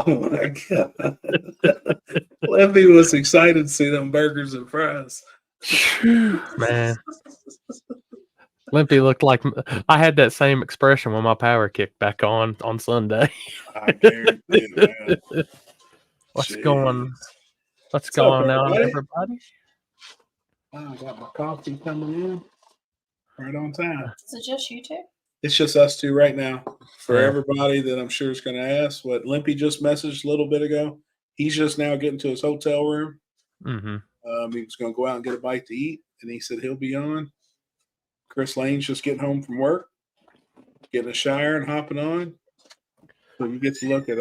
Oh my God. Limpy was excited to see them burgers and fries. Man, Limpy looked like I had that same expression when my power kicked back on Sunday. I guarantee it, man. What's Jeez. What's up, going on, everybody? everybody? Oh, I got my coffee coming in right on time. Is it just you two? It's just us two right now. For Yeah. everybody that I'm sure is going to ask what Limpy just messaged a little bit ago, he's just now getting to his hotel room. Mm-hmm. He was going to go out and get a bite to eat, and he said he'll be on. Chris Lane's just getting home from work, getting a shower and hopping on. So you get to look at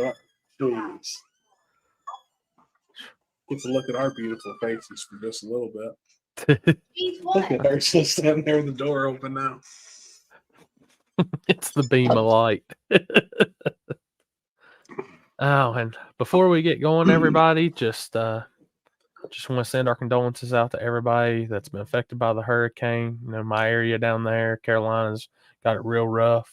our beautiful faces for just a little bit. Look at her still standing there with the door open now. It's the beam of light. Oh, and before we get going, everybody, just want to send our condolences out to everybody that's been affected by the hurricane. You know, my area down there, Carolina's got it real rough.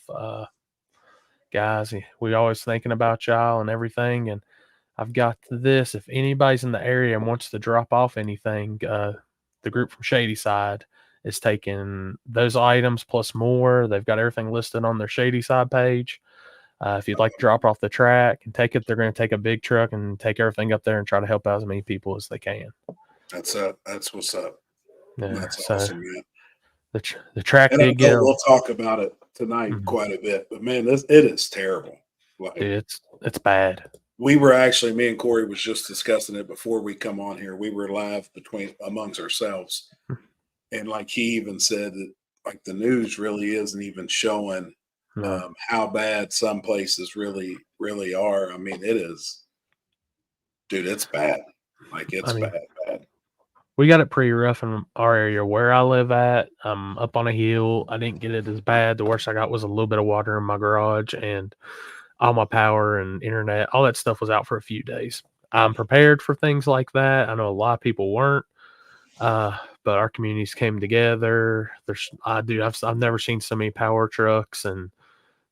Guys, we always thinking about y'all and everything. And I've got this. If anybody's in the area and wants to drop off anything, the group from Shady Side is taking those items plus more. They've got everything listed on their Shady Side page. If you'd like to drop off the track and take it, they're going to take a big truck and take everything up there and try to help out as many people as they can. That's what's up. Yeah, that's so awesome, man. The track did get. We'll talk about it tonight quite a bit, but man, it is terrible. Like, dude, it's bad. We were actually, me and Corey was just discussing it before we come on here. We were live amongst ourselves, and like he even said that like the news really isn't even showing how bad some places really are. I mean, it is, dude. It's bad. Like it's bad. We got it pretty rough in our area where I live at. I'm up on a hill. I didn't get it as bad. The worst I got was a little bit of water in my garage, and all my power and internet, all that stuff was out for a few days. I'm prepared for things like that. I know a lot of people weren't, but our communities came together. I've never seen so many power trucks and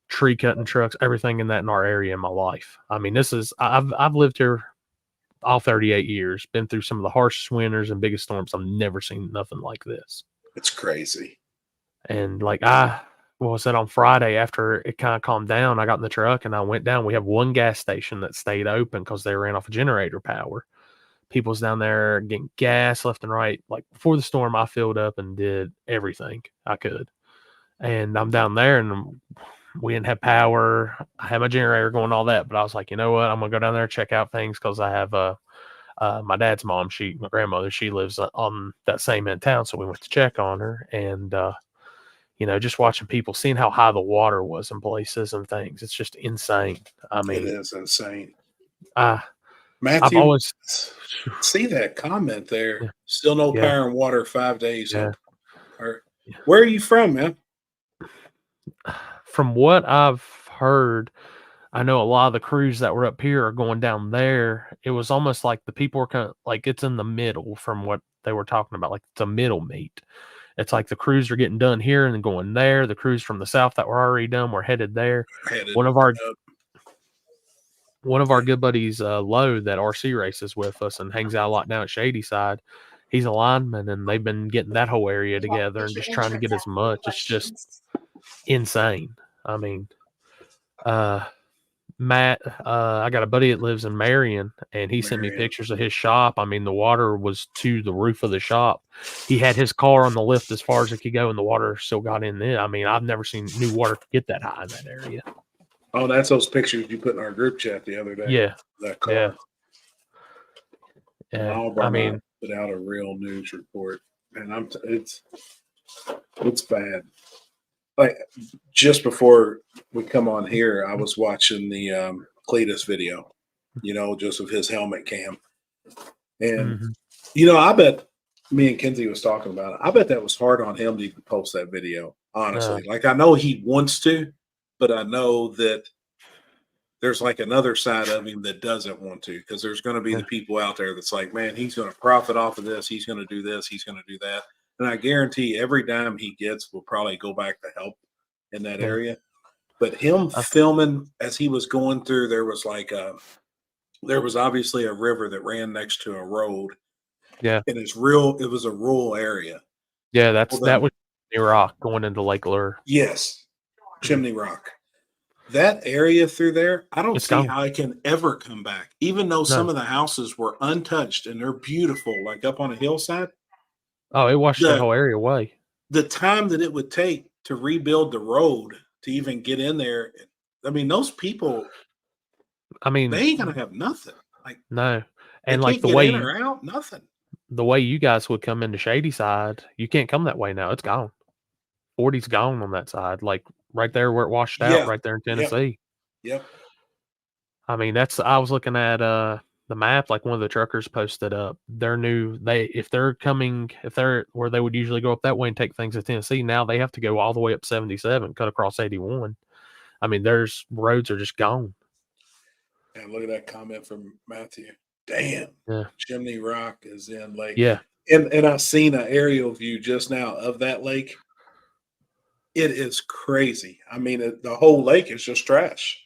tree cutting trucks, everything in our area in my life. I mean, I've lived here all 38 years, been through some of the harshest winters and biggest storms. I've never seen nothing like this. It's crazy. And like on Friday after it kind of calmed down, I got in the truck and I went down. We have one gas station that stayed open because they ran off of generator power. People's down there getting gas left and right. Like before the storm, I filled up and did everything I could. And I'm down there and we didn't have power. I had my generator going, all that, but I was like, you know what? I'm gonna go down there and check out things because I have my dad's mom. My grandmother, she lives on that same end of town, so we went to check on her, and just watching people, seeing how high the water was in places and things, it's just insane. I mean, it is insane. Matthew, I've always see that comment there. Yeah. Still no power and water 5 days. Yeah. Where are you from, man? From what I've heard, I know a lot of the crews that were up here are going down there. It was almost like the people were kind of like it's in the middle from what they were talking about. Like it's a middle meet. It's like the crews are getting done here and then going there. The crews from the south that were already done were headed there. One of our good buddies, Lowe, that RC races with us and hangs out a lot down at Shady Side. He's a lineman, and they've been getting that whole area together and just trying to get as much. It's just insane. I mean, Matt, I got a buddy that lives in Marion, and he sent me pictures of his shop. I mean, the water was to the roof of the shop. He had his car on the lift as far as it could go, and the water still got in there. I mean, I've never seen new water get that high in that area. Oh, that's those pictures you put in our group chat the other day. Yeah. That car. Yeah. I mean, put out a real news report, and it's bad. Like just before we come on here, I was watching the Cletus video, just of his helmet cam. And, I bet me and Kenzie was talking about it. I bet that was hard on him to even post that video, honestly. Like, I know he wants to, but I know that there's like another side of him that doesn't want to, because there's going to be the people out there that's like, man, he's going to profit off of this. He's going to do this. He's going to do that. And I guarantee every dime he gets will probably go back to help in that area. But him filming as he was going through, there was like there was obviously a river that ran next to a road, Yeah. and it was a rural area. Yeah, Well, that then, was Iraq going into Lake Lure. yes, Mhm. Chimney Rock. That area through there, I don't It's see gone. how it can ever come back. Even though some No. of the houses were untouched and they're beautiful, like up on a hillside, Oh, it washed that the whole area away. the time that it would take to rebuild the road to even get in there, I mean, those people, I they mean, ain't gonna have nothing. Like no. they And like can't get in or out, nothing. the way you guys would come into Shady Side, you can't come that way now. It's gone. 40's gone on that side, like right there where it washed out, Yeah. right there in Yep. Tennessee. Yep. I mean, I was looking at the map, like one of the truckers posted up. Their new if they're coming, if they're where they would usually go up that way and take things to Tennessee, now they have to go all the way up 77, cut across 81. I mean, there's roads are just gone. And look at that comment from Matthew. Damn, Yeah. Chimney Rock is in Lake. Yeah. And I seen an aerial view just now of that lake. It is crazy. I mean, the whole lake is just trash.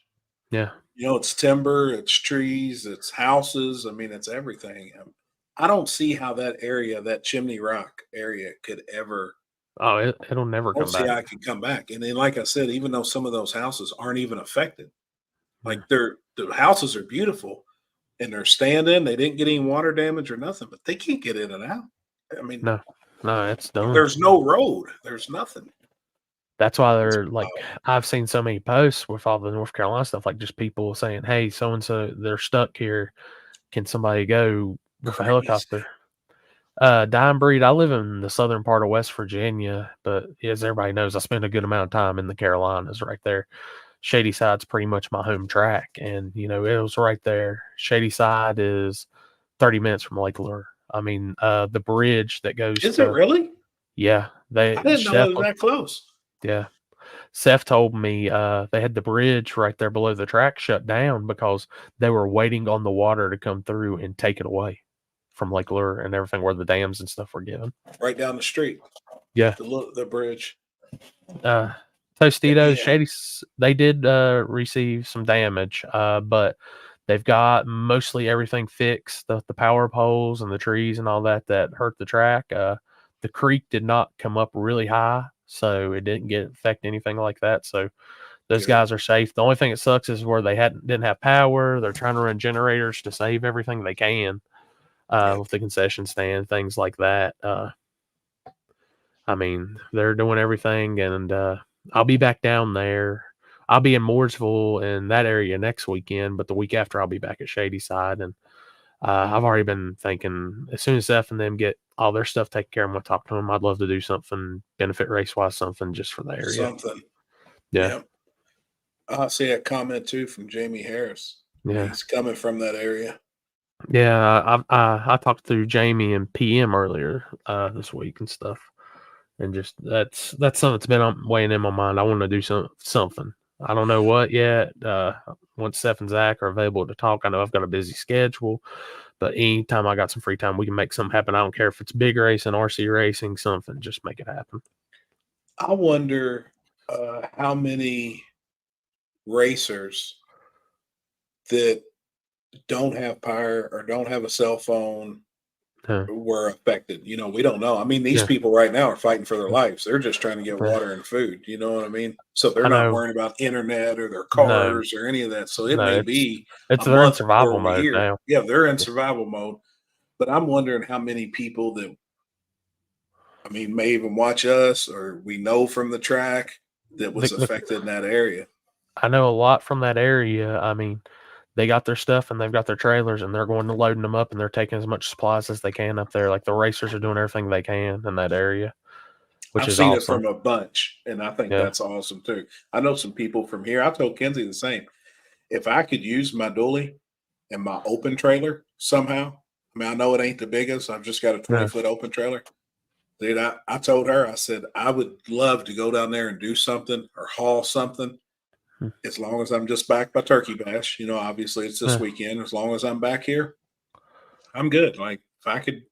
Yeah. You know, it's timber, it's trees, it's houses. I mean, it's everything. I don't see how that area, that Chimney Rock area, could ever. Oh, it'll never I don't come see back. how it can come back. And then, like I said, even though some of those houses aren't even affected, Yeah. like the houses are beautiful and they're standing. They didn't get any water damage or nothing, but they can't get in and out. I mean, No, it's done. there's no road. There's nothing. That's why It's they're like, I've seen so many posts with all the North Carolina stuff, like just people saying, "Hey, so and so, they're stuck here. Can somebody go with a crazy. helicopter?" Dime Breed. I live in the southern part of West Virginia, but as everybody knows, I spend a good amount of time in the Carolinas right there. Shady Side's pretty much my home track, and it was right there. Shady Side is 30 minutes from Lake Lure. I mean, the bridge that goes Is it to really? yeah, I didn't know it was that close. yeah. Seth told me they had the bridge right there below the track shut down because they were waiting on the water to come through and take it away from Lake Lure and everything where the dams and stuff were given. Right down the street. Yeah. The bridge. Tostitos, Damn. they did receive some damage, but they've got mostly everything fixed. The power poles and the trees and all that hurt the track. The creek did not come up really high, so it didn't affect anything like that. So those Good. guys are safe. The only thing that sucks is where they didn't have power. They're trying to run generators to save everything they can with the concession stand, things like that. I mean, they're doing everything, and I'll be back down there. I'll be in Mooresville in that area next weekend, but the week after I'll be back at Shady Side. And I've already been thinking as soon as Seth and them get all their stuff taken care of, I'm going to talk to them. I'd love to do something benefit race wise, something just for the area. Something. Yeah. Yep. I see a comment too from Jamie Harris. Yeah. He's coming from that area. Yeah. I talked to Jamie and PM earlier this week and stuff. And just that's something that's been weighing in my mind. I want to do something. I don't know what yet. Once Steph and Zach are available to talk, I know I've got a busy schedule, but anytime I got some free time, we can make something happen. I don't care if it's big racing, RC racing, something. Just make it happen. I wonder how many racers that don't have power or don't have a cell phone were affected. We don't know. I mean, these people right now are fighting for their lives. They're just trying to get water and food. You know what I mean? So they're not worrying about internet or their cars or any of that. So it may be a they're in month survival before we mode hear. now. Yeah, they're in survival mode. But I'm wondering how many people that, I mean, may even watch us or we know from the track that was affected in that area. I know a lot from that area. I mean, they got their stuff and they've got their trailers and they're going to loading them up and they're taking as much supplies as they can up there. Like the racers are doing everything they can in that area, which I've is seen awesome. it from a bunch, and I think that's awesome too. I know some people from here. I told Kenzie the same. If I could use my dually and my open trailer somehow, I mean, I know it ain't the biggest. I've just got a 20-foot open trailer. Dude, I told her, I said, I would love to go down there and do something or haul something as long as I'm just back by Turkey Bash. Obviously it's this weekend. As long as I'm back here, I'm good. Like, if I could,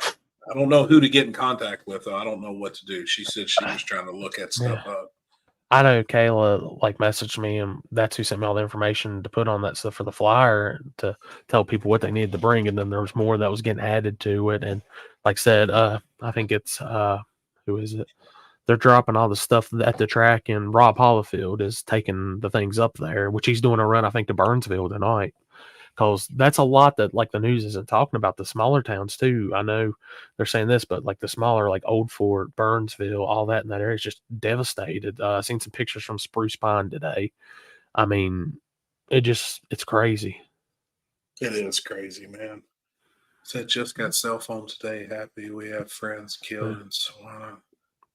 I don't know who to get in contact with, though. I don't know what to do. She said she was trying to look at stuff up. I know Kayla like messaged me, and that's who sent me all the information to put on that stuff for the flyer to tell people what they needed to bring. And then there was more that was getting added to it. And like I said, I think it's who is it? They're dropping all the stuff at the track, and Rob Hollifield is taking the things up there, which he's doing a run, I think, to Burnsville tonight. Because that's a lot that like the news isn't talking about. The smaller towns too. I know they're saying this, but like the smaller, like Old Fort, Burnsville, all that in that area is just devastated. I seen some pictures from Spruce Pine today. I mean, it's crazy. It is crazy, man. Said just got cell phone today. Happy we have friends Yeah, killed in Solana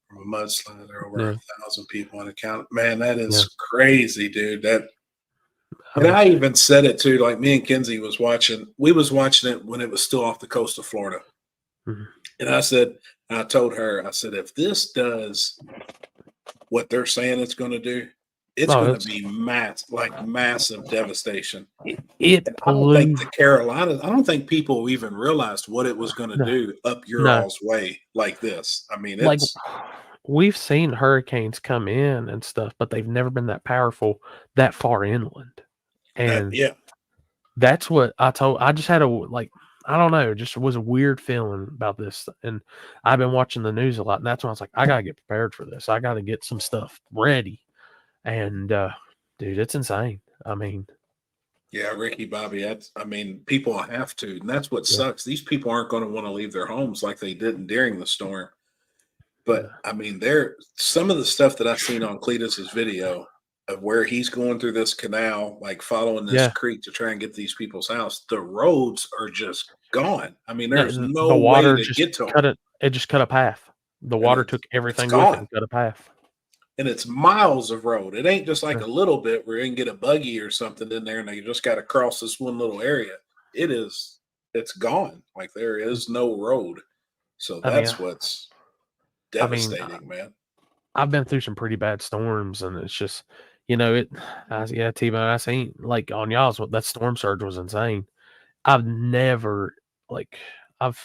from a mudslide. There are over yeah, 1,000 people on account. Man, that yeah. is crazy, dude. That I and mean, I even said it too. Like me and Kenzie was watching. We was watching it when it was still off the coast of Florida. mhm. And I said, I told her, I said, if this does what they're saying it's going to do, it's No, going to be massive devastation. it And I don't blew. think the Carolinas, I don't think people even realized what it was going to No, do up your no. all's way like this. I mean, Like it's we've seen hurricanes come in and stuff, but they've never been that powerful that far inland. that, And yeah, that's what I just had a like I don't know, just was a weird feeling about this. And I've been watching the news a lot, and that's when I was like, I gotta get prepared for this. I gotta get some stuff ready. And dude, it's insane. I mean, yeah, Ricky Bobby. I mean, people have to, and that's what yeah, sucks. These people aren't going to want to leave their homes like they didn't during the storm. yeah, But I mean, there some of the stuff that I've seen on Cletus's video of where he's going through this canal, like following this yeah. creek to try and get these people's house. The roads are just gone. I mean, there's The no way water to just get to them, cut it. It just cut a path. The and water took it's everything with it gone. and cut a path. And it's miles of road. It ain't just like Yeah. a little bit where you can get a buggy or something in there, and you just got to cross this one little area. It is, it's gone. Like there is no road. So I mean, that's what's I mean, devastating, man. I've been through some pretty bad storms, and it's just, yeah, T-Bone, I seen like on y'all's that storm surge was insane. I've never like I've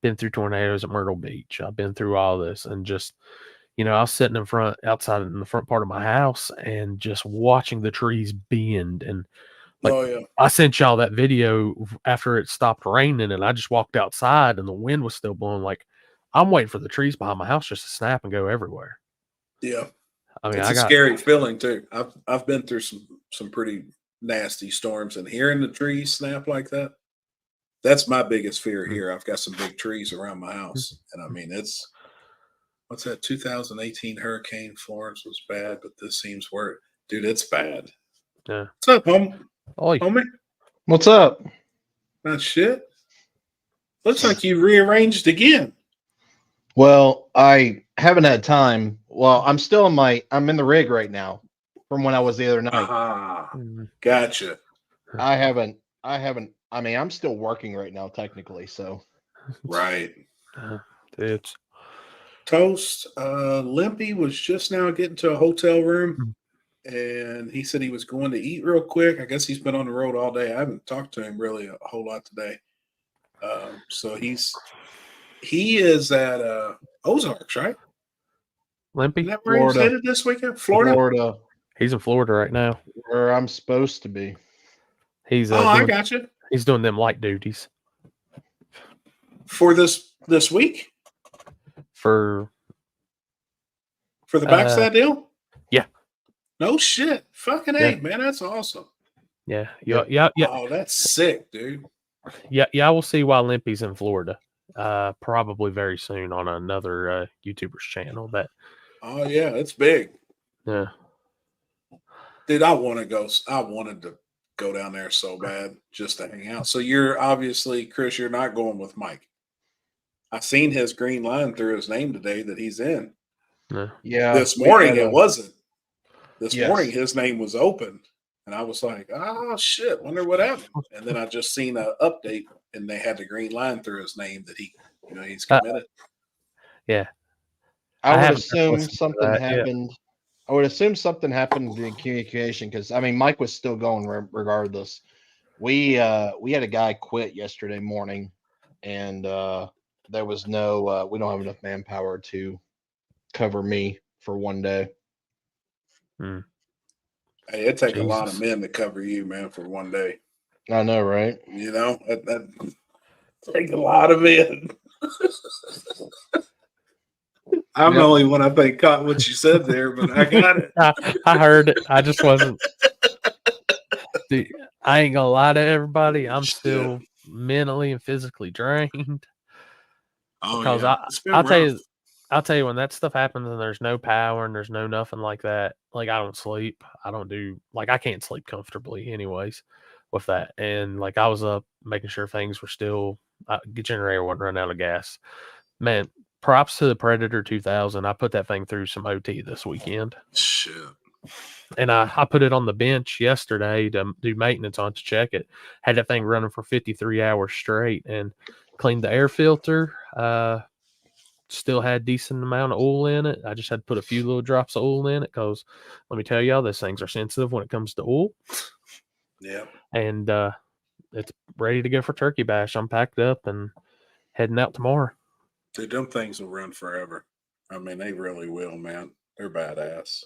been through tornadoes at Myrtle Beach. I've been through all this, and just I was sitting outside in the front part of my house and just watching the trees bend. And like Oh yeah, I sent y'all that video after it stopped raining, and I just walked outside and the wind was still blowing. Like I'm waiting for the trees behind my house just to snap and go everywhere. yeah. I mean, It's I a got scary feeling too. I've been through some pretty nasty storms, and hearing the trees snap like that, that's my biggest fear mm, here. I've got some big trees around my mm, house, and I mean it's what's that 2018 Hurricane Florence was bad, but this seems worse. Dude, it's bad. yeah. What's up, Oh, homie? What's up? Not shit. Looks like you rearranged again. Well, I haven't had time. Well, I'm in the rig right now from when I was the other night. Aha, mm, gotcha. I haven't, I mean, I'm still working right now, technically. So, Right. it's Toast. Limpy was just now getting to a hotel room, mm, and he said he was going to eat real quick. I guess he's been on the road all day. I haven't talked to him really a whole lot today. So he is at Ozarks, right? Limpy. Isn't that where he's Florida, headed this weekend? Florida? Florida, He's in Florida right now. where I'm supposed to be. He's Oh, I doing got you. he's doing them light duties For this week for for the uh backside deal. yeah, No shit. Fucking yeah, A, man. That's awesome. yeah, Yeah. Oh, that's sick, dude. yeah. We'll see why Limpy's in Florida. Probably very soon on another YouTuber's channel. That Oh yeah, it's big. yeah, Dude, I wanted to go down there so bad just to hang out. So you're obviously, Chris, you're not going with Mike. I seen his green line through his name today that he's in. yeah. Yeah. This we morning had it a- wasn't. This Yes. morning his name was open. And I was like, oh shit, wonder what happened. And then I just seen an update and they had the green line through his name that he's committed. Yeah. I would haven't assume listened to something that yet. happened. I would assume something happened in communication because I mean Mike was still going regardless. We had a guy quit yesterday morning, and there was no we don't have enough manpower to cover me for one day. Mm. Hey, it take a lot of Jesus. men to cover you, man, for one day. I know, right? You know, that take a lot of men. I'm the Yep. only one I think caught what you said there, but I got it. I heard it. I just wasn't. Dude, I ain't gonna lie to everybody. I'm Shit. still mentally and physically drained Oh because yeah, it's been I'll tell rough. you, I'll tell you when that stuff happens and there's no power and there's no nothing like that. Like I don't sleep. I don't do like I can't sleep comfortably, anyways, with that. And like I was up making sure things were still generator wasn't running out of gas. Man, props to the Predator 2000. I put that thing through some OT this weekend. Shit. And I put it on the bench yesterday to do maintenance on to check it. Had that thing running for 53 hours straight and cleaned the air filter. Still had decent amount of oil in it. I just had to put a few little drops of oil in it because let me tell y'all, these things are sensitive when it comes to oil. Yeah. And it's ready to go for turkey bash. I'm packed up and heading out tomorrow. Dude, them things will run forever. I mean, they really will, man. They're badass.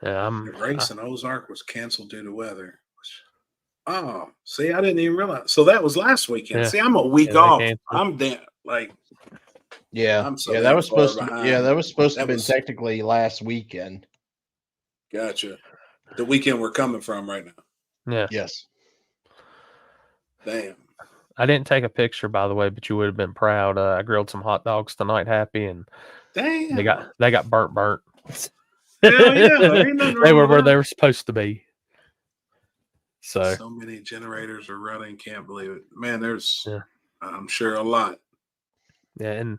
Yeah, The race in Ozark was canceled due to weather. Oh, see, I didn't even realize. So that was last weekend. Yeah. See, I'm a week Yeah, they off. canceled. I'm damn like Yeah. I'm so yeah, damn that was far supposed to behind. yeah, that was supposed to That have been was- technically last weekend. Gotcha. The weekend we're coming from right now. Yeah. Yes. Damn. I didn't take a picture, by the way, but you would have been proud. I grilled some hot dogs tonight, happy, and Damn. they got burnt. Hell yeah, there ain't nothing They wrong were with where that. they were supposed to be. So many generators are running. Can't believe it, man. There's, Yeah. I'm sure, a lot. Yeah, and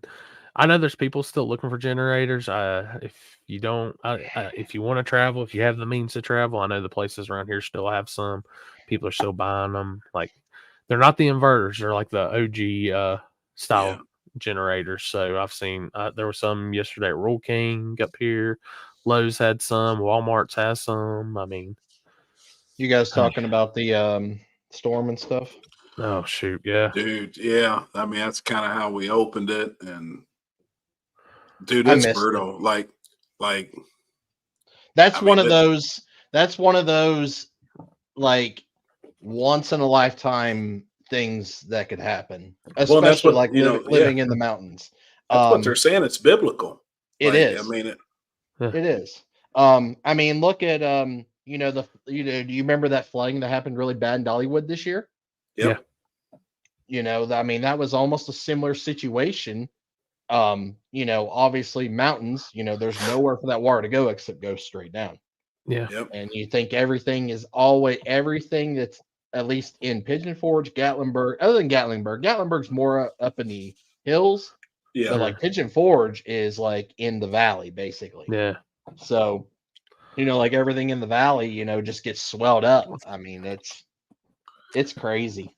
I know there's people still looking for generators. If you don't, if you want to travel, if you have the means to travel, I know the places around here still have some. People are still buying them. Like they're not the inverters; they're like the OG style generators. So I've seen there was some yesterday at Rural King up here. Lowe's had some. Walmart's has some. I mean, You guys talking about the storm and stuff? oh shoot, yeah. Dude, yeah. I mean, that's kind of how we opened it, and dude, I it's missed it. brutal. Like, That's I one mean, of those. That's one of those like once in a lifetime things that could happen, that's especially what like living in the mountains. That's what they're saying. It's biblical. It Like, is. I mean, It is. I mean, look at you know do you remember that flooding that happened really bad in Dollywood this year? Yep. You know, I mean, that was almost a similar situation. You know, obviously mountains, you know, there's nowhere for that water to go except go straight down. Yeah. Yep. And you think everything that's at least in Pigeon Forge, Gatlinburg, other than Gatlinburg's more up in the hills, Yeah. but like Pigeon Forge is like in the valley basically. Yeah. So, you know, like everything in the valley, you know, just gets swelled up. I mean, it's crazy.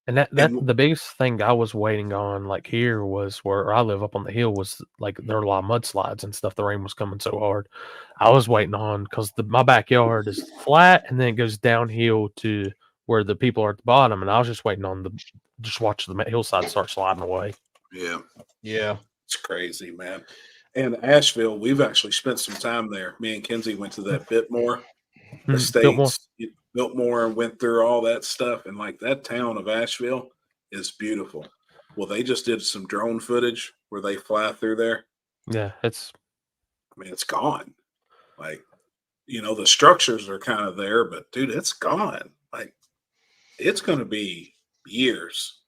And that And- the biggest thing I was waiting on, like here, was where I live up on the hill, was like there were a lot of mudslides and stuff. The rain was coming so hard. I was waiting on because my backyard is flat and then it goes downhill to where the people are at the bottom, and I was just waiting on just watch the hillside start sliding away. Yeah. Yeah. It's crazy, man. And Asheville, we've actually spent some time there. Me and Kenzie went to that Biltmore Estates, Biltmore, and went through all that stuff. And like that town of Asheville is beautiful. Well, they just did some drone footage where they fly through there. Yeah, I mean, it's gone. Like, you know, the structures are kind of there, but dude, it's gone. Like, it's going to be years.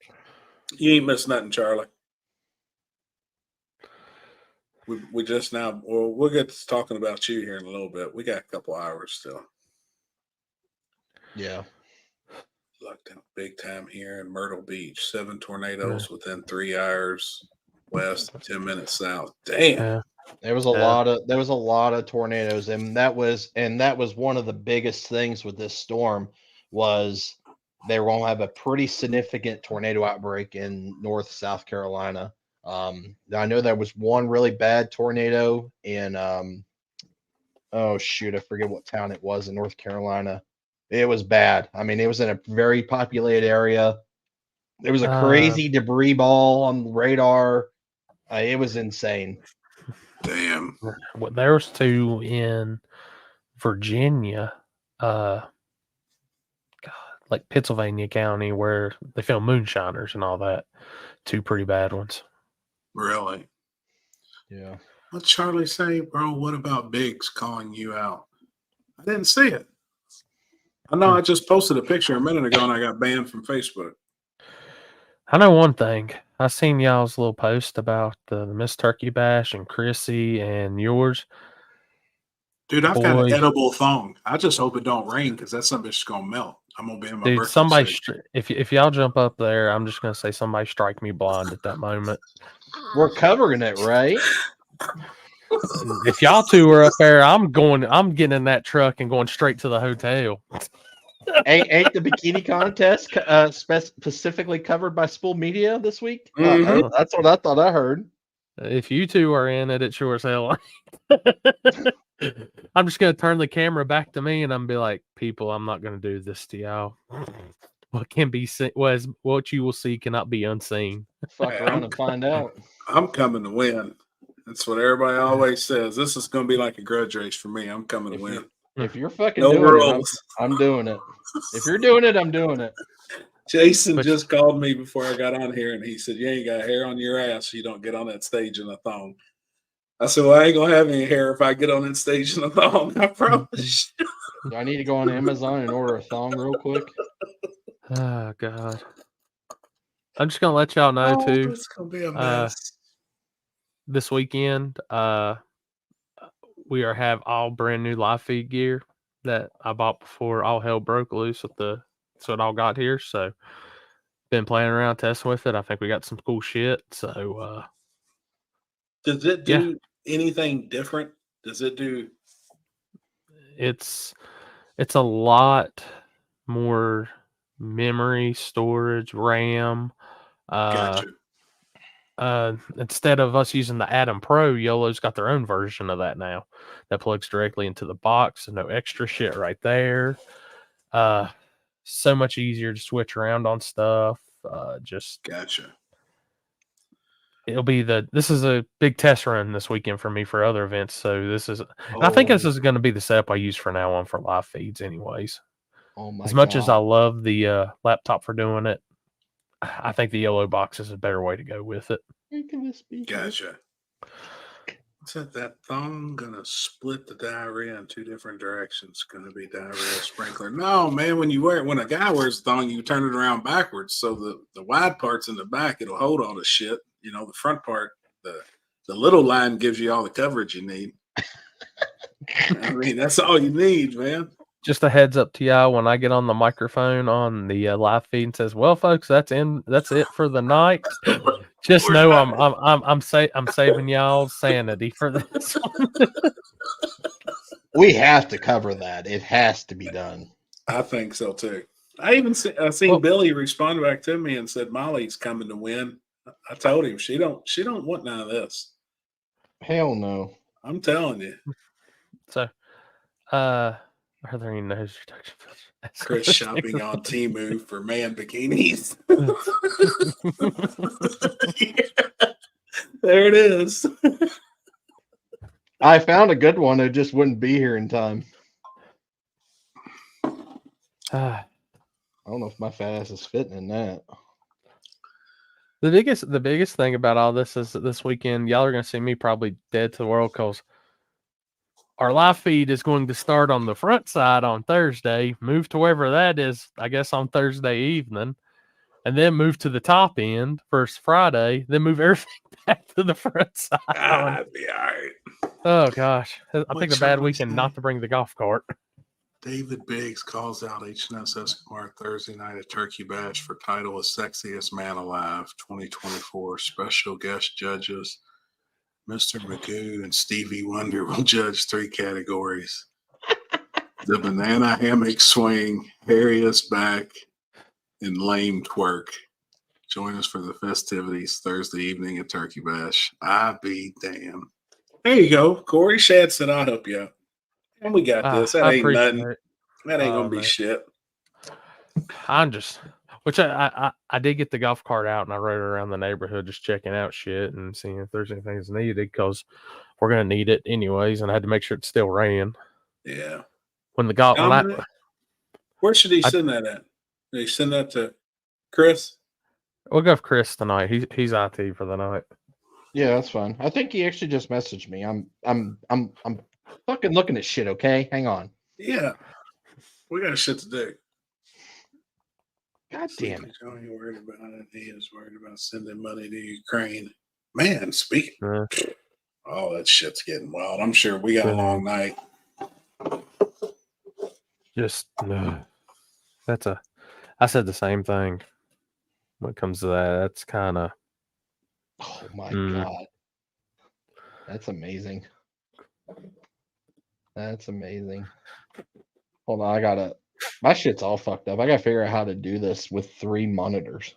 You ain't missed nothing, Charlie. We just now, well, we'll get to talking about you here in a little bit. We got a couple hours still. Yeah. Lockdown big time here in Myrtle Beach. 7 tornadoes within 3 hours west, 10 minutes south. Damn. Yeah. There was a lot of tornadoes, and that was one of the biggest things with this storm was they were going to have a pretty significant tornado outbreak in North South Carolina. I know there was one really bad tornado in oh shoot, I forget what town it was in North Carolina. It was bad. I mean, it was in a very populated area. There was a crazy debris ball on the radar. It was insane. Damn. Well, there was two in Virginia, God, like Pennsylvania County, where they film Moonshiners and all that. 2 pretty bad ones. Really? Yeah. What's Charlie say, bro? What about Biggs calling you out? I didn't see it. I know I just posted a picture a minute ago and I got banned from Facebook. I know one thing. I seen y'all's little post about the Miss Turkey Bash and Chrissy and yours. Dude, I've got an Boy. edible thong. I just hope it don't rain because that something's just gonna melt. I'm gonna be in my Dude, birthday somebody, suit. if y'all jump up there, I'm just gonna say somebody strike me blind at that moment. We're covering it, right? If y'all two are up there, I'm getting in that truck and going straight to the hotel. Ain't the bikini contest specifically covered by Spool Media this week? Mhm. That's what I thought I heard. If you two are in it, it sure as hell. I'm just gonna turn the camera back to me and I'm gonna be like, people, I'm not gonna do this to y'all. What can be seen, what you will see cannot be unseen. Fuck Hey, around and find out. I'm coming to win. That's what everybody always says. This is gonna be like a grudge race for me. I'm coming to win. If you're fucking No doing rules. it, I'm doing it. If you're doing it, I'm doing it. Jason just called me before I got on here and he said, you ain't got hair on your ass, so you don't get on that stage in a thong. I said, well, I ain't gonna have any hair if I get on that stage in a thong. I promise. Do I need to go on Amazon and order a thong real quick? Oh God. I'm just gonna let y'all know too. It's gonna be a mess. This weekend, we have all brand new live feed gear that I bought before all hell broke loose so it all got here. So been playing around, testing with it. I think we got some cool shit. So Does it do anything different? Does it do? It's a lot more memory, storage, RAM. Gotcha. Instead of us using the Atom Pro, YOLO's got their own version of that now that plugs directly into the box and no extra shit right there. So much easier to switch around on stuff. Just Gotcha. This is a big test run this weekend for me for other events. So I think this is going to be the setup I use from now on for live feeds anyways. Oh my As much as I God. love the laptop for doing it, I think the yellow box is a better way to go with it. Gotcha. Said that thong gonna split the diarrhea in 2 different directions. Gonna be diarrhea sprinkler. No, man, when a guy wears a thong, you turn it around backwards. So the wide part's in the back, it'll hold all the shit. You know, the front part, the little line gives you all the coverage you need. I mean, that's all you need, man. Just a heads up to y'all when I get on the microphone on the live feed and says, "Well, folks, that's it for the night." Just know I'm saving y'all's sanity for this one. We have to cover that. It has to be done. I think so too. I even seen Billy respond back to me and said Molly's coming to win. I told him she don't want none of this. Hell no. I'm telling you. So, are there any nose reduction filters? Chris shopping on Temu for man bikinis. Yeah. There it is. I found a good one. It just wouldn't be here in time. I don't know if my fat ass is fitting in that. The biggest thing about all this is that this weekend, y'all are going to see me probably dead to the world because our live feed is going to start on the front side on Thursday, move to wherever that is, I guess, on Thursday evening, and then move to the top end first Friday, then move everything back to the front side. I'd be all right. Oh, gosh. I think a bad weekend not to bring the golf cart. David Biggs calls out HNS Escobar Thursday night at Turkey Bash for title of Sexiest Man Alive 2024. Special guest judges Mr. Magoo and Stevie Wonder will judge 3 categories. The banana hammock swing, hairiest back, and lame twerk. Join us for the festivities Thursday evening at Turkey Bash. I be damned. There you go. Corey Shad said I'll help you out. And we got this. That I ain't appreciate nothing. it. That ain't gonna be man. shit. I'm just, which I did get the golf cart out and I rode around the neighborhood just checking out shit and seeing if there's anything that's needed because we're gonna need it anyways, and I had to make sure it still ran. Yeah. When the golf, Dominic? Where should he send that at? Did he send that to Chris? we'll go with Chris tonight. He's IT for the night. Yeah, that's fine. I think he actually just messaged me. I'm fucking looking at shit. Okay, hang on. Yeah. We got shit to do. God damn it. He's only worried about it. He is worried about sending money to Ukraine. Man, speaking. Oh, that shit's getting wild. I'm sure we got a long night. Just I said the same thing when it comes to that. That's kind of. Oh my God. That's amazing. That's amazing. Hold on, my shit's all fucked up. I gotta figure out how to do this with 3 monitors.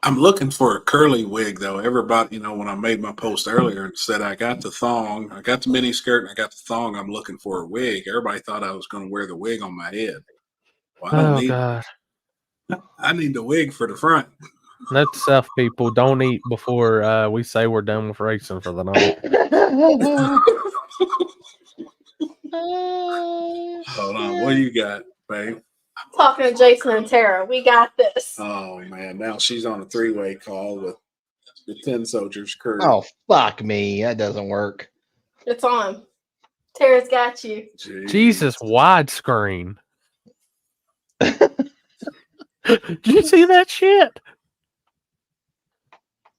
I'm looking for a curly wig though. Everybody, when I made my post earlier and said I got the thong, I got the mini skirt, and I got the thong. I'm looking for a wig. Everybody thought I was going to wear the wig on my head. Well, I don't need. God. I need the wig for the front. Note to self, people: don't eat before we say we're done with racing for the night. Hold on, what do you got, babe? Talking to Jason and Tara. We got this. Oh man, now she's on a 3-way call with the 10 Soldiers crew. Oh fuck me, that doesn't work. It's on. Tara's got you. Jeez. Jesus, widescreen. Did you see that shit?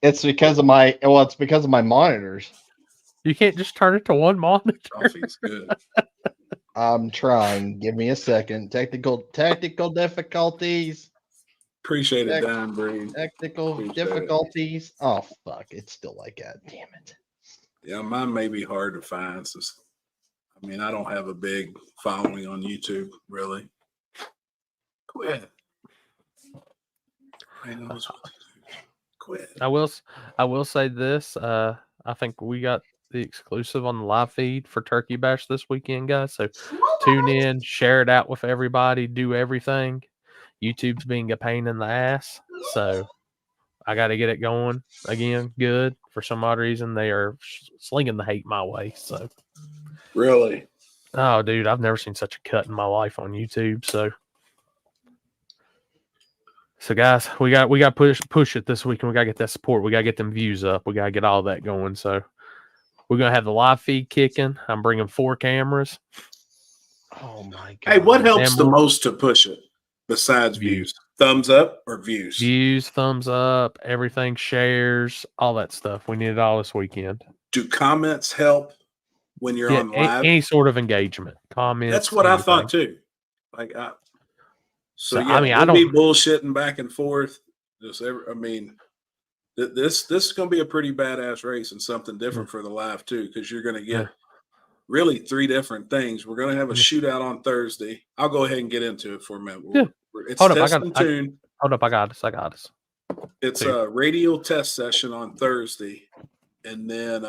It's because of my monitors. You can't just turn it to one monitor. Coffee's good. I'm trying. Give me a second. Technical difficulties. Appreciate it, Don Breen. Technical Appreciate difficulties. Oh fuck! It's still like that. Damn it. Yeah, mine may be hard to find. I don't have a big following on YouTube, really. Quit. Quit. I will say this. I think we got the exclusive on the live feed for Turkey Bash this weekend, guys. So tune in, share it out with everybody, do everything. YouTube's being a pain in the ass, so I got to get it going again. Good. For some odd reason, they are slinging the hate my way. So Really? Oh, dude, I've never seen such a cut in my life on YouTube. So guys, we got to push it this week, and we got to get that support. We got to get them views up. We got to get all that going. So we're gonna have the live feed kicking. I'm bringing 4 cameras. Oh my God! Hey, what helps the most to push it besides views? Thumbs up or views? Views, thumbs up, everything, shares, all that stuff. We need it all this weekend. Do comments help when you're on live? Any sort of engagement, comments. That's what anything. I thought too. So yeah, I we'll don't be bullshitting back and forth. This is going to be a pretty badass race and something different for the live too, because you're going to get really 3 different things. We're going to have a shootout on Thursday. I'll go ahead and get into it for a minute. It's Hold up, test and tune. I got this. It's a radio test session on Thursday, and then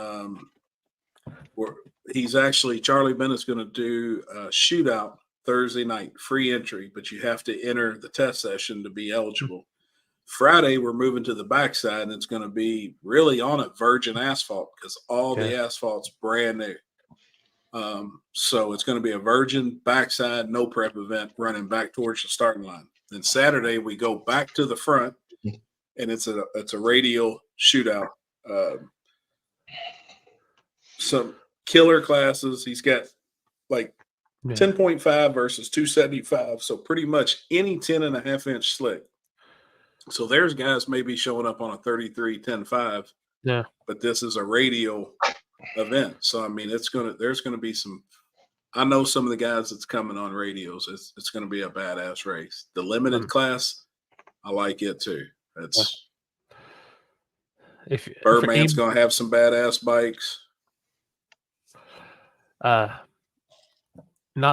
Charlie Bennett's going to do a shootout Thursday night, free entry, but you have to enter the test session to be eligible. Friday, we're moving to the backside, and it's going to be really on a virgin asphalt because all the asphalt's brand new. So it's going to be a virgin backside, no prep event running back towards the starting line. Then Saturday, we go back to the front, and it's a radial shootout. Some killer classes. He's got like 10.5 versus 275. So pretty much any 10.5-inch slick. So there's guys maybe showing up on a 33 10.5. Yeah. But this is a radial event. So there's gonna be some. I know some of the guys that's coming on radios. It's gonna be a badass race. The limited class, I like it too. Birdman's gonna have some badass bikes. Not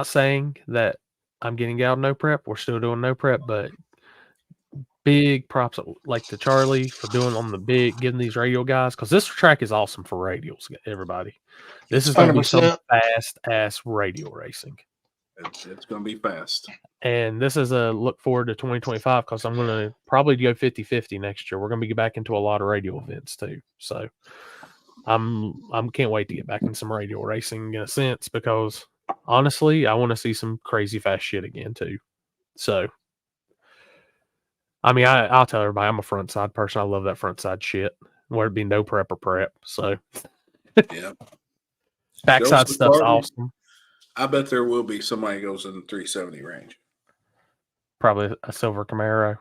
saying that I'm getting out of no prep. We're still doing no prep, but big props like to Charlie for doing on the giving these radial guys, because this track is awesome for radials. Everybody, this is going to be some fast ass radial racing. It's going to be fast. And this is a look forward to 2025 because I'm going to probably go 50-50 next year. We're going to be back into a lot of radial events too. So I'm can't wait to get back in some radial racing in a sense, because honestly, I want to see some crazy fast shit again too. So, I mean, I'll tell everybody I'm a front side person. I love that front side shit. Where it'd be no prep or prep. So, Yeah. backside Those stuff's Safari, awesome. I bet there will be somebody who goes in the 370 range. Probably a silver Camaro.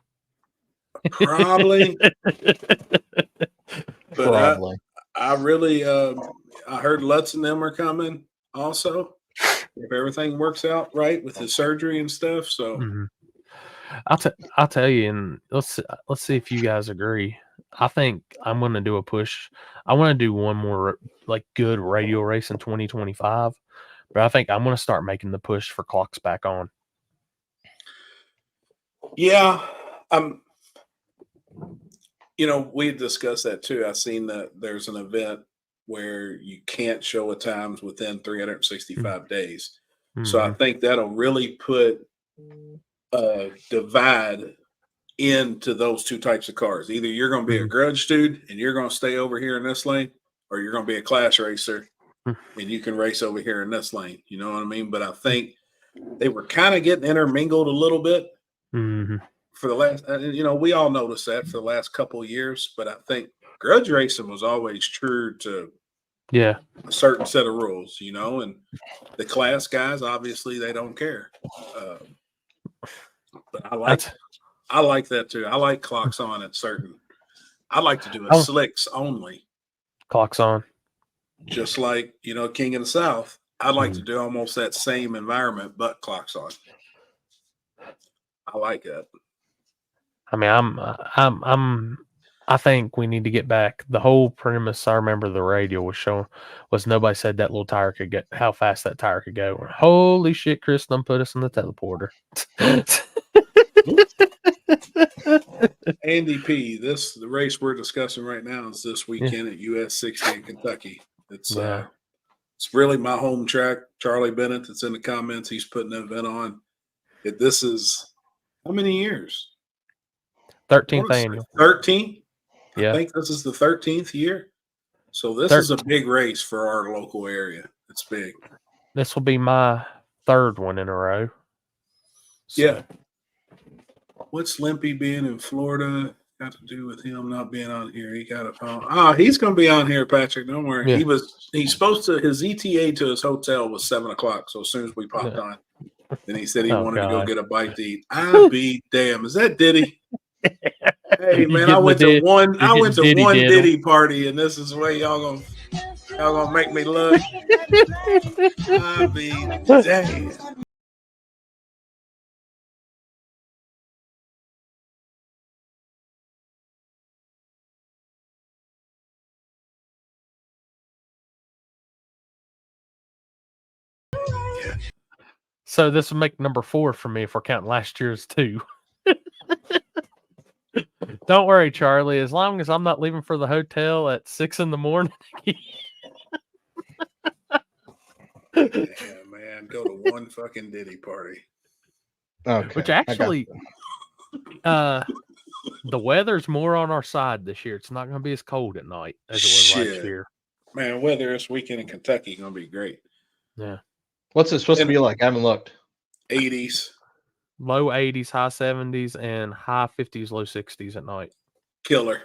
Probably. But Probably. I really, I heard Lutz and them are coming also. If everything works out right with his surgery and stuff. So, Mhm. I'll tell you, and let's see if you guys agree. I think I'm going to do a push. I want to do one more like good radio race in 2025, but I think I'm going to start making the push for clocks back on. yeah, we discussed that too. I've seen that there's an event where you can't show a times within 365 days. So I Mhm. think that'll really put a divide into those two types of cars. Either you're going to be a Mhm. grudge dude and you're going to stay over here in this lane, or you're going to be a class racer Mhm. and you can race over here in this lane. You know what I mean? But I think they were kind of getting intermingled a little bit Mhm. for the last, we all noticed that for the last couple of years. But I think grudge racing was always true to Yeah. a certain set of rules, and the class guys, obviously, they don't care. But I like that too. I like clocks on at certain. I like to do a slicks only, Clocks on. just like King of the South. I'd like to Mhm. do almost that same environment, but clocks on. I like that. I mean, I think we need to get back. The whole premise I remember the radio was showing was nobody said that little tire could get how fast that tire could go. Holy shit, Chris done put us in the teleporter. Andy P, the race we're discussing right now is this weekend at US60 in Kentucky. It's really my home track. Charlie Bennett that's in the comments, he's putting an event on. This is how many years? 13th annual. 13? Yeah. I think this is the 13th year. So this is a big race for our local area. It's big. This will be my third one in a row. So. Yeah. What's Limpy being in Florida got to do with him not being on here? He got a phone. He's going to be on here, Patrick. Don't worry. Yeah. He's supposed to, his ETA to his hotel was 7:00. So as soon as we popped on, and he said he wanted to go get a bite to eat. I'd be damn. Is that Diddy? Hey man, I went to one Diddy party, and this is the way y'all gonna make me look. I'd be damn. So this will make number 4 for me if we're counting last year's 2. Don't worry, Charlie. As long as I'm not leaving for the hotel at 6 in the morning. Yeah, man. Go to one fucking Diddy party. Okay. Which actually, the weather's more on our side this year. It's not going to be as cold at night as it was last year. Man, weather this weekend in Kentucky is going to be great. Yeah. What's it supposed to be like? I haven't looked. 80s. Low 80s, high 70s, and high 50s, low 60s at night. Killer.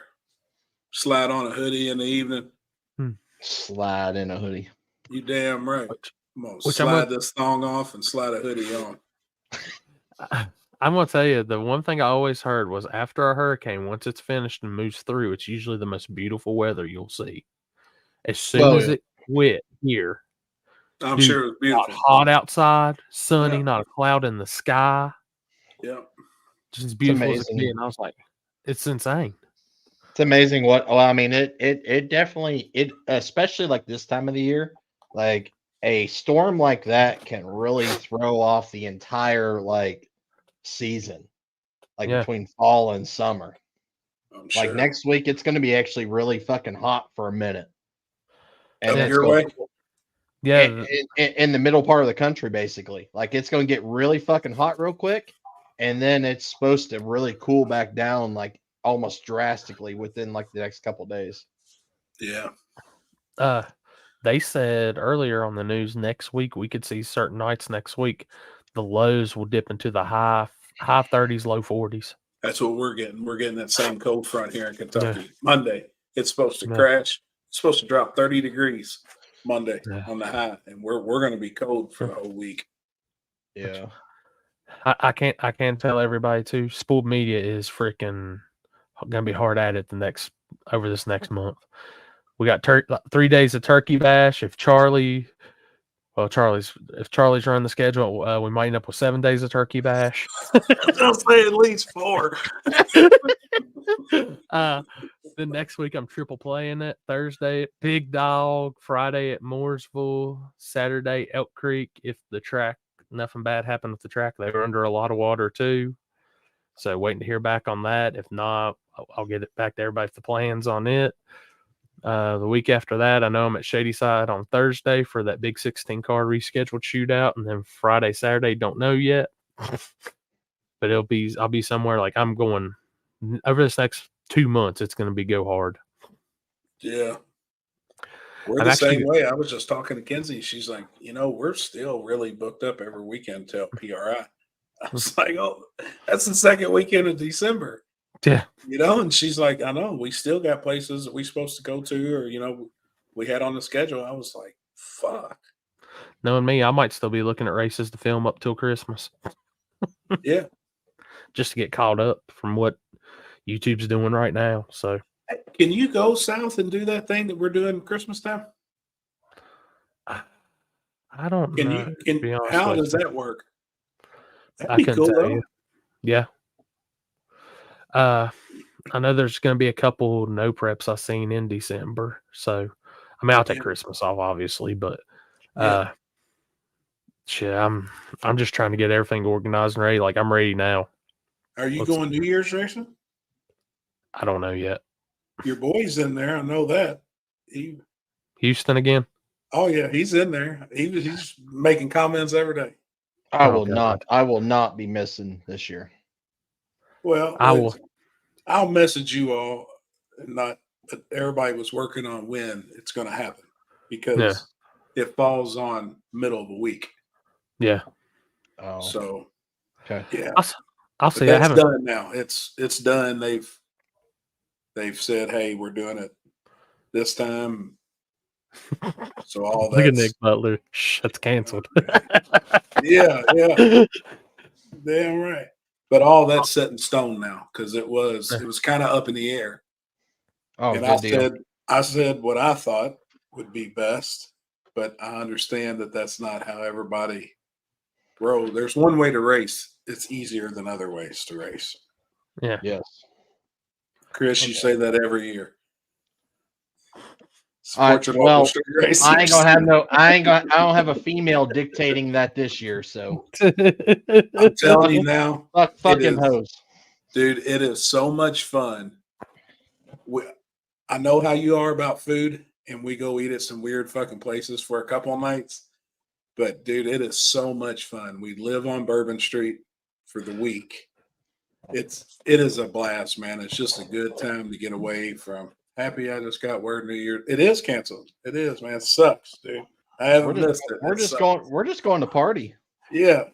Slide on a hoodie in the evening. Slide in a hoodie. You damn right. I'm going to slide this thong off and slide a hoodie on. I'm going to tell you, the one thing I always heard was after a hurricane, once it's finished and moves through, it's usually the most beautiful weather you'll see. As soon as it quit here, I'm sure it was beautiful. Hot outside, sunny, not a cloud in the sky. Yeah. Just as beautiful as it can be. And I was like, it's insane. It's amazing it definitely, especially like this time of the year, like a storm like that can really throw off the entire season, between fall and summer. Like next week, it's going to be actually really fucking hot for a minute. And up your way? Yeah. In the middle part of the country, basically. Like it's going to get really fucking hot real quick. And then it's supposed to really cool back down almost drastically within the next couple of days. Yeah. they said earlier on the news next week we could see certain nights next week the lows will dip into the high 30s, low 40s. That's what we're getting. We're getting that same cold front here in Kentucky. Yeah. Monday, it's supposed to Yeah. crash. It's supposed to drop 30 degrees Monday Yeah. on the high, and we're going to be cold for the whole week. Yeah. I can't tell everybody too. Spooled media is freaking gonna be hard at it over this next month. We got 3 days of turkey bash. If Charlie's running the schedule, we might end up with 7 days of turkey bash. I'll say at least 4. Then next week I'm triple playing it. Thursday at Big Dog, Friday at Mooresville, Saturday Elk Creek. If the track, nothing bad happened with the track, they were under a lot of water too. So waiting to hear back on that. If not, I'll get it back to everybody if the plans on it. The week after that, I know I'm at Shadyside on Thursday for that big 16 car rescheduled shootout, and then Friday, Saturday, don't know yet. But I'll be somewhere like I'm going over this next 2 months. It's going to be go hard. Yeah. We're the same way. I was just talking to Kenzie. She's like, we're still really booked up every weekend till PRI. I was like, oh, that's the second weekend of December. Yeah. And she's like, I know, we still got places that we're supposed to go to, or, we had on the schedule. I was like, fuck. Knowing me, I might still be looking at races to film up till Christmas. Yeah. Just to get caught up from what YouTube's doing right now. So, can you go south and do that thing that we're doing Christmas time? I don't know. How does that work? That'd I be couldn't cool, tell though. you. Yeah. I know there's going to be a couple no preps I've seen in December. So, I mean, I'll take Christmas off, obviously, but shit, I'm just trying to get everything organized and ready. Like, I'm ready now. Are you going New Year's racing? I don't know yet. Your boy's in there. I know that. Houston again? Oh yeah, he's in there. He's making comments every day. I will not be missing this year. Well, I'll message you all. Not that everybody was working on when it's going to happen because it falls on middle of the week. Yeah. Oh. So. Okay. Yeah. I'll see. That's done now. It's done. They've said, hey, we're doing it this time. So all that. Look at Nick Butler. Shh, that's canceled. Yeah. Damn right. But all that's set in stone now because it was kind of up in the air. Oh, and I said what I thought would be best, but I understand that that's not how everybody rolls. There's one way to race. It's easier than other ways to race. Yeah. Yes. Chris, you say that every year. I ain't gonna I don't have a female dictating that this year, so I'm telling you now. Fuck him hoes. Dude, it is so much fun. I know how you are about food, and we go eat at some weird fucking places for a couple of nights. But dude, it is so much fun. We live on Bourbon Street for the week. It is a blast, man. It's just a good time to get away from. Happy I just got word New Year. It is canceled. It is, man. It sucks, dude. I haven't missed it. We're just going to party. Yeah.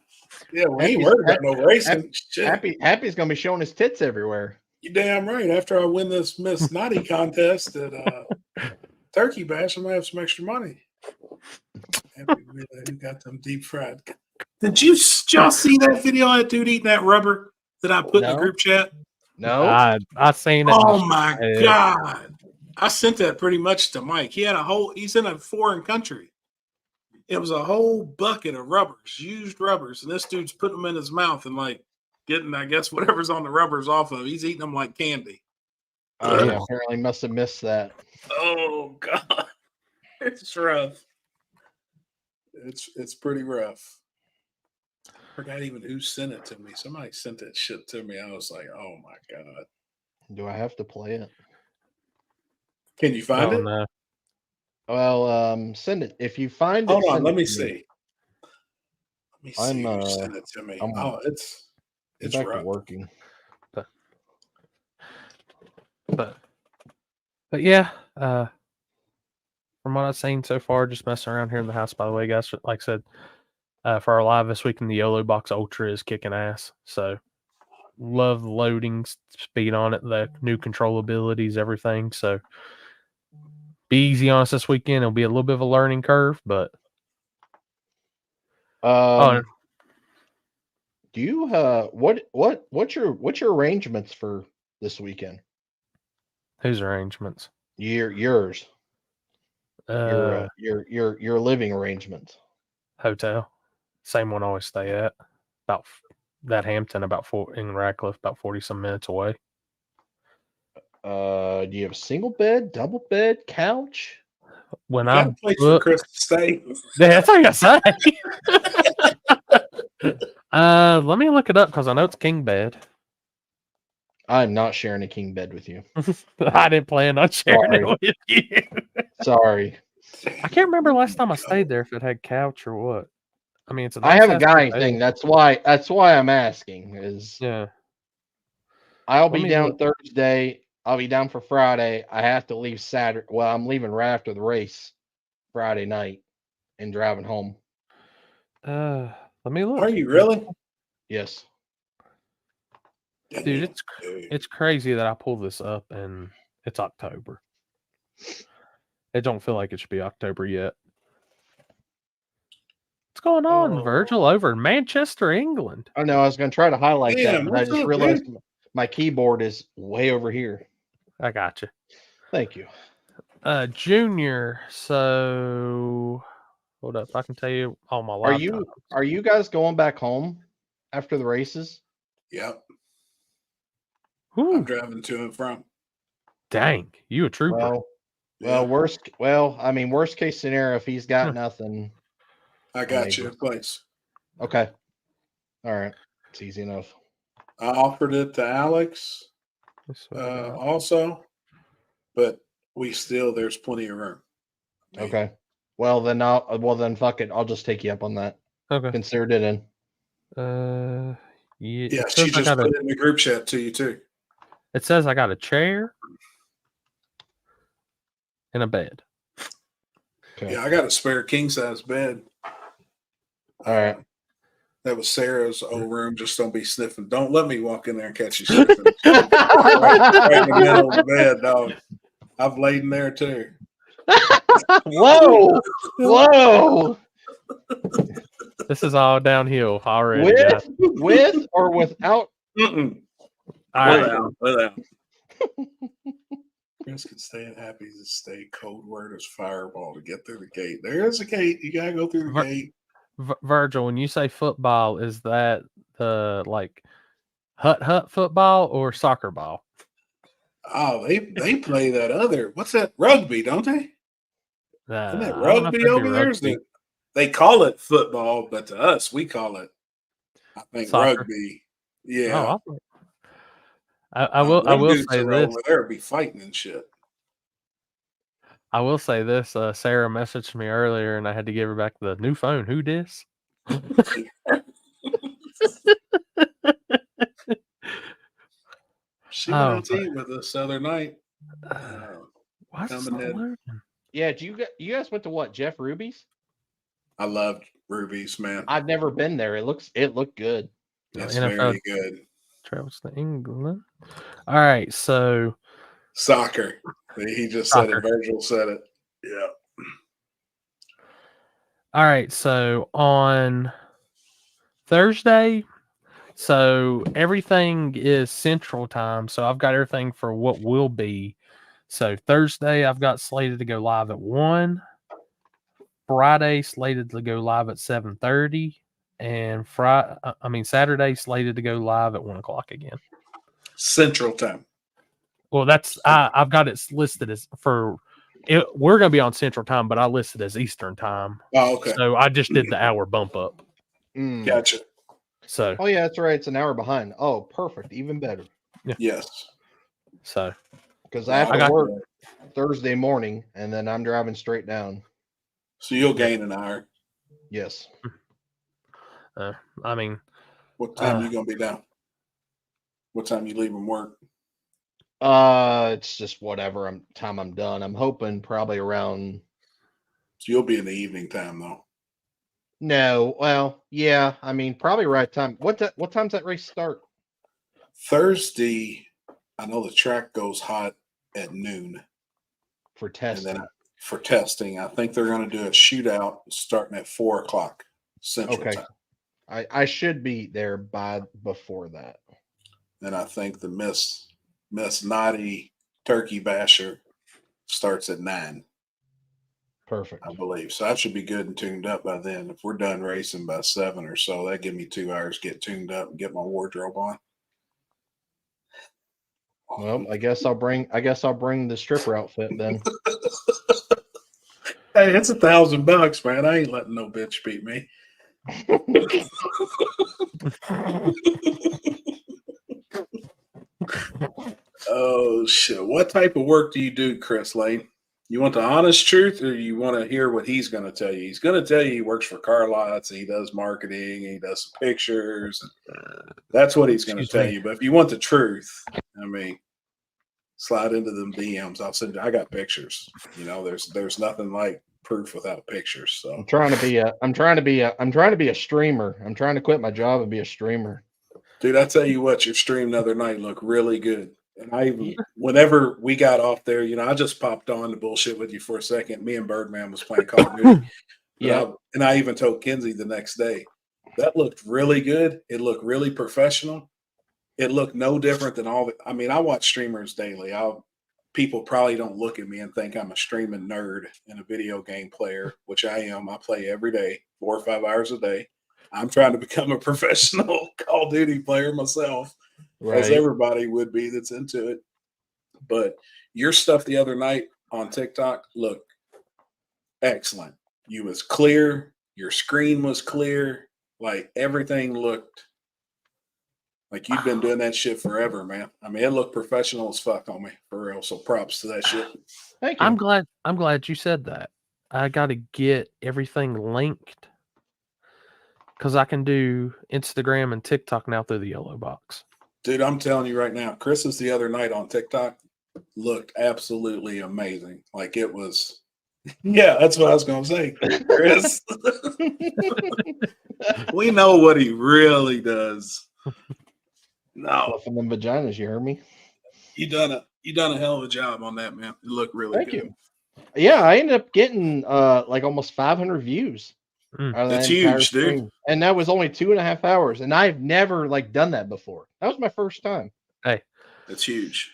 Yeah, we ain't worried about no racing. Happy's gonna be showing his tits everywhere. You damn right. After I win this Miss Naughty contest at Turkey Bash, I might have some extra money. Happy who got them deep fried. Did y'all see that video of that dude eating that rubber that I put in the group chat? No. I seen it. Oh my God. I sent that pretty much to Mike. He's in a foreign country. It was a whole bucket of rubbers, used rubbers, and this dude's putting them in his mouth and like getting, I guess, whatever's on the rubbers off of. He's eating them like candy. Yeah, apparently must have missed that. Oh God, it's rough. It's pretty rough. I forgot even who sent it to me. Somebody sent that shit to me. I was like, oh my God. Do I have to play it? Can you find it? No. Well, send it. If you find it, hold on. Let me see. Let me see. Who sent it to me. It's back rough. to working. But yeah, from what I've seen so far. Just messing around here in the house, by the way, guys. Like I said, for our live this week in the YOLO Box Ultra is kicking ass. So love the loading speed on it, the new control abilities, everything. So be easy on us this weekend. It'll be a little bit of a learning curve, but Do you what's your arrangements for this weekend? whose arrangements? Yours. Your living arrangements. Hotel, same one I always stay at. About that Hampton, in Radcliffe, about 40 some minutes away. Do you have a single bed, double bed, couch? When You got a place for Chris to stay. yeah, that's what I say. Let me look it up because I know it's king bed. I'm not sharing a king bed with you. I didn't plan on sharing it Sorry. with you. Sorry. I can't remember last time I stayed there if it had couch or what. I mean, it's a I haven't nice-ass got hotel. anything. That's why I'm asking. Is Yeah. I'll Let be me down look. Thursday. I'll be down for Friday. I have to leave Saturday. Well, I'm leaving right after the race Friday night and driving home. Let me look. Are you really? Yes. Dude, it's crazy that I pulled this up and it's October. It don't feel like it should be October yet. What's going on, Virgil, over in Manchester, England? I know. I was going to try to highlight that, Damn, but I what's just up, realized dude? my keyboard is way over here. I got you. Thank you. Junior. So hold up, I can tell you all my live times. Are you guys going back home after the races? Yep. Whew, I'm driving to and from. dang, you a trooper. Well, worst case scenario, if he's got nothing. I got you a place. Okay. All right. It's easy enough. I offered it to Alex also, but there's plenty of room. Okay. Well then fuck it. I'll just take you up on that. Okay. Considered it in. Yeah. Yeah, it she says I just got put it in the group chat to you too. It says I got a chair and a bed. Okay. Yeah, I got a spare king size bed. All right. That was Sarah's old room. Just don't be sniffing. Don't let me walk in there and catch you sniffing. right in the middle of the bed, dog. I've laid in there too. Whoa. Whoa. This is all downhill already, guys. With or without? Mm-mm. All right. Without. Chris can stay at Happy's and stay. Code word is fireball to get through the gate. There is a gate. You gotta go through the gate. Virgil, when you say football, is that the like hut football or soccer ball? Oh, they play that other. What's that? Rugby, don't they? Isn't that rugby over there? They call it football, but to us, we call it, I think, soccer. rugby. Yeah. Oh, I will say this. Over there be fighting and shit. I will say this. Sarah messaged me earlier, and I had to give her back the new phone. Who dis? She went out to eat with us the other night. Why is this not learning? Yeah, you guys went to what? Jeff Ruby's? I loved Ruby's, man. I've never been there. It looked good. It's NFL very good. Travels to England. All right, so soccer. He just said it. Virgil said it. Yeah. All right, so on Thursday, so everything is Central Time. So I've got everything for what will be. So Thursday, I've got slated to go live at 1. Friday slated to go live at 7:30, and Saturday slated to go live at 1 o'clock again. Central Time. Well, I've got it listed as for it. We're going to be on Central Time, but I listed as Eastern Time. Oh, okay. So I just did the hour bump up. Gotcha. So. Oh yeah, that's right. It's an hour behind. Oh, perfect. Even better. Yeah. Yes. So. Because I have to work Thursday morning, and then I'm driving straight down. So you'll gain an hour. Yes. What time you gonna be down? What time you leaving work? It's just whatever time I'm done. I'm hoping probably around So you'll be in the evening time though. No, well, yeah. I mean, probably right time. What time's that race start? Thursday, I know the track goes hot at noon. For And testing. then for testing, I think they're going to do a shootout starting at 4:00 Central Okay. Time. I should be there before that. And I think the Miss Naughty Turkey Basher starts at 9, Perfect. I believe. So I should be good and tuned up by then. If we're done racing by 7 or so, that give me 2 hours to get tuned up and get my wardrobe on. Well, I guess I'll bring the stripper outfit then. Hey, it's $1,000, man. I ain't letting no bitch beat me. Oh shit! What type of work do you do, Chris Lane? You want the honest truth, or you want to hear what he's going to tell you? He's going to tell you he works for car lots, he does marketing, he does some pictures. That's what he's going to tell you. But if you want the truth, I mean, slide into them DMs. I'll send you. I got pictures. You know, there's nothing like proof without pictures. So I'm trying to be a streamer. I'm trying to quit my job and be a streamer. dude, I tell you what, your stream the other night looked really good. And I even, whenever we got off there, you know, I just popped on to bullshit with you for a second. Me and Birdman was playing Call of Duty. Yeah. And I even told Kenzie the next day, that looked really good. It looked really professional. It looked no different than all the, I mean, I watch streamers daily. People probably don't look at me and think I'm a streaming nerd and a video game player, which I am. I play every day, 4 or 5 hours a day. I'm trying to become a professional Call of Duty player myself, as everybody would be that's into it. But your stuff the other night on TikTok looked excellent. You was clear. Your screen was clear. Like everything looked like you've been doing that shit forever, man. I mean, it looked professional as fuck on me, for real. So props to that shit. Thank you. I'm glad you said that. I got to get everything linked because I can do Instagram and TikTok now through the yellow box. Dude, I'm telling you right now, Chris's the other night on TikTok looked absolutely amazing. Like it was, yeah, that's what I was going to say, Chris. We know what he really does. No, Fluffing them vaginas, you heard me? you done a hell of a job on that, man. It looked really Thank good. you. Yeah, I ended up getting like almost 500 views. That's huge, dude. And that was only 2.5 hours. And I've never like done that before. That was my first time. Hey, that's huge.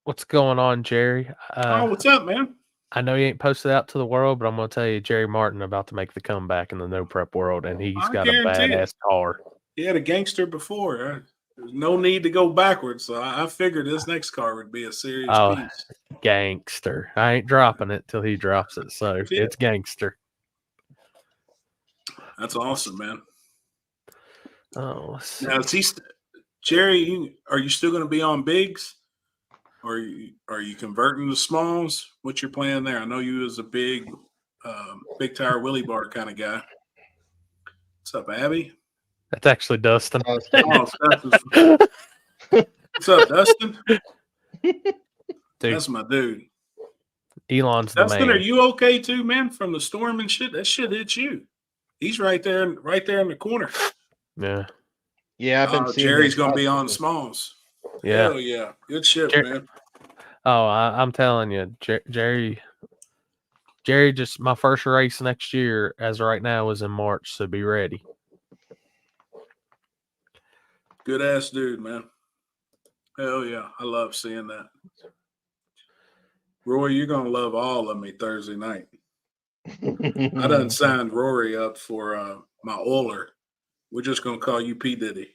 What's going on, Jerry? What's up, man? I know you ain't posted out to the world, but I'm going to tell you, Jerry Martin about to make the comeback in the no prep world, and he's got a badass car. He had a gangster before. There's no need to go backwards, so I figured this next car would be a serious piece. Gangster. I ain't dropping it till he drops it, so it's gangster. That's awesome, man. Oh, now is he Jerry? Are you still going to be on bigs, or are you converting to smalls? What's your plan there? I know you was a big tire Willie bar kind of guy. What's up, Abby? That's actually Dustin. What's up, Dustin? Dude, that's my dude. Elon's Dustin, the man. Are you okay too, man? From the storm and shit, that shit hit you. He's right there in the corner. Yeah. Yeah, I've been seeing Jerry's gonna be on smalls. Yeah. Hell yeah. Good shit, man. Oh, I'm telling you, Jerry, just my first race next year, as of right now, is in March, so be ready. Good ass dude, man. Hell yeah. I love seeing that. Roy, you're gonna love all of me Thursday night. I done signed Rory up for my oiler. We're just gonna call you P. Diddy.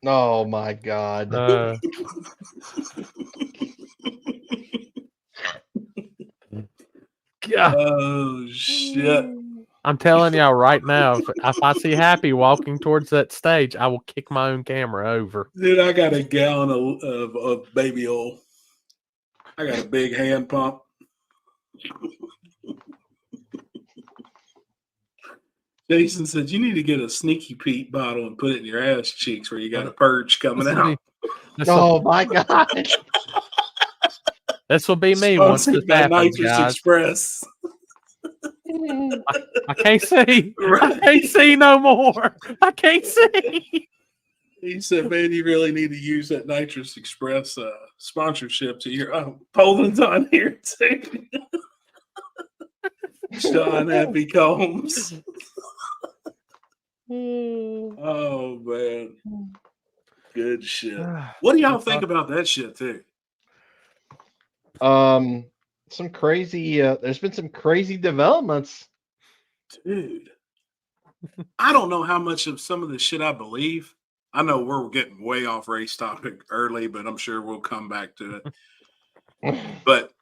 Oh my God. Yeah. Oh shit. I'm telling y'all right now, if I see Happy walking towards that stage, I will kick my own camera over. Dude, I got a gallon of baby oil. I got a big hand pump. Jason said, you need to get a Sneaky Pete bottle and put it in your ass cheeks where you got a purge coming out. Oh, my God. This will be me once this happens, guys. Express. I can't see. I Right. can't see no more. I can't see. He said, "Man, you really need to use that Nitrous Express sponsorship to your Poland's on here too." Sean Happy Combs. Oh man, good shit. What do y'all think about that shit too? Some crazy. There's been some crazy developments. Dude, I don't know how much of some of the shit I believe. I know we're getting way off race topic early, but I'm sure we'll come back to it. But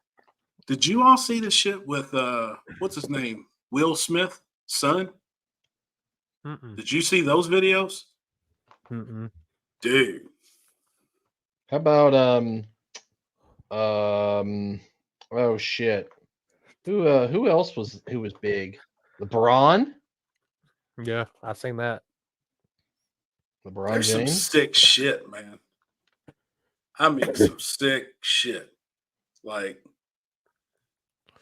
did you all see the shit with what's his name? Will Smith, son? Mm-mm. Did you see those videos? Mm-mm. Dude. How about oh shit. Who else was big? LeBron? Yeah, I seen that. LeBron There's some James? sick shit, man. I mean, some sick shit. Like,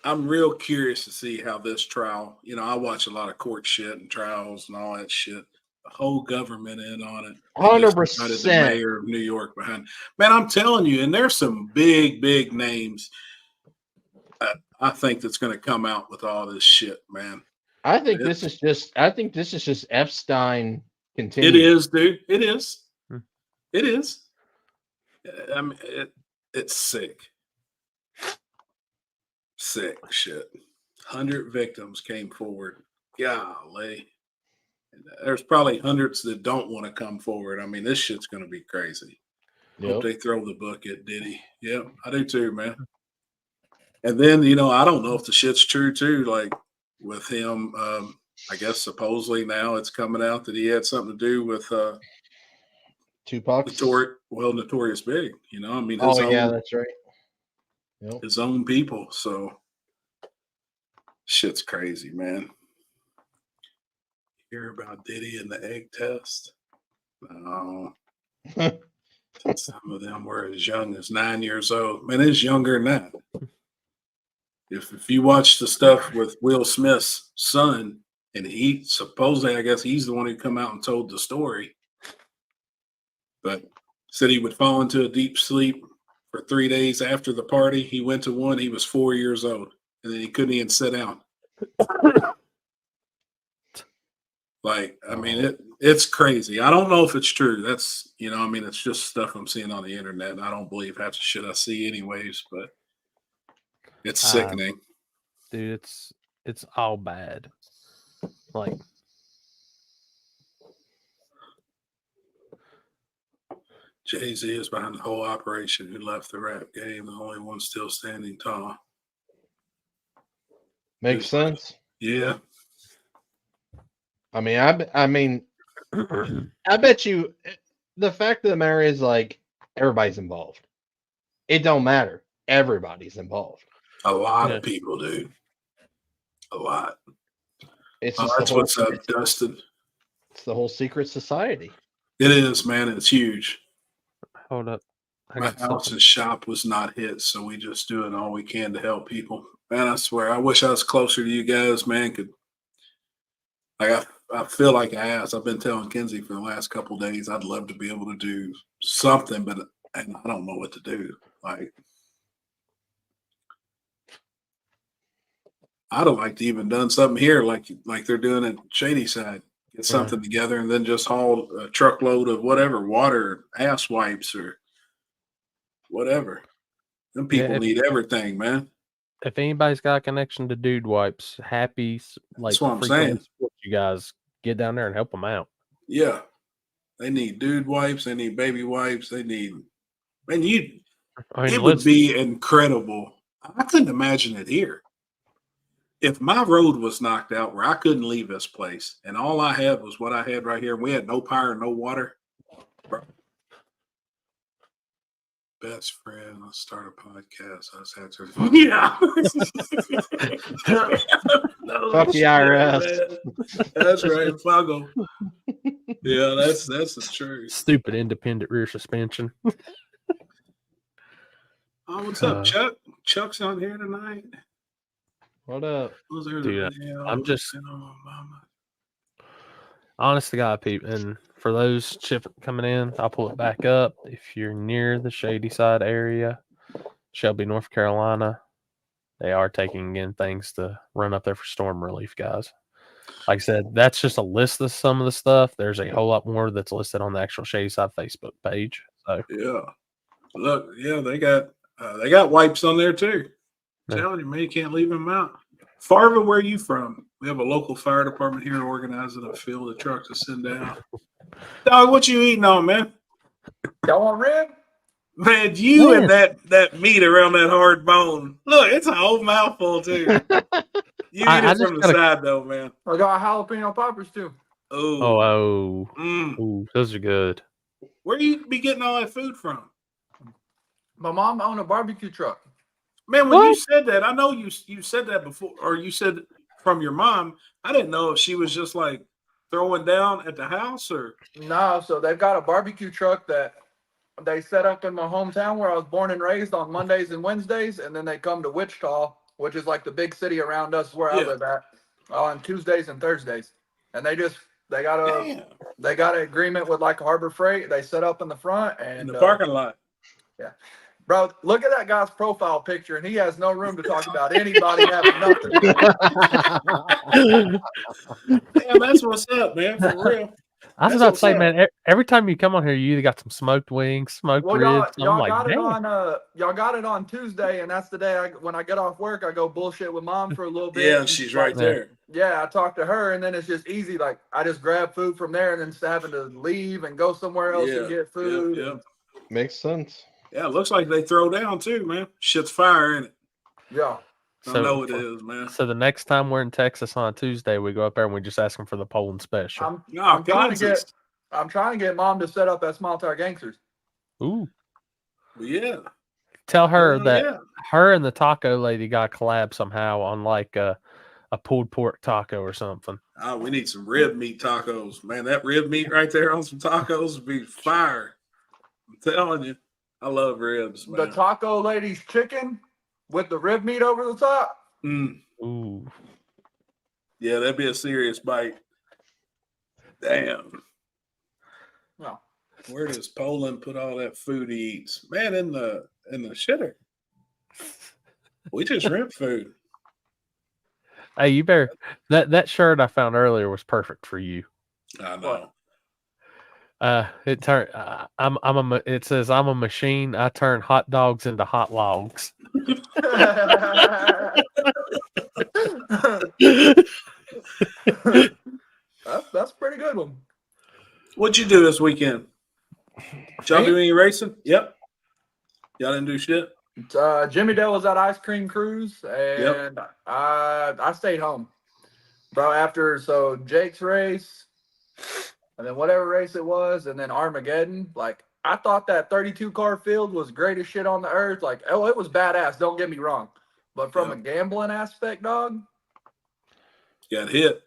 I'm real curious to see how this trial, I watch a lot of court shit and trials and all that shit. The whole government in on it. They just invited the 100%. mayor of New York behind. Man, I'm telling you, and there's some big, big names. I think that's going to come out with all this shit, man. I think this is just Epstein It continued. is, dude. It is. Hmm. It is. I mean, it's sick. Sick shit. 100 victims came forward. Golly. There's probably hundreds that don't want to come forward. I mean, this shit's going to be crazy. Hope Yep. they throw the book at Diddy. Yeah, I do too, man. And then, I don't know if the shit's true too. Like with him, I guess supposedly now it's coming out that he had something to do with Tupac's. Notorious Big. I mean, his Oh yeah, own, that's right. Yep. his own people. So shit's crazy, man. Hear about Diddy and the egg test? No. Some of them were as young as 9 years old. Man, it's younger than that. If you watch the stuff with Will Smith's son, and he supposedly, I guess he's the one who come out and told the story, but said he would fall into a deep sleep for 3 days after the party. He went to one, he was 4 years old, and then he couldn't even sit down. Like, I mean, it's crazy. I don't know if it's true. That's, I mean, it's just stuff I'm seeing on the internet. And I don't believe half the shit I see anyways, but it's sickening. Dude, it's all bad. Like, Jay-Z is behind the whole operation. Who left the rap game, the only one still standing tall. Makes sense. Yeah. I mean, I bet you the fact of the matter is, like, everybody's involved. It don't matter. Everybody's involved. A lot of people, dude. A lot. It's just that's what's up, Dustin. It's the whole secret society. It is, man. It's huge. Hold up. My house and shop was not hit, so we just doing all we can to help people. Man, I swear, I wish I was closer to you guys, man. I feel like I've been telling Kenzie for the last couple of days, I'd love to be able to do something, but I don't know what to do. Like, I'd have liked to even done something here, like they're doing at Shady Side. Get something together and then just haul a truckload of whatever, water, ass wipes, or whatever. Them people need everything, man. If anybody's got a connection to Dude Wipes, that's what I'm saying. You guys get down there and help them out. Yeah. They need dude wipes. They need baby wipes. They need, man, it would be incredible. I couldn't imagine it here. If my road was knocked out where I couldn't leave this place and all I had was what I had right here, and we had no power, no water. Bro. Best friend, let's start a podcast. I just had to, yeah. Fuck the IRS. That's right, Fago. Yeah, that's the truth. Stupid independent rear suspension. Oh, what's up, Chuck? Chuck's on here tonight. What up? Dude, I'm just honest to God, people. And for those coming in, I'll pull it back up. If you're near the Shady Side area, Shelby, North Carolina, they are taking in things to run up there for storm relief, guys. Like I said, that's just a list of some of the stuff. There's a whole lot more that's listed on the actual Shady Side Facebook page. So yeah, look, yeah, they got wipes on there too. Yeah. Telling you, man, you can't leave them out. Farva, where are you from? We have a local fire department here organizing a field of trucks to send down. Dog, what you eating on, man? Y'all want rib? Man, you and that meat around that hard bone. Look, it's a whole mouthful too. You eat it from the side though, man. I got jalapeno poppers too. Oh, Ooh, those are good. Where you be getting all that food from? My mom owned a barbecue truck. Man, when you said that, I know you said that before, or you said from your mom. I didn't know if she was just like throwing down at the house or. No, so they've got a barbecue truck that they set up in my hometown where I was born and raised on Mondays and Wednesdays, and then they come to Wichita, which is like the big city around us where I live at, on Tuesdays and Thursdays. And they got an agreement with like Harbor Freight. They set up in the front and in the parking lot. Yeah. Bro, look at that guy's profile picture, and he has no room to talk about anybody having nothing. Damn, that's what's up, man. For real. I was about to say, man, every time you come on here, you either got some smoked wings, smoked ribs. Y'all got it on Tuesday, and that's the day when I get off work, I go bullshit with mom for a little bit. Yeah, she's right there. Yeah, I talk to her, and then it's just easy. Like I just grab food from there, and then just having to leave and go somewhere else and get food. Yeah. Makes sense. Yeah, it looks like they throw down too, man. Shit's fire in it. Yeah. I know it is, man. So the next time we're in Texas on a Tuesday, we go up there and we just ask them for the Poland special. I'm trying to get mom to set up at Small Town Gangsters. Ooh. Yeah. Tell her that her and the taco lady got a collab somehow on like a pulled pork taco or something. Oh, we need some rib meat tacos. Man, that rib meat right there on some tacos would be fire. I'm telling you. I love ribs, man. The taco lady's chicken with the rib meat over the top. Ooh. Yeah, that'd be a serious bite. Damn. No. Where does Poland put all that food he eats? Man, in the shitter. We just rent food. Hey, you better that shirt I found earlier was perfect for you. I know. It turned. It says I'm a machine. I turn hot dogs into hot logs. That's a pretty good one. What'd you do this weekend? Did y'all do any racing? Yep. Y'all didn't do shit? Jimmy Dale was at Ice Cream Cruise, and I stayed home. Bro, so Jake's race, and then whatever race it was, and then Armageddon. Like, I thought that 32-car field was greatest shit on the earth. Like, it was badass, don't get me wrong. But from a gambling aspect, dog. Got hit.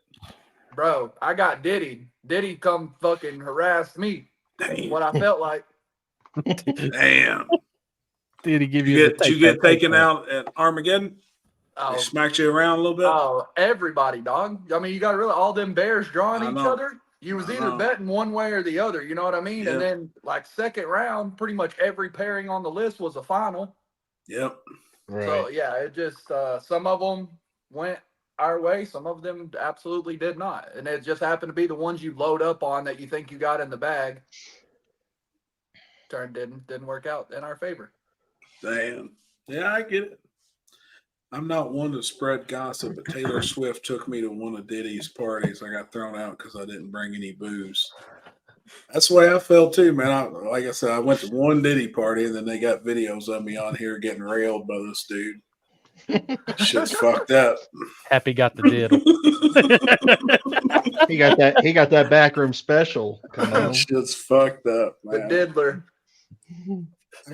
Bro, I got Diddy. Diddy come fucking harass me. Damn. What I felt like. Damn. Did he give you? Did you get taken out at Armageddon? They smacked you around a little bit? Oh, everybody, dog. I mean, you got to realize all them bears drawing each other. You was either betting one way or the other. You know what I mean? Yep. And then, like, second round, pretty much every pairing on the list was a final. Yep. Right. So, yeah, it just some of them went our way. Some of them absolutely did not. And it just happened to be the ones you load up on that you think you got in the bag. Didn't work out in our favor. Damn. Yeah, I get it. I'm not one to spread gossip, but Taylor Swift took me to one of Diddy's parties. I got thrown out because I didn't bring any booze. That's the way I felt too, man. Like I said, I went to one Diddy party, and then they got videos of me on here getting railed by this dude. Shit's fucked up. Happy got the diddle. He got that backroom special. Come on. Shit's fucked up, man. The diddler. I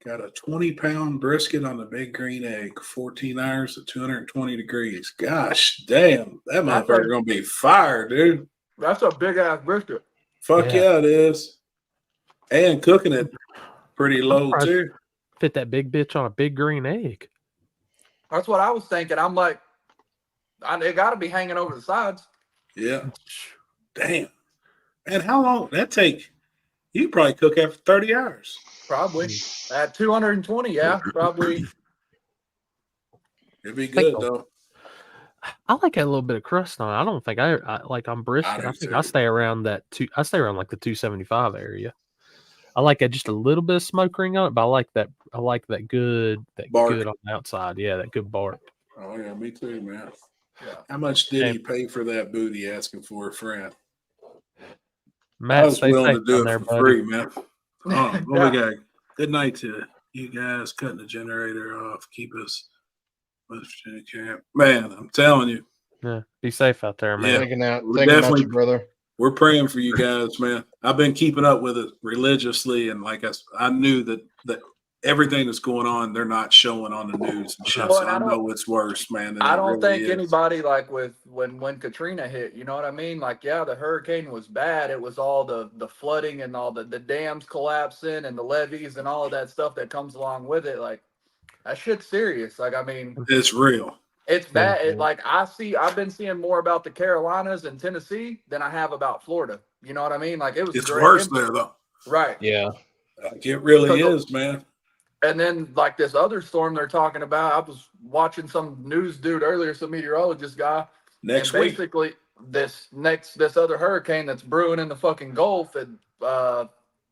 got a 20-pound brisket on the big green egg, 14 hours at 220 degrees. Gosh damn, that motherfucker gonna be fire, dude. That's a big ass brisket. Fuck yeah, it is. And cooking it pretty low too. Fit that big bitch on a big green egg. That's what I was thinking. I'm like, it got to be hanging over the sides. Yeah. Damn. And how long that take? You probably cook after 30 hours. Probably at 220. Yeah, probably. It'd be good so. though. I like a little bit of crust on it. I don't think I like on brisket. I think I stay around that I stay around like the 275 area. I like just a little bit of smoke ring on it, but I like that. I like that good Bark. good on the outside. Yeah, that good bark. Oh yeah, me too, man. Yeah. How much did he pay for that booty asking for a friend? Matt, I was willing to do it there, for buddy. free, man. Oh, what we got? Good night to you guys. Cutting the generator off. Keep us West Virginia camp. Man, I'm telling you. Yeah, be safe out there, man. Yeah. Thinking out, We're thinking about definitely- you, brother. We're praying for you guys, man. I've been keeping up with it religiously, and like I knew that everything that's going on, they're not showing on the news and shit. Well, So and I know it's worse, man. Than I it don't really think is. anybody like when Katrina hit, you know what I mean? Like, yeah, the hurricane was bad. It was all the flooding and all the dams collapsing and the levees and all of that stuff that comes along with it. Like, that shit's serious. Like, I mean, It's real. it's bad. I've been seeing more about the Carolinas and Tennessee than I have about Florida. You know what I mean? Like, it was It's great. worse there though. Right. Yeah. Like, it really is, man. And then like this other storm they're talking about, I was watching some news dude earlier, some meteorologist guy. Next and week. basically this other hurricane that's brewing in the fucking Gulf, and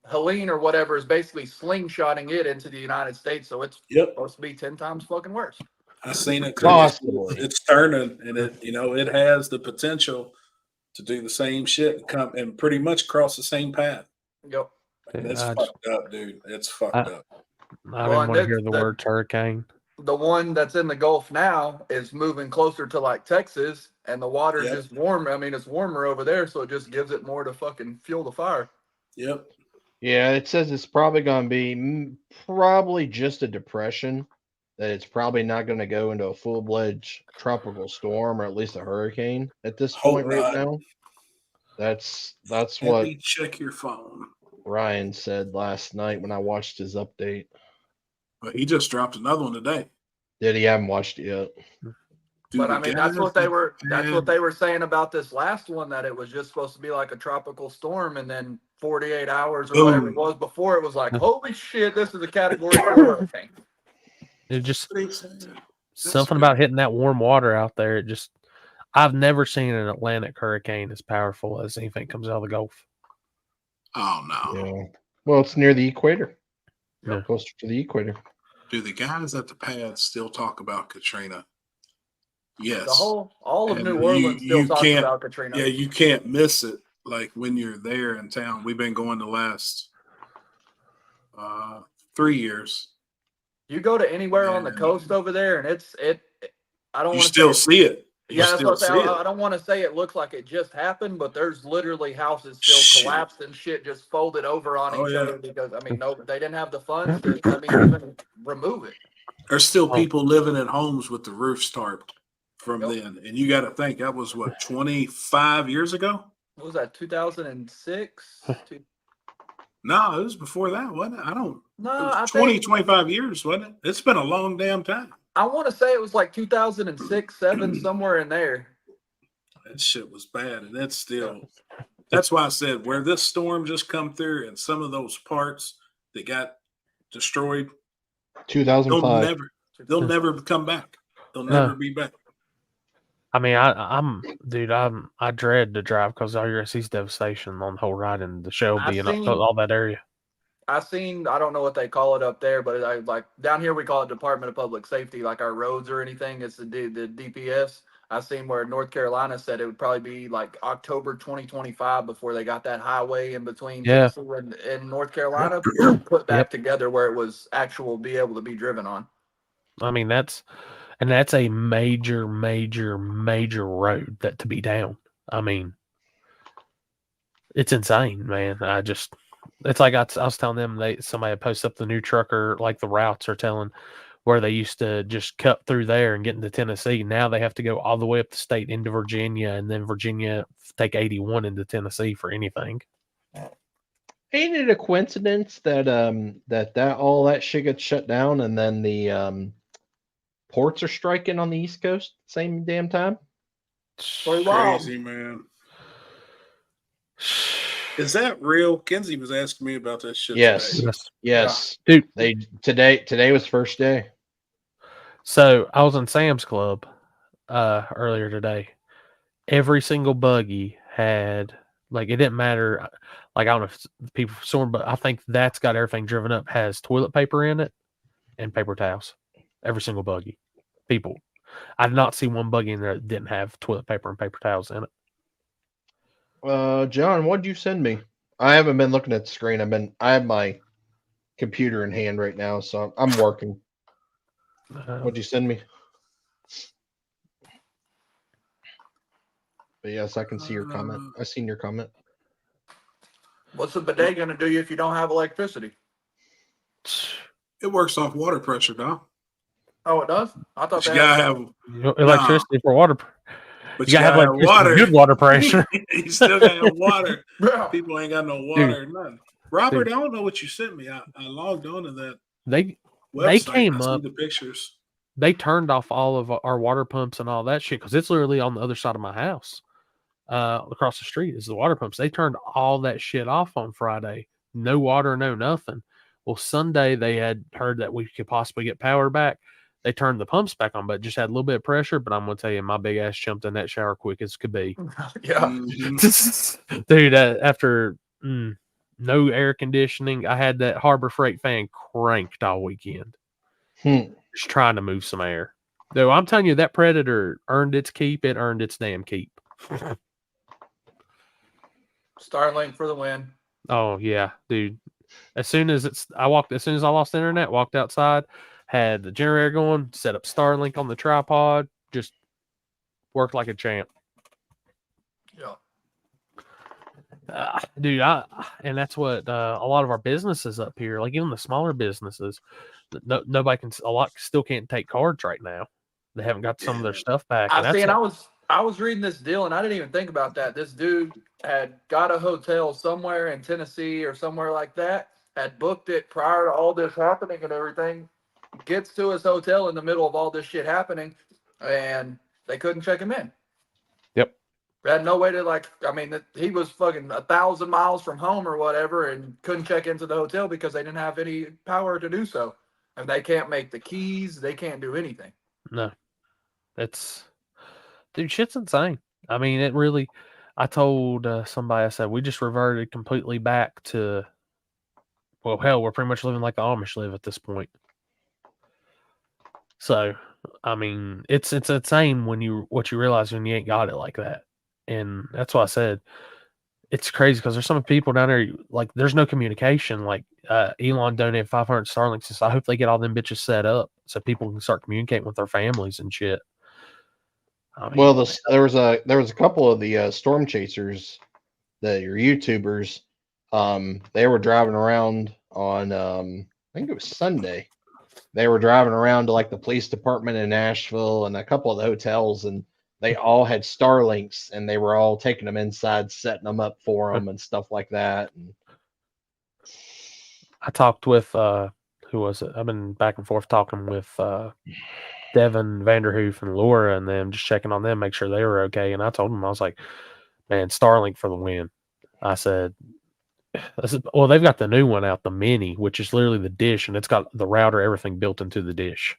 Helene or whatever is basically slingshotting it into the United States. So it's supposed to be 10 times fucking worse. I seen it. Possibly. It's turning, and it has the potential to do the same shit and come and pretty much cross the same path. Yep. It's fucked up, dude. It's fucked up. I didn't want to hear the word hurricane. The one that's in the Gulf now is moving closer to like Texas, and the water is just warm. I mean, it's warmer over there, so it just gives it more to fucking fuel the fire. Yep. Yeah, it says it's probably going to be probably just a depression. That it's probably not going to go into a full-fledged tropical storm or at least a hurricane at this point right now. That's what check your phone. Ryan said last night when I watched his update. But he just dropped another one today. Did he? Haven't watched it yet. But I mean, that's what they were saying about this last one, that it was just supposed to be like a tropical storm, and then 48 hours or whatever it was before, it was like, holy shit, this is a category 4 hurricane. It just something about hitting that warm water out there. I've never seen an Atlantic hurricane as powerful as anything comes out of the Gulf. Oh no. Yeah. Well, it's near the equator. Yeah. Closer to the equator. Do the guys at the pad still talk about Katrina? Yes. All of And New Orleans still talks about Katrina. Yeah, you can't miss it. Like when you're there in town. We've been going the last 3 years. You go to anywhere on the coast over there, and I don't want to still see it. Yeah, that's what I don't want to say it looks like it just happened, but there's literally houses still collapsed and shit just folded over on each other because they didn't have the funds to even remove it. There's still people living in homes with the roofs tarped from then, and you got to think that was what 25 years ago. What was that? 2006. No, it was before that, wasn't it? I don't. No, 25 years, wasn't it? It's been a long damn time. I want to say it was like 2006, 7, somewhere in there. That shit was bad, and that's still. That's why I said where this storm just come through, and some of those parts that got destroyed. 2005. They'll never come back. They'll never be back. I mean, I dread to drive because all you're gonna see is devastation on the whole ride, and the show being all that area. I don't know what they call it up there, but like down here we call it Department of Public Safety, like our roads or anything. It's the DPS. I seen where North Carolina said it would probably be like October 2025 before they got that highway in between Tennessee and North Carolina put back together where it was be able to be driven on. I mean, that's a major road that to be down. I mean, it's insane, man. It's like I was telling them somebody posted up the new trucker, like the routes are telling where they used to just cut through there and get into Tennessee. Now they have to go all the way up the state into Virginia, and then Virginia take 81 into Tennessee for anything. Ain't it a coincidence that all that shit gets shut down, and then the ports are striking on the East Coast same damn time. Pretty wild. Crazy, man. Is that real? Kenzie was asking me about that shit Yes. today. Yes. Dude. Today was first day. So I was in Sam's Club earlier today. Every single buggy had, like, it didn't matter. Like, I don't know if people sworn, but I think that's got everything driven up, has toilet paper in it and paper towels. Every single buggy. People. I did not see one buggy in there that didn't have toilet paper and paper towels in it. John, what'd you send me? I haven't been looking at the screen. I have my computer in hand right now, so I'm working. What'd you send me? But yes, I can see your comment. I seen your comment. What's the bidet going to do you if you don't have electricity? It works off water pressure, dog. Oh, it does? I thought You they gotta had... have, Electricity for water. but You gotta have water. Good water pressure. You still gotta have water. Yeah. People ain't got no water or nothing. Robert, I don't know what you sent me. I logged on to that They website. came I see up. the pictures. They turned off all of our water pumps and all that shit because it's literally on the other side of my house. Across the street is the water pumps. They turned all that shit off on Friday. No water, no nothing. Well, Sunday they had heard that we could possibly get power back. They turned the pumps back on, but just had a little bit of pressure. But I'm gonna tell you, my big ass jumped in that shower quick as could be. Yeah. Mhm. Dude, after no air conditioning, I had that Harbor Freight fan cranked all weekend. Just trying to move some air. Though I'm telling you, that Predator earned its keep. It earned its damn keep. Starlink for the win. Oh yeah, dude. As soon as I lost internet, walked outside, had the generator going, set up Starlink on the tripod, just worked like a champ. Yeah. Dude, and that's what a lot of our businesses up here, like even the smaller businesses, nobody still can't take cards right now. They haven't got some of their stuff back. I was reading this deal and I didn't even think about that. This dude had got a hotel somewhere in Tennessee or somewhere like that, had booked it prior to all this happening and everything, gets to his hotel in the middle of all this shit happening, and they couldn't check him in. Yep. They had no way to he was fucking 1,000 miles from home or whatever and couldn't check into the hotel because they didn't have any power to do so. And they can't make the keys. They can't do anything. No. Dude, shit's insane. I mean, it really, I told somebody, I said, we just reverted completely back to, well, hell, we're pretty much living like the Amish live at this point. So, I mean, it's insane what you realize when you ain't got it like that. And that's why I said it's crazy because there's some people down there, like, there's no communication. Like, Elon donated 500 Starlinks. So I hope they get all them bitches set up so people can start communicating with their families and shit. I mean, well, there was a couple of the storm chasers that are YouTubers. They were driving around on I think it was Sunday. They were driving around to like the police department in Nashville and a couple of the hotels, and they all had Starlinks, and they were all taking them inside, setting them up for them and stuff like that. And I talked with who was it? I've been back and forth talking with Devin Vanderhoof and Laura and them, just checking on them, make sure they were okay. And I told them, I was like, man, Starlink for the win. I said, well, they've got the new one out, the Mini, which is literally the dish, and it's got the router, everything built into the dish.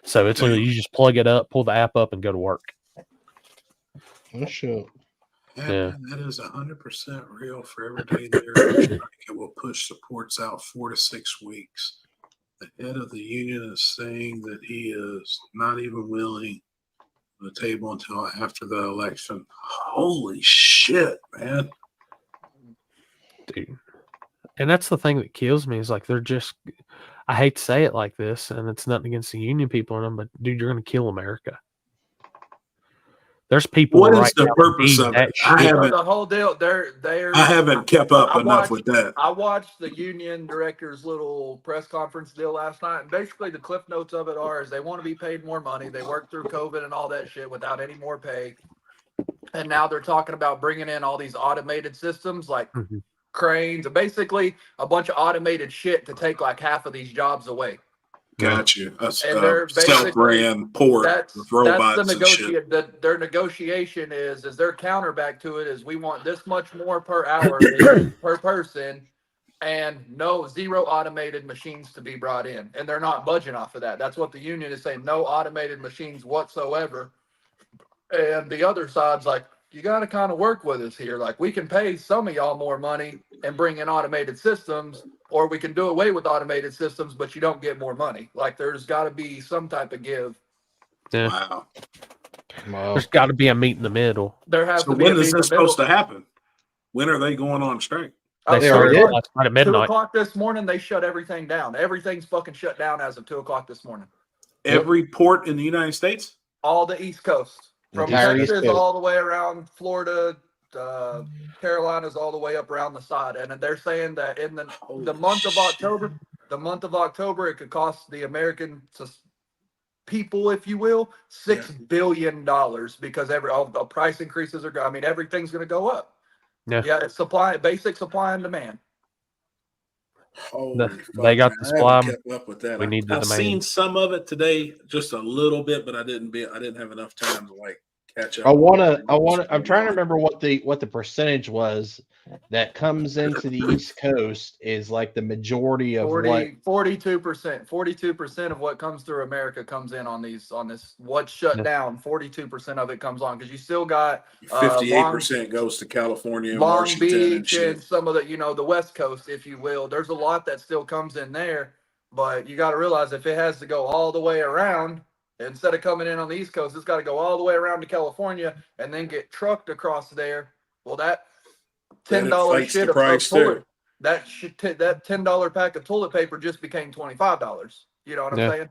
So it's literally, you just plug it up, pull the app up, and go to work. Oh, shit. Yeah. That is 100% real for every day there. It will push supports out 4 to 6 weeks. The head of the union is saying that he is not even willing to the table until after the election. Holy shit, man. Dude. And that's the thing that kills me is like they're just, I hate to say it like this, and it's nothing against the union people in them, but dude, you're going to kill America. There's people. What is the purpose of it? The whole deal. I haven't kept up enough with that. I watched the union director's little press conference deal last night, and basically the cliff notes of it are: is they want to be paid more money. They worked through COVID and all that shit without any more pay, and now they're talking about bringing in all these automated systems like cranes, and basically a bunch of automated shit to take like half of these jobs away. Got you. A And they're self-ran port that's with robots the and shit. their negotiation is their counterback to it is we want this much more per hour per person, and zero automated machines to be brought in, and they're not budging off of that. That's what the union is saying, no automated machines whatsoever. And the other side's like, you got to kind of work with us here. Like, we can pay some of y'all more money and bring in automated systems, or we can do away with automated systems, but you don't get more money. Like, there's got to be some type of give. Yeah. Wow. There's got to be a meet in the middle. There has So to be when a is meet in this the middle. supposed to happen? When are they going on strike? They They started already last night at 2 midnight. o'clock this morning, they shut everything down. Everything's fucking shut down as of 2 o'clock this morning. Every port in the United States? All the East Coast. From Entire East Texas Coast. all the way around Florida, Carolinas, all the way up around the side. And they're saying that in the month of October, it could cost the American people, if you will, $6 billion because all the price increases are going. I mean, everything's going to go up. Yeah, it's basic supply and demand. Holy They got man. the supply. I haven't kept up with that. We need the I've demand. seen some of it today, just a little bit, but I didn't have enough time to like catch up. I'm trying to remember what the percentage was that comes into the East Coast is like the majority of 42%. 42% of what comes through America comes in on this what's shut down. 42% of it comes on because you still got 58% goes to California and Long Washington Beach and shit. and some of the the West Coast, if you will. There's a lot that still comes in there, but you got to realize if it has to go all the way around, instead of coming in on the East Coast, it's got to go all the way around to California and then get trucked across there. Well, that $10 shit of toilet, that $10 pack of toilet paper just became $25. You know what I'm saying?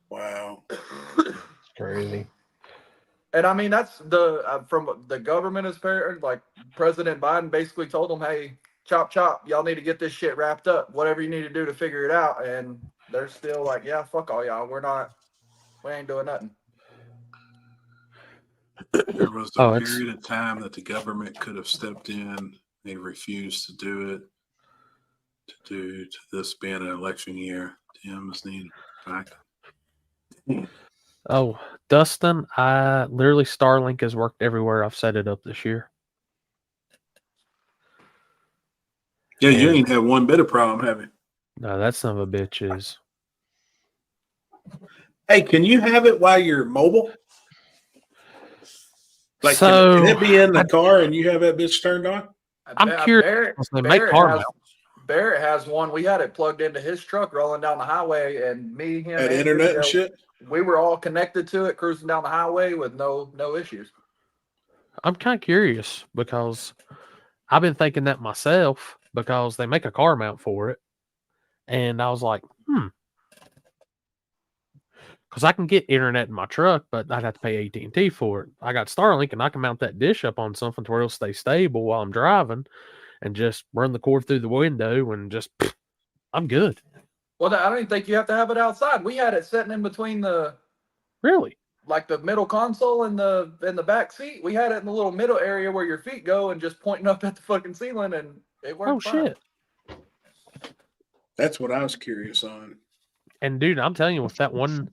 Wow, it's crazy. And I mean, that's from the government is like President Biden basically told them, hey, chop chop, y'all need to get this shit wrapped up. Whatever you need to do to figure it out. And they're still like, yeah, fuck all y'all. We ain't doing nothing. there was a period of time that the government could have stepped in. They refused to do it. Due to this being an election year, Tim is needed back. Oh, Dustin, literally Starlink has worked everywhere I've set it up this year. Yeah, you ain't had one bit of problem, have you? No, that son of a bitch is. Hey, can you have it while you're mobile? Like, So, can it be in the car and you have that bitch turned on? I'm curious. Barrett has one. We had it plugged into his truck rolling down the highway, and me, him, Had internet and shit? We were all connected to it, cruising down the highway with no issues. I'm kind of curious because I've been thinking that myself because they make a car mount for it. And I was like, because I can get internet in my truck, but I'd have to pay AT&T for it. I got Starlink, and I can mount that dish up on something to where it'll stay stable while I'm driving and just run the cord through the window and just, I'm good. Well, I don't even think you have to have it outside. We had it sitting in between the middle console and the back seat. We had it in the little middle area where your feet go and just pointing up at the fucking ceiling, and it worked fine. Shit. That's what I was curious on. And dude, I'm telling you, with that one,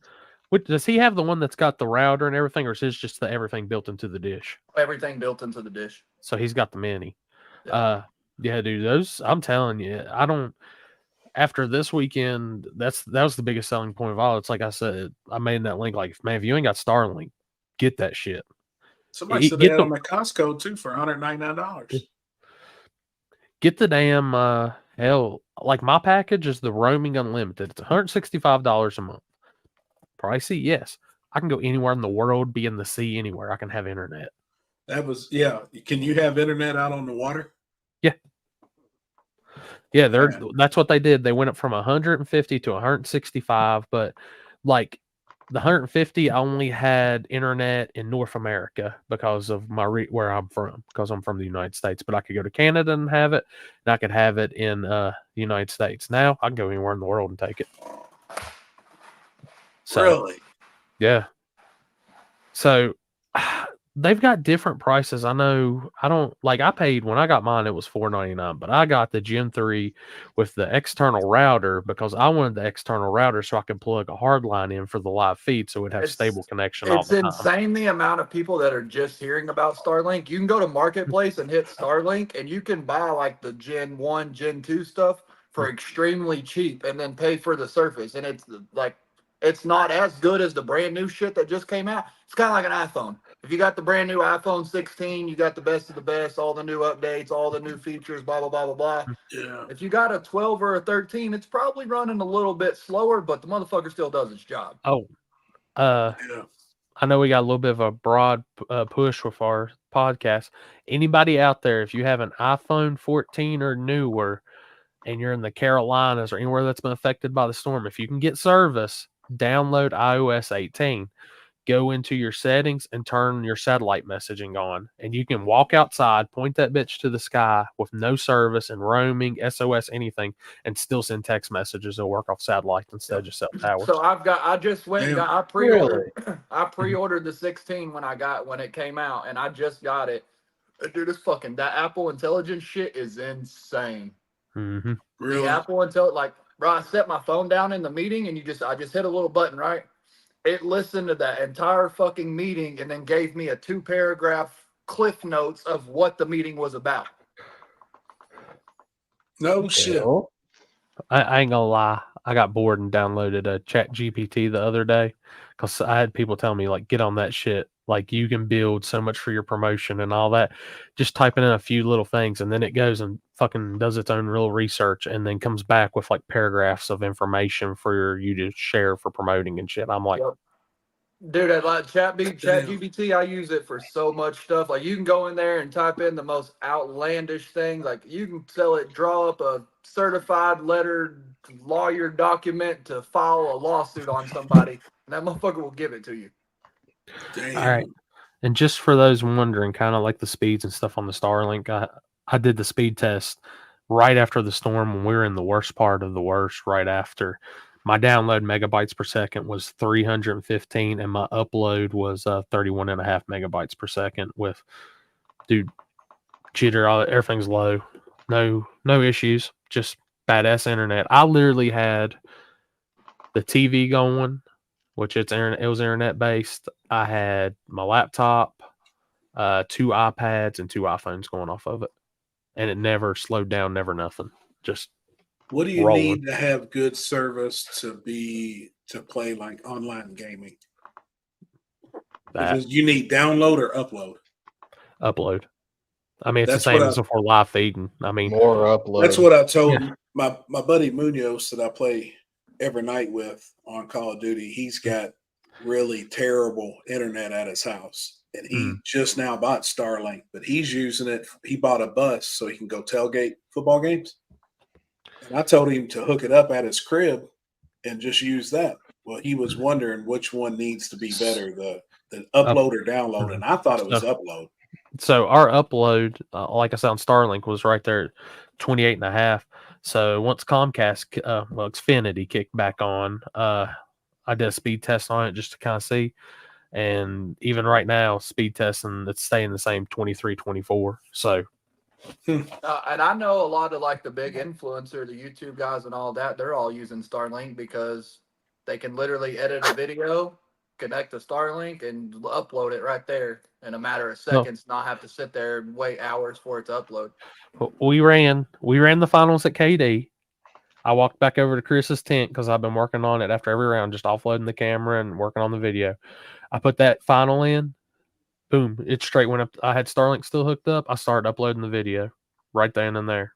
does he have the one that's got the router and everything, or is his just everything built into the dish? Everything built into the dish. So he's got the mini. Yeah, dude, those, I'm telling you, after this weekend, that was the biggest selling point of all. It's like I said, I made that link like, man, if you ain't got Starlink, get that shit. Somebody said they had on my Costco too for $199. Get the damn like my package is the roaming unlimited. It's $165 a month. Pricey, yes. I can go anywhere in the world, be in the sea, anywhere. I can have internet. Can you have internet out on the water? Yeah, that's what they did. They went up from 150 to 165, but like the 150 I only had internet in North America because of where I'm from, because I'm from the United States. But I could go to Canada and have it, and I could have it in the United States. Now I can go anywhere in the world and take it. So, really? Yeah. So they've got different prices. I know I don't like I paid when I got mine, it was $4.99, but I got the Gen 3 with the external router because I wanted the external router so I could plug a hard line in for the live feed so it'd have stable connection all It's the time. insane the amount of people that are just hearing about Starlink. You can go to Marketplace and hit Starlink, and you can buy like the Gen 1, Gen 2 stuff for extremely cheap and then pay for the surface. And it's like, it's not as good as the brand new shit that just came out. It's kind of like an iPhone. If you got the brand new iPhone 16, you got the best of the best, all the new updates, all the new features, blah, blah, blah, blah, blah. Yeah. If you got a 12 or a 13, it's probably running a little bit slower, but the motherfucker still does its job. Oh, Yeah. I know we got a little bit of a broad push with our podcast. Anybody out there, if you have an iPhone 14 or newer and you're in the Carolinas or anywhere that's been affected by the storm, if you can get service, download iOS 18. Go into your settings and turn your satellite messaging on. And you can walk outside, point that bitch to the sky with no service and roaming, SOS, anything, and still send text messages that work off satellite instead of just cell towers. So I just went and Damn. got, I pre-ordered, I pre-ordered the 16 when it came out, and I just got it. Dude, that Apple Intelligence shit is insane. Mm-hmm. Really? The Apple Intelligence, like, bro, I set my phone down in the meeting, and I just hit a little button, right? It listened to that entire fucking meeting and then gave me a 2-paragraph cliff notes of what the meeting was about. No shit. I ain't gonna lie. I got bored and downloaded a Chat GPT the other day because I had people tell me, like, get on that shit. Like, you can build so much for your promotion and all that. Just typing in a few little things, and then it goes and fucking does its own real research and then comes back with like paragraphs of information for you to share for promoting and shit. I'm like, Yep. Dude, I like ChatGPT. I use it for so much stuff. Like, you can go in there and type in the most outlandish things. Like, you can draw up a certified letter lawyer document to file a lawsuit on somebody, and that motherfucker will give it to you. Damn. all right. And just for those wondering, kind of like the speeds and stuff on the Starlink, I did the speed test right after the storm when we were in the worst part of the worst, right after. My download megabytes per second was 315, and my upload was 31.5 megabytes per second with, dude, jitter, everything's low. No issues, just badass internet. I literally had the TV going, which it was internet based. I had my laptop, 2 iPads, and 2 iPhones going off of it, and it never slowed down, never nothing. Just What do you rolling. need to have good service to play like online gaming? That Because you need download or upload. upload. I mean, it's That's the same what as before live feeding. I mean, More upload. That's what I told my buddy Munoz that I play every night with on Call of Duty. He's got really terrible internet at his house, and he just now bought Starlink, but he's using it. He bought a bus so he can go tailgate football games. And I told him to hook it up at his crib and just use that. Well, he was wondering which one needs to be better, the upload or download, and I thought it was upload. So our upload, like I said, on Starlink was right there at 28.5. So once Comcast, Xfinity kicked back on, I did a speed test on it just to kind of see. And even right now, speed testing, it's staying the same 23, 24. So. And I know a lot of like the big influencer, the YouTube guys and all that, they're all using Starlink because they can literally edit a video, connect to Starlink, and upload it right there in a matter of seconds, not have to sit there and wait hours for it to upload. We ran the finals at KD. I walked back over to Chris's tent because I've been working on it after every round, just offloading the camera and working on the video. I put that final in. Boom, it straight went up. I had Starlink still hooked up. I started uploading the video right then and there.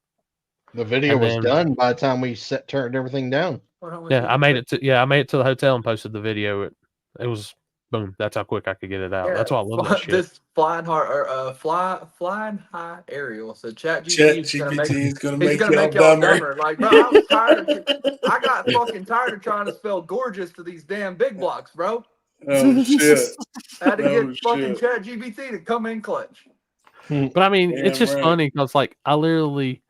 The video was done by the time we turned everything down. Yeah, I made it to the hotel and posted the video. It was boom. That's how quick I could get it out. Yeah, that's why I love that shit. This flying high aerial. So ChatGPT is gonna make y'all dumber. Like, bro, I was tired. I got fucking tired of trying to spell gorgeous to these damn big blocks, bro. Oh shit! I had to get fucking ChatGPT to come in clutch. But I mean, it's just funny because like I literally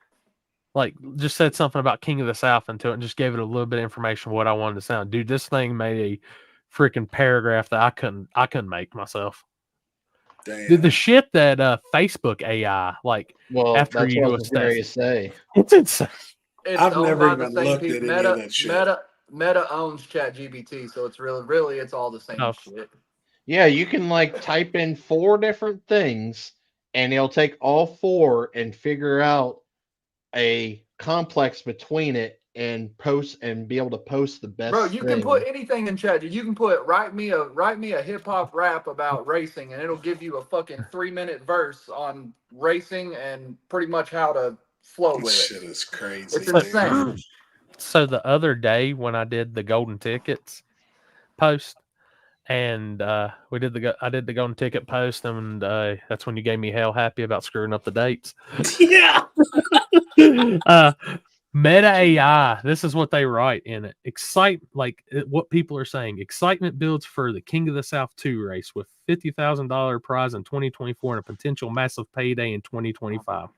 like just said something about King of the South into it and just gave it a little bit of information of what I wanted to sound. Dude, this thing made a freaking paragraph that I couldn't make myself. The Damn. shit that Facebook AI, like Well, after that's you what I do a was getting ready test, to say. it's insane. It's I've owned never by the even same looked people. at any of that shit. Meta owns ChatGPT, so it's really it's all the same Oh. shit. Yeah, you can like type in 4 different things, and it'll take all 4 and figure out a complex between it and post and be able to post the best Bro, you can put thing. anything in chat. You can put write me a hip hop rap about racing, and it'll give you a fucking 3-minute verse on racing and pretty much how to flow with This it. shit is crazy. It's dude. insane. So the other day when I did the golden tickets post, and I did the golden ticket post, and that's when you gave me hell happy about screwing up the dates. Yeah. Meta AI, this is what they write in it. What people are saying. Excitement builds for the King of the South 2 race with $50,000 prize in 2024 and a potential massive payday in 2025.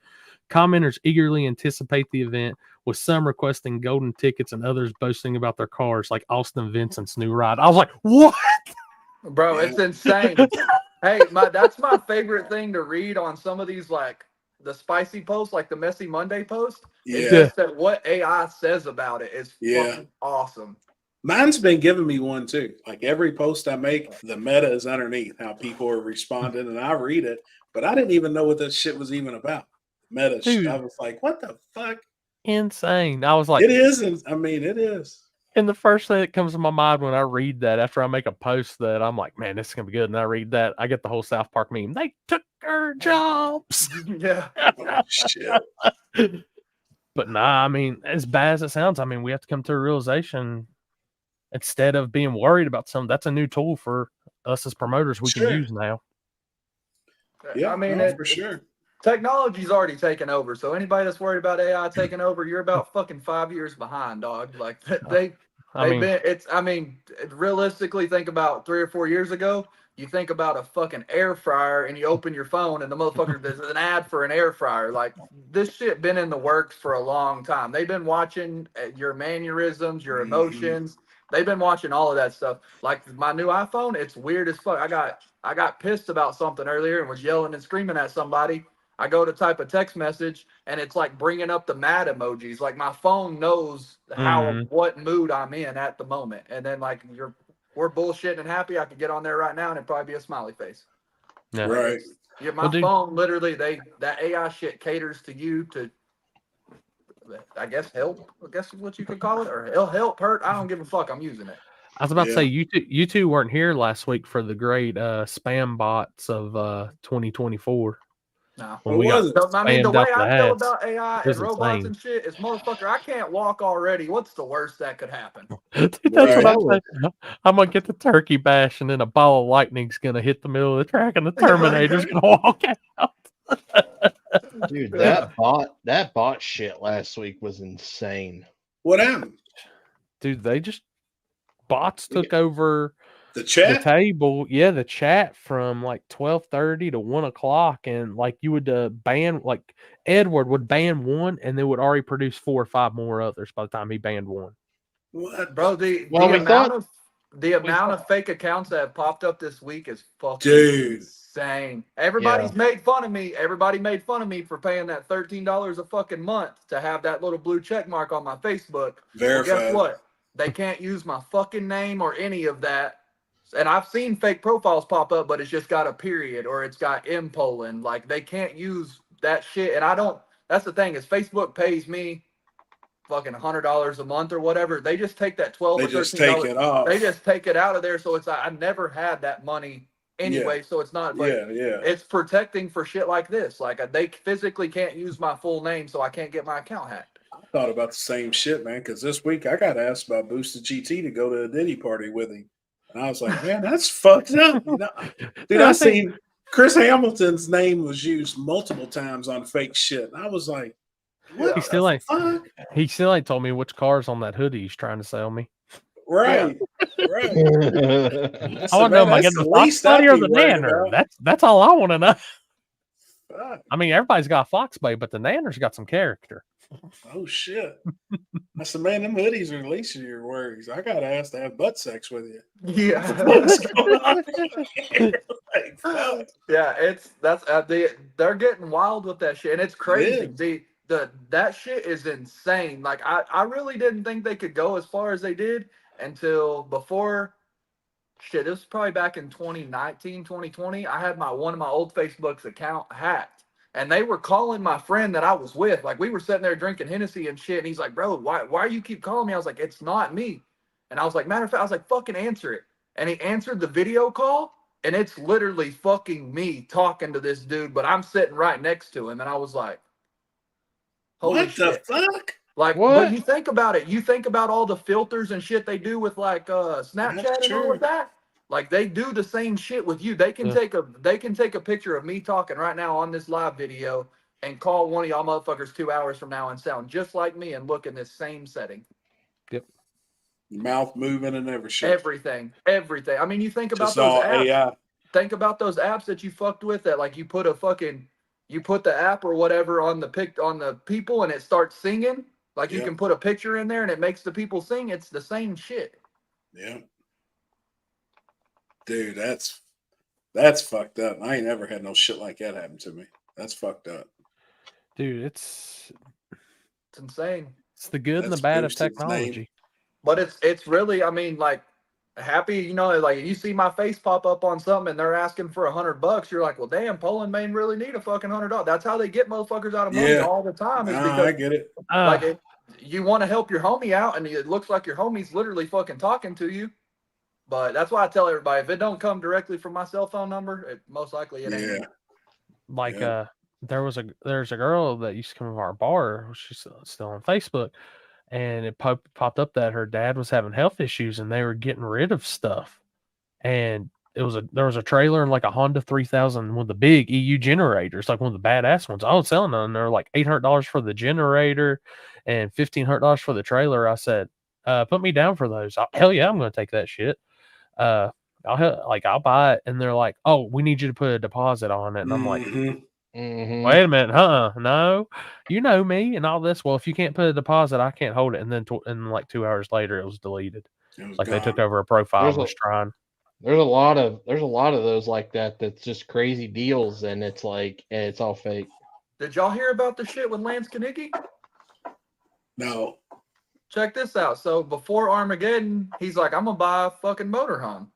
Commenters eagerly anticipate the event, with some requesting golden tickets and others boasting about their cars, like Austin Vincent's new ride. I was like, what? Bro, Yeah. it's insane. Hey, that's my favorite thing to read on some of these, like the spicy posts, like the Messy Monday post. It's Yeah. just that what AI says about it is fucking awesome. Mine's been giving me one too. Like every post I make, the meta is underneath how people are responding, and I read it, but I didn't even know what that shit was even about. Meta shit. Dude. I was like, what the fuck? Insane. I was like, It isn't. I mean, it is. and the first thing that comes to my mind when I read that, after I make a post that I'm like, man, this is gonna be good, and I read that, I get the whole South Park meme. They took our jobs. Yeah. Oh, shit. But nah, I mean, as bad as it sounds, I mean, we have to come to a realization. Instead of being worried about something, that's a new tool for us as promoters we Sure. can use now. Yeah, I mean, for sure. Technology's already taken over. So anybody that's worried about AI taking over, you're about fucking 5 years behind, dog. Like realistically, think about 3 or 4 years ago. You think about a fucking air fryer and you open your phone and the motherfucker, there's an ad for an air fryer. Like this shit been in the works for a long time. They've been watching your mannerisms, your emotions. They've been watching all of that stuff. Like my new iPhone, it's weird as fuck. I got pissed about something earlier and was yelling and screaming at somebody. I go to type a text message and it's like bringing up the mad emojis. Like my phone knows what mood I'm in at the moment. And then like we're bullshitting and happy. I could get on there right now and it'd probably be a smiley face. Yeah. Right. Yeah, my phone literally that AI shit caters to you to I guess help. I guess is what you could call it, or it'll help hurt. I don't give a fuck. I'm using it. I was about to say you two weren't here last week for the great spam bots of 2024. No. When we got I mean, the spammed way up the I feel ads, about AI it was and robots insane. and shit is, motherfucker, I can't walk already. What's the worst that could happen? Dude, that's what I'm Right. saying. I'm gonna get the turkey bash, and then a ball of lightning's gonna hit the middle of the track, and the Terminator's gonna walk out. Dude, that bot shit last week was insane. What happened? Dude, bots took over The the chat? table. Yeah, the chat from like 12:30 to 1 o'clock, and like you would ban, like Edward would ban one, and then would already produce 4 or 5 more others by the time he banned one. What? Bro, the amount of fake accounts that have popped up this week is fucking insane. Everybody's made fun of me. Everybody made fun of me for paying that $13 a fucking month to have that little blue check mark on my Facebook. Verified. Well, guess what? They can't use my fucking name or any of that. And I've seen fake profiles pop up, but it's just got a period or it's got M Poland. Like they can't use that shit. And I don't. That's the thing is Facebook pays me fucking $100 a month or whatever. They just take that $12 They or just $13. take it off. They just take it out of there. So it's I never had that money anyway. So it's not like it's protecting for shit like this. Like they physically can't use my full name, so I can't get my account hacked. I thought about the same shit, man, because this week I got asked by Boosted GT to go to a Diddy party with him. And I was like, man, that's fucked up. You know? Dude, I seen Chris Hamilton's name was used multiple times on fake shit. And I was like, what He still ain't fuck? told me which car's on that hoodie he's trying to sell me. Right. Right. I want to know, am I getting the Fox body or the Nanner? That's all I want to know. Fuck. I mean, everybody's got a Fox body, but the Nanner's got some character. Oh shit. I said, man, them hoodies are the least of your worries. I got asked to have butt sex with you. Yeah. What's going on here? Like, like, fuck. Yeah, they're getting wild with that shit, and it's crazy. is. That shit is insane. Like I really didn't think they could go as far as they did until before. Shit, this was probably back in 2019, 2020. I had one of my old Facebook's account hacked, and they were calling my friend that I was with. Like we were sitting there drinking Hennessy and shit, and he's like, "Bro, why you keep calling me?" I was like, "It's not me," and I was like, "Matter of fact," I was like, "Fucking answer it," and he answered the video call. And it's literally fucking me talking to this dude, but I'm sitting right next to him. And I was like, holy What shit. the fuck? Like, What? but you think about it. You think about all the filters and shit they do with like Snapchat That's and all true. of that. Like they do the same shit with you. They can take a picture of me talking right now on this live video and call one of y'all motherfuckers 2 hours from now and sound just like me and look in this same setting. Yep. Mouth moving and everything. Everything. I mean, you think about Just those all apps. AI. Think about those apps that you fucked with that like you put the app or whatever on the people and it starts singing. Like you Yep. can put a picture in there and it makes the people sing. It's the same shit. Yeah. Dude, that's fucked up. I ain't ever had no shit like that happen to me. That's fucked up. Dude, it's insane. It's the good and That's the bad of boosted his name. technology. But it's really, I mean, like happy, you know, like you see my face pop up on something and they're asking for $100. You're like, well, damn, Poland may really need a fucking $100. That's how they get motherfuckers out of money all the time. Is because I get it. like you want to help your homie out, and it looks like your homie's literally fucking talking to you. But that's why I tell everybody, if it don't come directly from my cell phone number, it most likely it ain't me. Like there's a girl that used to come to our bar. She's still on Facebook, and it popped up that her dad was having health issues, and they were getting rid of stuff. And there was a trailer and like a Honda 3000 with the big EU generators, like one of the badass ones. I was selling them. They're like $800 for the generator and $1,500 for the trailer. I said, put me down for those. Hell yeah, I'm going to take that shit. I'll buy it. And they're like, oh, we need you to put a deposit on it. And I'm like, wait a minute, no, you know me and all this. Well, if you can't put a deposit, I can't hold it. And then like 2 hours later, it was deleted. Like gone. they took over a profile and was trying. There's a lot of those like that. That's just crazy deals, and it's like it's all fake. Did y'all hear about the shit with Lance Kanicki? No. Check this out. So before Armageddon, he's like, I'm gonna buy a fucking motorhome.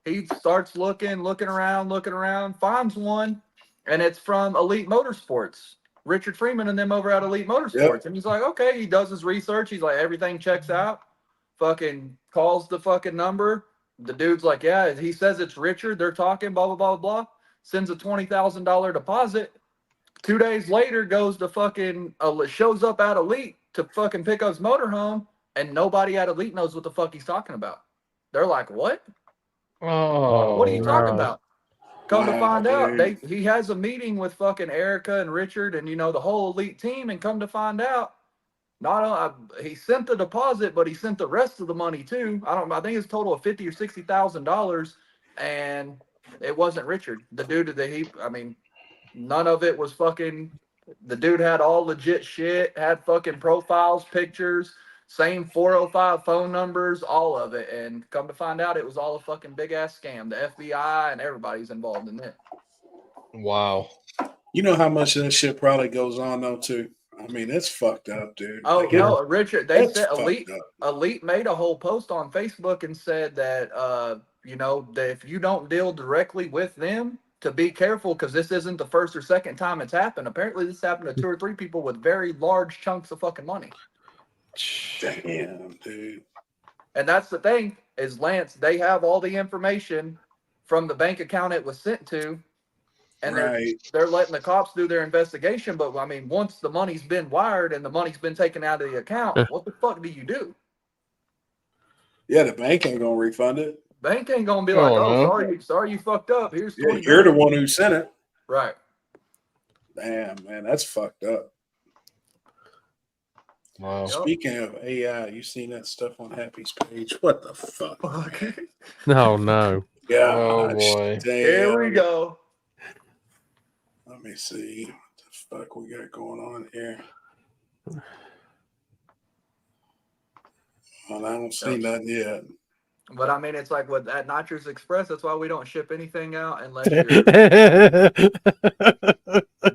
He starts looking around, finds one, and it's from Elite Motorsports. Richard Freeman and them over at Elite Motorsports. Yep. And he's like, okay, he does his research. He's like, everything checks out. Fucking calls the fucking number. The dude's like, yeah, he says it's Richard. They're talking, blah, blah, blah, blah. Sends a $20,000 deposit. 2 days later, goes to fucking, shows up at Elite to fucking pick up his motorhome, and nobody at Elite knows what the fuck he's talking about. They're like, what? Oh, what are you talking about? Come to find out, dude. he has a meeting with fucking Erica and Richard and, you know, the whole Elite team, and come to find out, he sent the deposit, but he sent the rest of the money too. I think it's a total of $50,000 or $60,000, and it wasn't Richard. The dude none of it was fucking. The dude had all legit shit, had fucking profiles, pictures, same 405 phone numbers, all of it. And come to find out, it was all a fucking big ass scam. The FBI and everybody's involved in it. Wow. You know how much of that shit probably goes on though too. I mean, it's fucked up, dude. Oh no, Richard. They said Elite made a whole post on Facebook and said that you know, that if you don't deal directly with them, to be careful, because this isn't the first or second time it's happened. Apparently, this happened to 2 or 3 people with very large chunks of fucking money. Damn, dude. And that's the thing is, Lance, they have all the information from the bank account it was sent to. And they're letting the cops do their investigation. But, I mean, once the money's been wired and the money's been taken out of the account, what the fuck do you do? Yeah, the bank ain't going to refund it. Bank ain't going to be like, sorry you fucked up. Here's 20 you're the one who sent it. Right. Damn, man, that's fucked up. Wow. Speaking of AI, you seen that stuff on Happy's page? What the fuck? Okay. No, no. Yeah. Oh, boy. Damn. Here we go. Let me see what the fuck we got going on here. Well, I don't see nothing yet. But I mean, it's like with at Nitrous Express. That's why we don't ship anything out unless your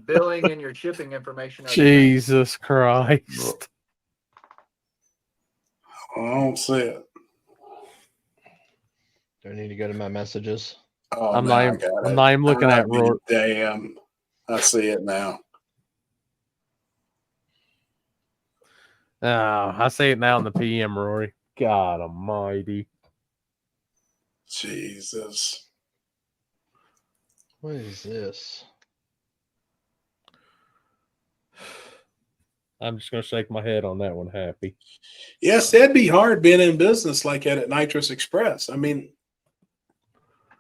billing and your shipping information are the same. Jesus Christ. I don't see it. Do I need to go to my messages? Oh, I'm now not I even- got I'm it. not even looking at Rory. Damn. I see it now. Oh, I see it now in the PM, Rory. God almighty. Jesus. What is this? I'm just going to shake my head on that one, Happy. Yes, that'd be hard being in business like that at Nitrous Express. I mean,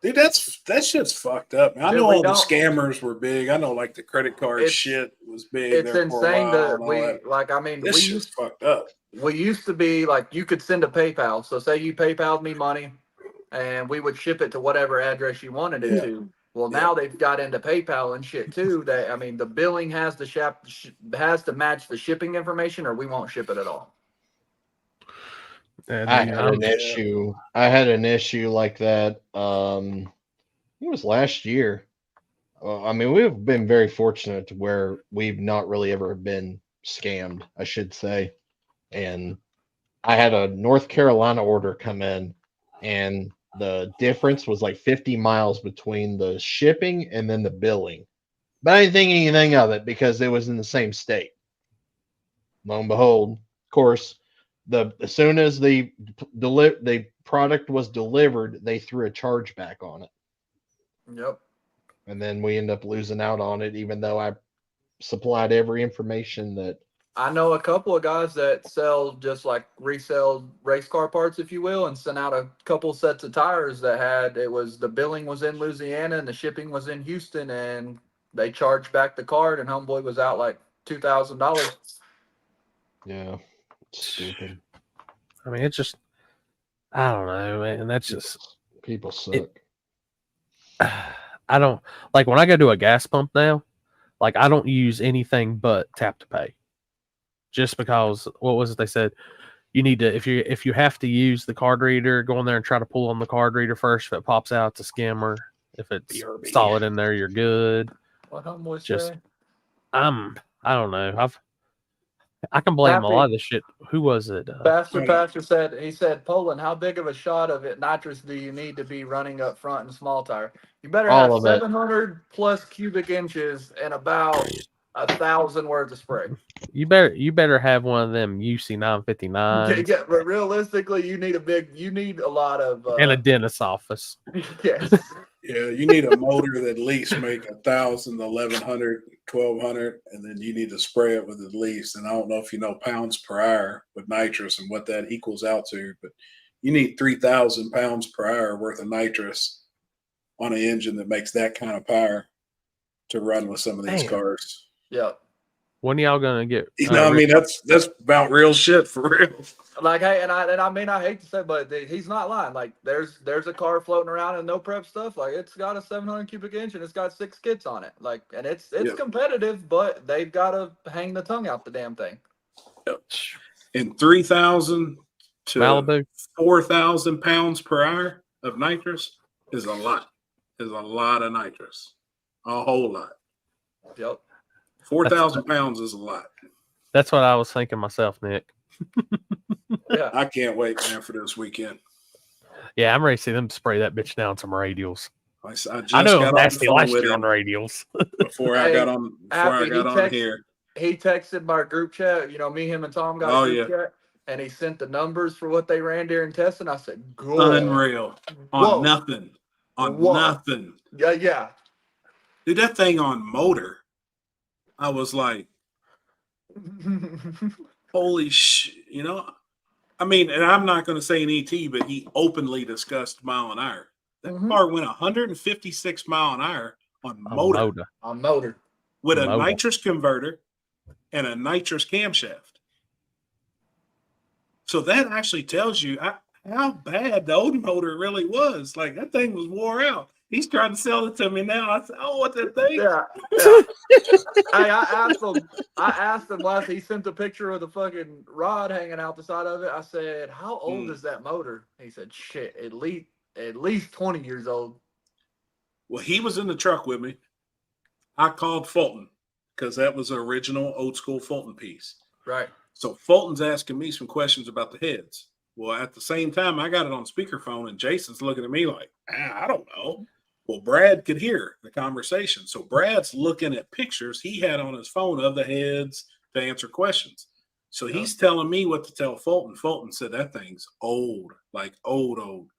dude, that shit's fucked up. I Dude, know we all the don't- scammers were big. I know like the credit card It's- shit was big. It's there for a insane while that and all we that. like. I mean, This shit's fucked up. we used to be like you could send a PayPal. So say you PayPal'd me money, and we would ship it to whatever address you wanted it Yeah. to. Well, Yeah. now they've got into PayPal and shit too. That I mean, the billing has has to match the shipping information, or we won't ship it at all. And, I you had know, an issue. I had an issue like that. It was last year. I mean, we've been very fortunate to where we've not really ever been scammed, I should say. And I had a North Carolina order come in, and the difference was like 50 miles between the shipping and then the billing. But I didn't think anything of it because it was in the same state. Lo and behold, of course, as soon as the product was delivered, they threw a chargeback on it. Yep. And then we end up losing out on it, even though I supplied every information that. I know a couple of guys that sell just like resell race car parts, if you will, and sent out a couple sets of tires that had the billing was in Louisiana and the shipping was in Houston, and they charged back the card, and homeboy was out like $2,000. Yeah, stupid. I mean, it's just, I don't know, man. That's just, People suck. I don't, like when I go to a gas pump now, like I don't use anything but tap to pay. Just because, what was it they said? You need to, if you have to use the card reader, go in there and try to pull on the card reader first. If it pops out, it's a scammer. If it's BRB. solid in there, you're good. What homeboy Just- say? I don't know. I can blame a lot of this shit. Who was it? Pastor said, he said, Poland, how big of a shot of it nitrous do you need to be running up front in small tire? You better All have of it. 700 plus cubic inches and about 1,000 words of spray. You better have one of them UC 959 Yeah, but realistically, you need a lot of and a dentist's office. yes. Yeah, you need a motor that at least make 1,000, 1,100, 1,200, and then you need to spray it with at least. And I don't know if you know pounds per hour with nitrous and what that equals out to, but you need 3,000 pounds per hour worth of nitrous on an engine that makes that kind of power to run with some of these Damn. cars. Yeah. When y'all gonna get? You know, I mean, that's about real shit for real. Like, hey, and I mean, I hate to say, but he's not lying. Like, there's a car floating around in no prep stuff. Like, it's got a 700 cubic inch and it's got 6 kits on it. Like, and it's Yeah. competitive, but they've got to hang the tongue out the damn thing. And 3,000 to Malibu. 4,000 pounds per hour of nitrous is a lot. Is a lot of nitrous. A whole lot. Yep. 4,000 pounds is a lot. That's what I was thinking myself, Nick. Yeah. I can't wait, man, for this weekend. Yeah, I'm ready to see them spray that bitch down some radials. I just I know it was got on nasty the phone last with year him on radials. before I Hey, got on. Before I Happy, got he on text- here. He texted my group chat. You know, me, him, and Tom got Oh, a group chat, and he sent the numbers for what they ran during testing. I said, "Good, Unreal. On Whoa. nothing. On Whoa. nothing. Yeah." Dude, that thing on motor. I was like, holy shit. You know, I mean, and I'm not going to say an ET, but he openly discussed mile an hour. That Mhm. car went 156 mile an hour on A motor. On motor. With a Motor. nitrous converter and a nitrous camshaft. So that actually tells you how bad the old motor really was. Like, that thing was wore out. He's trying to sell it to me now. I said, "Oh, what that thing?" Yeah. Hey, I asked him last. He sent a picture of the fucking rod hanging out the side of it. I said, "How old is that motor?" He said, "Shit, at least 20 years old." Well, he was in the truck with me. I called Fulton because that was the original old school Fulton piece. Right. So Fulton's asking me some questions about the heads. Well, at the same time, I got it on speakerphone, and Jason's looking at me like, I don't know. Well, Brad could hear the conversation. So Brad's looking at pictures he had on his phone of the heads to answer questions. So he's telling me what to tell Fulton. Fulton said that thing's old, like old.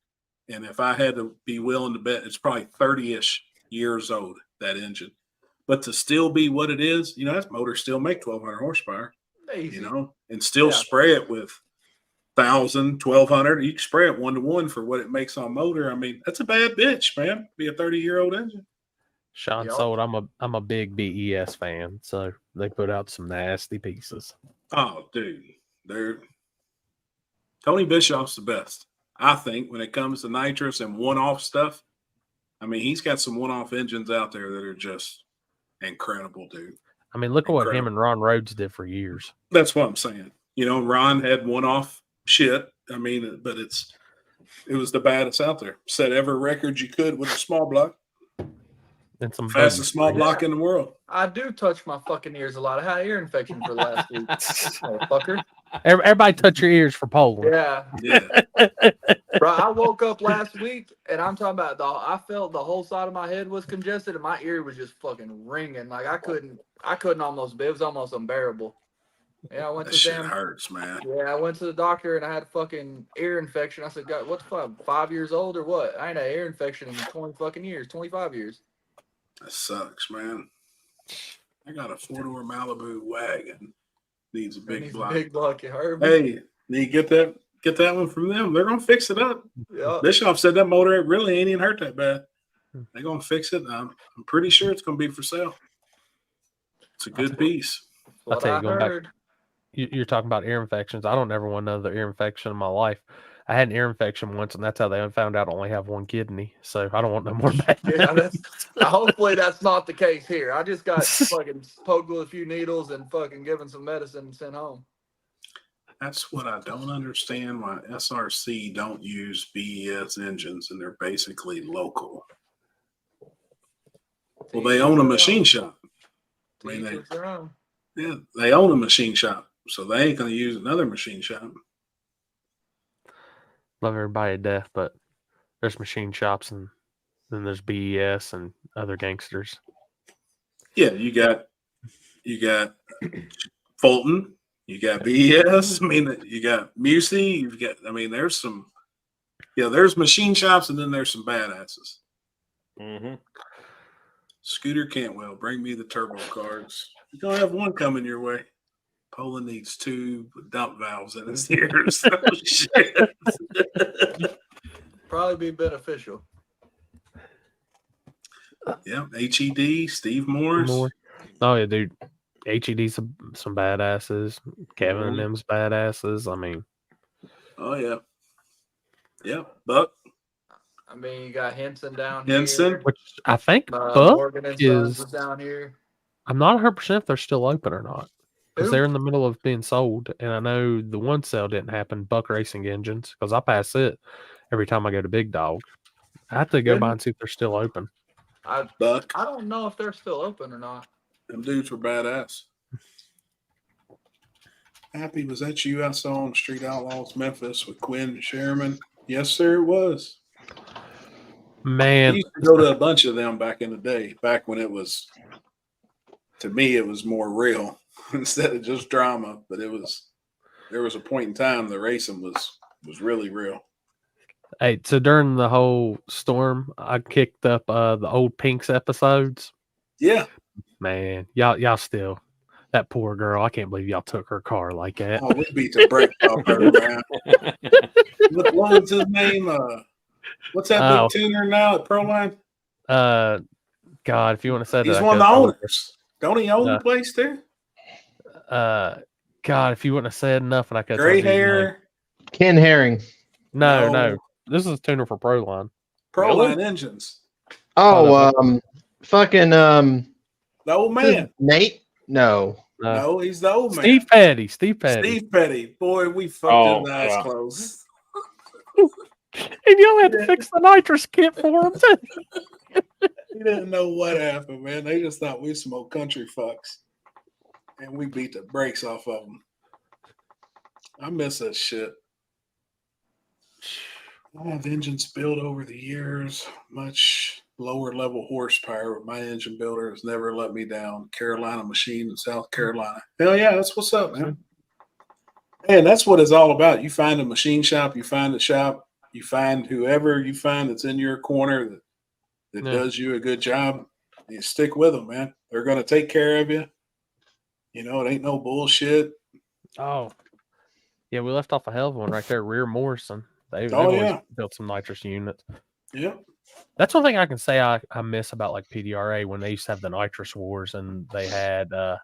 And if I had to be willing to bet, it's probably 30-ish years old, that engine. But to still be what it is, that motor still make 1,200 horsepower, Easy. and still spray it with 1,000, 1,200. You can spray it 1-to-1 for what it makes on motor. I mean, that's a bad bitch, man. Be a 30-year-old engine. Sean Yep. sold. I'm a big BES fan, so they put out some nasty pieces. Oh, dude. Tony Bischoff's the best. I think when it comes to nitrous and one-off stuff, I mean, he's got some one-off engines out there that are just incredible, dude. I mean, look at what him and Ron Rhodes did for years. That's what I'm saying. Ron had one-off shit. I mean, but it was the baddest out there. Set every record you could with a small block. And some fastest small block in the world. I do touch my fucking ears a lot. I had ear infection for last week. Motherfucker. Everybody touch your ears for Poland. Yeah. Bro, I woke up last week and I'm talking about I felt the whole side of my head was congested and my ear was just fucking ringing. Like I couldn't almost, it was almost unbearable. Yeah, I went that to shit damn hurts, man. Yeah, I went to the doctor and I had a fucking ear infection. I said, God, what the fuck? 5 years old or what? I ain't had an ear infection in 20 fucking years, 25 years. That sucks, man. I got a 4-door Malibu wagon. Needs a big block. Big block, you heard me? Hey, you get that one from them. They're gonna fix it up. Yeah. Bischoff said that motor really ain't even hurt that bad. They're gonna fix it. I'm pretty sure it's gonna be for sale. It's a good piece. I'll tell you, going heard. back, you're talking about ear infections. I don't ever want another ear infection in my life. I had an ear infection once, and that's how they found out I only have one kidney. So I don't want no more bad. Yeah, hopefully that's not the case here. I just got fucking poked with a few needles and fucking given some medicine and sent home. That's what I don't understand, why SRC don't use BES engines, and they're basically local. Well, they own a machine shop. I mean, they own a machine shop, so they ain't going to use another machine shop. Love everybody to death, but there's machine shops and then there's BES and other gangsters. Yeah, you got Fulton, you got BES. I mean, you got Musey. there's machine shops, and then there's some badasses. Mm-hmm. Scooter Cantwell, bring me the turbo cards. You're gonna have one coming your way. Poland needs 2 dump valves in his ears. Oh, shit. Probably be beneficial. Yeah, HED, Steve Morris. Oh yeah, dude. HED's some badasses. Kevin and them's badasses. I mean, oh yeah, Buck. I mean, you got Henson down Henson, here. which I think Morgan and is Sons down here. I'm not 100% if they're still open or not, because Who? they're in the middle of being sold. And I know the one sale didn't happen. Buck Racing Engines, because I pass it every time I go to Big Dog. I have to go by and see if they're still open. Buck. I don't know if they're still open or not. Them dudes were badass. Happy, was that you I saw on Street Outlaws Memphis with Quinn Sherman? Yes, sir, it was. Man, I used to go to a bunch of them back in the day, back when it was, to me, it was more real instead of just drama. But there was a point in time the racing was really real. hey, so during the whole storm, I kicked up the old Pinks episodes. Yeah. Man, y'all still, that poor girl. I can't believe y'all took her car like that. Oh, we beat the brakes off her, man. What was his name? What's that big tuner now at Proline? God, if you want to say that, He's one of the owners. Don't he own the place too? God, if you wouldn't have said enough, and I could Gray hair. Ken Herring. No. This is a tuner for Proline. Proline engines. Oh, fucking The old man. Nate? No. No, he's the old man. Steve Petty. Steve Petty. Boy, we fucked his eyes closed. And y'all had to fix the nitrous kit for him too. He didn't know what happened, man. They just thought we smoked country fucks. And we beat the brakes off of them. I miss that shit. I have engines built over the years, much lower level horsepower, but my engine builder has never let me down. Carolina Machine in South Carolina. Hell yeah, that's what's up, man. And that's what it's all about. You find a machine shop, you find a shop, you find whoever you find that's in your corner that does you a good job. You stick with them, man. They're going to take care of you. You know, it ain't no bullshit. Oh, yeah, we left off a hell of one right there. Rear Morrison. They've always built some nitrous units. Yeah. That's one thing I can say I miss about like PDRA when they used to have the nitrous wars and they had the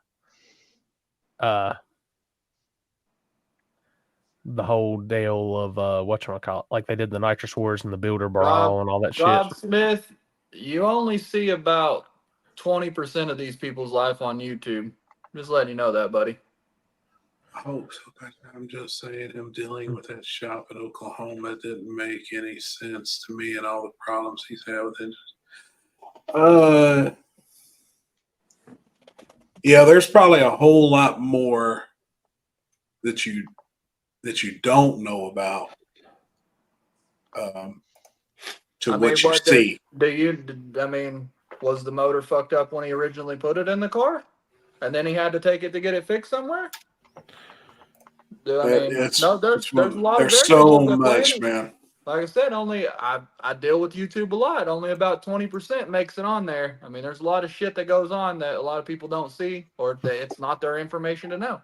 whole deal of whatchamacallit. Like they did the nitrous wars and the builder brawl and all that Rob shit. Smith, you only see about 20% of these people's life on YouTube. Just letting you know that, buddy. Oh, so I'm just saying him dealing with that shop in Oklahoma didn't make any sense to me and all the problems he's had with it. Yeah, there's probably a whole lot more that you don't know about what you see. Was the motor fucked up when he originally put it in the car? And then he had to take it to get it fixed somewhere? There's a lot of there's so much, man. Like I said, I deal with YouTube a lot. Only about 20% makes it on there. I mean, there's a lot of shit that goes on that a lot of people don't see, or that it's not their information to know.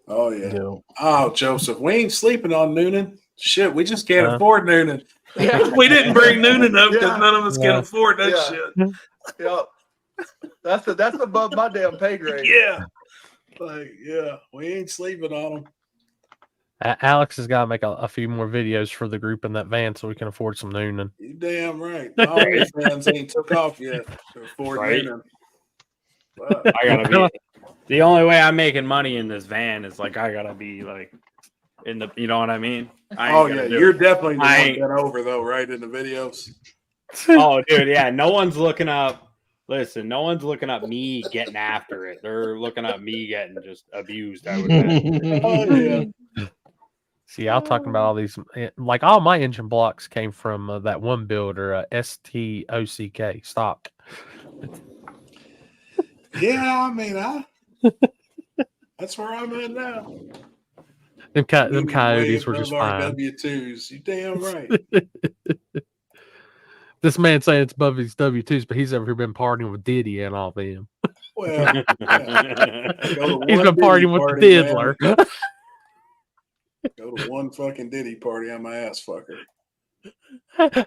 Oh yeah. Oh, Joseph, we ain't sleeping on Noonan. Shit, we just can't afford Noonan. Yeah. We didn't bring Noonan up because none of us can afford that shit. Yeah. That's above my damn pay grade. Yeah. We ain't sleeping on them. Alex has got to make a few more videos for the group in that van so we can afford some Noonan. You damn right. My OnlyFans ain't took off yet to afford Noonan. But I gotta be. The only way I'm making money in this van is like I gotta be like in the. You know what I mean? You're definitely the one that over though, right? In the videos. Oh, dude, yeah. No one's looking up. Listen, no one's looking up me getting after it. They're looking up me getting just abused. I would say. Oh yeah. See, I'm talking about all these, like all my engine blocks came from that one builder, STOCK, stock. Yeah, I mean, that's where I'm at now. Them coyotes were just fine. W-2s. You damn right. This man saying it's above his W-2s, but he's ever been partying with Diddy and all them. Well, he's been partying with the diddler. Go to one fucking Diddy party, I'm my ass fucker.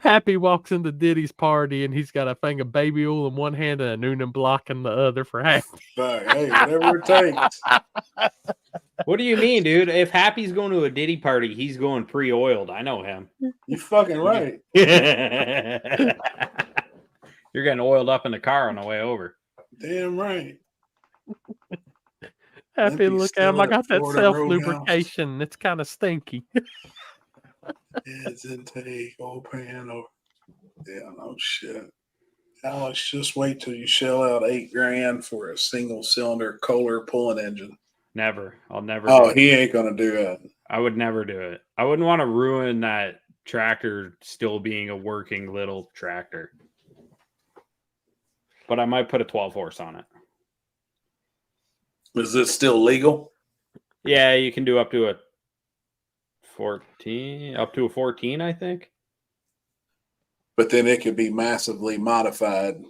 Happy walks into Diddy's party and he's got a thing of baby oil in one hand and a Noonan block in the other for Happy. But hey, whatever it takes. What do you mean, dude? If Happy's going to a Diddy party, he's going pre-oiled. I know him. You fucking right. You're getting oiled up in the car on the way over. Damn right. Happy, look at him. I got that self-lubrication. It's kind of stinky. Heads intake, old pan over. Yeah, no shit. Alex, just wait till you shell out $8,000 for a single cylinder Kohler pulling engine. Never. I'll never. Oh, he ain't gonna do it. I would never do it. I wouldn't want to ruin that tractor still being a working little tractor. But I might put a 12 horse on it. Is this still legal? Yeah, you can do up to a 14, I think. But then it could be massively modified.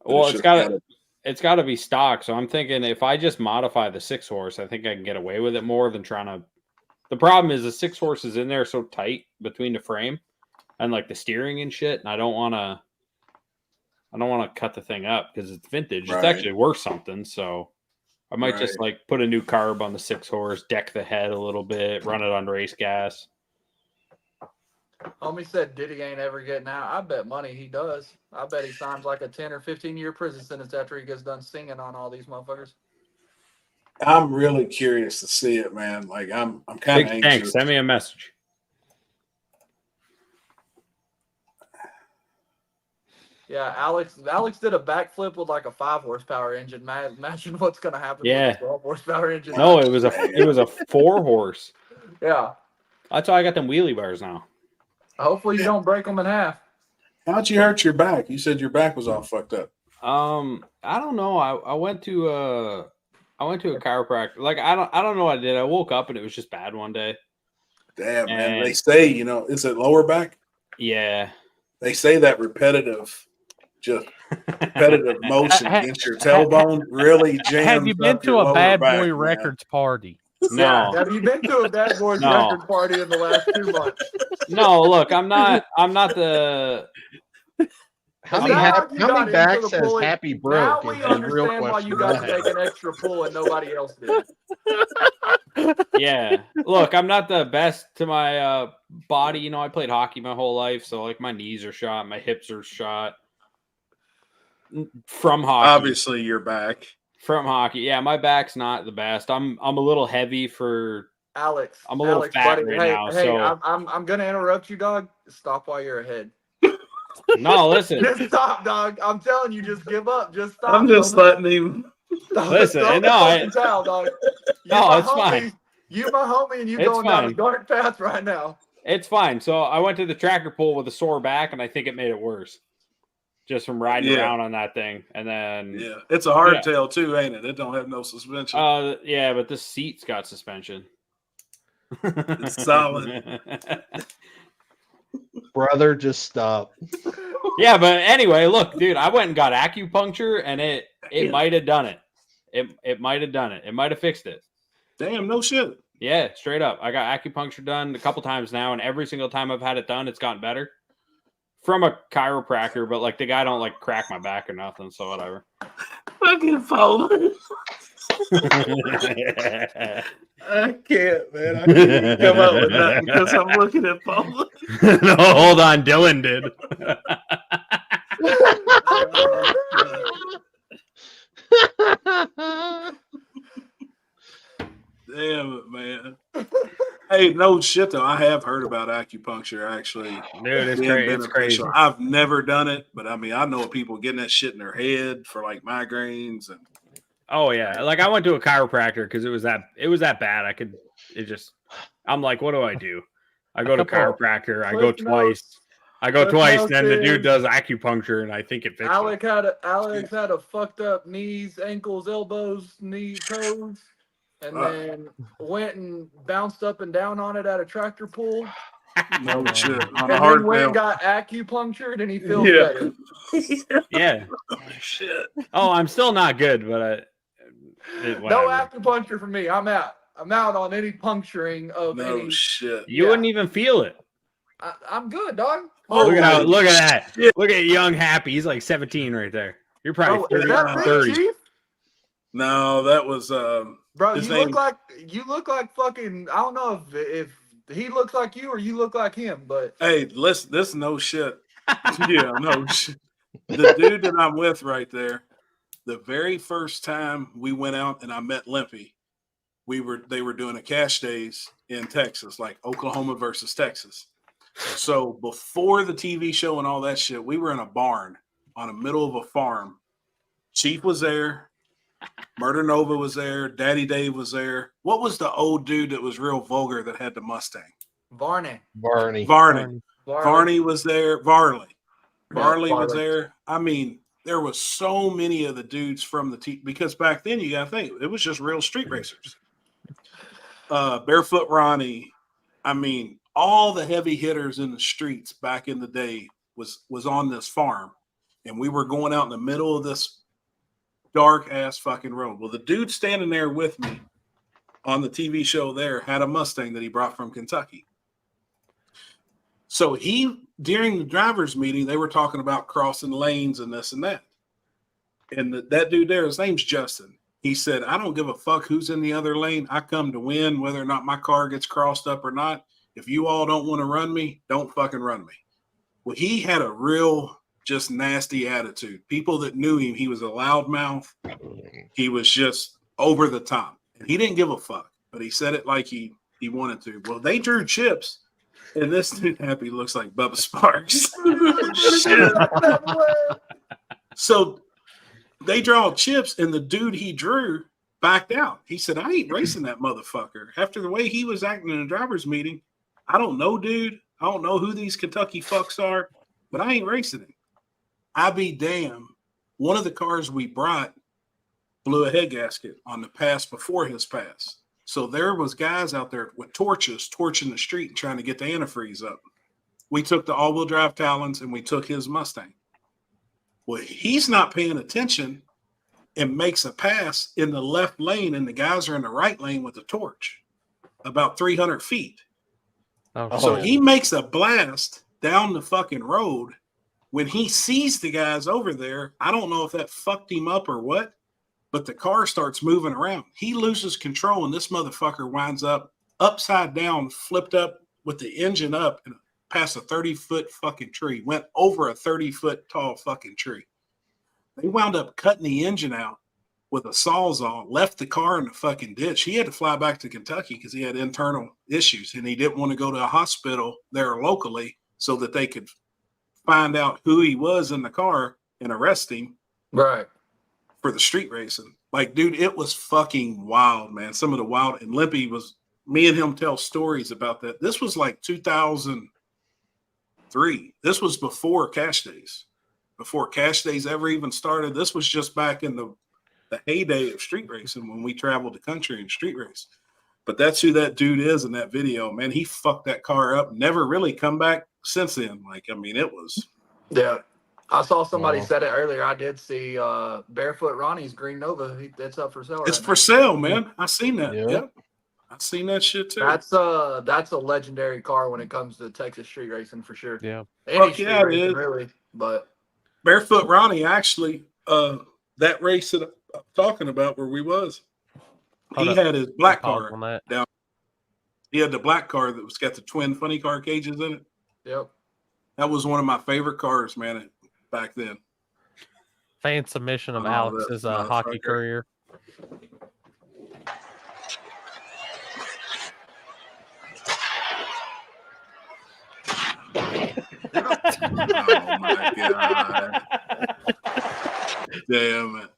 Well, it's got to be stock. So I'm thinking if I just modify the 6 horse, I think I can get away with it more than trying to. The problem is the 6 horse is in there so tight between the frame and like the steering and shit, and I don't want to cut the thing up because it's vintage. Right. It's actually worth something, so. I might just like put a new carb on the 6 horse, deck the head a little bit, run it on race gas. Homie said Diddy ain't ever getting out. I bet money he does. I bet he signs like a 10 or 15-year prison sentence after he gets done singing on all these motherfuckers. I'm really curious to see it, man. Like I'm kind Big of thanks. anxious. Send me a message. Yeah, Alex did a backflip with like a 5-horsepower engine. Imagine what's gonna happen Yeah. with a 12-horsepower engine. No, it was a 4-horse. Yeah. That's why I got them wheelie bars now. Hopefully you don't break them in half. How'd you hurt your back? You said your back was all fucked up. I don't know. I went to a chiropractor. Like I don't know what I did. I woke up and it was just bad one day. Damn, man. And- They say, is it lower back? Yeah. They say that repetitive motion against your tailbone really jams. Have you been up your to a lower Bad back, Boy man. Records party? No. Have you been to a Bad Boys No. record party in the last 2 months? No, look, I'm not the How Now many, you how got many into backs the has pulling. Happy Now broke? we is the real understand why question you got I to have. take an extra pull and nobody else did. yeah. Look, I'm not the best to my body. I played hockey my whole life, so like my knees are shot, my hips are shot from hockey. Obviously, you're back. From hockey. Yeah, my back's not the best. I'm a little heavy for Alex, I'm a little fat right now, Hey, so- I'm gonna interrupt you, dog. Stop while you're ahead. No, listen. Just stop, dog. I'm telling you, just give up. Just stop. I'm just letting him. Listen, Throw the no, fucking towel, dog. No, it's fine. You my homie, and you It's going down fine. the dark path right now. It's fine. So I went to the tractor pull with a sore back, and I think it made it worse. Just from riding Yeah. around on that thing. And then Yeah, it's a hardtail too, ain't it? It don't have no suspension. yeah, but the seat's got suspension. It's solid. Brother, just stop. Yeah, but anyway, look, dude, I went and got acupuncture, and it might have done it. It might have done it. It might have fixed it. Damn, no shit. Yeah, straight up. I got acupuncture done a couple times now, and every single time I've had it done, it's gotten better. From a chiropractor, but like the guy don't like crack my back or nothing, so whatever. Fucking Poland. I can't, man. I can't come up with that because I'm looking at Poland. No, hold on, Dylan did. Damn it, man. Hey, no shit though. I have heard about acupuncture actually. Dude, it's being crazy. It's crazy. beneficial. I've never done it, but I mean, I know people getting that shit in their head for like migraines and. Oh yeah, like I went to a chiropractor because it was that bad. I'm like, what do I do? I go to chiropractor. I go Cliff notes. twice. I go Cliff twice. notes Then the dude is- does acupuncture, and I think it fixes Alex had a fucked up knees, ankles, elbows, toes, and then went and bounced up and down on it at a tractor pull. No shit. On And a then hard went tail. and got acupunctured, and he feels Yeah. better. it. Yeah. Shit. Oh, I'm still not good, but No whatever. acupuncture for me. I'm out. I'm out on any puncturing of No any. shit. You Yeah. wouldn't even feel it. I'm good, dog. Oh, Look at that. shit. Look at young Happy. He's like 17 right there. You're probably Oh, is 30, that Big 30. Chief? No, that was Bro, His you name- look like fucking. I don't know if he looks like you or you look like him, but hey, listen, this no shit. Yeah, no shit. The dude that I'm with right there, the very first time we went out and I met Limpy, they were doing a cash days in Texas, like Oklahoma versus Texas. So before the TV show and all that shit, we were in a barn on the middle of a farm. Chief was there. Murder Nova was there. Daddy Dave was there. What was the old dude that was real vulgar that had the Mustang? Varney. Barney. Varney was there. Varley was Varley. there. I mean, there was so many of the dudes from the team because back then you got to think it was just real street racers. Barefoot Ronnie. I mean, all the heavy hitters in the streets back in the day was on this farm, and we were going out in the middle of this dark ass fucking road. Well, the dude standing there with me on the TV show there had a Mustang that he brought from Kentucky. So during the driver's meeting, they were talking about crossing lanes and this and that. And that dude there, his name's Justin. He said, I don't give a fuck who's in the other lane. I come to win, whether or not my car gets crossed up or not. If you all don't want to run me, don't fucking run me. Well, he had a real just nasty attitude. People that knew him, he was a loudmouth. He was just over the top. And he didn't give a fuck, but he said it like he wanted to. Well, they drew chips, and this dude Happy looks like Bubba Sparks. Shit. So they draw chips, and the dude he drew backed out. He said, I ain't racing that motherfucker. After the way he was acting in a driver's meeting, I don't know, dude. I don't know who these Kentucky fucks are, but I ain't racing him. I be damn. One of the cars we brought blew a head gasket on the pass before his pass. So there was guys out there with torches torching the street and trying to get the antifreeze up. We took the all-wheel drive Talons and we took his Mustang. Well, he's not paying attention and makes a pass in the left lane, and the guys are in the right lane with the torch about 300 feet. Oh, So he makes a blast down the fucking road. When he sees the guys over there, I don't know if that fucked him up or what, but the car starts moving around. He loses control, and this motherfucker winds up upside down, flipped up with the engine up and past a 30-foot fucking tree, went over a 30-foot tall fucking tree. They wound up cutting the engine out with a sawzall, left the car in the fucking ditch. He had to fly back to Kentucky because he had internal issues, and he didn't want to go to a hospital there locally so that they could find out who he was in the car and arrest him Right. for the street racing. Like, dude, it was fucking wild, man. Some of the wild, and Limpy was, me and him tell stories about that. This was like 2003. This was before Cash Days. Before Cash Days ever even started. This was just back in the heyday of street racing when we traveled the country and street race. But that's who that dude is in that video, man. He fucked that car up. Never really come back since then. Like, I mean, it was. Yeah. I saw somebody said it earlier. I did see Barefoot Ronnie's Green Nova. It's up for sale. It's right for sale, man. I seen that. Yeah. Yep. I seen that shit too. That's a legendary car when it comes to Texas street racing for sure. Yeah. Any Fuck street yeah, it racing, is. really. But Barefoot Ronnie actually, that race that I'm talking about where we was, Hold he up. had his black Pause car on that. down. He had the black car that was got the twin funny car cages in it. yep. That was one of my favorite cars, man, back then. Fan submission of Oh, Alex's that hockey motherfucker. career. Oh my god! Damn it!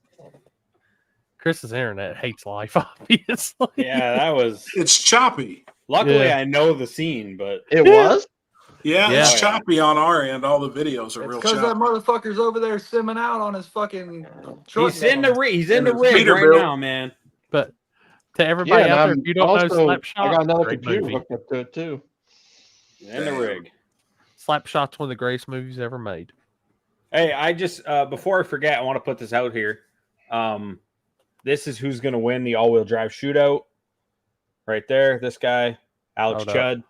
Chris's internet hates life, obviously. Yeah, that was. It's choppy. Luckily, Yeah. I know the scene, but It was? Yeah, Yeah. it's choppy on our end. All the videos are It's real because that choppy. motherfucker's over there simming out on his fucking truck. he's in the rig. He's in And the his rig right Peterbilt. now, man. But to everybody and out there, I'm if you don't know also- Slapshot, I got another great computer movie. hooked up to it too. In the Damn. rig. Slapshot's one of the greatest movies ever made. Hey, I just before I forget, I want to put this out here. This is who's going to win the all-wheel drive shootout. Right there, this guy, Alex Hold up. Chudd.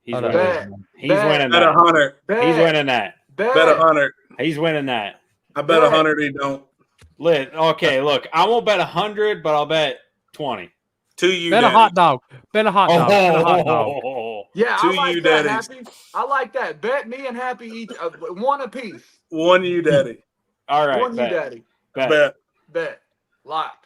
He's Hold winning. up. Bet. He's Bet. winning Bet that. 100. He's winning that. Bet 100. He's winning that. I bet Bet. 100 he don't. Lit. Okay, look, I won't bet 100, but I'll bet 20. To you, Bet a Daddy. hot dog. Bet a hot dog. Bet a hot dog. Yeah, To I like you, that, daddies. Happy. I like that. Bet me and Happy each one apiece. One you, Daddy. All right, One you, bet. daddy. Bet. Bet. Bet. Locked.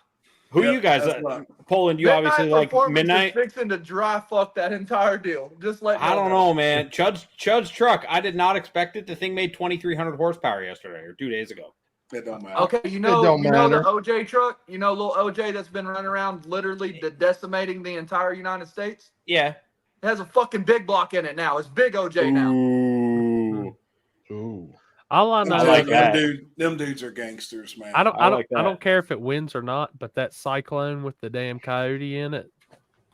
Who Yep, you guys? that's right. Poland, you obviously like Performance midnight. is fixing to dry fuck that entire deal. Just like I don't know, man. Chud's truck. I did not expect it. The thing made 2,300 horsepower yesterday or 2 days ago. It don't matter. Okay, don't you know the matter. OJ truck. You know little OJ that's been running around literally decimating the entire United States. Yeah. It has a fucking big block in it now. It's big OJ now. Ooh. Ooh. All I know, I like that. Them dudes are gangsters, man. I like that. don't care if it wins or not, but that Cyclone with the damn coyote in it.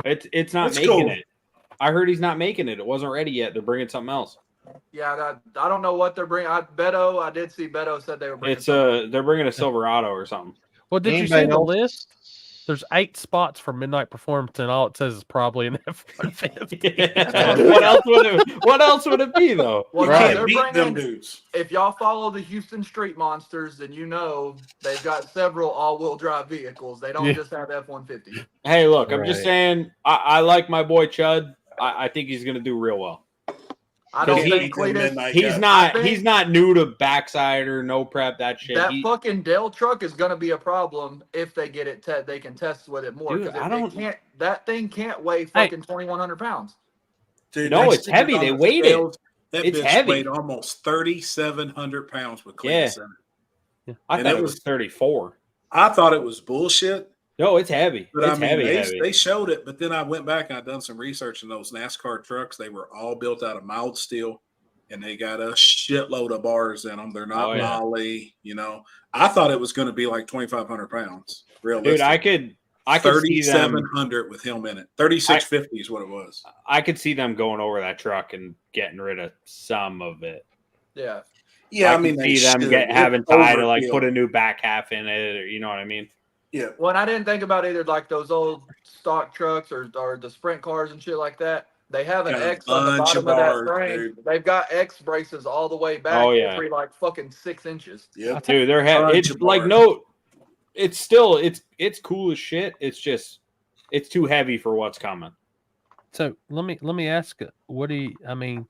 It's not Let's making go. it. I heard he's not making it. It wasn't ready yet. They're bringing something else. Yeah, I don't know what they're bringing. I did see Beto said they were bringing. It's they're bringing a Silverado or something. Well, did you see Anybody the else? list? There's 8 spots for Midnight Performance, and all it says is probably an F-150. What else would it be though? Well, Right. they're Beat them bringing. dudes. If y'all follow the Houston Street Monsters, then you know they've got several all-wheel drive vehicles. They don't Yeah. just have F-150. Hey, look, I'm just Right. saying I like my boy Chud. I think he's going to do real well. I don't He- think Cletus. Midnight He's guy. not. I think- He's not new to backside or no prep. That shit. That He- fucking Dell truck is gonna be a problem if they get it. They can test with it more. Dude, Because I if don't- it can't, that thing can't weigh fucking 2,100 pounds. Dude, No, they it's stick heavy. on They the weighed it. scales. That It's bitch heavy. weighed almost 3,700 pounds with Yeah. Cletus in it. I And thought it it was was- 34. I thought it was bullshit. No, it's heavy. But It's I mean, heavy. they, Heavy. they showed it, but then I went back and I done some research in those NASCAR trucks. They were all built out of mild steel, and they got a shitload of bars in them. They're not Oh, yeah. molly, you know. I thought it was going to be like 2,500 pounds. Realistic. Dude, I could see them. 3,700 with him in it. 3,650 is what it was. I could see them going over that truck and getting rid of some of it. Yeah. Yeah, I could mean, they see them should. having It's Ty to like overkill. put a new back half in it, or you know what I mean? Yeah, Well, and I didn't think about either like those old stock trucks or the sprint cars and shit like that. They have an Got a X on the bunch bottom of of that bars, frame. dude. They've got X braces all the way back Oh, yeah. every like fucking 6 inches. yep. Dude, they're heavy. Bunch It's of like bars. no. It's still it's cool as shit. It's just it's too heavy for what's coming. So let me ask, what do you? I mean,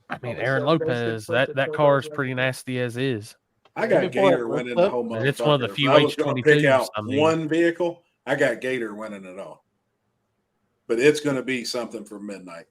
Probably Aaron sell this Lopez, for that $20 car is right pretty now. nasty as is. I got Looking for Gator it, winning flip. the whole And it's one of the motherfucker. few If I was gonna pick H22s, out I mean. one vehicle, I got Gator winning it all. But it's going to be something for midnight.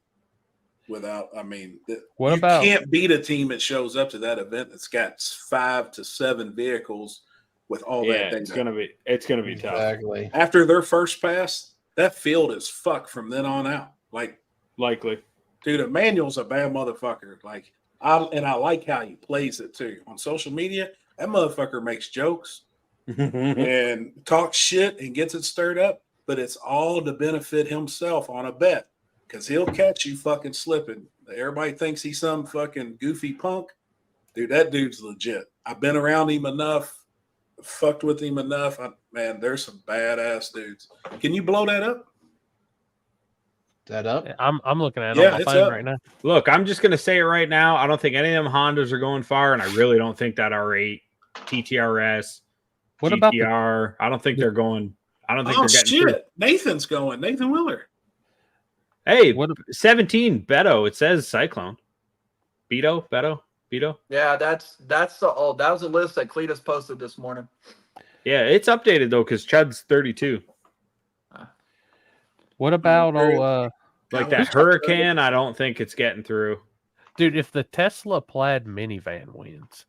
Without, I mean, What you about- can't beat a team that shows up to that event that's got 5 to 7 vehicles with all Yeah, that it's data. gonna be tough. Exactly. After their first pass, that field is fucked from then on out. Like, Likely. dude, Emmanuel's a bad motherfucker. Like, I like how he plays it too. On social media, that motherfucker makes jokes and talks shit and gets it stirred up, but it's all to benefit himself on a bet because he'll catch you fucking slipping. Everybody thinks he's some fucking goofy punk. Dude, that dude's legit. I've been around him enough, fucked with him enough. Man, there's some badass dudes. Can you blow that up? That up? I'm looking at it Yeah, on my it's phone up. right now. Look, I'm just gonna say it right now. I don't think any of them Hondas are going far, and I really don't think that R8, TTRS, What about the GTR. I don't think they're going. I don't think Oh, they're getting. shit. Through. Nathan's going. Nathan Willer. Hey, What- 17 Beto. It says Cyclone. Beto. Yeah, that's that was a list that Cletus posted this morning. Yeah, it's updated though because Chud's 32. What about Like Yeah, that Hurricane, I don't think it's getting through. dude? If the Tesla Plaid minivan wins,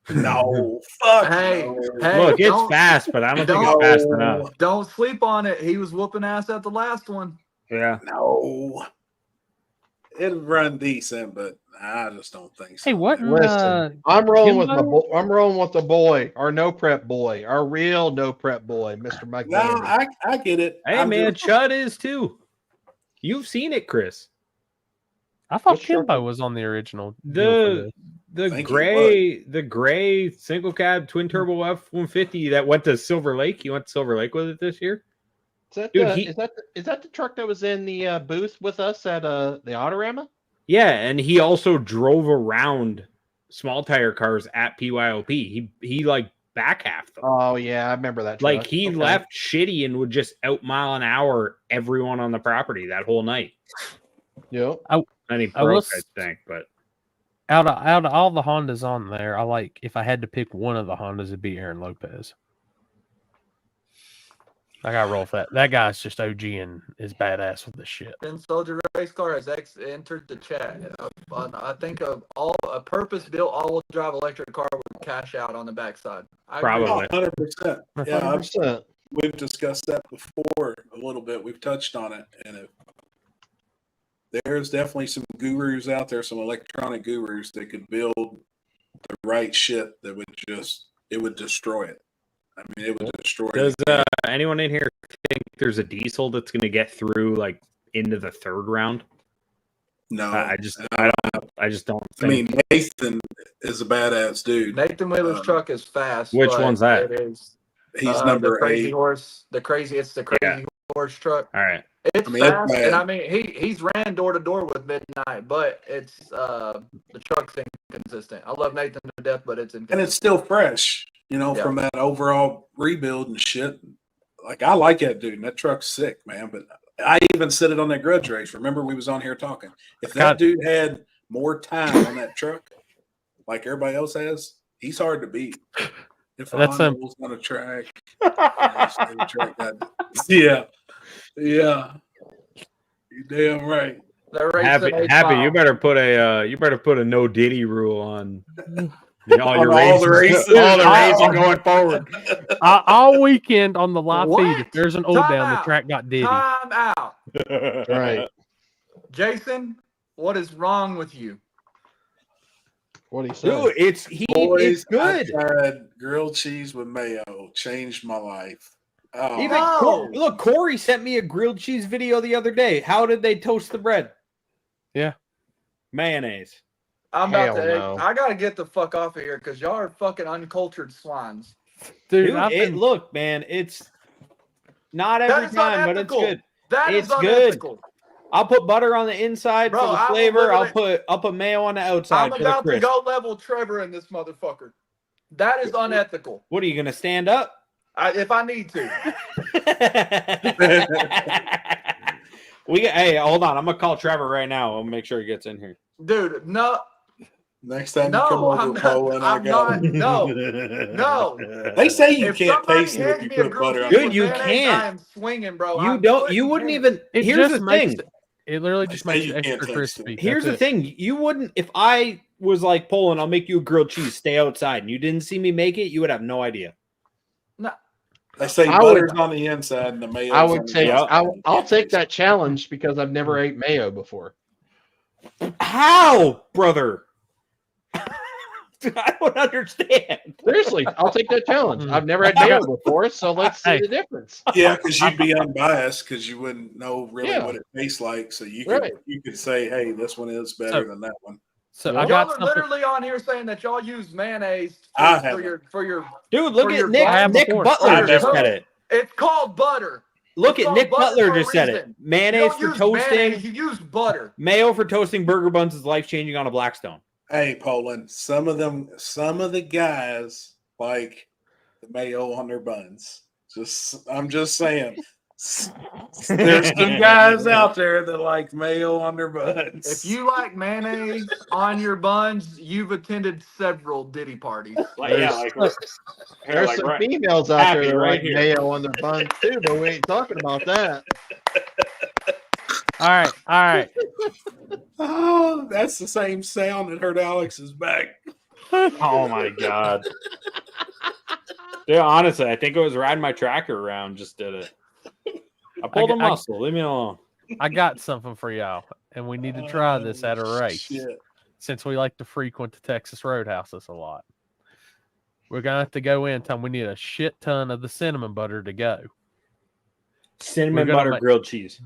No, fuck. Hey, no. hey, Look, it's don't- fast, but I don't think don't- it's fast enough. Don't sleep on it. He was whooping ass at the last one. Yeah. No. It'll run decent, but I just don't think so. hey, what? Listen, I'm rolling with Kimbo? I'm rolling with the boy, our no prep boy, our real no prep boy, Mr. Mike. No, Landy. I get it. Hey, I'm man, just- Chud is too. You've seen it, Chris. I thought What's your- Kimbo was on the original. deal for The this. the Think he gray single cab twin turbo F-150 that went to Silver Lake. You went to Silver Lake with it this year? Is that Dude, is that the truck that was in the booth with us at the Autorama? Yeah, and he also drove around small tire cars at PYOP. He like back half them. Oh yeah, I remember that. Like truck. he Okay. left shitty and would just out mile an hour everyone on the property that whole night. Yep. And he I broke, was- I think, but Out of all the Hondas on there, I like if I had to pick one of the Hondas, it'd be Aaron Lopez. I gotta roll with that. That guy's just OG and is badass with this shit. And Soldier Race Car has entered the chat. I think a purpose-built all-wheel drive electric car would cash out on the backside. I agree. Probably. 100%. Yeah, 100%. we've discussed that before a little bit. We've touched on it. And there's definitely some gurus out there, some electronic gurus that could build the right shit that would destroy it. I mean, it would destroy does it. anyone in here think there's a diesel that's going to get through like into the third round? No, I just don't I think. mean, Nathan is a badass dude. Nathan Wheeler's truck is fast. Which but one's that? It is. He's the number crazy 8. horse. It's the crazy horse truck. All right. It's I mean, it's fast, bad. and I mean he's ran door to door with Midnight, but it's the truck's inconsistent. I love Nathan to death, but it's And inconsistent. it's still fresh, Yeah. from that overall rebuild and shit. Like, I like that dude, and that truck's sick, man. But I even said it on that grudge race. Remember, we was on here talking. If that God. dude had more time on that truck, like everybody else has, he's hard to beat. If That's Honda was on a track, yeah. You're damn right. They're racing eight Happy, mile. you better put a no Diddy rule on all your On all the races, races. all the racing going forward. All weekend on the live feed, What? if there's an old Time down, the out. track got Diddy. Time out. Right. Jason, what is wrong with you? What he said. Dude, it's Boys, good. I tried grilled cheese with mayo. Changed my life. Oh, Even No. look, Corey sent me a grilled cheese video the other day. How did they toast the bread? Yeah. Mayonnaise. I'm about Hell to. no. I gotta get the fuck off of here because y'all are fucking uncultured swines. Dude, Dude, I've been, look, man, it's not That every is time, but it's unethical. good. That is It's good. unethical. I'll put butter on the inside Bro, for the I will flavor. literally- I'll put mayo on the outside I'm for the about to crisp. go level Trevor in this motherfucker. That is unethical. What are you gonna stand up? If I need to. Hey, hold on. I'm gonna call Trevor right now. I'll make sure he gets in here. Dude, no. next time No, you come over, I'm not- Poland, I I'm got not- no. They say you If can't somebody taste it if hands you me a put grilled butter on cheese it. Dude, with you mayonnaise, can't. I am swinging, bro. You I'm don't. putting You wouldn't it. even. it Here's just the makes thing. it literally They just say makes you it can't extra taste it. crispy. Here's the That's it. thing. You wouldn't. If I was like Poland, I'll make you a grilled cheese. Stay outside, and you didn't see me make it, you would have no idea. They say I would- butter's on the inside and the mayo's I on would the take. outside. I'll take that challenge because I've never ate mayo before. How, brother? I don't understand. Seriously, I'll take that challenge. I've never had mayo before, so let's see Hey. the difference. Yeah, because you'd be unbiased because you wouldn't know really Yeah. what it tastes like. So you could Right. you could say, hey, this one is better than that one. So Yeah. I Y'all got are something. literally on here saying that y'all use mayonnaise I for haven't. your. Dude, look For at your Nick. I have Nick before. Butler I've just never- said it. It's called butter. Look It's at called Nick butter Butler for a just said it. reason. You Mayonnaise don't for use toasting. mayonnaise, you use butter. Mayo for toasting burger buns is life changing on a Blackstone. Hey, Poland, some of the guys like the mayo on their buns. I'm just saying. There's some guys out there that like mayo on their buns. If you like mayonnaise on your buns, you've attended several Diddy parties. There's some females out Happy there that right like here. mayo on their buns too, but we ain't talking about that. All right. Oh, that's the same sound that hurt Alex's back. Oh my god. Yeah, honestly, I think it was riding my tractor around. Just did it. I pulled a muscle. Leave me alone. I got something for y'all, and we need to try this at a race Shit. since we like to frequent the Texas Roadhouses a lot. We're gonna have to go in. Time we need a shit ton of the cinnamon butter to go. Cinnamon We're gonna butter make- grilled cheese.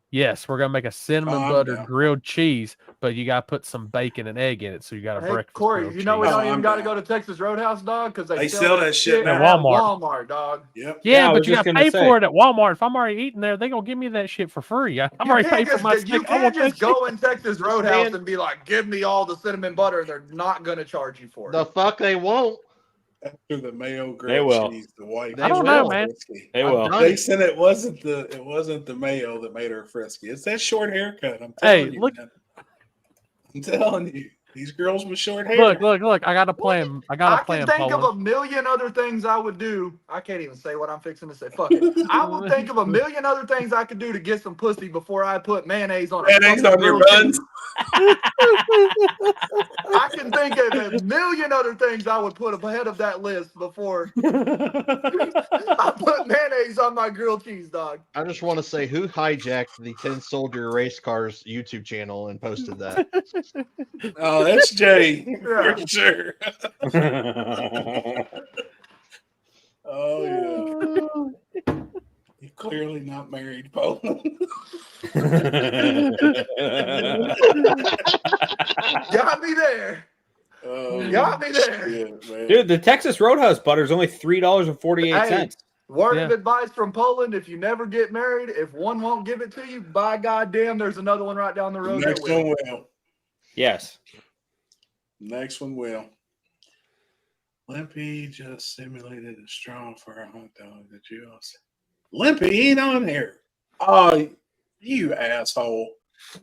Yes, we're gonna make a cinnamon I'm butter down. grilled cheese, but you gotta put some bacon and egg in it, so you got a Hey, breakfast. Corey, grilled you know we cheese. Oh, don't even I'm got to down. go to Texas Roadhouse, dog, because They sell that shit at at Walmart. Walmart, dog. Yep. Yeah, Yeah, I but was you just gotta gonna pay say. for it at Walmart. If I'm already eating there, they gonna give me that shit for free. I'm already paid for my You steak. I can't want that just go shit. in Texas Roadhouse Man. and be like, "Give me all the cinnamon butter," and they're not gonna charge you for it. The fuck they won't. After the mayo They grilled will. cheese, the wife. I don't know, was man. frisky. They I've will. done They it. said it wasn't the mayo that made her frisky. It's that short haircut. I'm Hey, telling you. look- Man. I'm telling you, these girls with short hair. Look! I got a plan. I got a I plan. can think of Poland. a million other things I would do. I can't even say what I'm fixing to say. Fuck it. I would think of a million other things I could do to get some pussy before I put mayonnaise on a Mayonnaise fucking on your grilled buns. cheese. I can think of a million other things I would put ahead of that list before I put mayonnaise on my grilled cheese, dog. I just want to say who hijacked the 10 Soldier Race Cars YouTube channel and posted that. Oh, that's Jay Yeah. for sure. Oh yeah. You're clearly not married, Paul. Got me there. Got me there. Shit, man. Dude, the Texas Roadhouse butter is only $3.48. Word Yeah. of advice from Poland: if you never get married, if one won't give it to you, by goddamn, there's another one right down the road. Next that will. one will. Yes. Next one will. Limpy just simulated a straw for a hot dog. Did you all see? Limpy ain't on here. Oh, you asshole.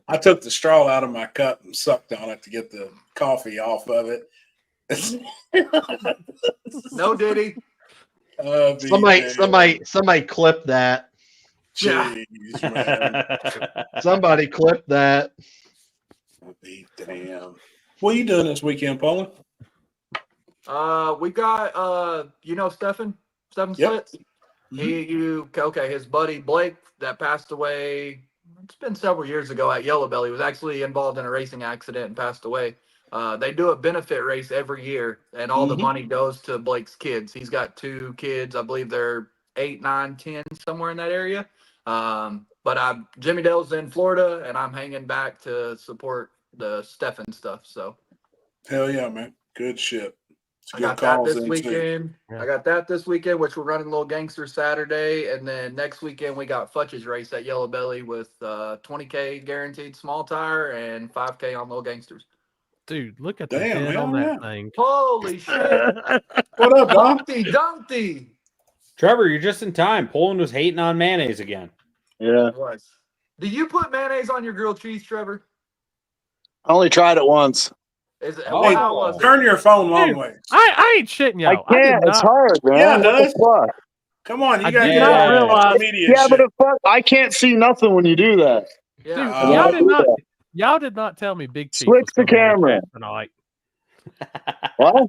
I took the straw out of my cup and sucked on it to get the coffee off of it. No Diddy. Somebody clip that. Jeez, man. Somebody clip that. I'll be damn. What are you doing this weekend, Paula? We got Stefan Yep. Slits. His buddy Blake that passed away. It's been several years ago at Yellow Belly. Was actually involved in a racing accident and passed away. They do a benefit race every year, and all the money goes to Blake's kids. He's got 2 kids. I believe they're 8, 9, 10, somewhere in that area. But Jimmy Dale's in Florida, and I'm hanging back to support the Stefan stuff. So Hell yeah, man. Good shit. I got that this in, weekend. Yeah. I got that this weekend, which we're running Little Gangster Saturday. And then next weekend, we got Futch's race at Yellow Belly with $20K guaranteed small tire and $5K on Little Gangsters. Dude, look at the Damn, head man, on that yeah. thing. Holy shit. What up, Don? Dumpty. Trevor, you're just in time. Poland was hating on mayonnaise again. Yeah. It was. Do you put mayonnaise on your grilled cheese, Trevor? I only tried it once. Is it, Oh. how was it? Turn your phone long Dude. way. I ain't shitting y'all. I can't. It's hard, man. Yeah, it What does. the fuck? Come on, you I got to did get not on realize- media Yeah, shit. but I can't see nothing when you do that. Yeah. Dude, Oh. y'all did not tell me Big Chief Switch was the coming on camera. chat tonight. What?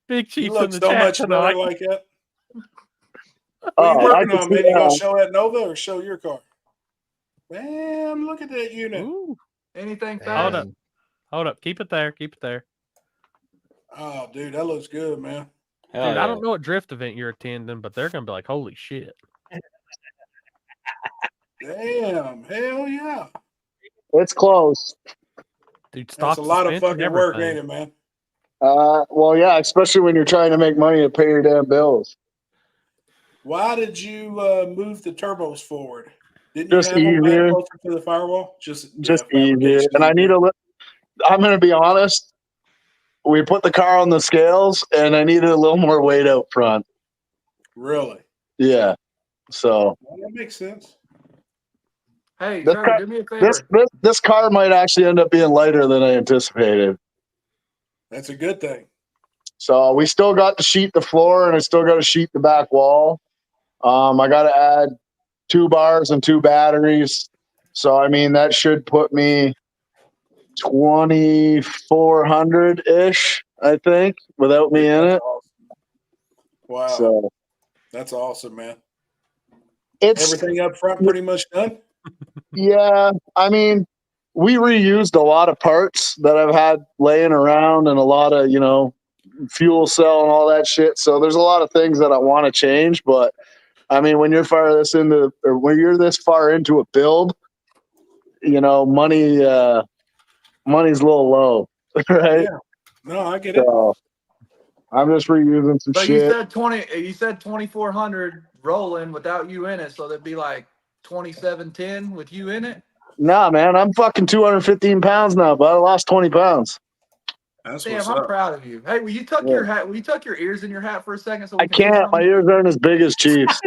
Big You Chief's look in the so chat much tonight. better like that. What Oh, are you I working can on, see man? You that. gonna show that Nova or show your car? Man, look at that unit. Ooh, Anything hold fast? up. Hold up. Keep it there. Keep it there. Oh, dude, that looks good, man. Hell Dude, yeah. I don't know what drift event you're attending, but they're gonna be like, holy shit. Damn, hell yeah. It's close. Dude, stock That's a lot of suspension, fucking work, everything. ain't it, man? Well, yeah, especially when you're trying to make money to pay your damn bills. Why did you move the turbos forward? Didn't Just you have them easier. back closer to the firewall? Just Just fabrication easier. And I need easier. I'm going to be honest. We put the car on the scales, and I needed a little more weight out front. Really? Yeah. So Well, that makes sense. Hey, This Trevor, car- do me a favor. this car might actually end up being lighter than I anticipated. That's a good thing. So we still got to sheet the floor, and I still got to sheet the back wall. I got to add 2 bars and 2 batteries. So I mean that should put me 2,400 ish, I think, without me in That's it. awesome. Wow. So That's awesome, man. it's Everything up front pretty much done? yeah. I mean, we reused a lot of parts that I've had laying around, and a lot of fuel cell and all that shit. So there's a lot of things that I want to change, but I mean, when you're when you're this far into a build, money's a little low, right? Yeah. No, I get it. So I'm just reusing some But you shit. said 2,400 rolling without you in it, so that'd be like 2,710 with you in it. Nah, man, I'm fucking 215 pounds now, but I lost 20 pounds. That's Damn, what's I'm up. proud of you. Hey, will you tuck Yeah. your hat? Will you tuck your ears in your hat for a second? So we I can see can't. My something? ears aren't as big as Chiefs.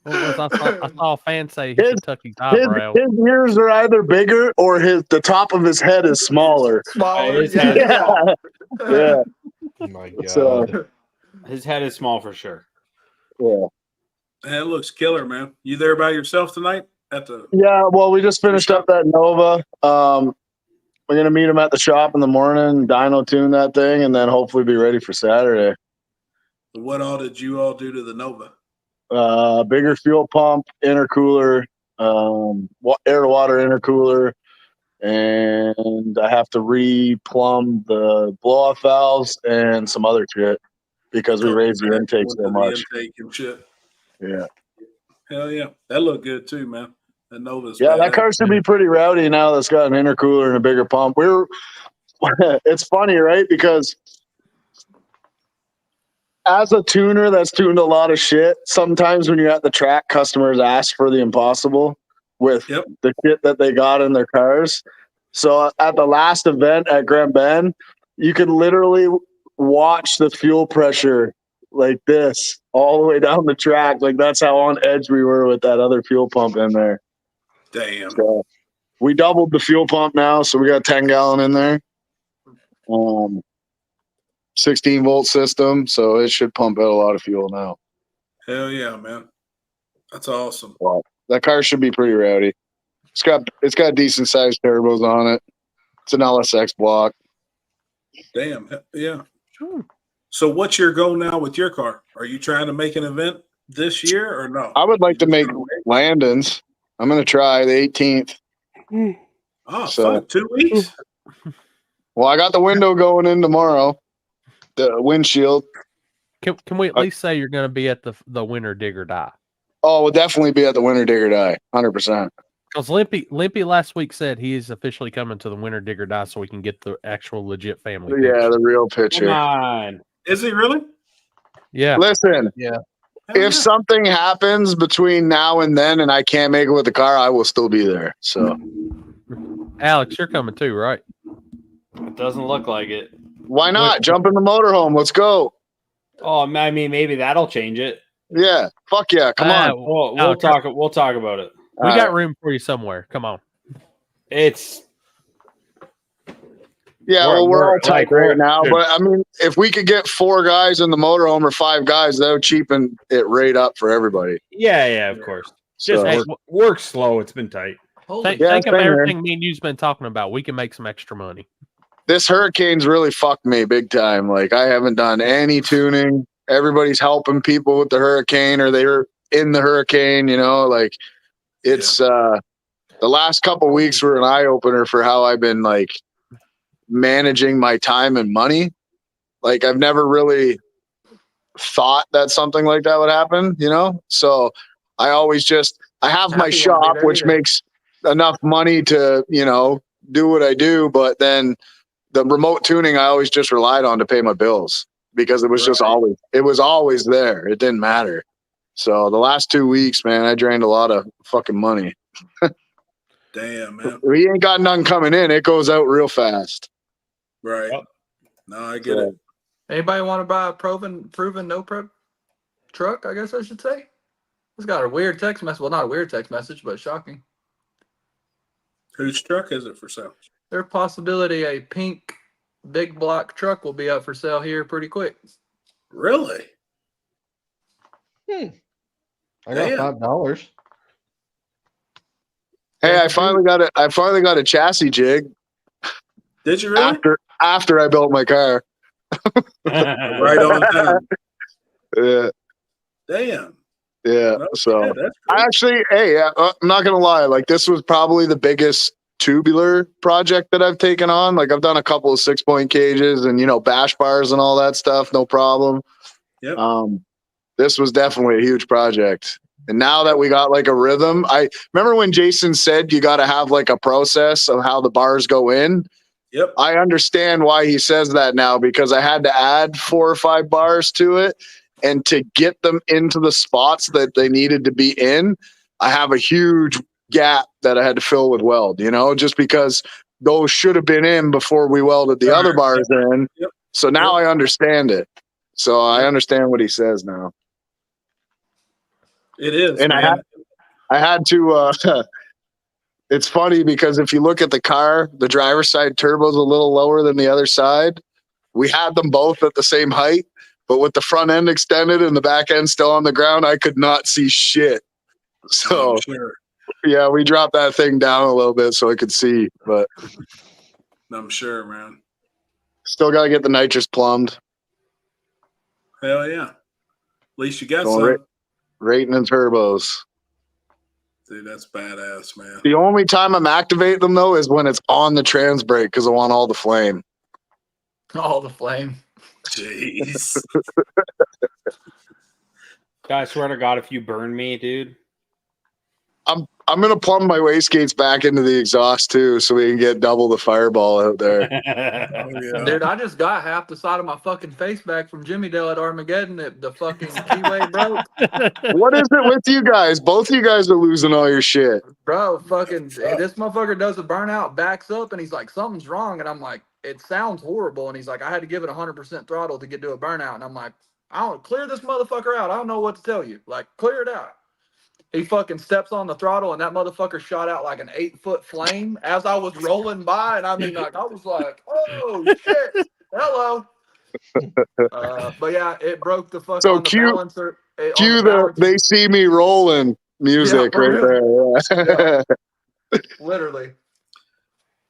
What was I saw a fan say he His- should tuck his His, eyebrow. his ears are either bigger or the top of his head is smaller. Smaller. His Yeah, head is yeah. small. Yeah. Oh my god. So- His head is small for sure. Yeah. That looks killer, man. You there by yourself tonight? At the Yeah. Well, we just finished up that Nova. We're gonna meet him at the shop in the morning, dyno tune that thing, and then hopefully be ready for Saturday. what all did you all do to the Nova? Bigger fuel pump, intercooler, air to water intercooler, and I have to re-plumb the blow-off valves and some other shit because we raised the intake Went so to the much. intake and shit. Yeah. Hell yeah. That looked good too, man. The Nova's Yeah, that badass. car should be pretty rowdy now that's got an intercooler and a bigger pump. It's funny, right? Because as a tuner that's tuned a lot of shit, sometimes when you're at the track, customers ask for the impossible with Yep. the shit that they got in their cars. So at the last event at Grand Bend, you could literally watch the fuel pressure like this all the way down the track. Like that's how on edge we were with that other fuel pump in there. Damn. So we doubled the fuel pump now, so we got 10 gallon in there. 16 volt system, so it should pump out a lot of fuel now. Hell yeah, man. That's awesome. Wow. That car should be pretty rowdy. It's got decent sized turbos on it. It's an LSX block. Damn. Yeah. So what's your goal now with your car? Are you trying to make an event this year or no? I would like to make Landon's. I'm going to try the 18th. Oh, So- fuck, 2 weeks? Well, I got the window going in tomorrow. The windshield. Can we at least say you're going to be at the Winter Dig or Die? Oh, we'll definitely be at the Winter Dig or Die. 100%. Because Limpy last week said he is officially coming to the Winter Dig or Die so we can get the actual legit family. Yeah, picture. the real Come picture. on. Is he really? Yeah. Listen, Hell if yeah. something happens between now and then and I can't make it with the car, I will still be there. So Alex, you're coming too, right? It doesn't look like it. why not? Jump in the motorhome. Let's go. Oh, I mean, maybe that'll change it. Yeah. Fuck yeah. Come on. We'll talk. We'll talk about it. We got room for you somewhere. Come on. It's Yeah, We're- we're all we're- tight like, we're- right now. dude. But I mean, if we could get 4 guys in the motorhome or 5 guys, that would cheapen it right up for everybody. yeah, of course. Just So- Hey, work slow. It's been tight. Holy Think, Yeah, think of same here. everything me and you've been talking about. We can make some extra money. This hurricane's really fucked me big time. Like I haven't done any tuning. Everybody's helping people with the hurricane or they're in the hurricane, you know, like it's the last couple weeks were an eye opener for how I've been like managing my time and money. Like I've never really thought that something like that would happen, you know? So I always I have my Happy shop, won't be there which either. makes enough money to, you know, do what I do. But then the remote tuning, I always just relied on to pay my bills because it was just Right. always there. It didn't matter. So the last 2 weeks, man, I drained a lot of fucking money. Damn, man. We ain't got none coming in. It goes out real fast. Right. Yep. No, I get it. Anybody want to buy a proven no prep truck? I guess I should say. It's got a weird text message. Well, not a weird text message, but shocking. Whose truck is it for sale? There's a possibility a pink big block truck will be up for sale here pretty quick. Really? I got Damn. $5. Hey, I finally got a chassis jig Did you really? after I built my car. Right on time. Yeah, Damn. yeah. Okay, So that's I cool. actually, hey, I'm not gonna lie. Like this was probably the biggest tubular project that I've taken on. Like I've done a couple of 6-point cages and bash bars and all that stuff, no problem. Yep. This was definitely a huge project. And now that we got like a rhythm, I remember when Jason said you got to have like a process of how the bars go in. Yep. I understand why he says that now because I had to add 4 or 5 bars to it. And to get them into the spots that they needed to be in, I have a huge gap that I had to fill with weld, just because those should have been in before we welded the other bars in. Yep. So now I understand it. So I understand what he says now. It is. And man. I had to, it's funny because if you look at the car, the driver's side turbo's a little lower than the other side. We had them both at the same height, but with the front end extended and the back end still on the ground, I could not see shit. So I'm sure. yeah, we dropped that thing down a little bit so I could see, but I'm sure, man. still got to get the nitrous plumbed. Hell yeah. At least you got Going some. right- Rating and turbos. Dude, that's badass, man. The only time I'm activating them though is when it's on the trans brake because I want all the flame. All the flame. Jeez. I swear to God, if you burn me, dude. I'm gonna plumb my wastegates back into the exhaust too, so we can get double the fireball out there. Oh, yeah. Dude, I just got half the side of my fucking face back from Jimmy Dale at Armageddon. The fucking keyway broke. What is it with you guys? Both of you guys are losing all your shit. Bro, fucking, this motherfucker does a burnout, backs up, and he's like, something's wrong. And I'm like, it sounds horrible. And he's like, I had to give it 100% throttle to get to a burnout. And I'm like, I don't clear this motherfucker out. I don't know what to tell you. Like, clear it out. He fucking steps on the throttle, and that motherfucker shot out like an 8-foot flame as I was rolling by. And I mean, like, I was like, oh, shit. Hello. But yeah, it broke the fuck So on the balancer. Cue the "They See Me Rolling" music for right real. there. Yeah. Literally.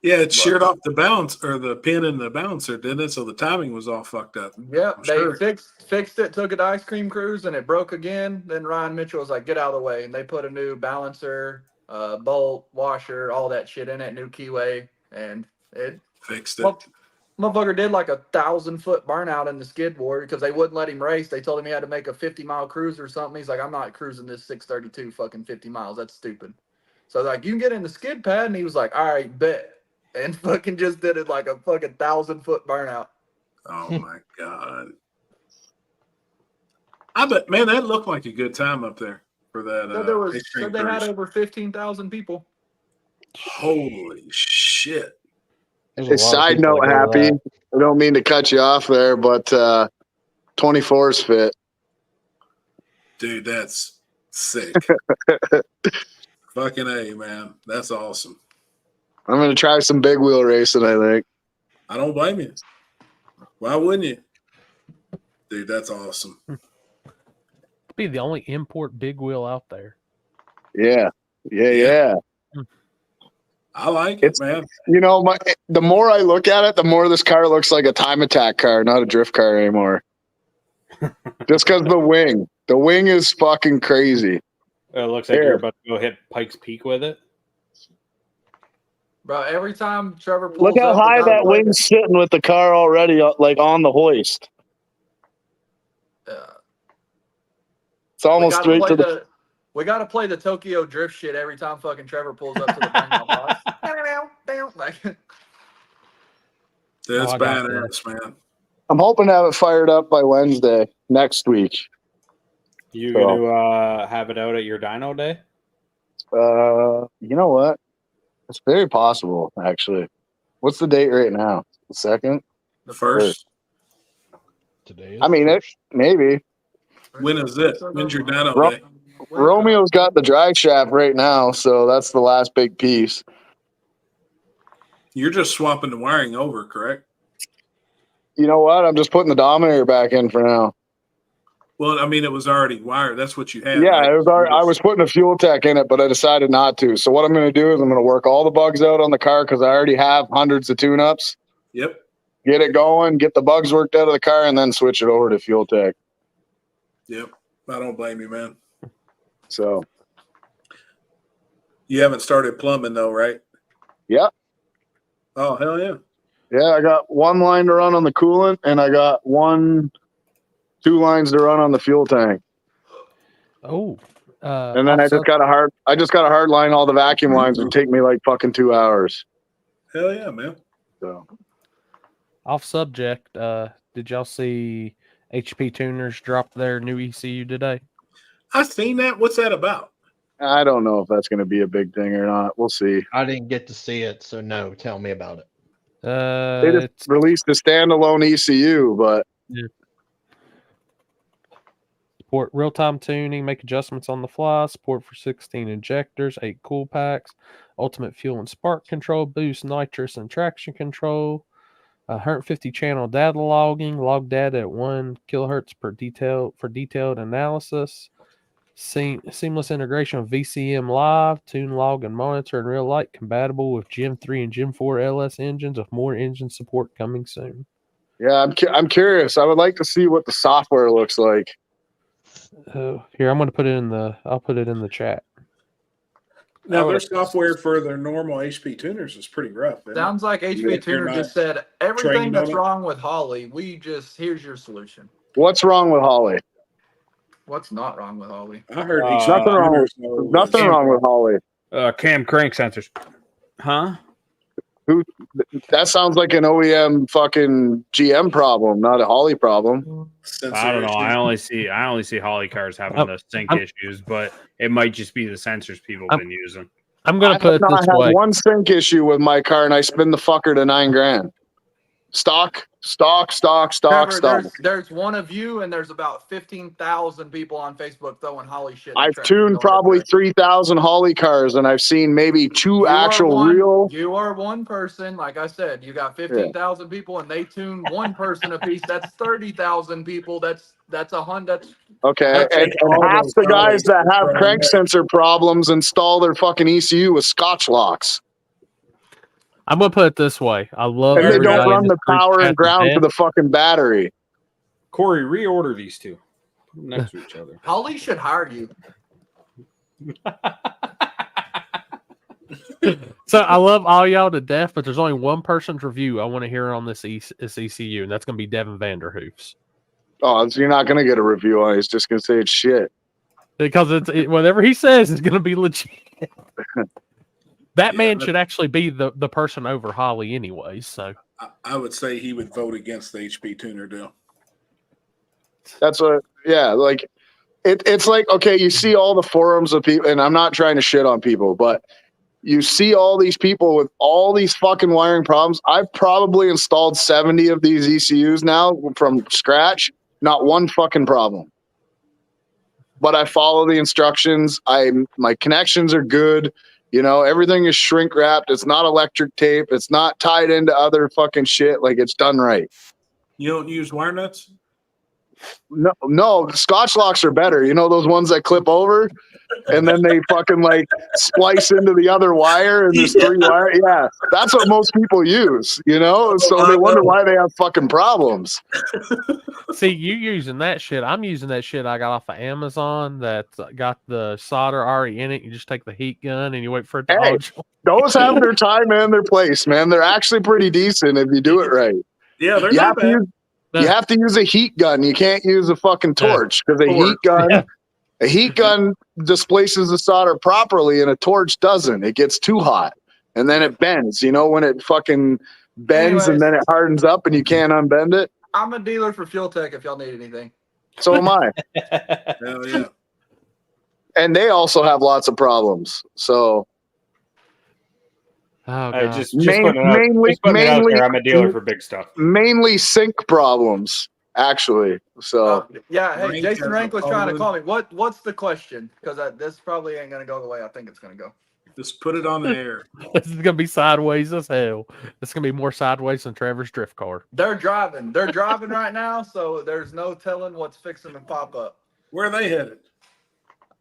Yeah, it sheared off the balance or the pin in the balancer, didn't it? So the timing was all fucked up. Yep, they Sure. fixed it, took it to Ice Cream Cruise, and it broke again. Then Ryan Mitchell was like, "Get out of the way," and they put a new balancer, bolt, washer, all that shit in it, new keyway, and it Fixed it. Motherfucker did like 1,000-foot burnout in the skid board because they wouldn't let him race. They told him he had to make a 50-mile cruise or something. He's like, "I'm not cruising this 632 fucking 50 miles. That's stupid." So like, "You can get in the skid pad," and he was like, "All right, bet." And fucking just did it like a fucking 1,000-foot burnout. Oh my god! I bet, man, that looked like a good time up there for that. Said they had over 15,000 people. Holy shit! There's a lot of Side people note, that go to Happy. that. I don't mean to cut you off there, but 24s fit. Dude, that's sick. Fucking A, man. That's awesome. I'm going to try some big wheel racing, I think. I don't blame you. Why wouldn't you? Dude, that's awesome. Be the only import big wheel out there. Yeah. I like it, man. You know, the more I look at it, the more this car looks like a time attack car, not a drift car anymore. Just because the wing is fucking crazy. It looks like you're about to go hit Pikes Peak with it. Bro, every time Trevor pulls Look how up high without that wing's sitting with the car already, like on the hoist. It's almost straight to the. We got to play the Tokyo drift shit every time fucking Trevor pulls up to the burnout box. Like, Dude, it's I got badass, man. I'm hoping to have it fired up by Wednesday next week. You gonna have it out at your dyno day? You know what? It's very possible, actually. What's the date right now? The 2nd? The first. Today. I mean, maybe. When is it? When's your dyno day? Romeo's got the drive shaft right now, so that's the last big piece. You're just swapping the wiring over, correct? You know what? I'm just putting the Dominator back in for now. Well, I mean, it was already wired. That's what you had. Yeah, right? it was already, I was putting a fuel tech in it, but I decided not to. So what I'm going to do is I'm going to work all the bugs out on the car because I already have hundreds of tune-ups. Yep. Get it going, get the bugs worked out of the car, and then switch it over to fuel tech. Yep. I don't blame you, man. So. You haven't started plumbing, though, right? Yeah. Oh, hell yeah. Yeah, I got one line to run on the coolant, and I got 2 lines to run on the fuel tank. Oh. And then I just got a hard line all the vacuum lines. It would take me like fucking 2 hours. Hell yeah, man. So. Off subject, did y'all see HP Tuners drop their new ECU today? I seen that. What's that about? I don't know if that's going to be a big thing or not. We'll see. I didn't get to see it, so no. Tell me about it. They just released a standalone ECU, but support real-time tuning, make adjustments on the fly, support for 16 injectors, 8 cool packs, ultimate fuel and spark control, boost nitrous and traction control, 150 channel data logging, log data at 1 kilohertz per detailed analysis, seamless integration of VCM Live, tune, log, and monitor in real light, compatible with Gen 3 and Gen 4 LS engines, with more engine support coming soon. yeah, I'm curious. I would like to see what the software looks like. Here, I'm going to put it in I'll put it in the chat. Now, their software for their normal HP tuners is pretty rough. Sounds like HP Tuner just said everything that's wrong with Holly. Here's your solution. What's wrong with Holly? What's not wrong with Holly? I heard nothing wrong with Holly. Cam crank sensors. Huh? That sounds like an OEM fucking GM problem, not a Holly problem. I don't know. I only see Holly cars having the sync issues, but it might just be the sensors people have been using. I'm going to put it this way. I had one sync issue with my car, and I spin the fucker to $9,000. Stock. Trevor, there's one of you, and there's about 15,000 people on Facebook throwing Holly shit. in the I've trash. tuned Don't probably do that. 3,000 Holly cars, and I've seen maybe two actual real. You are one person. Like I said, you got 15,000 people, and they tune one person a piece. That's 30,000 people. That's 100. That's Okay, and half the guys that have crank sensor problems install their fucking ECU with Scotch locks. I'm gonna put it this way: I love And they everybody don't run in the this group power chat and ground to today. the fucking battery. Corey, reorder these two. Put them next to each other. Holly should hire you. So I love all y'all to death, but there's only one person's review I want to hear on this ECU, and that's gonna be Devin Vanderhoof's. Oh, so you're not gonna get a review on it. It's just gonna say it's shit. Because whatever he says is gonna be legit. That man should actually be the person over Holly anyways. So I would say he would vote against the HP tuner deal. That's what, yeah, like it's like, okay, you see all the forums of people, and I'm not trying to shit on people, but you see all these people with all these fucking wiring problems. I've probably installed 70 of these ECUs now from scratch, not one fucking problem. But I follow the instructions. My connections are good. You know, everything is shrink wrapped. It's not electric tape. It's not tied into other fucking shit. Like, it's done right. You don't use wire nuts? No, Scotch locks are better. You know, those ones that clip over and then they fucking like splice into the other wire and there's three wire. Yeah, that's what most people use, you know? So they wonder why they have fucking problems. see, you using that shit. I'm using that shit I got off of Amazon that got the solder already in it. You just take the heat gun and you wait for it to all. Those have their time and their place, man. They're actually pretty decent if you do it right. Yeah, they're not bad. You have to use a heat gun. You can't use a fucking torch because a heat gun displaces the solder properly and a torch doesn't. It gets too hot and then it bends. You know, when it fucking bends and then it hardens up and you can't unbend it. I'm a dealer for Fuel Tech if y'all need anything. So am I. Hell yeah. And they also have lots of problems. So just putting it out there. I'm a dealer for big stuff. Mainly sink problems, actually. So hey, Jason Rank was trying to call me. What's the question? Because this probably ain't gonna go the way I think it's gonna go. Just put it on the air. This is gonna be sideways as hell. It's gonna be more sideways than Trevor's drift car. They're driving right now, so there's no telling what's fixing to pop up. Where are they headed?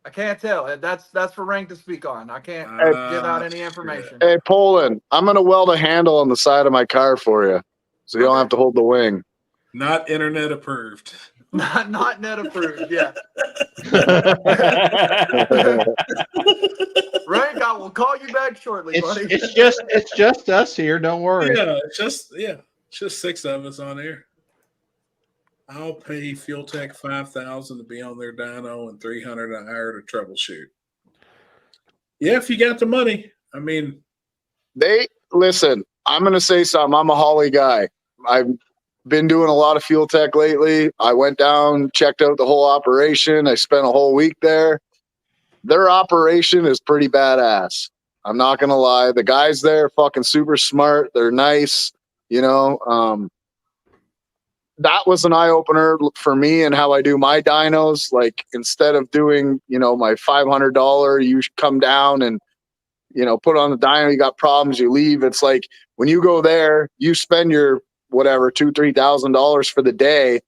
I can't tell. That's for Rank to speak on. I can't give out any information. Hey, Poland, I'm going to weld a handle on the side of my car for you so you don't have to hold the wing. Not internet approved. Not net approved, yeah. Rank, I will call you back shortly, buddy. It's just us here. Don't worry. Yeah, it's just 6 of us on here. I'll pay Fuel Tech $5,000 to be on their dyno and $300 an hour to troubleshoot. Yeah, if you got the money. I mean, listen. I'm going to say something. I'm a Holly guy. I've been doing a lot of Fuel Tech lately. I went down, checked out the whole operation. I spent a whole week there. Their operation is pretty badass. I'm not going to lie. The guys there are fucking super smart. They're nice. You know, that was an eye-opener for me and how I do my dynos. Like, instead of doing, you know, my $500, you come down and, you know, put on the dyno, you got problems, you leave. It's like, when you go there, you spend your whatever, $2,000-$3,000 for the day.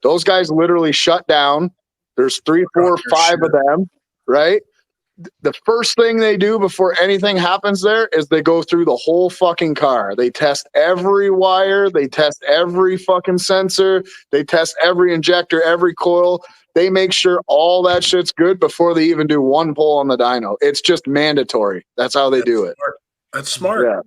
Those guys literally shut down. There's 3, 4, 5 of them, right? The first thing they do before anything happens there is they go through the whole fucking car. They test every wire. They test every fucking sensor. They test every injector, every coil. They make sure all that shit's good before they even do one pull on the dyno. It's just mandatory. That's how they do it. That's smart. Yeah.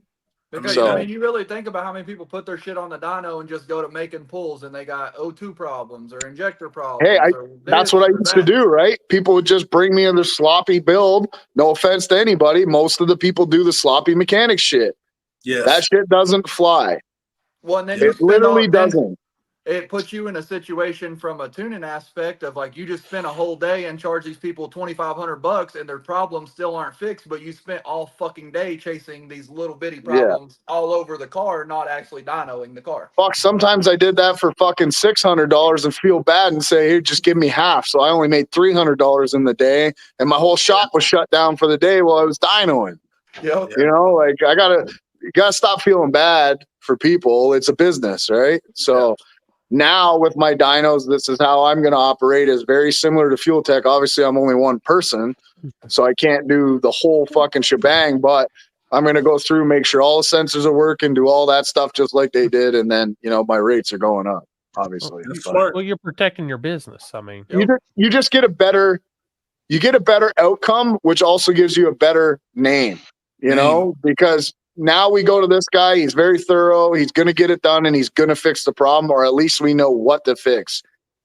Because, I mean, you really think about how many people put their shit on the dyno and just go to making pulls and they got O2 problems or injector problems. Hey, that's what I used to do, right? People would just bring me in their sloppy build. No offense to anybody. Most of the people do the sloppy mechanic shit. Yes. That shit doesn't fly. Well, and then it literally doesn't. it puts you in a situation from a tuning aspect of like you just spent a whole day and charge these people $2,500 and their problems still aren't fixed, but you spent all fucking day chasing these little bitty problems all over the car, not actually dynoing the car. Fuck, sometimes I did that for fucking $600 and feel bad and say, hey, just give me half. So I only made $300 in the day, and my whole shop was shut down for the day while I was dynoing. Yep. You know, like you gotta stop feeling bad for people. It's a business, right? So now with my dynos, this is how I'm going to operate. Is very similar to Fuel Tech. Obviously, I'm only one person, so I can't do the whole fucking shebang, but I'm going to go through, make sure all the sensors are working, do all that stuff just like they did. And then, you know, my rates are going up, obviously. That's But smart. Well, you're protecting your business. I mean, you just get a better outcome, which also gives you a better name, you know, because now we go to this guy. He's very thorough. He's going to get it done and he's going to fix the problem, or at least we know what to fix.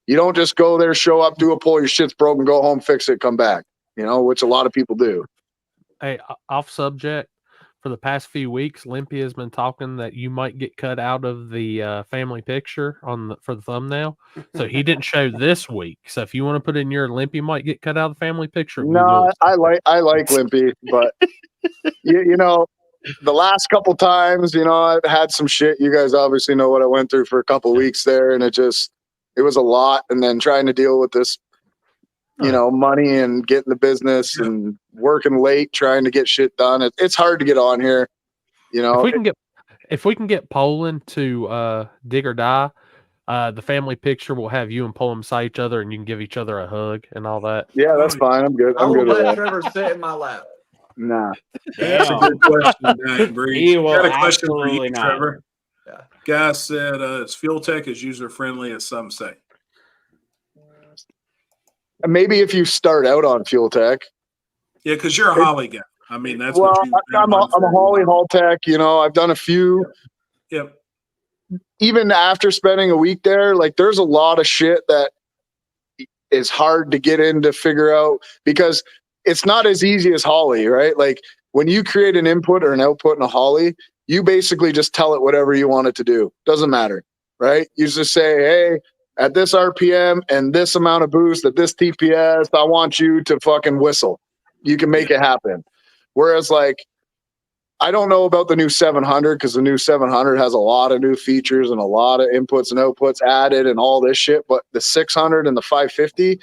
You don't just go there, show up, do a pull, your shit's broken, go home, fix it, come back, you know, which a lot of people do. hey, off subject. For the past few weeks, Limpy has been talking that you might get cut out of the family picture for the thumbnail. So he didn't show this week. So if you want to put in your Limpy might get cut out of the family picture, we No, will. I like Limpy, but you know, the last couple times, you know, I've had some shit. You guys obviously know what I went through for a couple weeks there, and it was a lot. And then trying to deal with this, you know, money and getting the business and working late, trying to get shit done. It's hard to get on here, you know. If we can get Poland to dig or die, the family picture will have you and Poland beside each other, and you can give each other a hug and all that. Yeah, that's fine. I'm good. I I'm will good with let that. Trevor sit in my lap. Nah. That's a good question, Diane Breeze. He will Got a question for you, absolutely not. Trevor. Yeah. Guy said, "Is Fuel Tech as user friendly as some say?" Maybe if you start out on Fuel Tech. Yeah, because you're a Holly guy. I mean, that's Well, what you've been I'm on for a Holly while. Haul Tech. You know, I've done a few. Yep. Even after spending a week there, like there's a lot of shit that is hard to get in to figure out because it's not as easy as Holly, right? Like when you create an input or an output in a Holly, you basically just tell it whatever you want it to do. Doesn't matter, right? You just say, hey, at this RPM and this amount of boost at this TPS, I want you to fucking whistle. You can make it happen. Whereas like, I don't know about the new 700 because the new 700 has a lot of new features and a lot of inputs and outputs added and all this shit. But the 600 and the 550,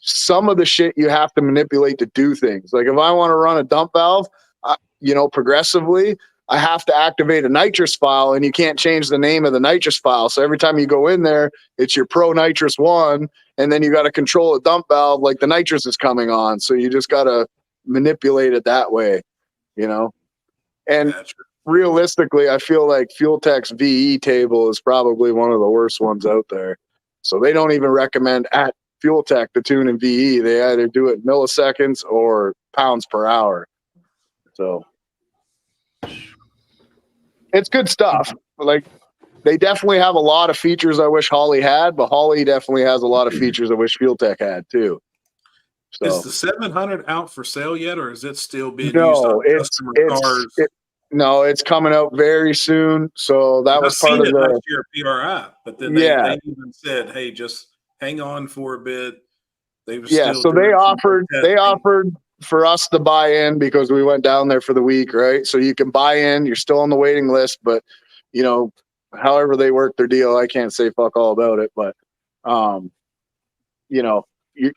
some of the shit you have to manipulate to do things. Like if I want to run a dump valve, you know, progressively, I have to activate a nitrous file and you can't change the name of the nitrous file. So every time you go in there, it's your pro nitrous 1. And then you got to control a dump valve like the nitrous is coming on. So you just got to manipulate it that way, you know? And realistically, I feel like Fuel Tech's VE table is probably one of the worst ones out there. So they don't even recommend at Fuel Tech to tune in VE. They either do it milliseconds or pounds per hour. So it's good stuff. Like they definitely have a lot of features I wish Holly had, but Holly definitely has a lot of features I wish Fuel Tech had too. So is the 700 out for sale yet, or is it still being used on customer cars? No, it's coming out very soon. So that was part of the last year PRI, but then they even said, "Hey, just hang on for a bit." They were so they offered for us to buy in because we went down there for the week, right? So you can buy in. You're still on the waiting list, but you know, however they work their deal, I can't say fuck all about it. But you know,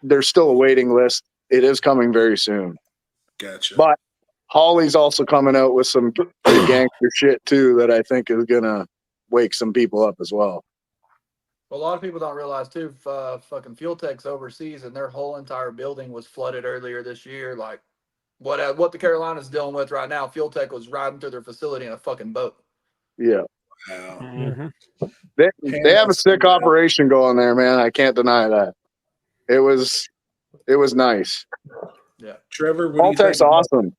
there's still a waiting list. It is coming very soon. Gotcha. But Holly's also coming out with some gangster shit too that I think is gonna wake some people up as well. Well, a lot of people don't realize too. Fucking Fuel Tech's overseas, and their whole entire building was flooded earlier this year. Like what the Carolinas dealing with right now, Fuel Tech was riding through their facility in a fucking boat. Yeah. Wow. Mm-hmm. They have a sick operation going there, man. I can't deny that. It was nice. Yeah. Trevor, Haul Tech's awesome.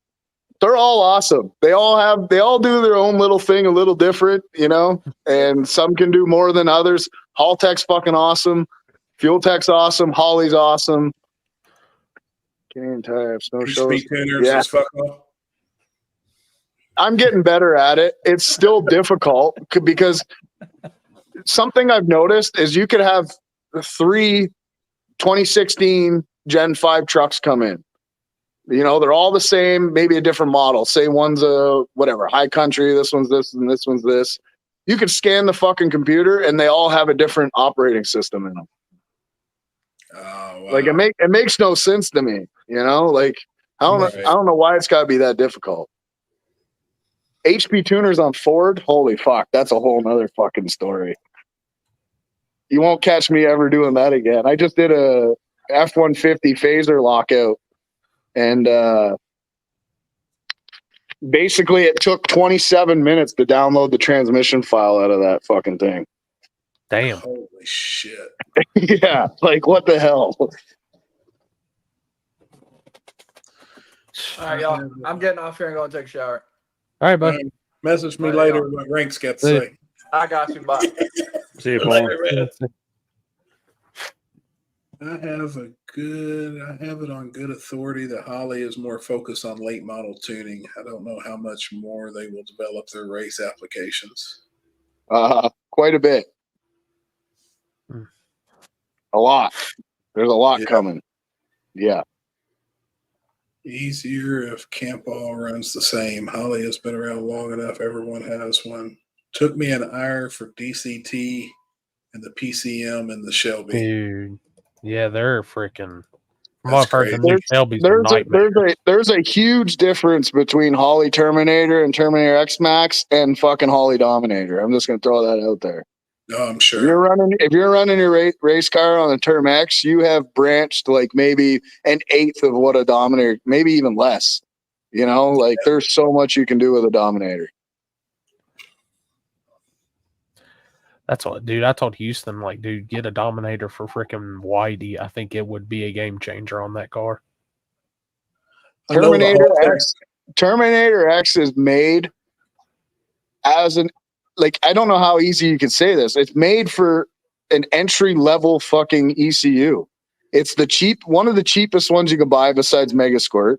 They're all awesome. They all do their own little thing a little different, you know, and some can do more than others. Haul Tech's fucking awesome. Fuel Tech's awesome. Holly's awesome. Canadian Tire, snow shows. Yeah. I'm getting better at it. It's still difficult because something I've noticed is you could have 3 2016 Gen 5 trucks come in. You know, they're all the same, maybe a different model. Say one's a whatever, high country, this one's this, and this one's this. You could scan the fucking computer and they all have a different operating system in them. Oh, wow. Like it makes no sense to me, you know? Like I don't know why it's gotta be that difficult. HP tuners on Ford, holy fuck, that's a whole nother fucking story. You won't catch me ever doing that again. I just did a F-150 phaser lockout. And basically, it took 27 minutes to download the transmission file out of that fucking thing. Damn. Holy shit. Yeah, like what the hell? All right, y'all. I'm getting off here and going to take a shower. All right, bud. Message me Bye, later y'all. what Rank's got to See ya. say. I got you. Bye. See you, Paul. Later, man. I have it on good authority that Holly is more focused on late model tuning. I don't know how much more they will develop their race applications. Quite a bit. A lot. There's a lot coming. Yeah. Easier if Camp All runs the same. Holly has been around long enough. Everyone has one. Took me an hour for DCT and the PCM and the Shelby. Dude. Yeah, they're freaking. That's I've heard crazy. the new Shelby's a nightmare. There's a huge difference between Holly Terminator and Terminator X Max and fucking Holly Dominator. I'm just gonna throw that out there. No, I'm If sure. you're running your race car on a Term X, you have branched like maybe an eighth of what a Dominator, maybe even less. You know, like there's so much you can do with a Dominator. That's what, dude. I told Houston, like, dude, get a Dominator for freaking Whitey. I think it would be a game changer on that car. I know the Terminator X is made as an, like, I don't know how easy you can say this. It's made for an entry level fucking ECU. It's one of the cheapest ones you can buy besides Megasquirt.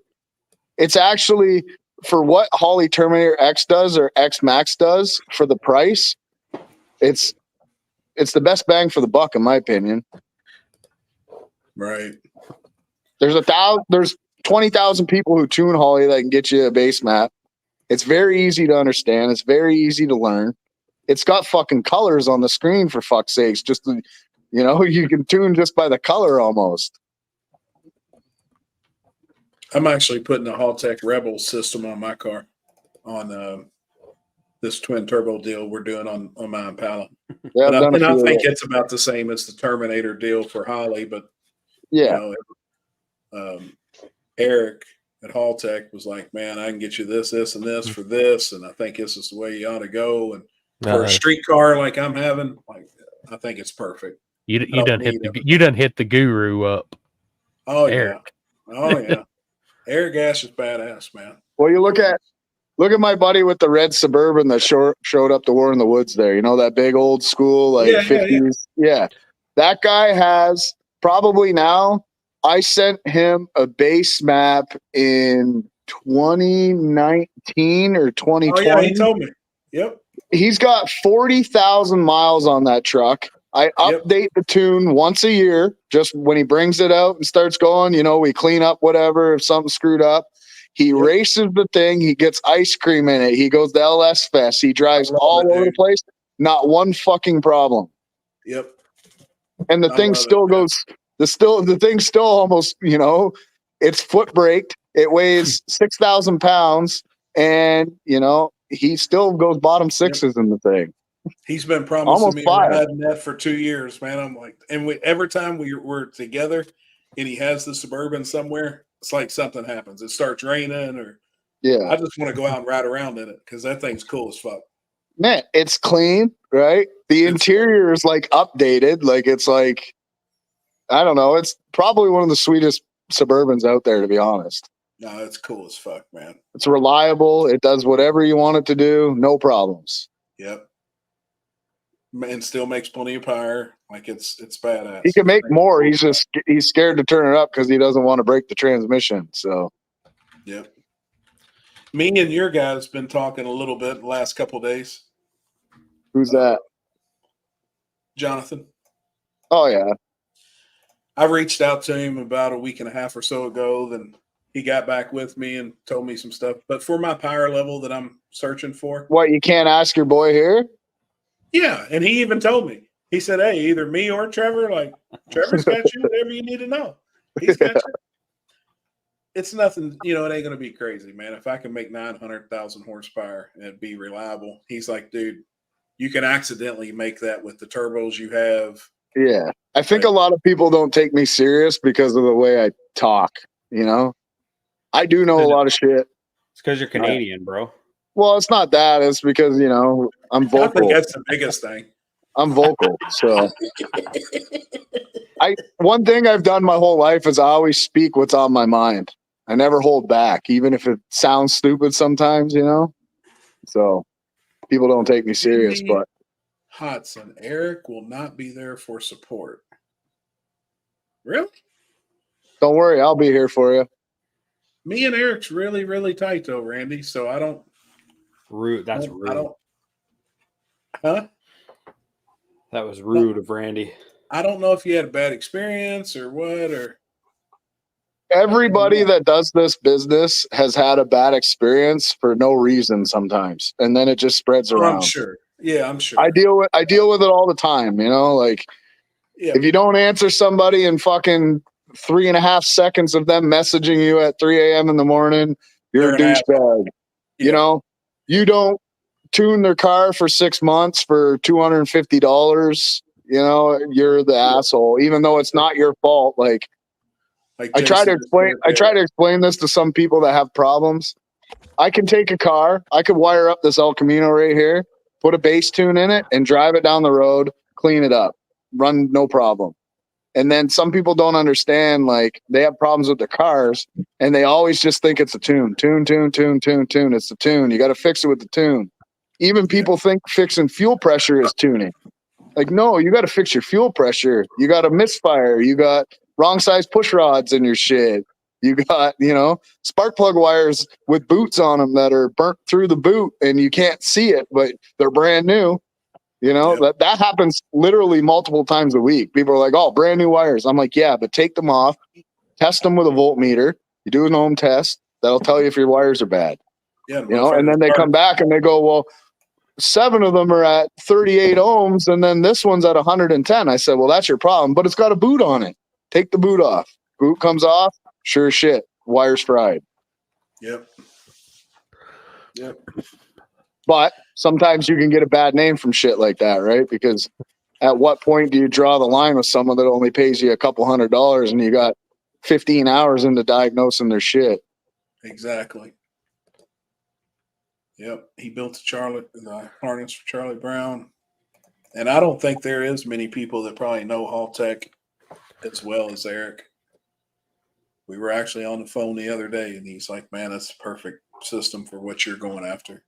It's actually for what Holly Terminator X does or X Max does for the price. It's the best bang for the buck, in my opinion. Right. There's 20,000 people who tune Holly that can get you a base map. It's very easy to understand. It's very easy to learn. It's got fucking colors on the screen, for fuck's sakes. Just to, you know, you can tune just by the color almost. I'm actually putting a Haltech Rebel system on my car on this twin turbo deal we're doing on my Impala. Yeah, and I think it's about the same as the Terminator deal for Holly, but yeah. You know, Eric at Haltech was like, man, I can get you this, this, and this for this, and I think this is the way you ought to go. And for a street car like I'm having, like, I think it's perfect. You done hit the guru up. Oh Eric. Yeah. Oh yeah. Eric Ash is badass, man. Well, you look at my buddy with the red Suburban that showed up to War in the Woods there. You know, that big old school, like 50s. Yeah. That guy has probably now, I sent him a base map in 2019 or 2020. Oh, yeah, he told me. Yep. He's got 40,000 miles on that truck. I update the tune once a year, just when he brings it out and starts going, you know, we clean up whatever, if something's screwed up. He races the thing. He gets ice cream in it. He goes to LS Fest. He drives all over the place. Not one fucking problem. Yep. And the thing still goes, the thing still almost, you know, it's foot braked. It weighs 6,000 pounds. And, you know, he still goes bottom sixes in the thing. He's been promising me riding that for 2 years, man. I'm like, and every time we're together and he has the Suburban somewhere, it's like something happens. It starts raining, or I just want to go out and ride around in it because that thing's cool as fuck. Man, it's clean, right? The interior is like updated. Like it's like, I don't know. It's probably one of the sweetest Suburbans out there, to be honest. No, it's cool as fuck, man. It's reliable. It does whatever you want it to do. No problems. Yep. And still makes plenty of power. Like it's badass. He can make more. He's scared to turn it up because he doesn't want to break the transmission. So, yep. Me and your guy's been talking a little bit the last couple of days. Who's that? Jonathan. Oh yeah. I reached out to him about a week and a half or so ago. Then he got back with me and told me some stuff. But for my power level that I'm searching for, What, you can't ask your boy here? yeah. And he even told me. He said, "Hey, either me or Trevor. Like Trevor's got you whatever you need to know. He's got you." It's nothing, it ain't going to be crazy, man. If I can make 900,000 horsepower and it'd be reliable, he's like, dude, you can accidentally make that with the turbos you have. Yeah. I think a lot of people don't take me serious because of the way I talk, I do know a lot of shit. It's because you're Canadian, bro. Well, it's not that. It's because, I'm I think vocal. that's the biggest thing. I'm vocal. So one thing I've done my whole life is I always speak what's on my mind. I never hold back, even if it sounds stupid sometimes, So people don't take me serious, but Hodson, Eric will not be there for support. Really? don't worry, I'll be here for you. Me and Eric's really, really tight though, Randy. So I don't. Rude. That's rude. I don't. Huh? That was rude of Randy. I don't know if you had a bad experience or what, or. Everybody that does this business has had a bad experience for no reason sometimes, and then it just spreads around. I'm sure. Yeah, I'm sure. I deal with it all the time. Like if you don't answer somebody in fucking 3.5 seconds of them messaging you at 3 a.m. in the morning, you're a douchebag. Yeah. You don't tune their car for 6 months for $250. You're the asshole, even though it's not your fault. Like I try to explain this to some people that have problems. I can take a car, I could wire up this El Camino right here, put a bass tune in it, and drive it down the road, clean it up, run no problem. And then some people don't understand, like they have problems with their cars, and they always just think it's a tune. It's the tune. You got to fix it with the tune. Even people think fixing fuel pressure is tuning. Like, no, you got to fix your fuel pressure. You got a misfire. You got wrong size push rods in your shit. You got, spark plug wires with boots on them that are burnt through the boot and you can't see it, but they're brand new. That happens literally multiple times a week. People are like, oh, brand new wires. I'm like, yeah, but take them off, test them with a voltmeter. You do an ohm test. That'll tell you if your wires are bad. Yeah, and then they come back and they go, well, 7 of them are at 38 ohms, and then this one's at 110. I said, well, that's your problem, but it's got a boot on it. Take the boot off. Boot comes off. Sure as shit. Wire's fried. Yep. But sometimes you can get a bad name from shit like that, right? Because at what point do you draw the line with someone that only pays you a couple $100 and you got 15 hours into diagnosing their shit? Exactly. Yep. He built the harness for Charlie Brown. And I don't think there is many people that probably know Haltech as well as Eric. We were actually on the phone the other day, and he's like, man, that's the perfect system for what you're going after.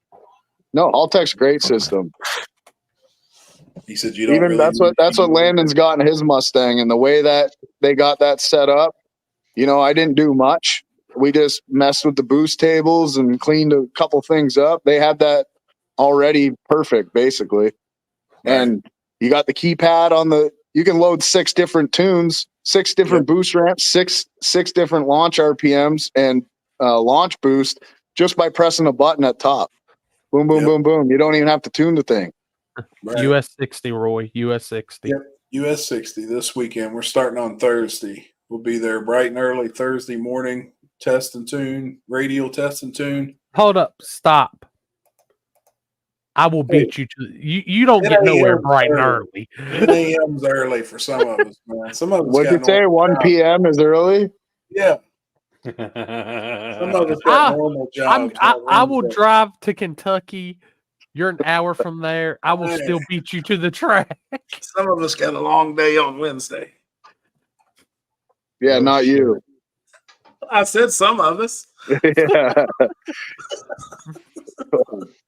No, Haltech's a great system. He said you don't even really that's what Landon's got in his Mustang, and the way that they got that set up, I didn't do much. We just messed with the boost tables and cleaned a couple things up. They had that already perfect, basically. Right. And you got the keypad you can load 6 different tunes, 6 different boost ramps, six different launch RPMs and launch boost just by pressing a button at top. Boom, boom, boom, boom. You don't even have to tune the thing. Right. US60, Roy. US60. Yep. US60 this weekend. We're starting on Thursday. We'll be there bright and early Thursday morning. Test and tune. Radial test and tune. Hold up. Stop. I will beat you to you don't get nowhere bright and early. 10 a.m.'s early for some of us, man. Some of us. What'd you say? 1 p.m. is early? Yeah. Some of us got normal jobs. I will drive to Kentucky. You're an hour from there. I will still beat you to the track. Some of us got a long day on Wednesday. Yeah, not you. I said some of us. Yeah.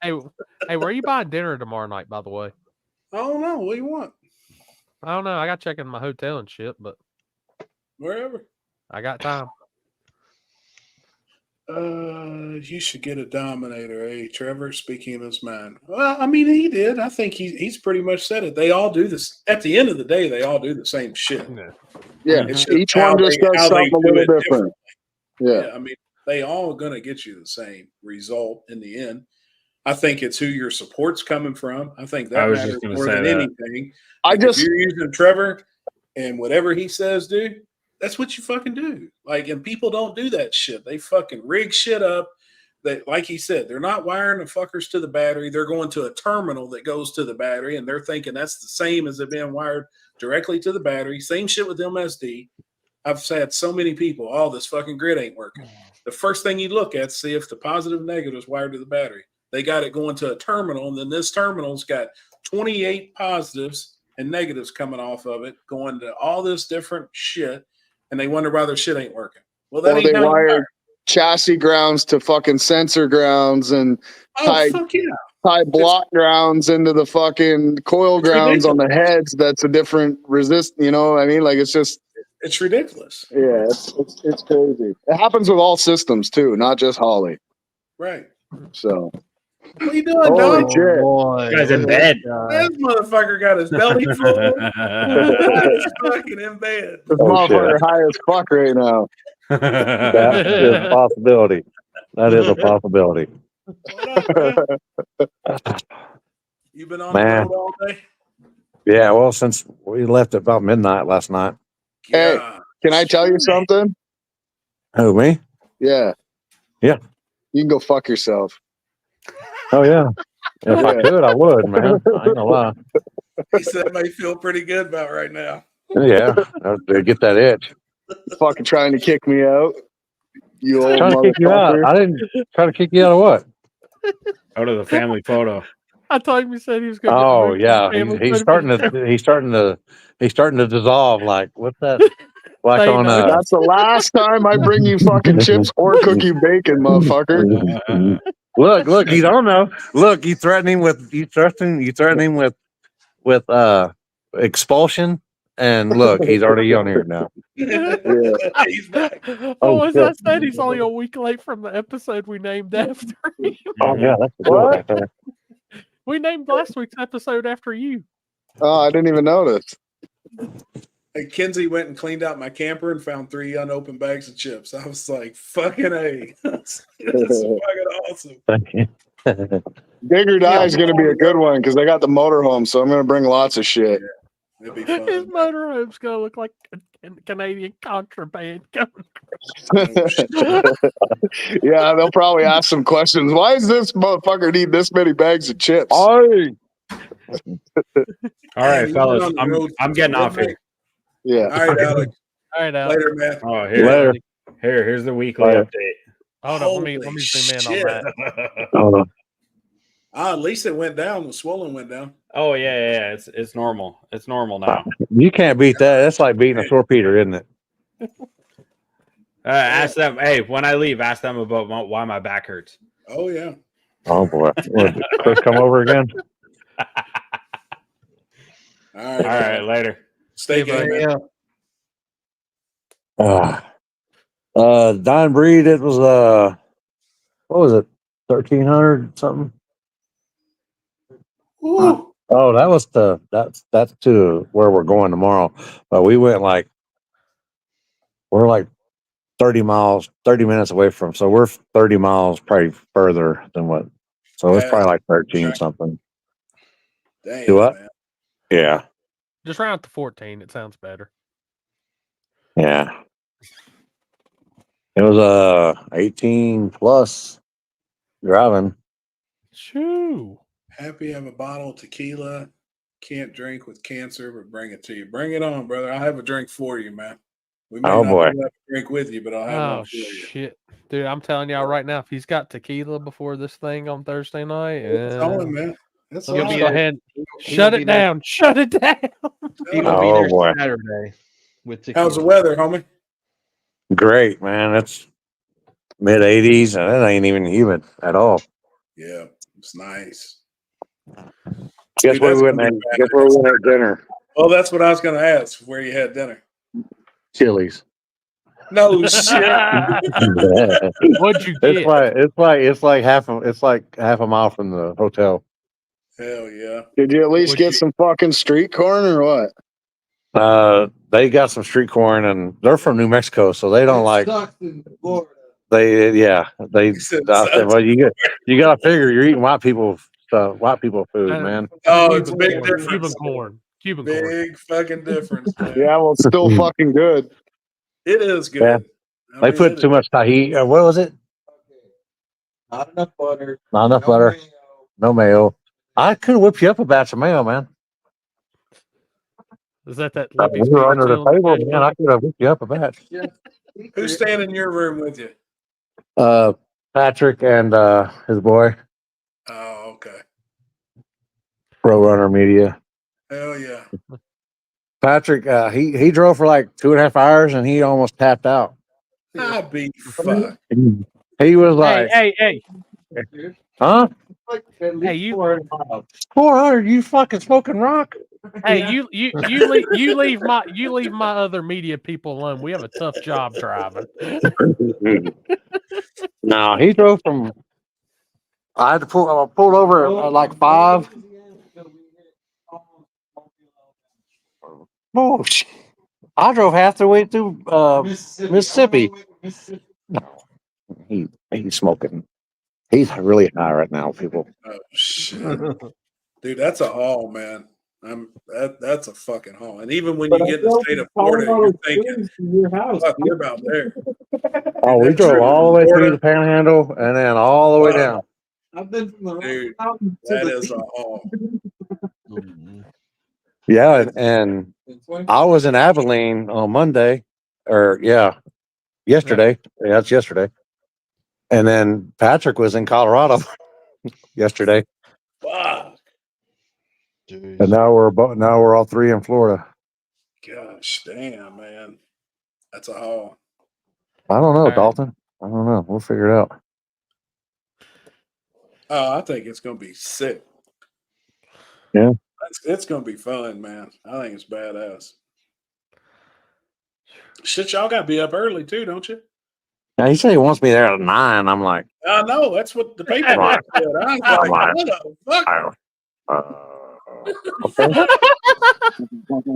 Hey, where are you buying dinner tomorrow night, by the way? I don't know. What do you want? I don't know. I got to check in my hotel and shit, but wherever. I got time. You should get a Dominator, Trevor, speaking of his mind. Well, I mean, he did. I think he's pretty much said it. They all do this. At the end of the day, they all do the same shit. Yeah, It's just each how one just they- does how they something a do little it different. Yeah. I mean, they all going to get you the same result in the end. I think it's who your support's coming from. I think I that was matters just gonna more say than that. anything. I Like, just if you're using Trevor and whatever he says, dude, that's what you fucking do. Like, and people don't do that shit. They fucking rig shit up. That, like he said, they're not wiring the fuckers to the battery. They're going to a terminal that goes to the battery, and they're thinking that's the same as it being wired directly to the battery. Same shit with MSD. I've had so many people, oh, this fucking grid ain't working. The first thing you look at, see if the positive and negative is wired to the battery. They got it going to a terminal, and then this terminal's got 28 positives and negatives coming off of it, going to all this different shit, and they wonder why their shit ain't working. Well, that or ain't they how you wired wire. chassis grounds to fucking sensor grounds and Oh, tie fuck yeah. block grounds into the fucking coil It's grounds on the ridiculous. heads. That's a different resist. You know what I mean? Like, it's just, It's ridiculous. yeah, it's crazy. It happens with all systems too, not just Holly. Right. So, What are you doing, holy dog? shit. boy. Guy's in look at bed. this guy. This motherfucker got his belly full. He's fucking in bed. This Oh, shit. motherfucker high as fuck right now. That is a possibility. That is a possibility. What up, man? You been on Man. the road all day? Yeah, well, since we left at about midnight last night. Hey, God. Can I tell you something? Who, me? Yeah. Yeah. You can go fuck yourself. Oh, yeah. If I Yeah. could, I would, man. I ain't gonna lie. He said may feel pretty good about right now. Yeah, get that itch. Fucking trying to kick me out. You old Trying to kick you out. motherfucker. I didn't try to kick you out of what? Out of the family photo. I told him he said he was going. Oh yeah, he's starting to dissolve. Like what's that? Like They on know. That's the last time I bring you fucking chips or cookie bacon, motherfucker. Look, you don't know. Look, you threaten him with expulsion, and look, he's already on here now. He's back. Oh, as shit. I said, he's only a week late from the episode we named after him. Oh yeah, that's the What? right there. We named last week's episode after you. Oh, I didn't even notice. Hey, Kenzie went and cleaned out my camper and found 3 unopened bags of chips. I was like, fucking A. That's fucking awesome. Thank you. Dig or Die is going to be a good one because I got the motorhome, so I'm going to bring lots of shit. It'd be His fun. motorhome's going to look like Canadian contraband coming. Yeah, they'll probably ask some questions. Why does this motherfucker need this many bags of chips? Oh, All right, Man, fellas, you've been on the road I'm getting off here. Yeah. All right, Alex. All right, Alex. Later, man. Oh, Later. here's the weekly Later. update. Hold on, let me Holy zoom in shit. on that. hold on. At least it went down. The swollen went down. Oh yeah. It's normal. It's normal now. You can't beat that. That's like beating a torpedo, isn't it? Ask them. Hey, when I leave, ask them about why my back hurts. Oh, yeah. Oh boy, did Chris come over again? All right. All right, later. Stay good, man. Yeah. Dying Breed. It was what was it? 1,300 something. Woo. Oh, that was that's to where we're going tomorrow. But we went we're like 30 minutes away from. So we're 30 miles probably further than what. So it's probably like 13 something. Damn, Do what? man. Yeah, Just round to 14. It sounds better. yeah. It was 18 plus driving. Shoo. Happy to have a bottle of tequila. Can't drink with cancer, but bring it to you. Bring it on, brother. I'll have a drink for you, man. We may Oh, not boy. have a drink with you, but I'll have Oh, one for you. shit. Dude, I'm telling y'all right now, if he's got tequila before this thing on Thursday night, Tell him, man. That's you'll all be be right. there. ahead. He Shut will it be there. down. Shut it down. He Tell will be him. Oh, there boy. Saturday with tequila. How's the weather, homie? Great, man. It's mid 80s and it ain't even humid at all. Yeah, it's nice. Guess Dude, where that's we went? gonna be Guess where we went at dinner? Well, that's what I was going to ask. Where you had dinner? Chili's. No shit. What'd you get? It's like half a mile from the hotel. Hell yeah. Did you at least What'd get you- some fucking street corn or what? They got some street corn, and they're from New Mexico, so they don't like. They He said, I said, well, you gotta figure you're eating white people food, man. Oh, it's a big Cuban difference. corn. Cuban corn. Big fucking difference, man. Yeah, well, it's still fucking good. It is good. Yeah. I They mean, put it too is. much tahini. What was it? Not enough butter. Not enough butter. No mayo. I could whip you up a batch of mayo, man. Is that We Limpy's were under the pizza table, on man. I could have whipped you up a batch. Who's standing in your room with you? Patrick and his boy, Oh, okay. Pro Runner Media. Hell yeah. Patrick, he drove for like 2.5 hours and he almost tapped out. I'd be fucked. He was like, hey, huh? hey, you, 400? You fucking smoking rock? hey, you leave my other media people alone. We have a tough job driving. No, he drove from. I had to pull over at like 5. Oh, shit. I drove half the way through Mississippi. He's smoking. He's really high right now, people. Oh shit. Dude, that's a haul, man. That's a fucking haul. And even when you get in the state of Florida, you're thinking, fuck, you're about there. Oh, we That drove trip all the to way through Florida, the Panhandle and then all the way down. I've been from the dude, mountains to that the is a haul. Yeah, and I was in Abilene on Monday, yesterday. Yeah, that's yesterday. And then Patrick was in Colorado yesterday, Fuck. Jeez. and now we're all three in Florida. Gosh damn, man. That's a haul. I don't know, right. Dalton. I don't know. We'll figure it out. Oh, I think it's gonna be sick. Yeah. It's gonna be fun, man. I think it's badass. Shit, y'all gotta be up early too, don't you? Now he said he wants me there at 9. I'm like, I know, that's what the paper Right. said. I was I'm like, like, what the fuck? okay.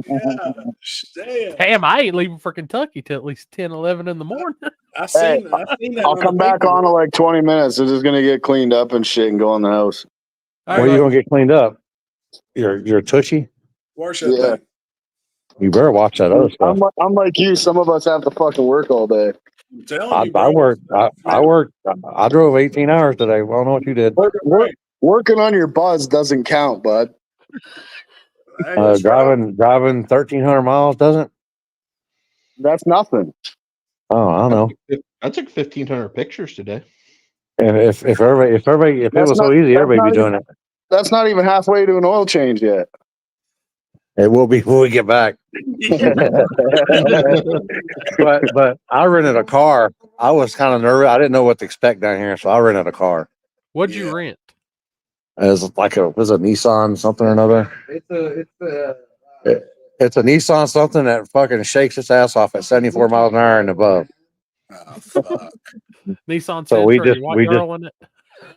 Gosh, damn. Damn, I ain't leaving for Kentucky till at least 10, 11 in the morning. I seen that. I'll on the come back paper. on in like 20 minutes. It's just gonna get cleaned up and shit and go in the house. Where you gonna get cleaned up? You're tushy. Wash that Yeah. thing. You better watch that other stuff. I'm like you. Some of us have to fucking work all day. I'm telling I you, bro. worked. I worked. I drove 18 hours today. I don't know what you did. Right. Working on your buzz doesn't count, bud. Hey, that's right. Driving 1,300 miles doesn't. That's nothing. Oh, I don't know. I took 1,500 pictures today. If it was so easy, everybody be doing it. That's not even halfway to an oil change yet. It will be when we get back. But I rented a car. I was kind of nervous. I didn't know what to expect down here, so I rented a car. What'd Yeah. you rent? It was like a Nissan something or another. It's a Nissan something that fucking shakes its ass off at 74 miles an hour and above. Oh, fuck. Nissan So Sentra. we you just- white we girl in it?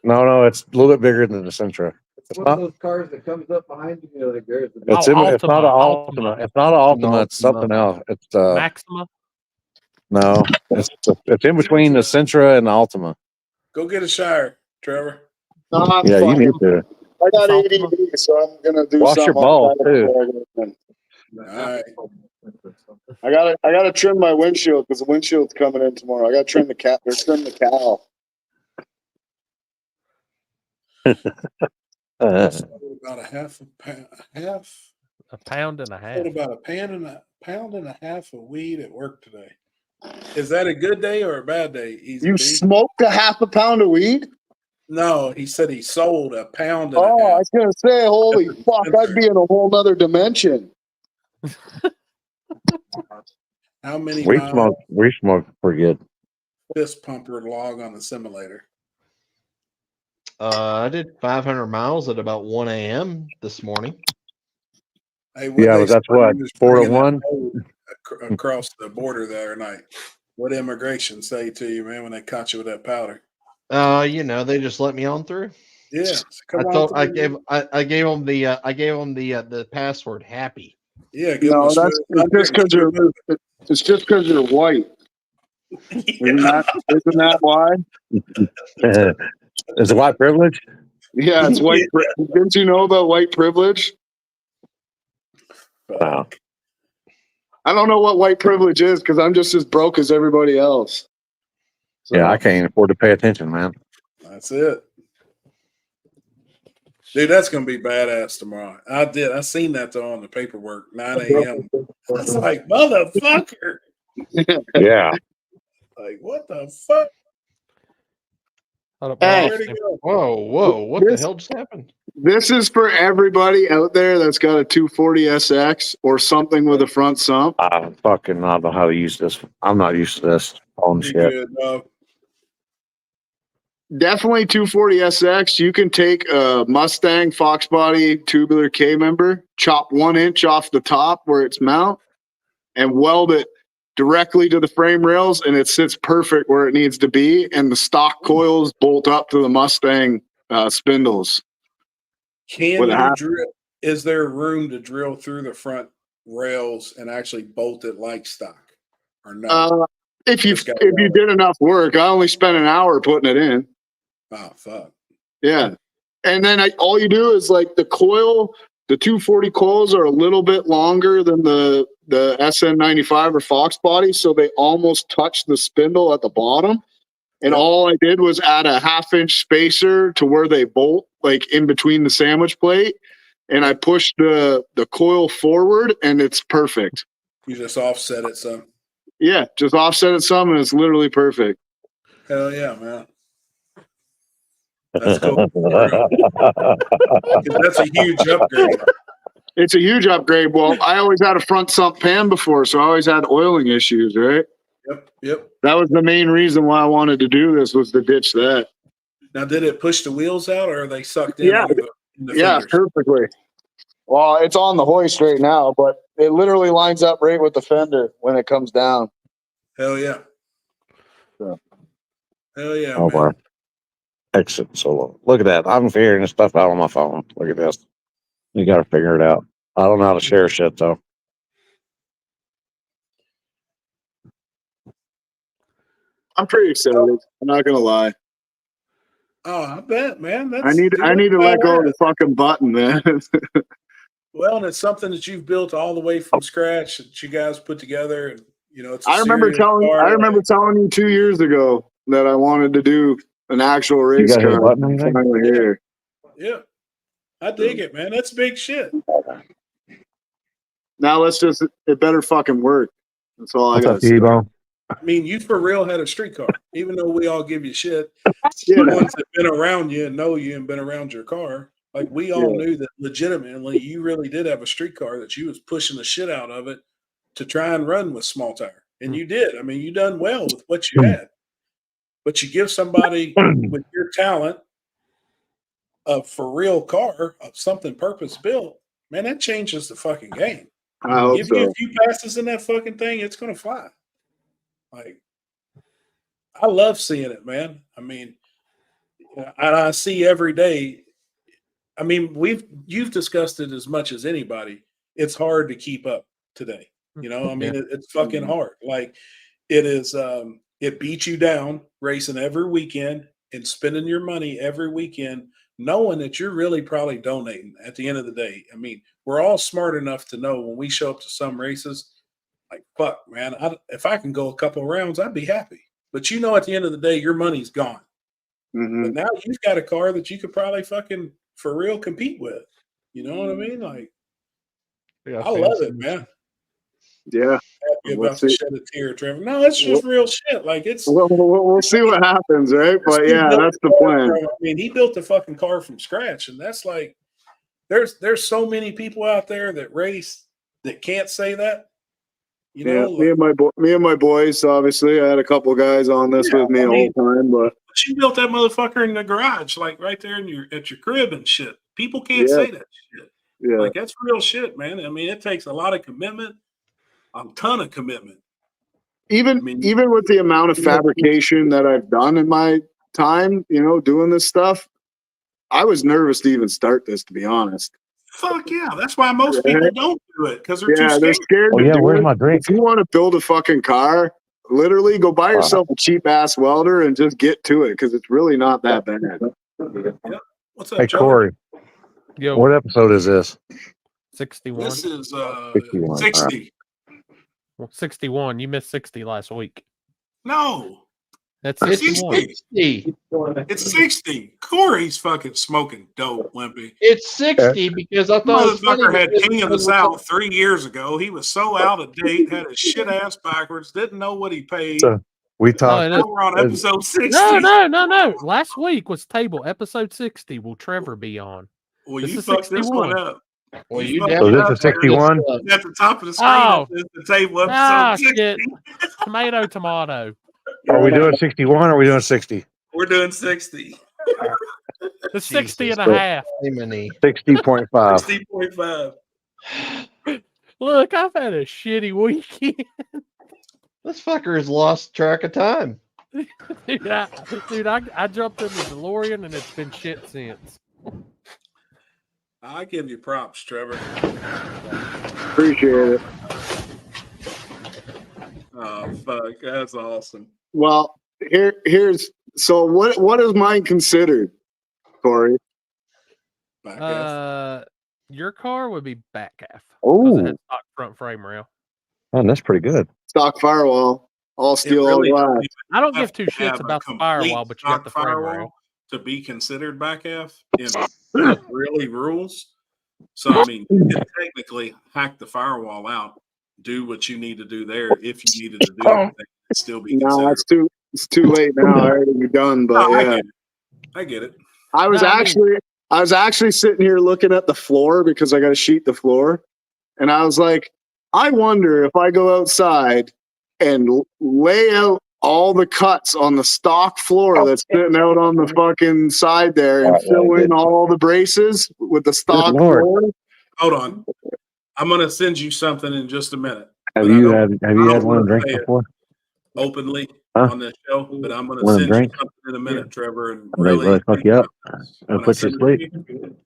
No, it's a little bit bigger than the Sentra. It's one of not. those cars that comes up behind you, like there's It's not Altima, an Altima. It's not an Altima. It's something else. It's Maxima. no. It's in between the Sentra and the Altima. Go get a shower, Trevor. No, I'm Yeah, you fucking- need to I got It's ADD, so I'm gonna do wash something your balls on Saturday too. before I go in. All right. I gotta trim my windshield because the windshield's coming in tomorrow. I gotta trim the cat. They're trimming the cow. About a half a pound, A pound and a half. about a pound and a half of weed at work today. Is that a good day or a bad day? Easy You B? smoked a half a pound of weed? No, he said he sold a pound and Oh, a I half. was gonna say, holy fuck, I'd be in a whole nother dimension. How many We miles smoke pretty good. fist pumper log on the simulator? I did 500 miles at about 1 a.m. this morning. Hey, Yeah, but that's what, 4 to 1? across the border the other night. What immigration say to you, man, when they caught you with that powder? They just let me on through. Yeah. So I come on told I through. gave them the password happy. Yeah, give them a No, smooth. it's just because you're smooth it's just because you're white. yeah. Isn't that why? Is it white privilege? Yeah, it's white. Yeah. Didn't you know about white privilege? Wow. I don't know what white privilege is because I'm just as broke as everybody else. So, Yeah, I can't even afford to pay attention, man. That's it. Dude, that's gonna be badass tomorrow. I seen that though on the paperwork, 9 a.m. I was like, motherfucker. Yeah. Like, what the fuck? Hey, Where'd he go? Whoa! What the hell just happened? This is for everybody out there that's got a 240 SX or something with a front sump. I fucking not know how to use this. I'm not used to this phone You shit. good, dog? Definitely 240 SX. You can take a Mustang Fox body tubular K member, chop 1 inch off the top where it's mount, and weld it directly to the frame rails, and it sits perfect where it needs to be. And the stock coils bolt up to the Mustang spindles. Can With a you half- drill? Is there room to drill through the front rails and actually bolt it like stock, or no? If you Just got did enough work, I only spent an hour putting it in. Oh fuck! Yeah, and then all you do is like the coil. The 240 coils are a little bit longer than the SN95 or Fox body, so they almost touch the spindle at the bottom. And all I did was add a 1/2 inch spacer to where they bolt, like in between the sandwich plate, and I pushed the coil forward, and it's perfect. You just offset it some. Yeah, just offset it some, and it's literally perfect. Hell yeah, man! That's cool. That's a huge upgrade. It's a huge upgrade. Well, I always had a front sump pan before, so I always had oiling issues, right? Yep. That was the main reason why I wanted to do this, was to ditch that. Now, did it push the wheels out, or are they sucked in? Yeah, in the yeah, fenders? perfectly. Well, it's on the hoist right now, but it literally lines up right with the fender when it comes down. Hell yeah. So. Hell yeah, Oh, man. wow. Excellent. So look at that. I'm figuring this stuff out on my phone. Look at this. You got to figure it out. I don't know how to share shit though. I'm pretty excited. I'm not gonna lie. Oh, I bet, man. I need to let go of the fucking button, man. Well, and it's something that you've built all the way from scratch that you guys put together, and it's. I remember telling you 2 years ago that I wanted to do an actual race got his car. button or anything? Finally here. Yeah, I dig it, man. That's big shit. Now it better fucking work. That's all What's I up, gotta say. T-Bone? I mean, you for real had a street car, even though we all give you shit. Yeah. The ones that been around you and know you and been around your car, like we all knew that legitimately you really did have a street car, that you was pushing the shit out of it to try and run with small tire, and you did. I mean, you done well with what you had, but you give somebody with your talent a for real car of something purpose built, man, that changes the fucking game. I hope Give you so. a few passes in that fucking thing, it's gonna fly. Like, I love seeing it, man. I mean, and I see every day. I mean, you've discussed it as much as anybody. It's hard to keep up today. I mean, it's fucking hard. Like, it is. It beats you down racing every weekend and spending your money every weekend, knowing that you're really probably donating at the end of the day. I mean, we're all smart enough to know when we show up to some races, like, fuck, man, if I can go a couple of rounds, I'd be happy. But at the end of the day, your money's gone. Mm-hmm. But now you've got a car that you could probably fucking for real compete with. You know what I mean? Like, I love it, man. Yeah. Happy about to shed a tear, Trevor. No, it's just real shit. Like, it's. We'll see what happens, right? But yeah, that's the plan. I mean, he built the fucking car from scratch, and that's like, there's so many people out there that race that can't say that. Me and my boys. Obviously, I had a couple guys on this with me the whole time, but you built that motherfucker in the garage, like right there at your crib and shit. People can't say that shit. Yeah, like that's real shit, man. I mean, it takes a lot of commitment, a ton of commitment Even with the amount of fabrication that I've done in my time, doing this stuff, I was nervous to even start this, to be honest. Fuck yeah. That's why most people don't do it, because they're too scared. They're scared to do where's it. my drink? If you want to build a fucking car, literally go buy yourself a cheap ass welder and just get to it, because it's really not that bad. Yeah. What's up, Hey, Joe? Corey, Yo, what episode is this? 61. This is 61. 60. Well, 61. You missed 60 last week. No. That's It's 61. 60. It's 60. Corey's fucking smoking dope, Limpy. It's 60 because I thought it was funny Motherfucker had because King of the it was South 3 years ago. He was so out of date, had his shit ass backwards, didn't know what he paid. So, we talked. it is. Now we're on episode 60. No. Last week was table episode 60. Will Trevor be on? Well, This you is fucked this 61. one up. Well, you fucked So definitely it this up. is 61. At the top of the screen, Oh. it says the table episode 60. Shit. Tomato. Are we doing 61 or are we doing 60? We're doing 60. It's 60 Jesus and a half. Christ. 60.5. 60.5. Look, I've had a shitty weekend. This fucker has lost track of time. Dude, I jumped in the DeLorean and it's been shit since. I give you props, Trevor. Appreciate it. Oh, fuck. That's awesome. Well, here's so what is mine considered, Corey? Back ass. Your car would be back half. Oh, It has stock front frame rail. man, that's pretty good. Stock firewall, all It steel, really all glass. don't I don't have give two to shits have a about the complete firewall, but you got stock the frame firewall rail. to be considered back half in really rules. So I mean, you can technically hack the firewall out, do what you need to do there if you needed to do it, and still be No, considered. it's too late now. I already done, but No, yeah. I get it. I was No, I mean- actually sitting here looking at the floor because I got to sheet the floor, and I was like, I wonder if I go outside and lay out all the cuts on the stock floor that's sitting out on the fucking side there and fill in all the braces with the stock Lord. floor. Hold on. I'm gonna send you something in just a minute. Have But I you don't- had I one don't to wanna drink say it before? openly Huh? on this show, but I'm gonna Want a send you drink? something in a minute, Trevor, and They really fuck you up. when It'll I put you to send it sleep. to you.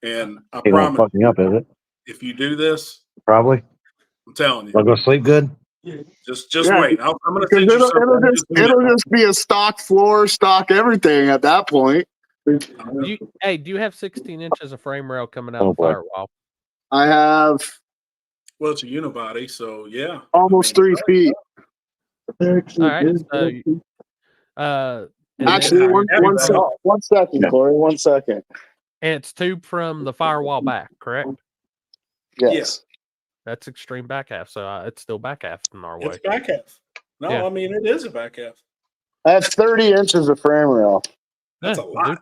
And I It won't promise, fuck me up, is it? if you do this, Probably. I'm telling you, I'll go sleep good. just Yeah, wait. I'm gonna Because send you something. in just a it'll minute. just be a stock floor, stock everything at that point. Do you have 16 inches of frame rail coming out Oh, of the boy. firewall? I have Well, it's a unibody, so yeah. almost I mean, 3 feet. All right. So, and Actually, then- one second, Corey. 1 second. and it's tube from the firewall back, correct? Yes. That's extreme back half, so it's still back half in our way. it's back half. No, Yeah. I mean it is a back half. I have 30 inches of frame rail. That's a Yeah, lot.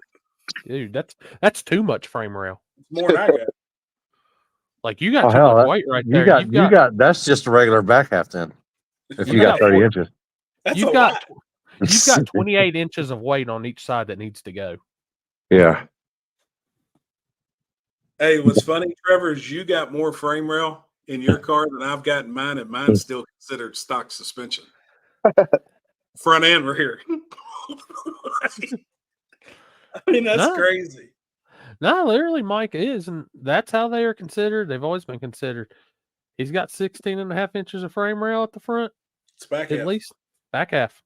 dude. That's too much frame rail. It's more than I got. Like you got Oh, too hell, much weight right there. you got that's just a regular back half then. If you got 30 inches. That's You've a got lot. you've got 28 inches of weight on each side that needs to go. Yeah. Hey, what's funny, Trevor, is you got more frame rail in your car than I've got in mine, and mine's still considered stock suspension. Front and rear. I mean, that's No. crazy. No, literally, Mike is, and that's how they are considered. They've always been considered. He's got 16 and a half inches of frame rail at the front, It's back at half. least back half.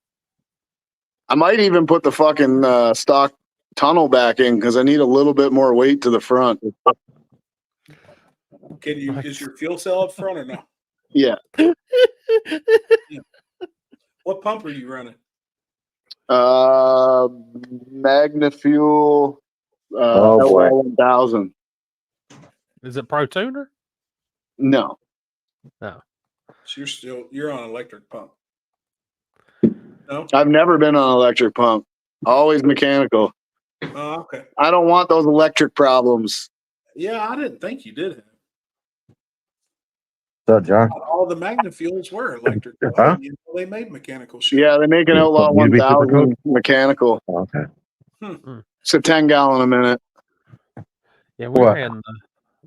I might even put the fucking stock tunnel back in because I need a little bit more weight to the front. Can you? Is your fuel cell up front or no? Yeah. What pump are you running? Magnafuel Oh, boy. LL1000. Is it Pro Tuner? No. So you're on electric pump. No. I've never been on an electric pump. Always mechanical. Oh, okay. I don't want those electric problems. Yeah, I didn't think you did have. What's up, John? All the Magnafuels were electric. Huh? You know, they made mechanical shit. Yeah, they make an Outlaw You'd be super 1000 mechanical. Oh, okay. It's a 10 gallon a minute. Yeah, What?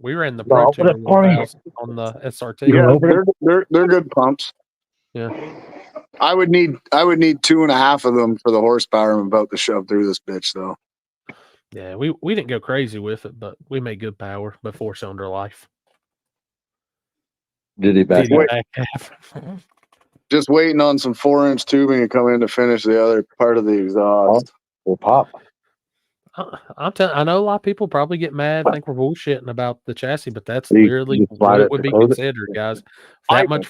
we ran the No, Pro but Tuner it's funny. 1000 on the SRT. You Yeah, over they're good pumps. Yeah. I would need 2.5 of them for the horsepower I'm about to shove through this bitch, though. Yeah, we didn't go crazy with it, but we made good power by 4-cylinder life. Did he back Did he up? back half? Just waiting on some 4-inch tubing to come in to finish the other part of the exhaust. Will pop. I know a lot of people probably get mad, think we're bullshitting about the chassis, but that's You literally just slide what it it would to be close it? considered, guys. That much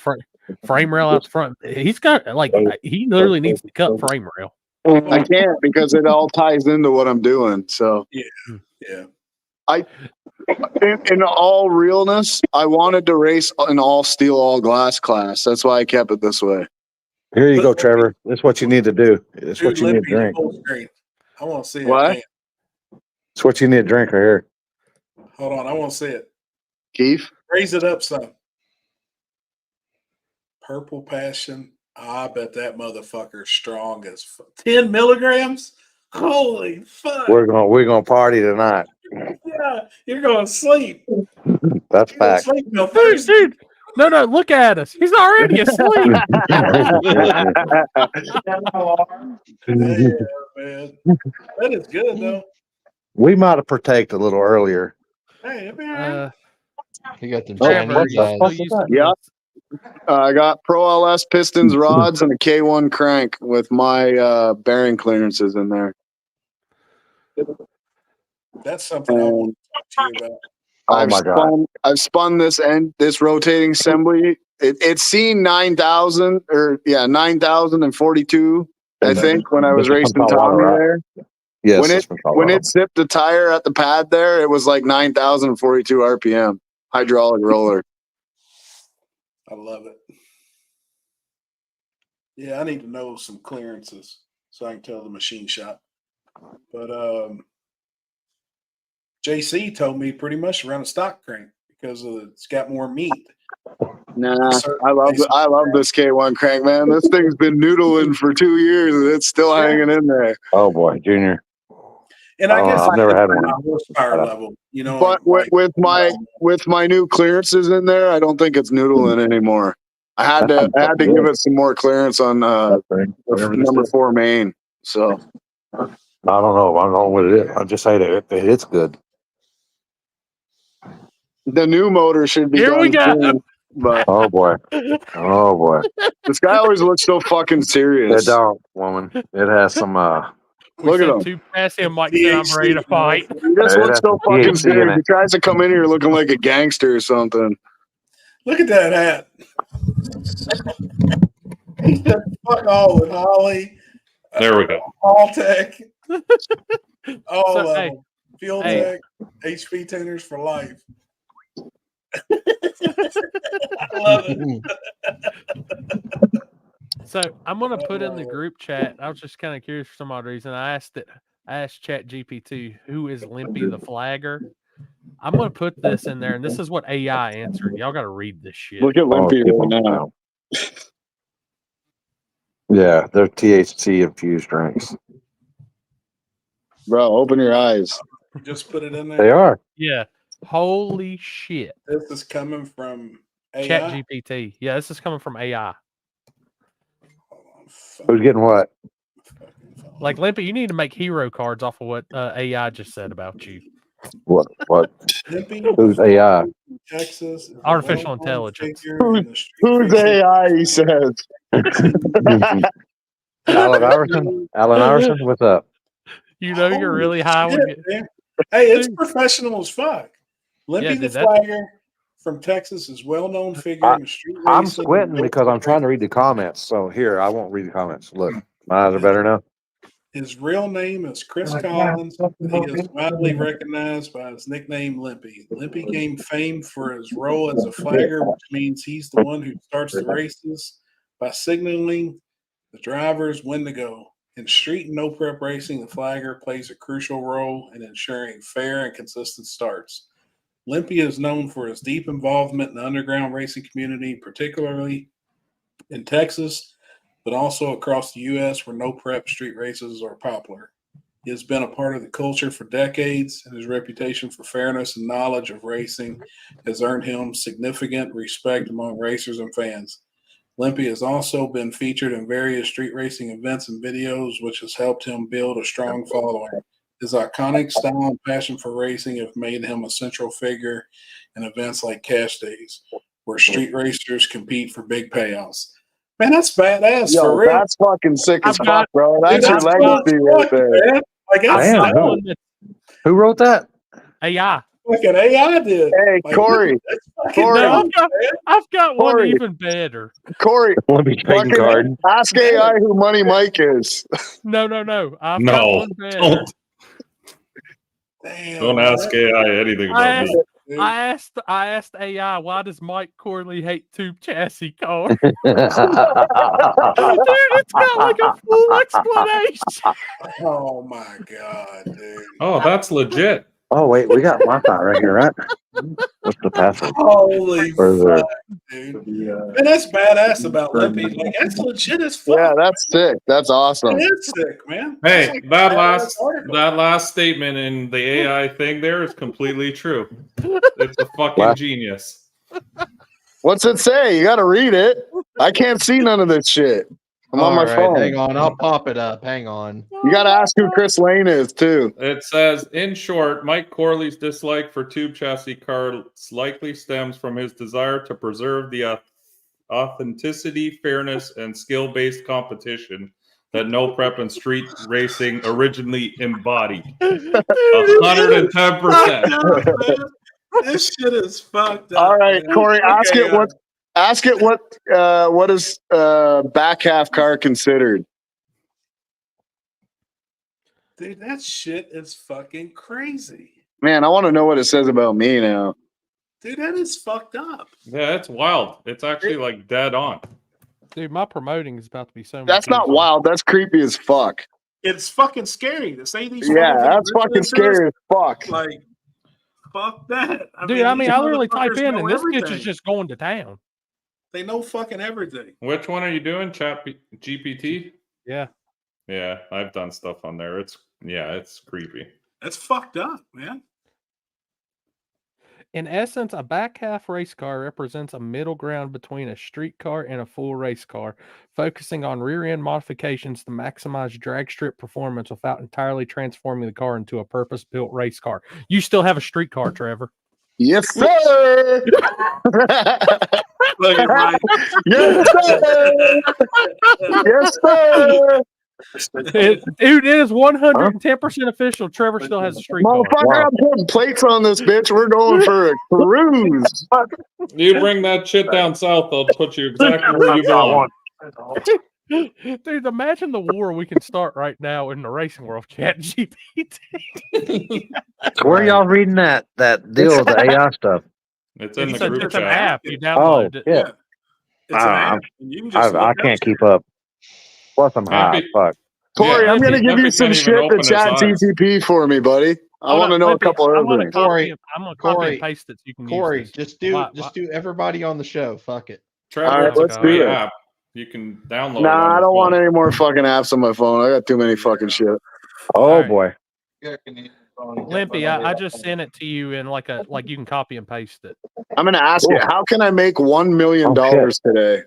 frame rail out the front. He's got he literally needs to cut frame rail. I can't because it all ties into what I'm doing. So Yeah. in all realness, I wanted to race an all steel, all glass class. That's why I kept it this way. Here you go, Trevor. That's what you need to do. That's what Dude, you need to Limpy, drink. full screen. I want to see it. What? Man. That's what you need to drink right here. Hold on. I want to see it. Keith? Raise it up some. Purple Passion. I bet that motherfucker's strong as 10 milligrams. Holy fuck. We're gonna party tonight. Yeah, you're going to sleep. That's You're going to fact. sleep till Dude, Thursday. dude. No, look at us. He's already asleep. Yeah, man. That is good, though. We might have partaked a little earlier. Hey, it'll be all right. He got them Trevor, Chinese you're guys. so used to Yeah. this. I got Pro LS pistons, rods, and a K1 crank with my bearing clearances in there. That's something I want to talk to you about. Oh my God. I've spun this rotating assembly. It's seen 9,000 9,042. I think when I was This is from racing Colorado, Tommy right? there. Yes, When it's it from when Colorado. it zipped the tire at the pad there, it was like 9,042 RPM hydraulic roller. I love it. Yeah, I need to know some clearances so I can tell the machine shop. But JC told me pretty much to run a stock crank because it's got more meat. Nah, I love this K1 crank, man. This thing's been noodling for 2 years and it's still hanging in there. Oh boy, Junior. And I guess I've never had one. horsepower level, you know. But like, with my new clearances in there, I don't think it's noodling anymore. I had to give it some more clearance on number 4 main. So I don't know. I don't know what it is. I'll just say that it's good. the new motor should be Here done we go. soon, but Oh boy. Oh boy. this guy always looks so fucking It serious. don't, woman. It has some We Look at sent him. 2 past him. Mike said, I'm ready to fight. He just It looks has so some fucking THC in serious. He it. tries to come in here looking like a gangster or something. Look at that hat. He said, fuck all with Holly. There we go. All Tech. All So, of hey, them. Fuel hey. Tech. HP tuners for life. I love it. So I'm gonna put in the group chat. I was just kind of curious for some odd reason. I asked Chat GPT who is Limpy the Flagger. I'm gonna put this in there, and this is what AI answered. Y'all got to read this shit. Look at Limpy Oh, right now. yeah, they're THC infused drinks. Bro, open your eyes. Just put it in there. They are. Yeah. Holy shit. This is coming from AI. Chat GPT. Yeah, this is coming from AI. Hold on, Who's getting what? Like Limpy, you need to make hero cards off of what AI just said about you. What? Limpy, Who's AI? Texas. Artificial intelligence. Who's AI, he says. Alan Iverson? Alan Iverson? What's up? You know you're really high when you. Hey, it's professional as fuck. Limpy Yeah, the dude, that- Flagger from Texas is well-known figure in the street I'm racing. squinting because I'm trying to read the comments. So here, I won't read the comments. Look, my eyes are better now. His real name is Chris Collins. He is widely recognized by his nickname Limpy. Limpy gained fame for his role as a flagger, which means he's the one who starts the races by signaling the drivers when to go. In street and no prep racing, the flagger plays a crucial role in ensuring fair and consistent starts. Limpy is known for his deep involvement in the underground racing community, particularly in Texas, but also across the U.S. where no prep street races are popular. He has been a part of the culture for decades, and his reputation for fairness and knowledge of racing has earned him significant respect among racers and fans. Limpy has also been featured in various street racing events and videos, which has helped him build a strong following. His iconic style and passion for racing have made him a central figure in events like Cash Days, where street racers compete for big payouts. Man, that's badass Yo, for real. that's fucking sick as I've got- fuck, bro. That's Dude, your that's cool legacy as right fuck, there. man. Like, that's I've got Damn. one that's Who wrote that? AI. fucking AI did. Hey, Like, Corey. that's fucking Corey. No, dope, I've got one Corey. even better. Corey, Let me trading fucking card. ask AI who Money Mike is. No. I've No, got one better. don't Damn, don't ask AI anything I about me. dude. I asked AI, why does Mike Corley hate tube chassis cars? Dude, it's got like a full explanation. Oh my god, dude. Oh, that's legit. Oh wait, we got Wi-Fi right here, right? What's the password? Holy For the- fuck, dude. Man, that's badass about Limpy. Like, that's legit as fuck. Yeah, that's sick. That's awesome. It is sick, man. Hey, That's like a that badass article. last statement in the AI thing there is completely true. It's a fucking Wow. genius. What's it say? You got to read it. I can't see none of this shit. I'm on my All right, phone. hang on. I'll pop it up. Hang on. You got to ask who Chris Lane is, too. It says, in short, Mike Corley's dislike for tube chassis cars likely stems from his desire to preserve the authenticity, fairness, and skill-based competition that no prep and street racing originally embodied. 110%. This shit is fucked up. All right, man. Corey, ask Okay, it what is back half car considered? dude, that shit is fucking crazy. Man, I want to know what it says about me now. Dude, that is fucked up. Yeah, it's wild. It's actually like dead on. Dude, my promoting is about to be so much That's not easier. wild. That's creepy as fuck. It's fucking scary to say these. Yeah, motherfuckers that's fucking listening to us, scary as fuck. Like, fuck that. Dude, I mean, these I literally type motherfuckers in know and this bitch everything. is just going to town. They know fucking everything. Which one are you doing? Chat GPT? Yeah. Yeah, I've done stuff on there. It's creepy. That's fucked up, man. In essence, a back half race car represents a middle ground between a street car and a full race car, focusing on rear end modifications to maximize drag strip performance without entirely transforming the car into a purpose built race car. You still have a street car, Trevor. Yes, sir. Look at Mike. Yes, sir. Yes, sir. Dude, it is 110% official. Trevor still has a street car. Motherfucker, I'm putting plates on this bitch. We're going for a cruise. You bring that shit down south, they'll put you exactly where you belong. Dude, imagine the war we can start right now in the racing world. Chat GPT. So where y'all reading that deal with the AI stuff? It's in It's the a group different chat. app. You Oh, download it. yeah. It's an app, and you can just I look can't up keep shit. up. Plus, I'm high. Limpy- Fuck. Corey, Yeah, I'm going to give you Limpy some can't shit even to open his chat eyes. GTP for me, buddy. I Hold want to on, know a Limpy, couple I'm other gonna things. copy and Corey, paste it so you can Corey, use this. just do Why- do everybody on the show. Fuck it. Trevor, All right, it's a let's do free it. app. You can download it. Nah, on I your don't want phone. any more fucking apps on my phone. I got too many fucking shit. Oh Alright. boy. Limpy, I just sent it to you in like you can copy and paste it. I'm going to ask you, how can I make $1 million Oh, shit. today?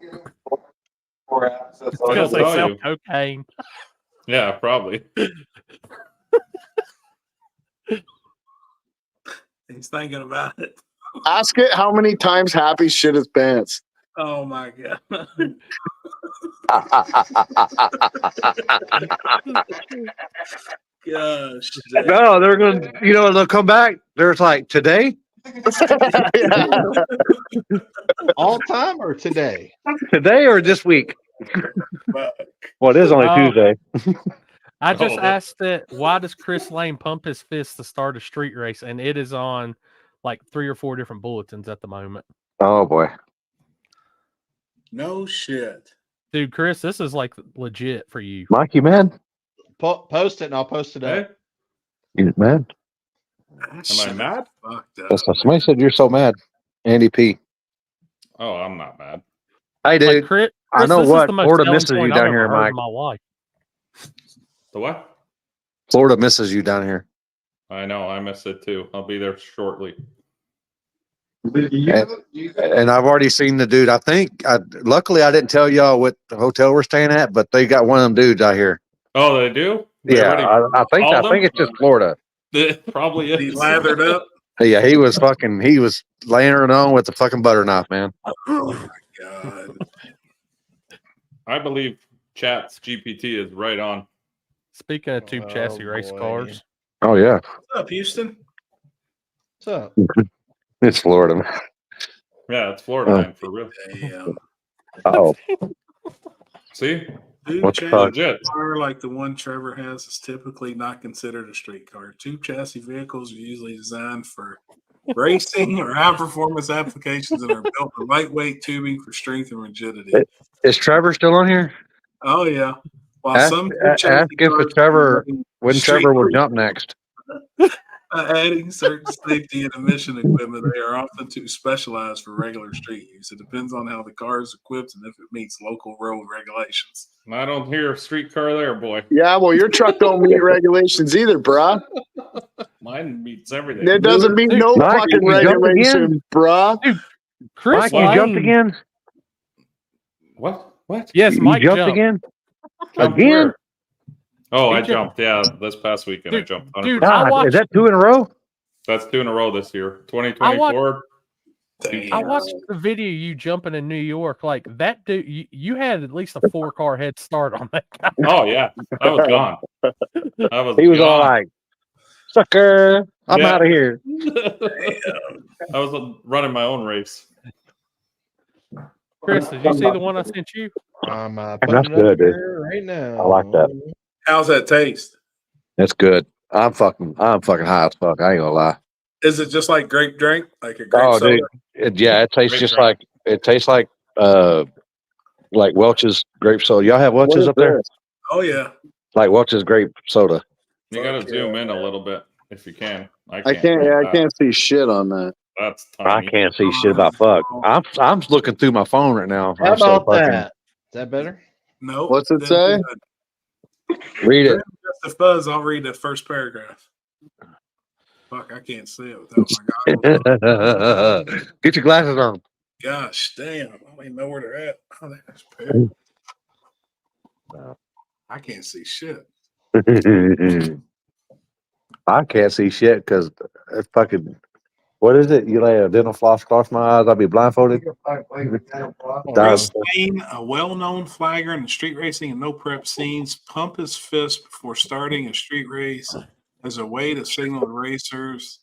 It's It'll because they tell sell you. cocaine. Yeah, probably. He's thinking about it. Ask it how many times Happy shit his pants. Oh my god. Gosh. dang. No, they're going to, they'll come back. There's like today, All time or today? or this week. Fuck. Well, it is only Oh. Tuesday. I just Oh, asked it, why does Chris Lane pump his fist to start a street race? And it is on like 3 or 4 different bulletins at the moment. Oh boy. No shit. Dude, Chris, this is like legit for you. Mikey, man. Post it and I'll post it Hey, up. You man. That am I shit is mad? fucked up. Somebody said you're so mad. Andy P. Oh, I'm not mad. Hey, dude. Like, Chris, I know this is what. the most Florida selling misses you point down I've here, ever heard Mike. in my life. The what? Florida misses you down here. I know. I miss it too. I'll be there shortly. And I've already seen the dude. Luckily I didn't tell y'all what the hotel we're staying at, but they got one of them dudes out here. Oh, they do? They Yeah, already I think called them? it's just Florida. It probably He is. lathered up. Yeah, he was laying it on with the fucking butter knife, man. Oh my god. I believe Chat's GPT is right on. Speaking of tube chassis race boy. cars, Oh yeah, What's up, Houston? What's up? it's Florida. Man. Yeah, it's Florida, man, for real. Damn. Oh, See? Tube What the chassis fuck? Legit. car like the one Trevor has is typically not considered a street car. Tube chassis vehicles are usually designed for racing or high performance applications and are built with lightweight tubing for strength and rigidity. is Trevor still on here? Oh yeah. While Ask, some ask if Trevor when Trevor will jump next. Adding certain safety and emission equipment, they are often too specialized for regular street use. It depends on how the car is equipped and if it meets local road regulations. I don't hear a street car there, boy. Yeah, well, your truck don't meet regulations either, bruh. Mine meets everything. It doesn't meet no Mike, fucking you jumped again? regulation, bruh. Chris Mike, you jumped Lane- again? What? Yes, You Mike jumped jumped. again? Jumped Again? where? Oh, He I jumped. Yeah, this past weekend I Dude, jumped. dude, 100%. I God, watched- is that 2 in a row? That's 2 in a row this year. 2024. I watched the video you jumping in New York. Like that dude, you had at least a 4-car head start on that guy. Oh yeah, I was gone. He was all like, "Sucker, I'm Yeah. out of here." I was running my own race. Chris, did you see the one I sent you? I'm That's putting it good, up dude. here right now. I like that. How's that taste? That's good. I'm fucking high as fuck. I ain't gonna lie. Is it just like grape drink? Like a grape Oh, soda? dude. It tastes Grape just drink. like Welch's grape soda. Y'all have What Welch's is up there? this? Oh yeah. Like Welch's grape soda. You got to Fuck zoom yeah. in a little bit if you can. I can't. Yeah, I can't see shit on that. That's I tiny. can't see shit about fuck. I'm looking through my phone right now. How I'm so about fucking- that? Is that better? Nope. What's it Didn't say? do that. Read it. Just a fuzz. I'll read the first paragraph. Fuck, I can't see it without my goggles. Get your glasses on. Gosh damn. I don't even know where they're at. Oh, that's bad. I can't see shit. I can't see shit because it's fucking. What is it? You lay a dental floss across my eyes, I'll be blindfolded. Chris Lane, a well-known flagger in the street racing and no prep scenes, pump his fist before starting a street race as a way to signal to racers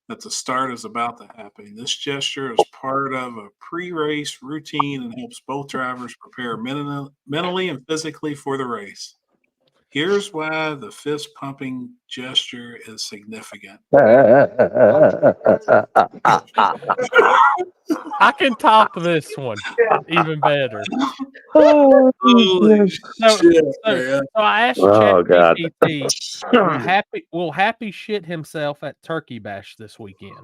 that the start is about to happen. This gesture is part of a pre-race routine and helps both drivers prepare mentally and physically for the race. Here's why the fist pumping gesture is significant. I can top this one even better. Holy So, shit, so, man. so I asked Oh, God. ChatGPT, will Happy shit himself at Turkey Bash this weekend?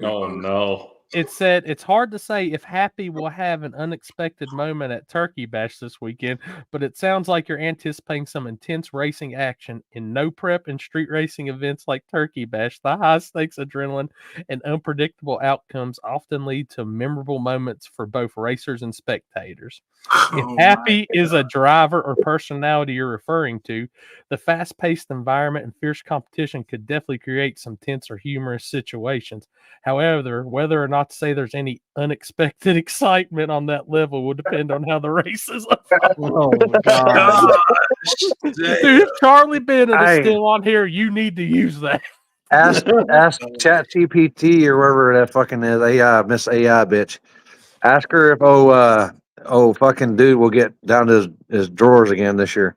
Oh no. It said it's hard to say if Happy will have an unexpected moment at Turkey Bash this weekend, but it sounds like you're anticipating some intense racing action. In no prep and street racing events like Turkey Bash, the high stakes adrenaline and unpredictable outcomes often lead to memorable moments for both racers and spectators. If Oh, Happy is a driver or personality you're referring to, the fast-paced environment and fierce competition could definitely create some tense or humorous situations. However, whether or not to say there's any unexpected excitement on that level will depend on how the race is. Oh God! Damn. Dude, if Charlie Bennett is Hey. still on here, you need to use that. Ask ChatGPT or wherever that fucking is, AI, Miss AI bitch. Ask her if fucking dude will get down to his drawers again this year.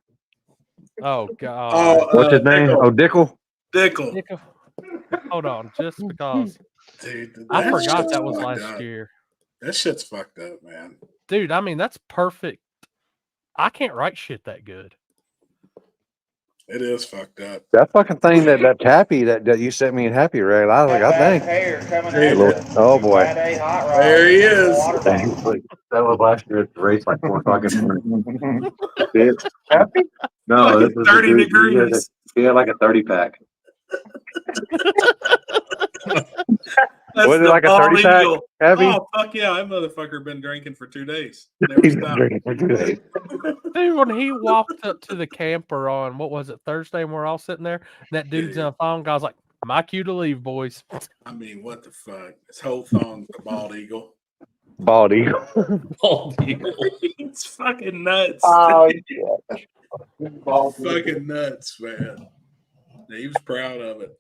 Oh God! Oh, What's his name? Dickel. Oh, Dickel. Dickel. Nick, hold on, just because Dude, I that forgot shit's that was fucked last up. year, That shit's fucked up, man. dude. I mean, that's perfect. I can't write shit that good. It is fucked up. That fucking thing that's Happy that you sent me in Happy Red. I was like, I think. Oh boy. There he is. That was last year at the race, like 4 o'clock in the morning. Happy? No, Like this was 30 the dude- degrees. He had like a 30 pack. That's Was it the like a bald 30 pack? eagle. Heavy? Oh fuck yeah! That motherfucker been drinking for 2 days. Never He's been stopped. drinking for 2 days. Dude, when he walked up to the camper on what was it, Thursday, and we're all sitting there, and that dude's in a thong, I was like, my cue to leave, boys. I mean, what the fuck? His whole thong's a bald eagle. Bald eagle. Bald eagle. It's fucking nuts. Oh, Fucking nuts, man. He was proud of it.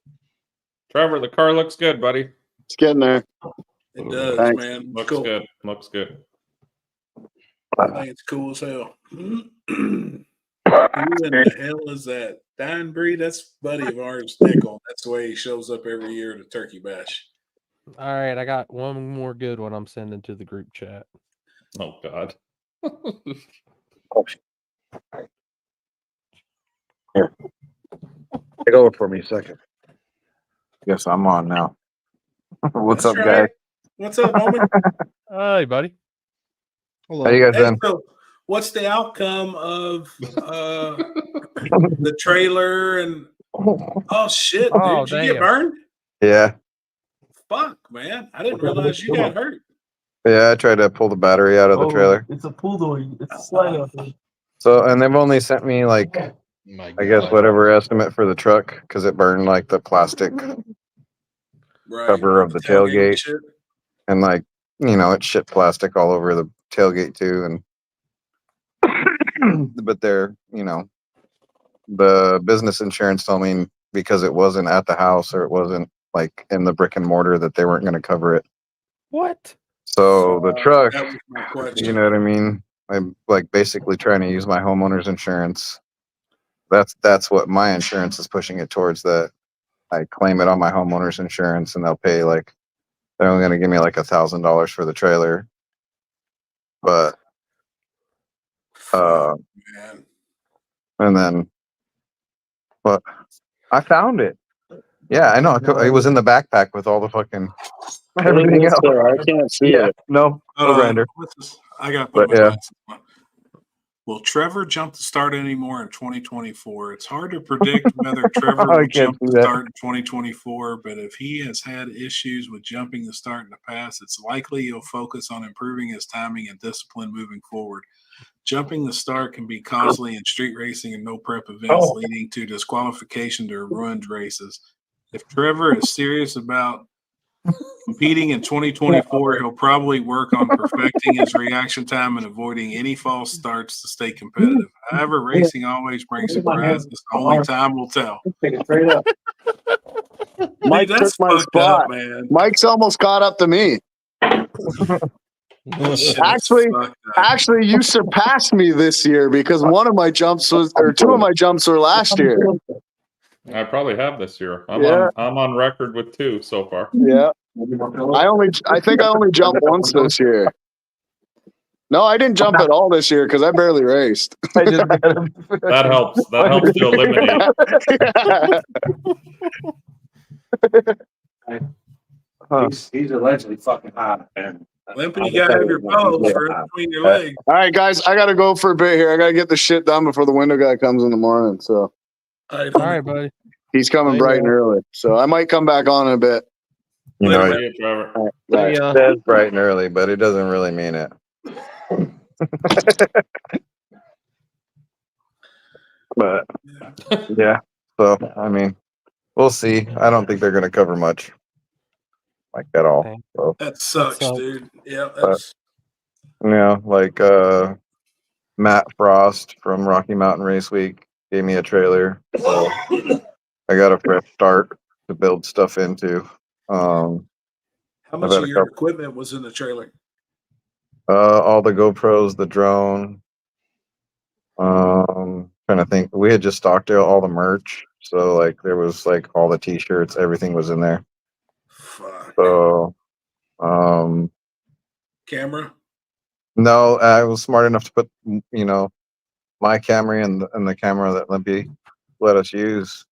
Trevor, the car looks good, buddy. It's getting there. It does, Thanks. man. It's Looks cool. good. Looks good. I think it's cool as hell. Who in the hell is that? Dying Breed? That's a buddy of ours, Nickel. That's the way he shows up every year to Turkey Bash. All right, I got one more good one I'm sending to the group chat. Oh God. Here. Take over for me a second. Guess I'm on now. What's That's up, right. guys? What's up, homie? Hey, buddy. Hello. How you guys Hey, doing? so what's the outcome of the trailer and oh shit, dude, Oh, did you get damn. burned? Yeah. Fuck, man. I didn't realize you got hurt. Yeah, I tried to pull the battery out of the trailer. It's a pull door. It's a slide out there. So, and they've only sent me like, My I guess God. whatever estimate for the truck because it burned like the plastic Right. cover of the and tailgate. shit. and like, you know, it's shit plastic all over the tailgate too. And, but they're, you know, the business insurance told me because it wasn't at the house or it wasn't like in the brick and mortar that they weren't going to cover it. What? So the truck, That was my question. you know what I mean? I'm like basically trying to use my homeowner's insurance. That's what my insurance is pushing it towards, that I claim it on my homeowner's insurance and they'll pay like, they're only going to give me like $1,000 for the trailer. But, Man. and then, but I found it. Yeah, I know. It was in the backpack with all the fucking everything else. I can't see Yeah, it. no grinder. What's this? I got to put But my yeah. glasses on. Will Trevor jump the start anymore in 2024? It's hard to predict whether Trevor I will can't jump see the that. start in 2024, but if he has had issues with jumping the start in the past, it's likely he'll focus on improving his timing and discipline moving forward. Jumping the start can be costly in street racing and no prep events, leading to disqualification or ruined races. If Trevor is serious about competing in 2024, he'll probably work on perfecting his reaction time and avoiding any false starts to stay competitive. However, racing always brings surprises. Only time will tell. Mike Dude, that's took my fucked spot. up, man. Mike's almost caught up to me. Shit, Actually, fucked up. Actually, you surpassed me this year because one of my jumps was, or two of my jumps were last year. I probably have this year. Yeah. I'm on record with 2 so far. Yeah. I think I only jumped once this year. No, I didn't jump at all this year because I barely raced. That helps. That helps to eliminate. He's allegedly fucking hot, man. Limpy, you gotta have your balls right between your legs. All right, guys, I got to go for a bit here. I got to get the shit done before the window guy comes in the morning. So All right, buddy. he's coming bright and early. So I might come back on in a bit. You know, Later, it See you, Trevor. says bright and early, but it doesn't really mean it. But yeah, so I mean, we'll see. I don't think they're going to cover much like at all. Okay. So, That sucks, So- dude. Yeah, that's you know, like Matt Frost from Rocky Mountain Race Week gave me a trailer, so I got a fresh start to build stuff into. how much had of a your couple- equipment was in the trailer? All the GoPros, the drone. Trying to think. We had just stocked out all the merch, so like there was like all the T-shirts, everything was in there. Fuck. So, Camera? no, I was smart enough to put, you know, my camera and the camera that Limpy let us use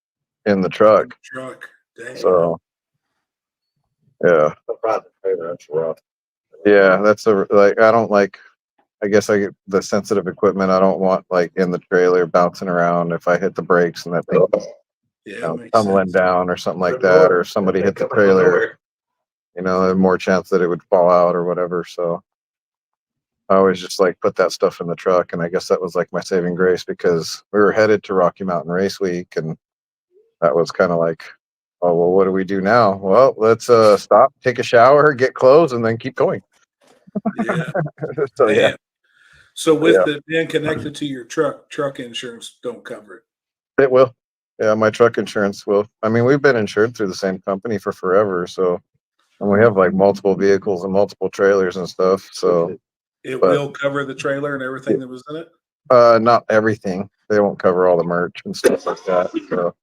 in the truck. Truck. Damn. So, yeah. That's rough. Yeah, that's like I don't like. I guess I get the sensitive equipment. I don't want like in the trailer bouncing around if I hit the brakes and that thing yeah, you know, makes tumbling sense. down or something like that, or somebody hit the trailer you know, there's more chance that it would fall out or whatever. So I always just like put that stuff in the truck, and I guess that was like my saving grace because we were headed to Rocky Mountain Race Week, and that was kind of like, oh well, what do we do now? Well, let's stop, take a shower, get clothes, and then keep going. Yeah. So yeah, Damn. So with Yeah. the being connected to your truck insurance don't cover it. it will. Yeah, my truck insurance will. I mean, we've been insured through the same company for forever, so and we have like multiple vehicles and multiple trailers and stuff. So It But- will cover the trailer and everything that was in it. not everything. They won't cover all the merch and stuff like that. So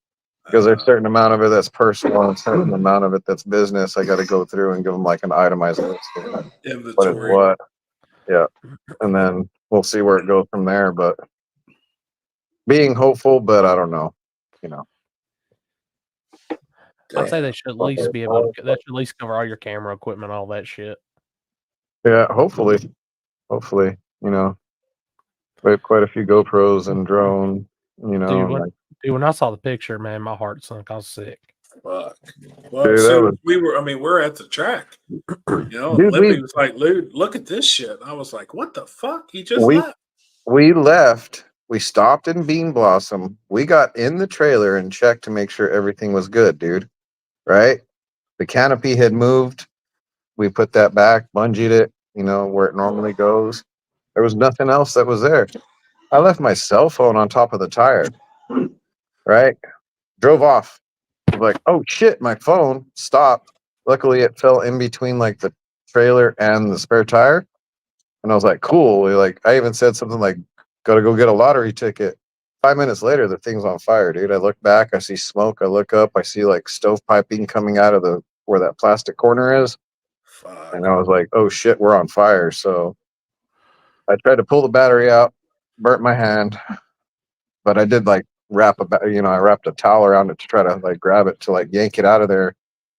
because there's a certain amount of it that's personal and a certain amount of it that's business, I got to go through and give them like an itemized list of what is Inventory. what. Yeah, and then we'll see where it goes from there. But being hopeful, but I don't know. You know, I'd say they should at least be able to. They should at least cover all your camera equipment, all that shit. yeah. Hopefully, you know, we have quite a few GoPros and drone. You know, Dude, and, when, like, dude, when I saw the picture, man, my heart sunk. I was sick. Fuck. Well, Dude, as that soon was- as we're at the track. You know, Dude, Limpy was like, "Dude, look at this shit." I was like, "What the fuck?" He just We- left. we left. We stopped in Bean Blossom. We got in the trailer and checked to make sure everything was good, dude. Right? The canopy had moved. We put that back, bungeed it, you know, where it normally goes. There was nothing else that was there. I left my cell phone on top of the tire. Right? Drove off. Was like, oh shit, my phone stopped. Luckily, it fell in between like the trailer and the spare tire. And I was like, cool. Like, I even said something like, gotta go get a lottery ticket. 5 minutes later, the thing's on fire, dude. I look back, I see smoke. I look up, I see like stovepiping coming out of the where that plastic corner is. Fuck. And I was like, oh shit, we're on fire. So I tried to pull the battery out, burnt my hand, but I did like I wrapped a towel around it to try to like grab it to like yank it out of there.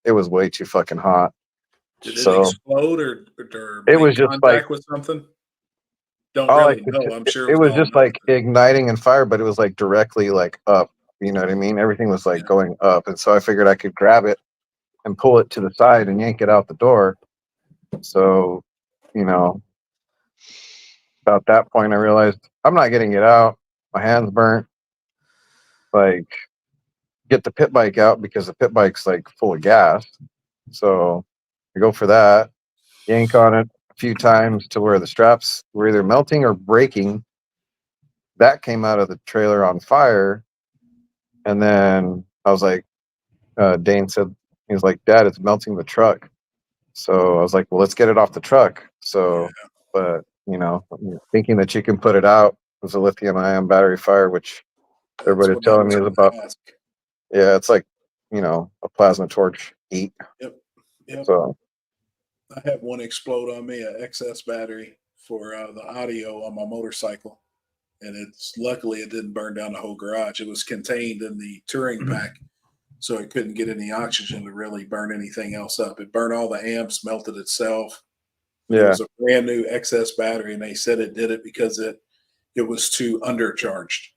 It was way too fucking hot. Did it So explode or it make was just contact with something? Don't all I really could know. t- I'm sure it was all just melted. like igniting and fire, but it was like directly like up. You know what I mean? Everything was like Yeah. going up, and so I figured I could grab it and pull it to the side and yank it out the door. So, you know, about that point, I realized I'm not getting it out. My hand's burnt. Like, get the pit bike out because the pit bike's like full of gas. So I go for that, yank on it a few times to where the straps were either melting or breaking. That came out of the trailer on fire. And then I was like, Dane said, he was like, Dad, it's melting the truck. So I was like, well, let's get it off the truck. So, but you know, thinking that you can put it out, it was a lithium ion battery fire, which That's everybody's what I telling was me is gonna about. ask. Yeah, it's like, you know, a plasma torch heat. Yep. So I had one explode on me, an XS battery for the audio on my motorcycle, and it's luckily it didn't burn down the whole garage. It was contained in the touring pack, so it couldn't get any oxygen to really burn anything else up. It burned all the amps, melted itself. It yeah, was a brand new XS battery, and they said it did it because it was too undercharged,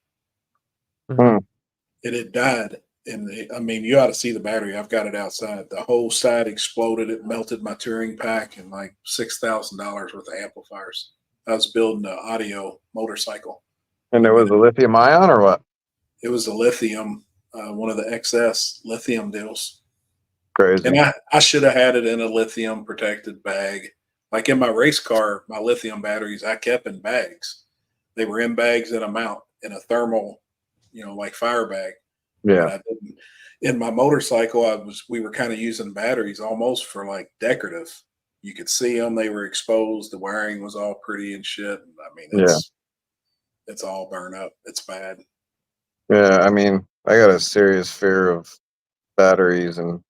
Hmm. and it died. And I mean, you ought to see the battery. I've got it outside. The whole side exploded. It melted my touring pack and like $6,000 worth of amplifiers. I was building an audio motorcycle. and there was a lithium ion or what? It was a lithium, one of the XS lithium deals. Crazy. And I should have had it in a lithium protected bag. Like in my race car, my lithium batteries, I kept in bags. They were in bags in a mount in a thermal, like fire bag. Yeah, I didn't. In my motorcycle, we were kind of using batteries almost for like decorative. You could see them; they were exposed. The wiring was all pretty and shit. I mean, it's all burned up. It's bad. yeah. I mean, I got a serious fear of batteries and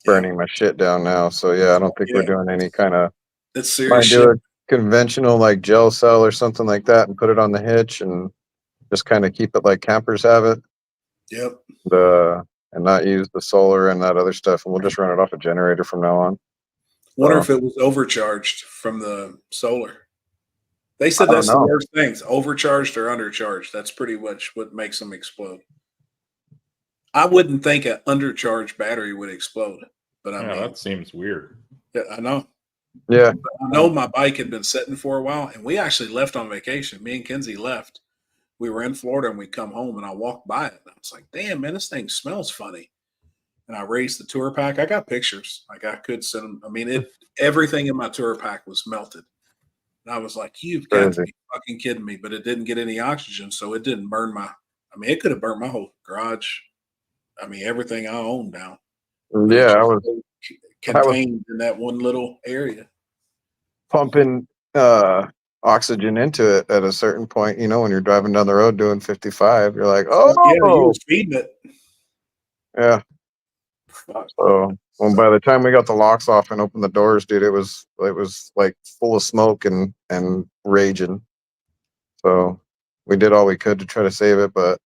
burning my shit down now. So yeah, I don't think we're Yeah. doing any kind of. It's serious Might do shit. a conventional like gel cell or something like that and put it on the hitch and just kind of keep it like campers have it. Yep. And not use the solar and that other stuff, and we'll just run it off a generator from now on. Wonder So, if it was overcharged from the solar. They said I don't that's the know. worst things: overcharged or undercharged. That's pretty much what makes them explode. I wouldn't think an undercharged battery would explode. But I Yeah, mean, that seems weird. yeah, I know. Yeah. I know my bike had been sitting for a while, and we actually left on vacation. Me and Kenzie left. We were in Florida, and we come home, and I walked by it, and I was like, "Damn, man, this thing smells funny." And I raised the tour pack. I got pictures. Like I could send them. I mean, everything in my tour pack was melted. And I was like, "You've got to Crazy. be fucking kidding me!" But it didn't get any oxygen, so it didn't burn my. I mean, it could have burnt my whole garage. I mean, everything I own now. But Yeah, it's I just was contained in that one little area. pumping oxygen into it at a certain point. You know, when you're driving down the road doing 55, you're like, Oh yeah, you oh, was feeding it. yeah. Fuck. So when by the time we got the locks off and opened the doors, dude, it was like full of smoke and raging. So we did all we could to try to save it, but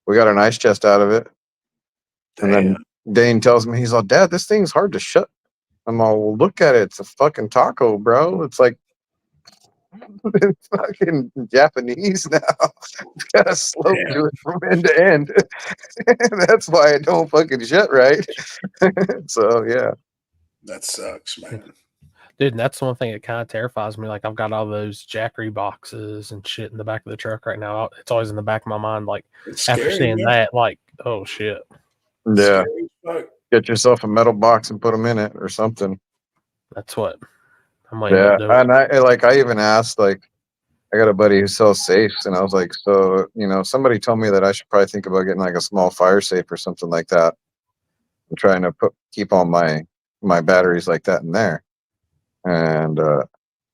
we got an ice chest out of it. And then Dane tells me, he's all, Dad, this thing's hard to shut. I'm all, well, look at it. It's a fucking taco, bro. It's like it's fucking Japanese now. It's got a slope to it from end to end. That's why it don't fucking shut right. So yeah. That sucks, man. Dude, and that's one thing that kind of terrifies me. Like I've got all those Jackery boxes and shit in the back of the truck right now. It's always in the back of my mind. Like It's after scary, seeing man. that, like, oh shit. Yeah. Scary as fuck. Get yourself a metal box and put them in it or something. That's what I might end Yeah. up doing. And I even asked, like, I got a buddy who sells safes, and I was like, so, you know, somebody told me that I should probably think about getting like a small fire safe or something like that. I'm trying to keep all my batteries like that in there. And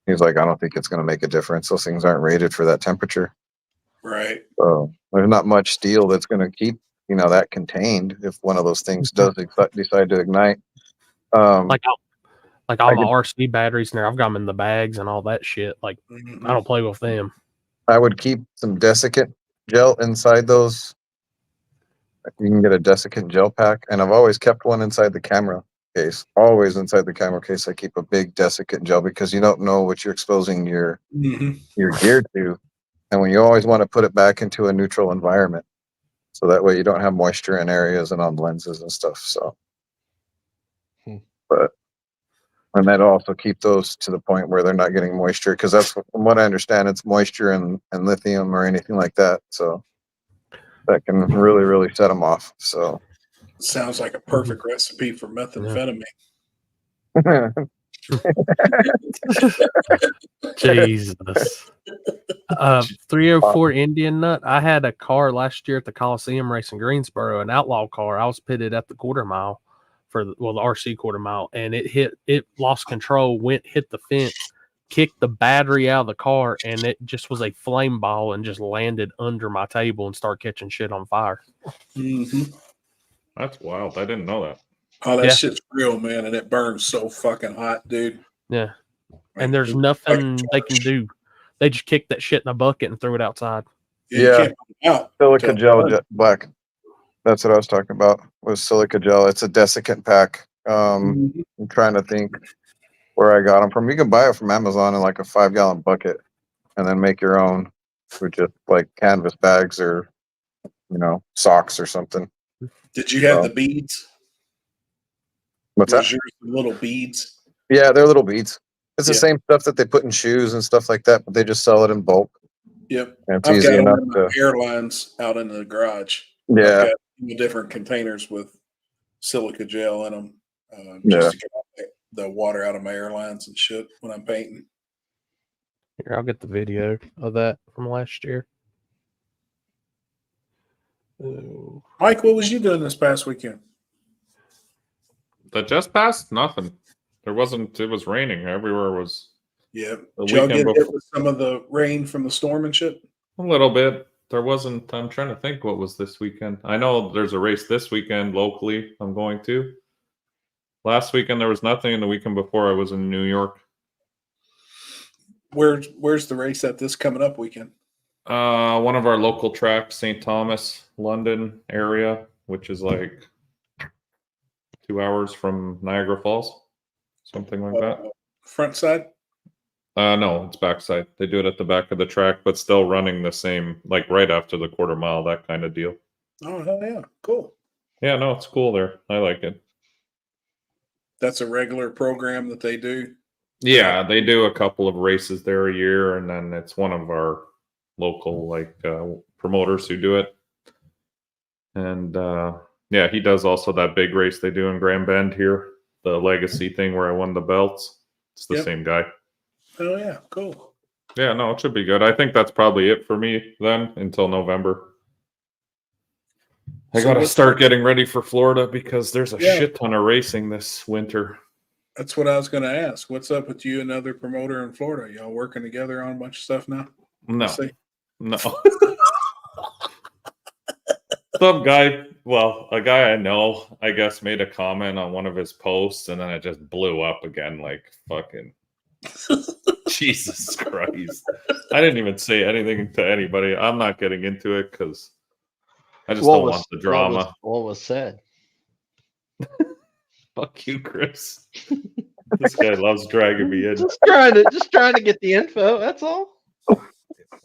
he's like, I don't think it's going to make a difference. Those things aren't rated for that temperature. Right. So there's not much steel that's going to keep, you know, that contained if one of those things does decide to ignite. Like all I my could- RC batteries in there, I've got them in the bags and all that shit. Like I don't play with them. I would keep some desiccant gel inside those. You can get a desiccant gel pack, and I've always kept one inside the camera case. Always inside the camera case, I keep a big desiccant gel because you don't know what you're exposing your gear to, and when you always want to put it back into a neutral environment, so that way you don't have moisture in areas and on lenses and stuff. So, but and that also keep those to the point where they're not getting moisture, because that's from what I understand, it's moisture and lithium or anything like that. So that can really, really set them off. So Sounds like a perfect recipe for methamphetamine. Jesus. 304 Indian Nut. I had a car last year at the Coliseum race in Greensboro, an outlaw car. I was pitted at the quarter mile for the RC quarter mile, and it lost control, hit the fence, kicked the battery out of the car, and it just was a flame ball and just landed under my table and started catching shit on fire. That's wild. I didn't know that. Oh, that shit's real, man, and it burns so fucking hot, dude. Yeah. And there's nothing they can do. They just kicked that shit in a bucket and threw it outside. Yeah, silica gel black. That's what I was talking about. Was silica gel. It's a desiccant pack. I'm trying to think where I got them from. You can buy it from Amazon in like a 5-gallon bucket, and then make your own with just like canvas bags or, you know, socks or something. Did you have the beads? What's that? Yours the little beads? Yeah, they're little beads. It's the same stuff that they put in shoes and stuff like that, but they just sell it in bulk. Yep. And it's I've easy got enough them in to. my airlines out in the garage. Yeah. I've got different containers with silica gel in them, Yeah. just to get the water out of my airlines and shit when I'm painting. Here, I'll get the video of that from last year. Mike, what was you doing this past weekend? That just passed? Nothing. There wasn't. It was raining. Everywhere was. Yeah. The Did y'all weekend get hit before. with some of the rain from the storm and shit? A little bit. There wasn't. I'm trying to think what was this weekend. I know there's a race this weekend locally I'm going to. Last weekend there was nothing, and the weekend before I was in New York. Where's the race at this coming up weekend? One of our local tracks, St. Thomas, London area, which is like 2 hours from Niagara Falls, something like that. Front side? No, it's backside. They do it at the back of the track, but still running the same, like right after the quarter mile, that kind of deal. Oh, hell yeah. Cool. Yeah, no, it's cool there. I like it. That's a regular program that they do. Yeah, they do a couple of races there a year, and then it's one of our local promoters who do it. And yeah, he does also that big race they do in Grand Bend here, the Legacy thing where I won the belts. It's the same guy. Oh yeah, cool. Yeah, no, it should be good. I think that's probably it for me then until November. I gotta start getting ready for Florida because there's a shit ton of racing this winter. That's what I was going to ask. What's up with you and another promoter in Florida? Y'all working together on a bunch of stuff now? No. Some guy, a guy I know, I guess, made a comment on one of his posts, and then it just blew up again like fucking Jesus Christ. I didn't even say anything to anybody. I'm not getting into it because I just don't want the drama. What was said? Fuck you, Chris. This guy loves dragging me in. Just trying to get the info. That's all.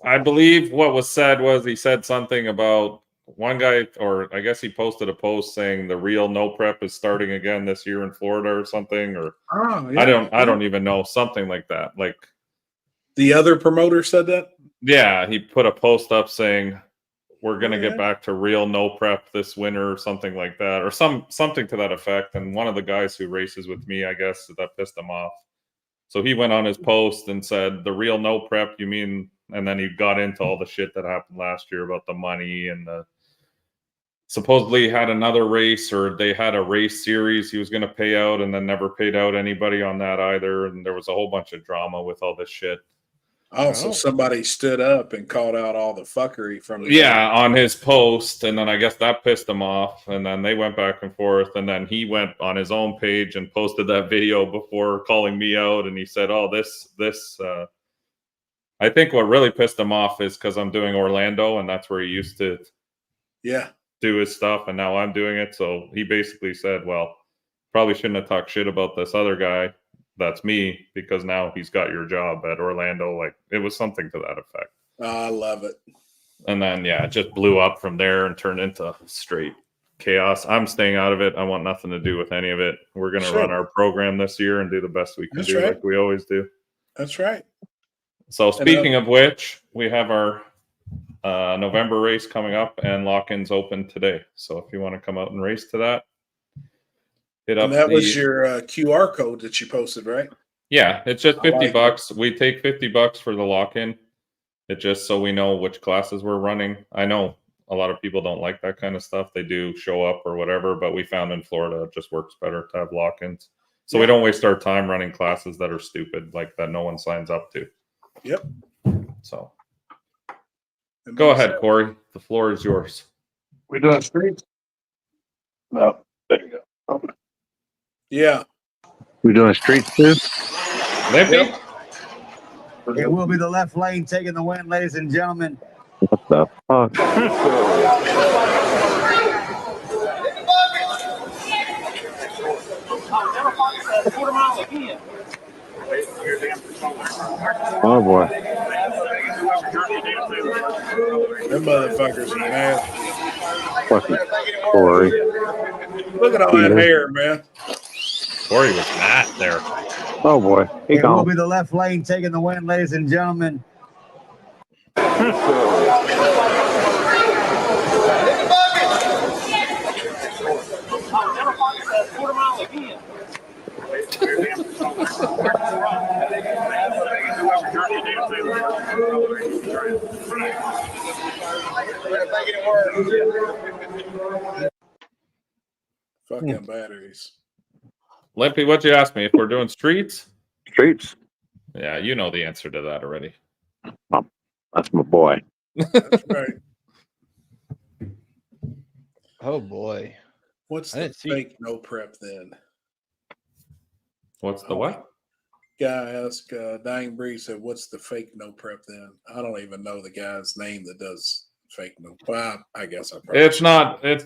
I believe what was said was he said something about one guy, or I guess he posted a post saying the real no prep is starting again this year in Florida or something. Or I don't even know, something like that. Like the other promoter said that. Yeah, he put a post up saying we're going to get back to real no prep this winter or something like that, or something to that effect. And one of the guys who races with me, I guess, that pissed him off. So he went on his post and said, the real no prep, you mean? And then he got into all the shit that happened last year about the money and supposedly had another race, or they had a race series he was going to pay out and then never paid out anybody on that either. And there was a whole bunch of drama with all this shit. Oh, so somebody stood up and called out all the fuckery from on his post, and then I guess that pissed him off, and then they went back and forth, and then he went on his own page and posted that video before calling me out, and he said, oh, this I think what really pissed him off is because I'm doing Orlando, and that's where he used to do his stuff, and now I'm doing it. So he basically said, well, probably shouldn't have talked shit about this other guy. That's me, because now he's got your job at Orlando. Like, it was something to that effect. I love it. And then, it just blew up from there and turned into straight chaos. I'm staying out of it. I want nothing to do with any of it. We're going to run our program this year and do the best we can like we always do. That's right. So speaking of which, we have our November race coming up, and lock-ins open today. So if you want to come out and race to that, hit up. And that was your QR code that you posted, right? Yeah, it's just $50. We take $50 for the lock-in. It's just so we know which classes we're running. I know a lot of people don't like that kind of stuff. They do show up or whatever, but we found in Florida it just works better to have lock-ins. So we don't waste our time running classes that are stupid, like that no one signs up to. Yep. So go ahead, Corey. The floor is yours. We doing streets? No. There you go. Yeah. We doing streets too? Limpy? It will be the left lane taking the win, ladies and gentlemen. What the fuck? Oh boy. Them motherfuckers are mad. Fucking Corey. Look at all that hair, man. Corey was not there. Oh boy. He It will gone. be the left lane taking the win, ladies and gentlemen. Fucking batteries. Limpy, what'd you ask me? If we're doing streets? Streets. Yeah, you know the answer to that already. That's my boy. That's right. Oh boy. What's the fake no prep then? What's the what? Guy asked Dying Breeze said, "What's the fake no prep then?" I don't even know the guy's name that does fake no. Well, I guess I probably. It's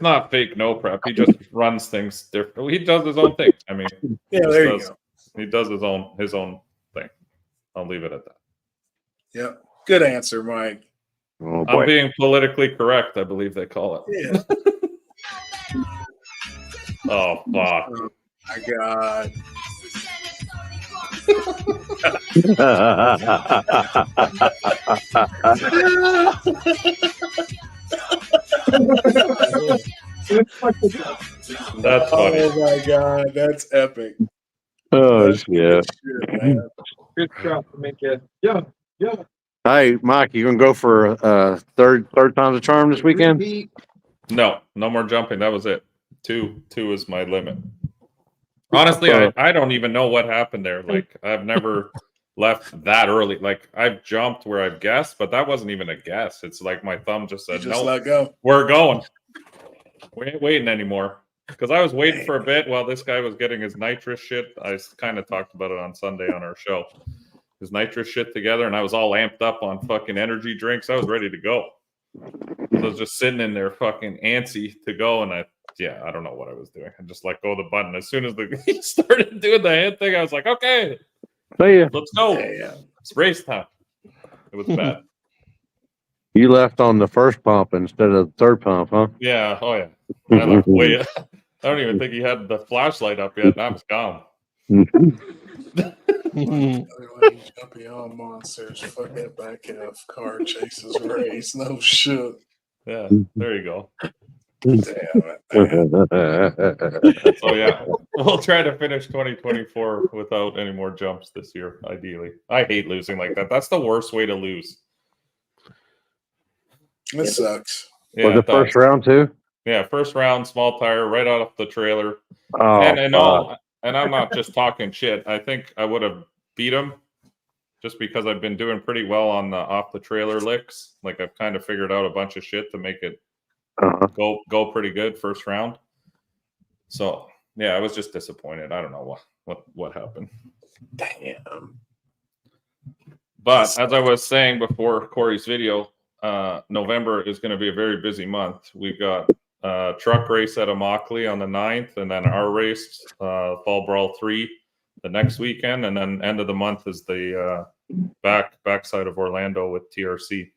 not fake no prep. He just runs things different. He does his own thing. I mean, yeah, there you go. He does his own thing. I'll leave it at that. Yep. Good answer, Mike. Oh boy. I'm being politically correct, I believe they call it. Yeah. Oh fuck. my God. That's funny. Oh my God, that's epic. Oh That's good shit! shit, man. Good job, make it. Yeah, yeah. Hey, Mike, you gonna go for third time's a charm this weekend? No more jumping. That was it. Two is my limit. Honestly, I don't even know what happened there. Like, I've never left that early. Like, I've jumped where I've guessed, but that wasn't even a guess. It's like my thumb just said, Just no, let go. we're going. We ain't waiting anymore. Because I was waiting for a bit while this guy was getting his nitrous shit. I kind of talked about it on Sunday on our show. His nitrous shit together, and I was all amped up on fucking energy drinks. I was ready to go. So I was just sitting in there fucking antsy to go, and I don't know what I was doing. I just let go of the button. As soon as he started doing the hand thing, I was like, okay, let's go. It's race time. It was bad. You left on the first pump instead of the third pump, huh? Yeah. Oh, yeah. I left way. I don't even think he had the flashlight up yet, and I was gone. Jumpy on monsters. Fuck that back half. Car chases race. No shit. Yeah. There you go. Damn it. So yeah, we'll try to finish 2024 without any more jumps this year. Ideally, I hate losing like that. That's the worst way to lose. It sucks. Was the first round too? Yeah, first round, small tire, right out of the trailer. Oh, and I'm not just talking shit. I think I would have beat him just because I've been doing pretty well on the off the trailer licks. Like, I've kind of figured out a bunch of shit to make it go pretty good first round. So yeah, I was just disappointed. I don't know what happened. Damn. But as I was saying before Corey's video, November is going to be a very busy month. We've got truck race at Immokalee on the 9th, and then our race, Fall Brawl 3, the next weekend, and then end of the month is the backside of Orlando with TRC.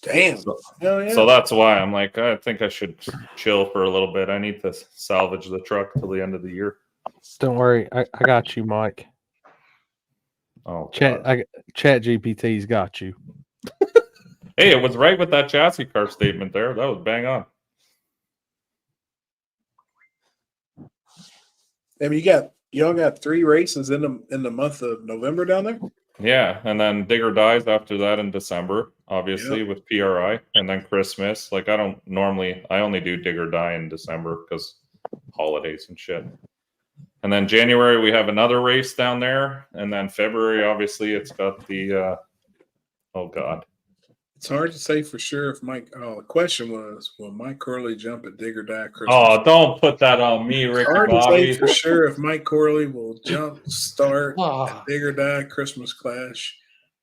Damn. Hell yeah. So that's why I'm like, I think I should chill for a little bit. I need to salvage the truck till the end of the year. Don't worry, I got you, Mike. Oh, Chat GPT's got you. Hey, it was right with that chassis car statement there. That was bang on. I mean, y'all got 3 races in the month of November down there? Yeah, and then Digger dies after that in December, obviously, with PRI, and then Christmas. Like, I only do Digger die in December because holidays and shit. And then January we have another race down there, and then February, obviously, it's got the oh god. It's hard to say for sure if Mike. Oh, the question was, will Mike Corley jump at Digger Die Christmas? Oh, don't put that on me, Ricky It's hard Bobby. to say for sure if Mike Corley will start at Digger Die Christmas Clash.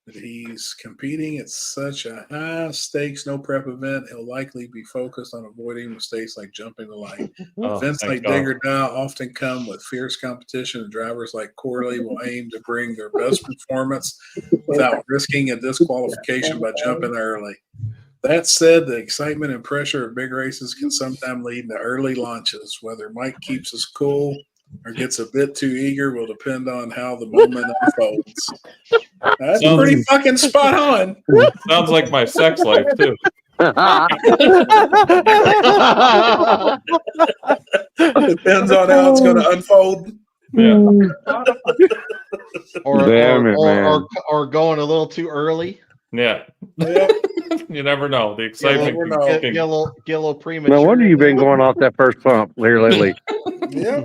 That he's competing at such a high stakes, no prep event. He'll likely be focused on avoiding mistakes like jumping the light. Events like Digger Die often come with fierce competition, and drivers like Corley will aim to bring their best performance without risking a disqualification by jumping early. That said, the excitement and pressure of big races can sometimes lead to early launches. Whether Mike keeps his cool or gets a bit too eager will depend on how the moment unfolds. That's pretty fucking spot on. Sounds like my sex life too. Depends on how it's going to unfold. Yeah. or going a little too early. Yeah. You never know. The excitement get a little premature. No wonder you've been going off that first pump here lately. Yeah.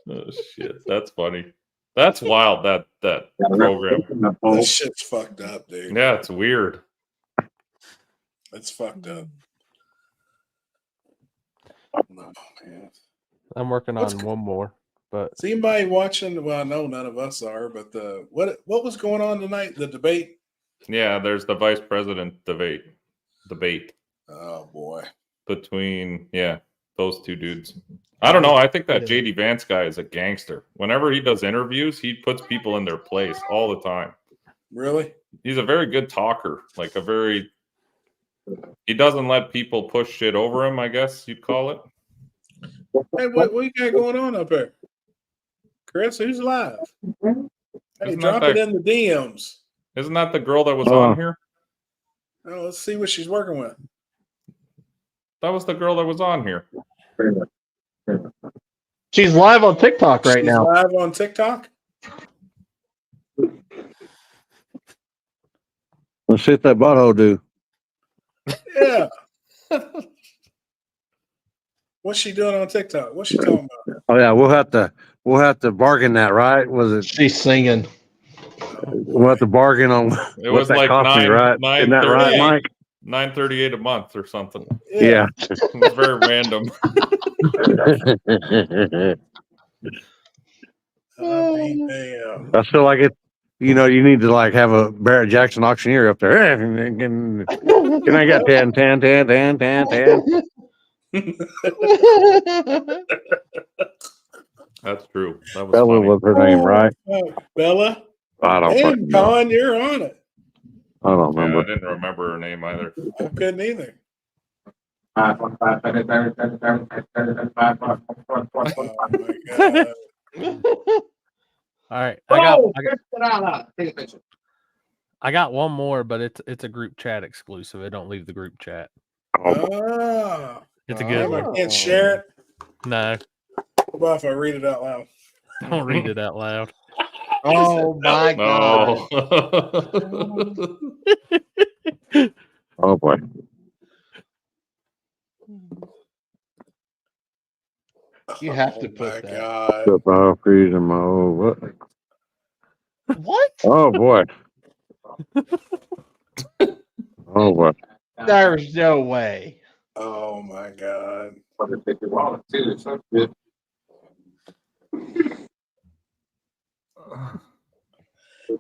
Oh shit, that's funny. That's wild. That program. That shit's fucked up, dude. Yeah, it's weird. It's fucked up. No, man. I'm working on one more, but is anybody watching? Well, I know none of us are, but what was going on tonight? The debate. Yeah, there's the vice president debate. Oh boy. Between those two dudes. I don't know. I think that JD Vance guy is a gangster. Whenever he does interviews, he puts people in their place all the time. Really? He's a very good talker. He doesn't let people push shit over him, I guess you'd call it. Hey, what you got going on up there? Chris, who's live? Hey, Isn't drop that it in the DMs. Isn't that the girl that was on here? Oh, let's see what she's working with. That was the girl that was on here. She's live on TikTok right She's now. live on TikTok. Let's see what that butthole do. Yeah. What's she doing on TikTok? What's she talking about? Oh yeah, we'll have to bargain that, right? Was it? She's singing. We'll have to bargain on It what was that like cost me, right? Isn't that right, Mike? $9.38 a month or something. Yeah. It's very random. I feel like it. You know, you need to like have a Barrett Jackson auctioneer up there. Can I get 10? That's true. That was Bella funny. was her name, right? Bella. I don't Damn, fucking know. Con, you're on it. I don't Yeah, remember. I didn't remember her name either. I couldn't either. All right, I got one more, but it's a group chat exclusive. It don't leave the group chat. Oh, It's a good I one. can't share it. No, What about if I read it out loud? don't read it out loud. Oh my god. Oh boy. You have to put that. God. Football freezing my old what? What? Oh boy. Oh boy. There's no way. Oh my God.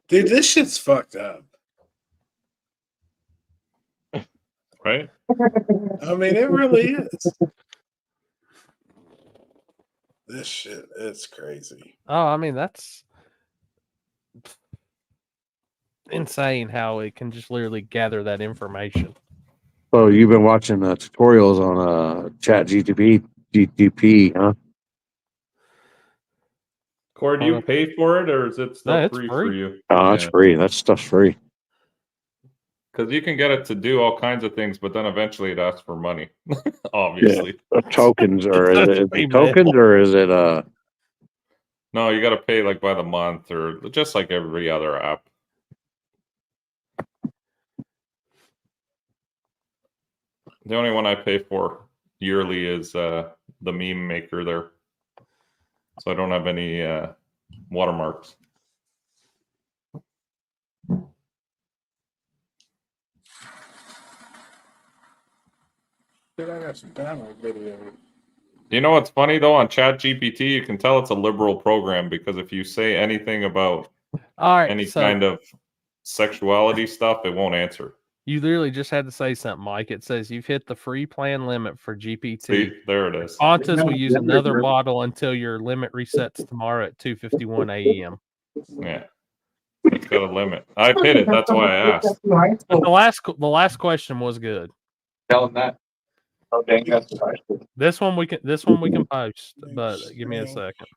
Dude, this shit's fucked up. Right? I mean, it really is. This shit, it's crazy. Oh, I mean that's insane how it can just literally gather that information. So you've been watching tutorials on Chat GTP, huh? Corey, do you pay for it or is it still No, it's free free. for you? Oh, that's free. That stuff's free. Because you can get it to do all kinds of things, but then eventually it asks for money. Obviously. Yeah. Tokens or is That's it free, tokens man. or is it No, you got to pay like by the month or just like every other app. The only one I pay for yearly is the meme maker there. So I don't have any watermarks. Dude, I got some download video. You know what's funny though? On Chat GPT, you can tell it's a liberal program because if you say anything about All right, any so kind of sexuality stuff, it won't answer. you literally just had to say something, Mike. It says you've hit the free plan limit for GPT. See, there it is. Qantas will use another model until your limit resets tomorrow at 2:51 a.m. Yeah, it's got a limit. I've hit it. That's why I asked. But the last question was good. Tell them that. Oh, dang, that's nice. This one we can post, but give me a second.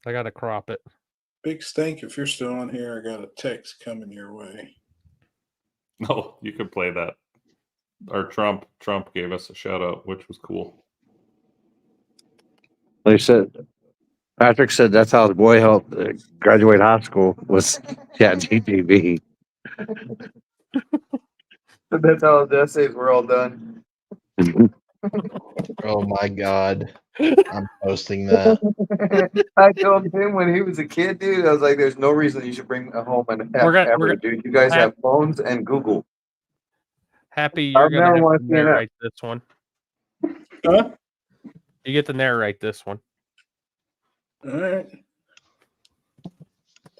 I gotta crop it. Big Stink, if you're still on here, I got a text coming your way. No, you could play that. Or Trump gave us a shout out, which was cool. They said Patrick said that's how his boy helped graduate high school was Chat GTP. That's how the essays were all done. Oh my god. I'm posting that. I told him when he was a kid, dude, I was like, there's no reason you should bring a home and ever, dude. You guys have phones and Google. Happy, you're gonna never have wanna to see that. narrate this one. Huh? You get to narrate this one. All right.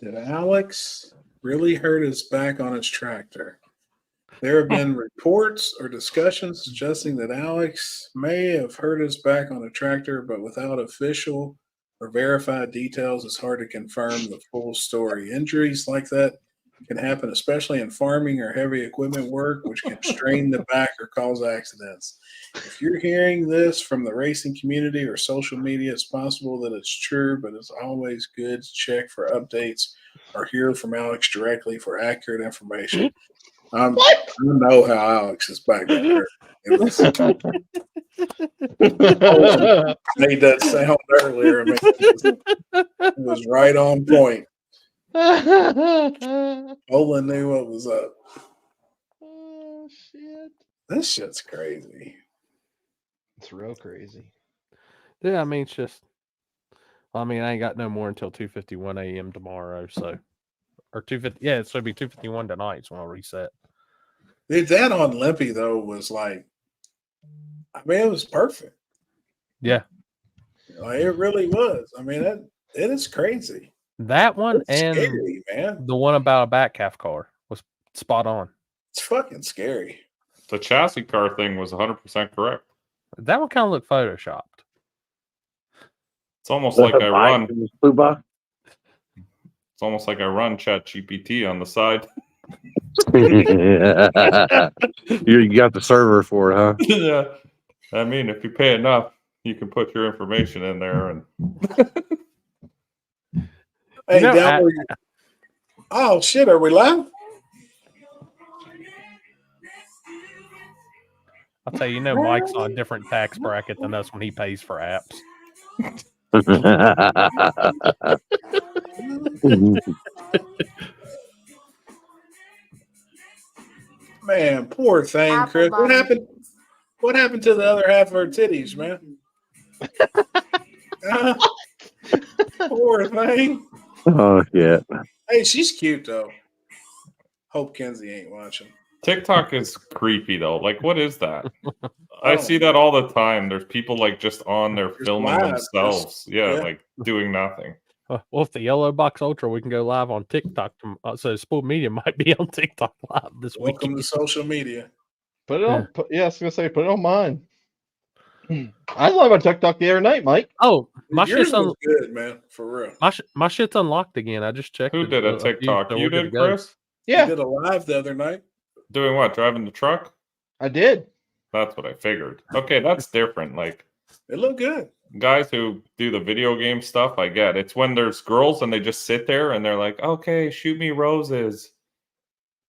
Did Alex really hurt his back on his tractor? There have been reports or discussions suggesting that Alex may have hurt his back on a tractor, but without official or verified details, it's hard to confirm the full story. Injuries like that can happen, especially in farming or heavy equipment work, which can strain the back or cause accidents. If you're hearing this from the racing community or social media, it's possible that it's true, but it's always good to check for updates or hear from Alex directly for accurate information. I know how Alex is back there. It made that sound earlier. I mean, it was right on point. Olin knew what was up. Oh shit! This shit's crazy. It's real crazy. Yeah, I mean, it's just. I mean, I ain't got no more until 2:51 a.m. tomorrow, so or 2:50. Yeah, it's gonna be 2:51 tonight, so I'll reset. Dude, that on Limpy though was like, I mean, it was perfect. Yeah, Like, it really was. I mean, it is crazy. that one It's and scary, man. the one about a back calf car was spot on. It's fucking scary. The chassis car thing was 100% correct. That one kind of looked photoshopped. It's almost like I run. It's almost like I run Chat GPT on the side. You got the server for it, huh? Yeah. I mean, if you pay enough, you can put your information in there and Hey, oh shit, are we live? I'll tell you, Mike's on a different tax bracket than us when he pays for apps. Man, poor thing, Chris. What happened? What happened to the other half of her titties, man? Poor thing. Oh shit. Hey, she's cute though. Hope Kenzie ain't watching. TikTok is creepy though. Like, what is that? I see that all the time. There's people like just on there filming live, themselves. Yeah, like doing nothing. Well, if the Yellow Box Ultra, we can go live on TikTok. So Spool Media might be on TikTok live this week. Welcome to social media. Put it on. I was gonna say, put it on mine. I was live on TikTok the other night, Mike. Oh, my Yours shit's was good, man. For real. my shit's unlocked again. I just checked. Who did a TikTok? You did, Chris? Yeah. You did a live the other night. Doing what? Driving the truck? I did. That's what I figured. Okay, that's different. Like, it looked good. Guys who do the video game stuff, I get. It's when there's girls and they just sit there and they're like, "Okay, shoot me roses,"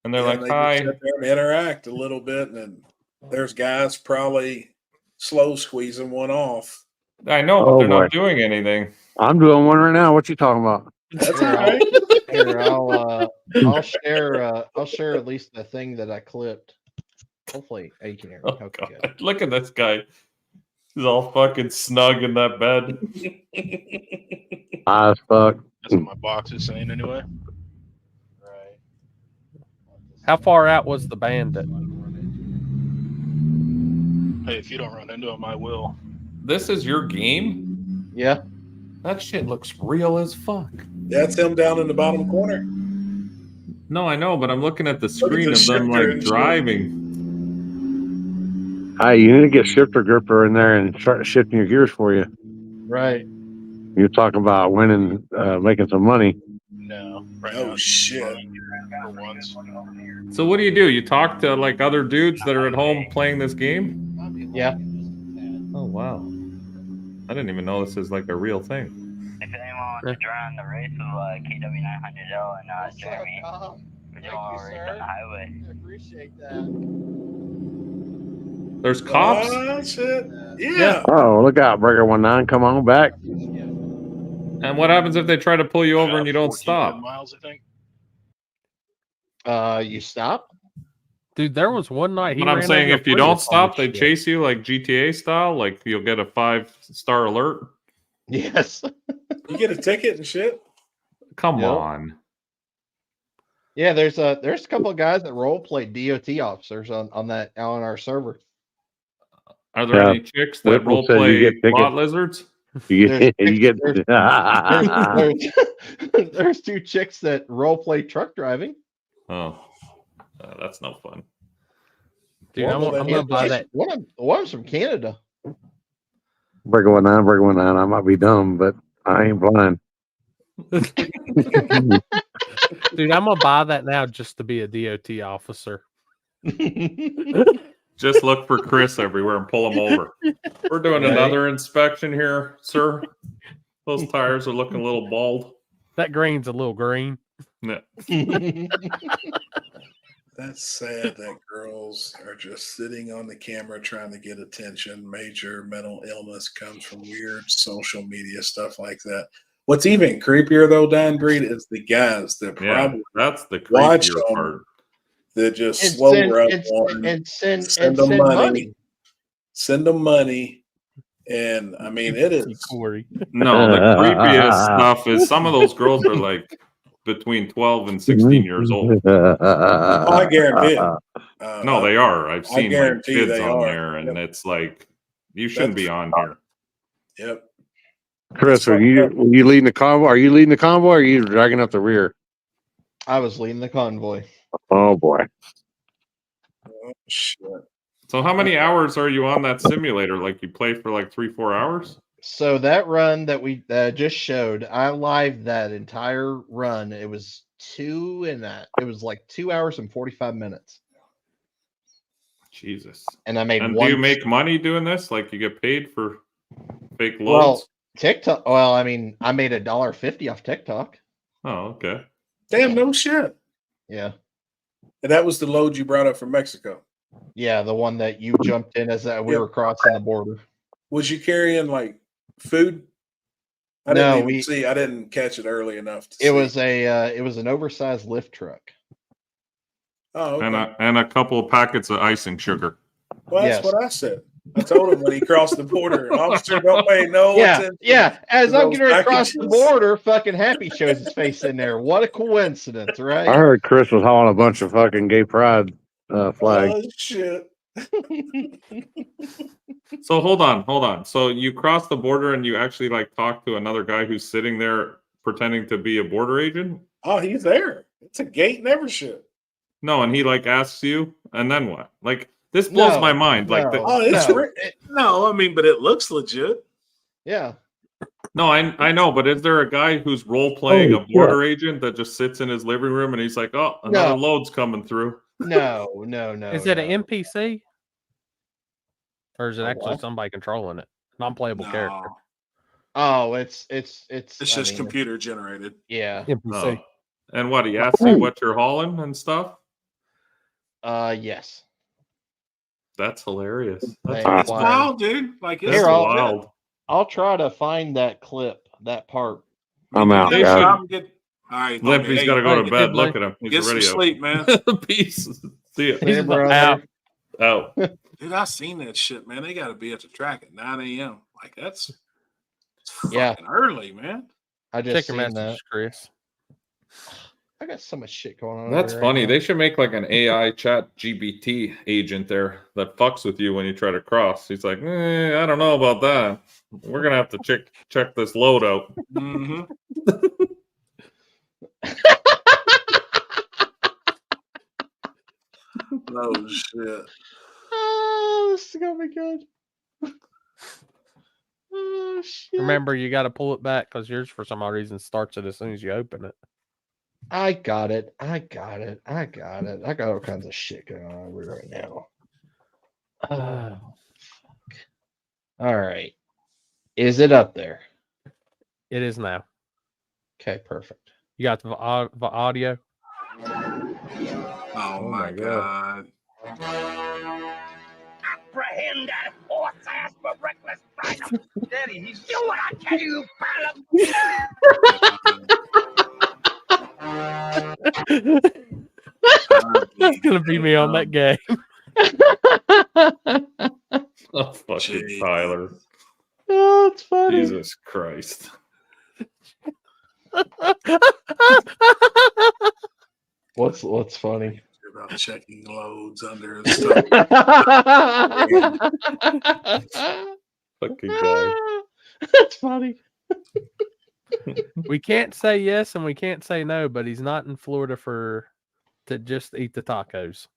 and they're like, they "Hi." just sit there and interact a little bit, and then there's guys probably slow squeezing one off. I know, but they're not doing anything. I'm doing one right now. What you talking about? That's all right. Here, I'll share at least the thing that I clipped. Hopefully, you can hear me. Oh, God. Look at this guy. He's all fucking snug in that bed. High as fuck. That's what my box is saying anyway. Right. How far out was the bandit? Hey, if you don't run into him, I will. This is your game? Yeah. That shit looks real as fuck. That's him down in the bottom corner. No, I know, but I'm looking at the screen of them like driving. Hey, you need to get shifter gripper in there and start shifting your gears for you. Right. You're talking about winning, making some money. No. Right Oh shit. For once. So what do? You talk to like other dudes that are at home playing this game? Yeah. Oh wow. I didn't even know this is like a real thing. If anyone wants to join the race with KW900L and Jeremy, we're doing a race on the highway. I appreciate that. There's cops? Oh, shit. Yeah. Oh, look out, Burger 19. Come on back. And what happens if they try to pull you over and you don't stop? Miles, I think. You stop? Dude, there was one night. But I'm saying if you don't stop, they chase you like GTA style. Like you'll get a 5-star alert. Yes. You get a ticket and shit. Come on. Yeah, there's a couple of guys that role play DOT officers on our server. Are there any chicks that Whipple role said you play get lot lizards? You get there's two chicks that role play truck driving. Oh, that's no fun. Dude, I'm gonna buy that. One's from Canada. Burger 19. I might be dumb, but I ain't blind. Dude, I'm gonna buy that now just to be a DOT officer. Just look for Chris everywhere and pull him over. We're doing Right. another inspection here, sir. Those tires are looking a little bald. That green's a little green. Yeah. That's sad that girls are just sitting on the camera trying to get attention. Major mental illness comes from weird social media stuff like that. What's even creepier though, Don Breed, is the guys that Yeah, probably that's the watch creepier them part. that just And slow send- up and- one, and send- send and them send money, money. send them money, and I mean it is. Corey. No, the creepiest stuff is some of those girls are like between 12 and 16 years old. Oh, I guarantee it. No, they are. I've I seen like guarantee kids they on are. there, and Yep. it's like you shouldn't be on here. Yep. Chris, were you leading the convoy? Are you leading the convoy or are you dragging up the rear? I was leading the convoy. Oh boy. Oh, shit. So how many hours are you on that simulator? Like you play for like 3-4 hours? So that run that we just showed, I lived that entire run. It was it was like 2 hours and 45 minutes. Jesus. And I made And one. do you make money doing this? Like you get paid for fake loads? Well, TikTok. Well, I mean, I made $1.50 off TikTok. Oh, okay. Damn, no shit. Yeah. And that was the load you brought up from Mexico. Yeah, the one that you jumped in as we were crossing the border. Was you carrying like food? I No, didn't even see. I didn't catch it early enough to It see. it was an oversized lift truck. Oh, okay. And a couple of packets of icing sugar. Well, that's Yes. what I said. I told him when he crossed the border, officer, don't pay no Yeah, attention. yeah. As to I'm those getting ready to cross the packages. border, fucking Happy shows his face in there. What a coincidence, right? I heard Chris was hauling a bunch of fucking gay pride flags. Oh shit! So hold on. So you cross the border and you actually like talk to another guy who's sitting there pretending to be a border agent? Oh, he's there. It's a gate and every shit. No, and he like asks you, and then what? Like this blows No, my mind. Like the, Oh, it's No. no. I mean, but it looks legit. Yeah. no, I know, but is there a guy who's role playing Holy a border agent that just sits in his living room and he's like, oh, another No. load's coming through? No. Is it no. an NPC? Or is it A actually what? somebody controlling it? Non-playable character. Oh, it's It's I just mean, computer generated. Yeah. NPC. Oh. And what he asks you what you're hauling and stuff? Yes. That's hilarious. That's They It's fly. wild, dude. Like it's That's Here, I'll- legit. wild. I'll try to find that clip, that part. I'm out, They guys. stop and get. All right, Limpy's got to go to bed. Look at him. He's Get some already sleep, man. out. Peace. See ya. Later, brother. out. Out. Dude, I seen that shit, man. They got to be at the track at 9 a.m. Like that's Yeah. fucking early, man. I just Check your seen messages, that. Chris. I got so much shit going on. That's over here funny. right They should make like an AI chat GBT agent there that fucks with you when you try to cross. He's like, I don't know about that. We're gonna have to check this load out. Mm-hmm. Oh shit! Oh, this is gonna be good. Oh shit! Remember, you got to pull it back because yours, for some odd reason, starts it as soon as you open it. I got it. I got all kinds of shit going on over here right now. Oh, fuck. All right. Is it up there? It is now. Okay, perfect. You got the audio. Oh my god! Apprehend that horse ass for reckless driving. Daddy, he's do what I tell you, That's gonna be me on that game. Oh, fucking Tyler. Oh, it's funny. Jesus Christ. What's funny? About checking loads under his stuff. Fucking guy. That's funny. We can't say yes and we can't say no, but he's not in Florida to just eat the tacos.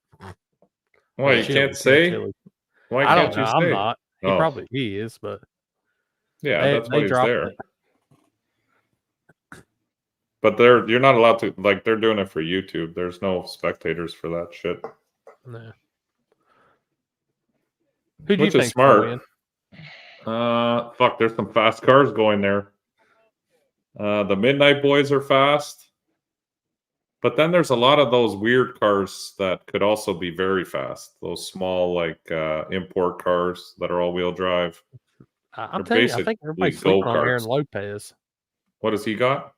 Why you Chili, can't say? chili. Why I can't don't know. you say? I'm not. Oh. He is, but Yeah, they- that's they why he's dropped there. it. But you're not allowed to, like, they're doing it for YouTube. There's no spectators for that shit. No. Who do you Which is think's gonna smart. win? Fuck, there's some fast cars going there. The Midnight Boys are fast. But then there's a lot of those weird cars that could also be very fast. Those small, like, import cars that are all-wheel drive. I'm They're telling you, I think everybody's sleeping on Aaron go-karts. Lopez. What has he got?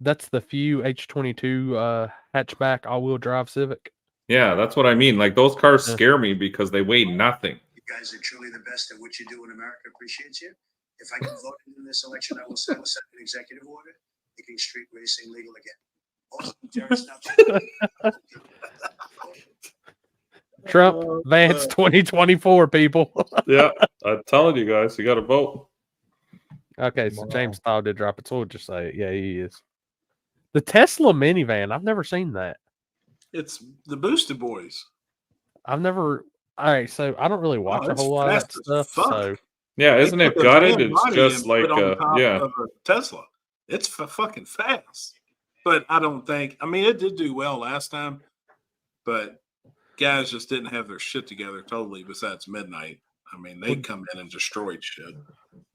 That's the few H22 hatchback all-wheel drive Civic. Yeah, that's what I mean. Like, those cars Yeah. scare me because they weigh nothing. You guys are truly the best at what you do in America. Appreciates you. If I can vote in this election, I will send an executive order making street racing legal again. Also, Jerry, stop. Trump Vance 2024, people. Yeah, I'm telling you guys, you got to vote. Okay, so James Stahl did drop it, so we'll just say it. Yeah, he is. The Tesla minivan, I've never seen that. It's the Boosted Boys. I've never. All right, so I don't really watch a it's whole lot of that fast as stuff. fuck. So Yeah, They isn't it put the gutted? van It's body just and like, put on top yeah. of a Tesla. It's fucking fast. But I don't think. I mean, it did do well last time, but guys just didn't have their shit together totally. Besides Midnight, I mean, they come in and destroyed shit.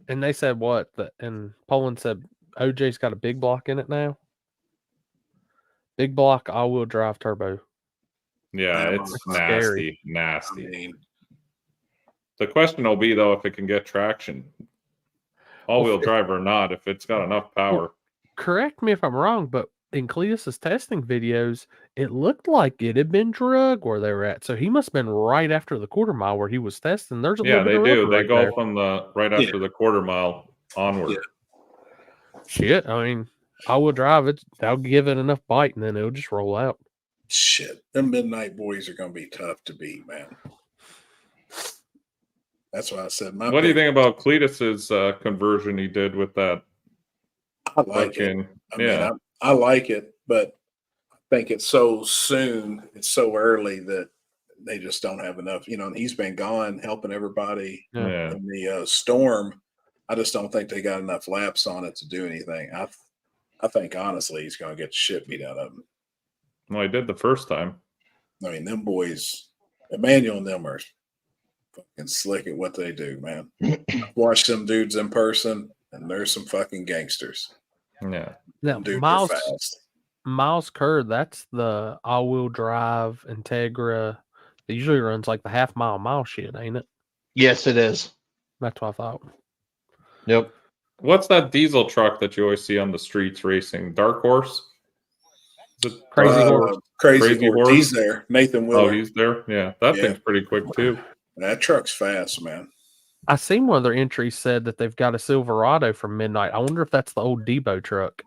and they said what? And Poland said OJ's got a big block in it now. Big block all-wheel drive turbo. Yeah, That it's motherfucker. Scary. nasty. I mean, The question will be, though, if it can get traction. All-wheel drive or not, if it's got enough power. Correct me if I'm wrong, but in Cletus's testing videos, it looked like it had been drug where they were at. So he must have been right after the quarter mile where he was testing. There's a Yeah, little bit they of do. rubber They right go there. from the right after the quarter mile onward. Yeah. Shit, I mean, all-wheel drive, I'll give it enough bite and then it'll just roll out. shit, them Midnight Boys are going to be tough to beat, man. That's why I said my. What do you pick. think about Cletus's conversion he did with that? I like fucking, it. I mean, I like it, but I think it's so soon. It's so early that they just don't have enough. You know, and he's been gone helping everybody Yeah. in the storm. I just don't think they got enough laps on it to do anything. I think honestly, he's going to get the shit beat out of him. Well, he did the first time. I mean, them boys, Emmanuel and them are fucking slick at what they do, man. I've watched them dudes in person, and they're some fucking gangsters. Yeah. Now, Dudes are Miles fast. Miles Kerr, that's the all-wheel drive Integra. It usually runs like the half-mile shit, ain't it? Yes, it is. That's what I thought. Yep. What's that diesel truck that you always see on the streets racing? Dark Horse? Is it Crazy Horse. Crazy Horse. He's there. Nathan Willer. Oh, he's there? Yeah. That thing's pretty quick, too. That truck's fast, man. I seen one of their entries said that they've got a Silverado from Midnight. I wonder if that's the old Debo truck.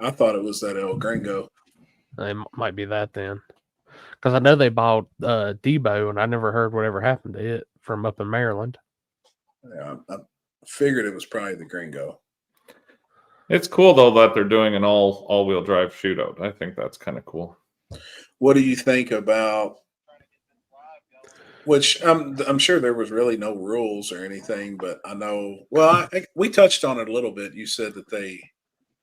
I thought it was that El Gringo. It might be that then. Because I know they bought Debo, and I never heard whatever happened to it from up in Maryland. Yeah, I figured it was probably the Gringo. It's cool, though, that they're doing an all-wheel drive shootout. I think that's kind of cool. What do you think about? Which I'm sure there was really no rules or anything, but I know. Well, we touched on it a little bit. You said that they,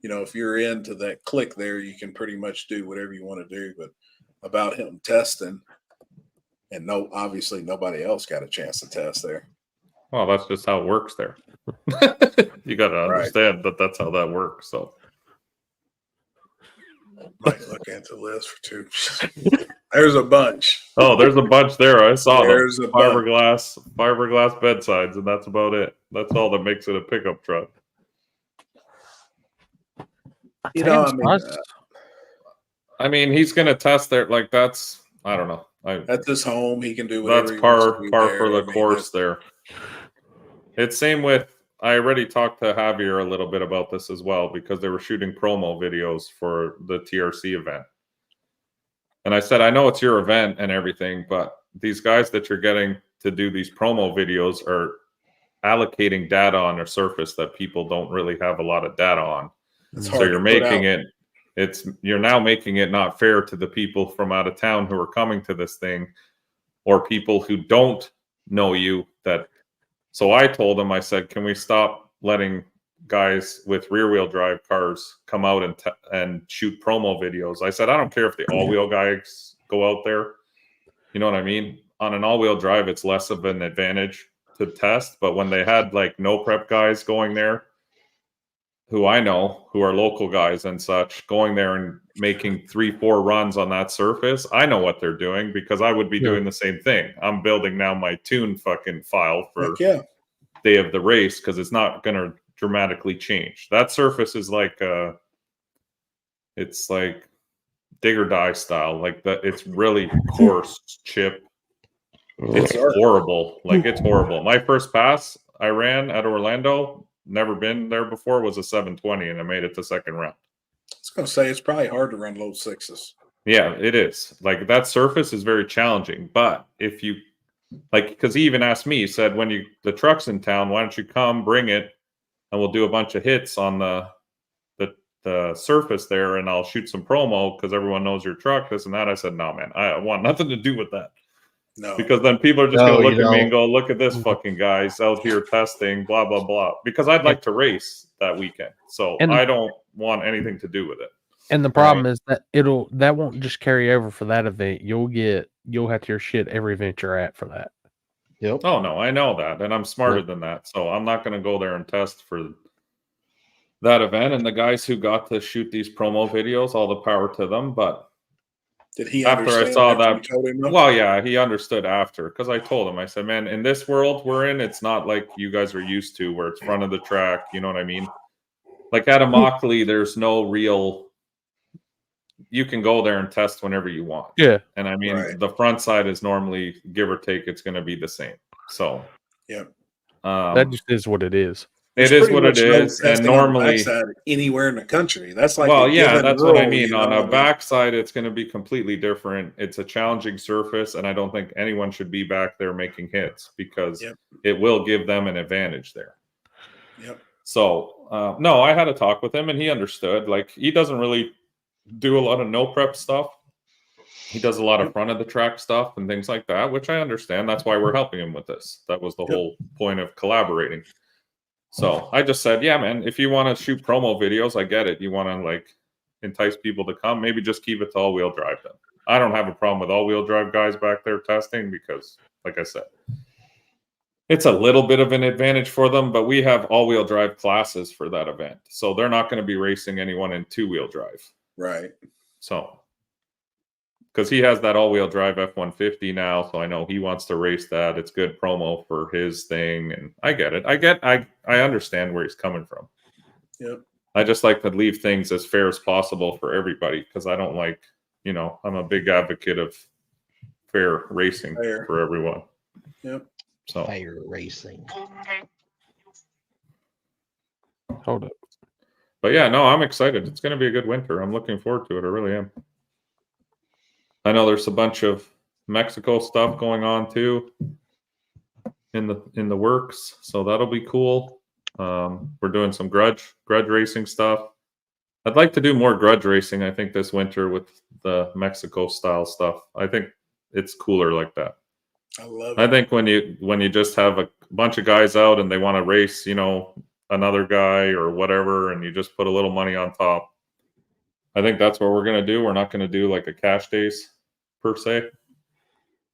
you know, if you're into that click there, you can pretty much do whatever you want to do. But about him testing, and obviously nobody else got a chance to test there. Well, that's just how it works there. You got to understand that that's how that works. So, might look at the list for two. There's a bunch. Oh, there's a bunch there. I saw There's them. a bunch. Fiberglass bedsides, and that's about it. That's all that makes it a pickup truck. You know, I mean, he's going to test there. Like, that's, I don't know. At this home, he can do whatever. That's he wants to do par there. for the I mean, course there. It's same with, I already talked to Javier a little bit about this as well, because they were shooting promo videos for the TRC event. And I said, I know it's your event and everything, but these guys that you're getting to do these promo videos are allocating data on their surface that people don't really have a lot of data on. So you're making you're now making it not fair to the people from out of town who are coming to this thing, or people who don't know you. So I told them, I said, can we stop letting guys with rear wheel drive cars come out and shoot promo videos. I said, I don't care if the all wheel guys go out there. You know what I mean? On an all wheel drive, it's less of an advantage to test. But when they had like no prep guys going there, who I know, who are local guys and such, going there and making 3-4 runs on that surface, I know what they're doing because I would be doing the same thing. I'm building now my tune fucking file for day of the race because it's not going to dramatically change. That surface is like it's like dig or die style. Like that, it's really coarse chip. It's horrible. Like it's horrible. My first pass I ran at Orlando, never been there before, was a 720, and I made it to second round. I was going to say it's probably hard to run low sixes. Yeah, it is. Like that surface is very challenging. But if you like, because he even asked me, he said, when the truck's in town, why don't you come, bring it, and we'll do a bunch of hits on the surface there, and I'll shoot some promo because everyone knows your truck, this and that. I said, no, man, I want nothing to do with that. No, because then people are just going to look at me and go, look at this fucking guy's out here testing, blah, blah, blah. Because I'd like to race that weekend. So I don't want anything to do with it. And the problem is that that won't just carry over for that event. You'll have to hear shit every event you're at for that. Yep. Oh no, I know that. And I'm smarter than that. So I'm not going to go there and test for that event. And the guys who got to shoot these promo videos, all the power to them. But did he after I understand saw after that? you told him that? Well, yeah, he understood after because I told him. I said, "Man, in this world we're in, it's not like you guys are used to, where it's front of the track. You know what I mean? Like at Immokalee, there's no real. You can go there and test whenever you want. Yeah, and I mean the front side is normally give or take, it's going to be the same. So yeah, that just is what it is. It is what it is, and normally anywhere in the country, that's like that's what I mean. On a backside, it's going to be completely different. It's a challenging surface, and I don't think anyone should be back there making hits because it will give them an advantage there. Yep. So no, I had a talk with him, and he understood. Like he doesn't really do a lot of no prep stuff. He does a lot of front of the track stuff and things like that, which I understand. That's why we're helping him with this. That was the whole point of collaborating. So I just said, yeah, man, if you want to shoot promo videos, I get it. You want to like entice people to come, maybe just keep it to all-wheel drive then. I don't have a problem with all-wheel drive guys back there testing because, like I said, it's a little bit of an advantage for them, but we have all-wheel drive classes for that event. So they're not going to be racing anyone in two-wheel drive. Right. So, because he has that all-wheel drive F-150 now, so I know he wants to race that. It's good promo for his thing, and I get it. I understand where he's coming from. Yep. I just like to leave things as fair as possible for everybody because I don't like, I'm a big advocate of fair racing for everyone. Yep. So fair racing. Hold up. But yeah, no, I'm excited. It's going to be a good winter. I'm looking forward to it. I really am. I know there's a bunch of Mexico stuff going on too in the works, so that'll be cool. We're doing some grudge racing stuff. I'd like to do more grudge racing, I think, this winter with the Mexico style stuff. I think it's cooler like that. I love it. I think when you just have a bunch of guys out and they want to race, another guy or whatever, and you just put a little money on top. I think that's what we're going to do. We're not going to do like a cash days per se.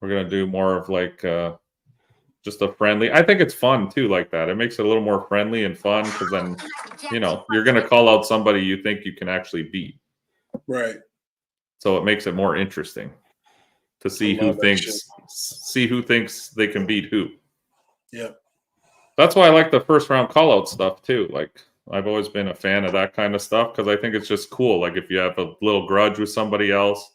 We're going to do more of like just a friendly. I think it's fun too like that. It makes it a little more friendly and fun because then, you're going to call out somebody you think you can actually beat. Right. So it makes it more interesting to see who thinks they can beat who. Yeah. That's why I like the first round call out stuff too. Like I've always been a fan of that kind of stuff because I think it's just cool. Like if you have a little grudge with somebody else,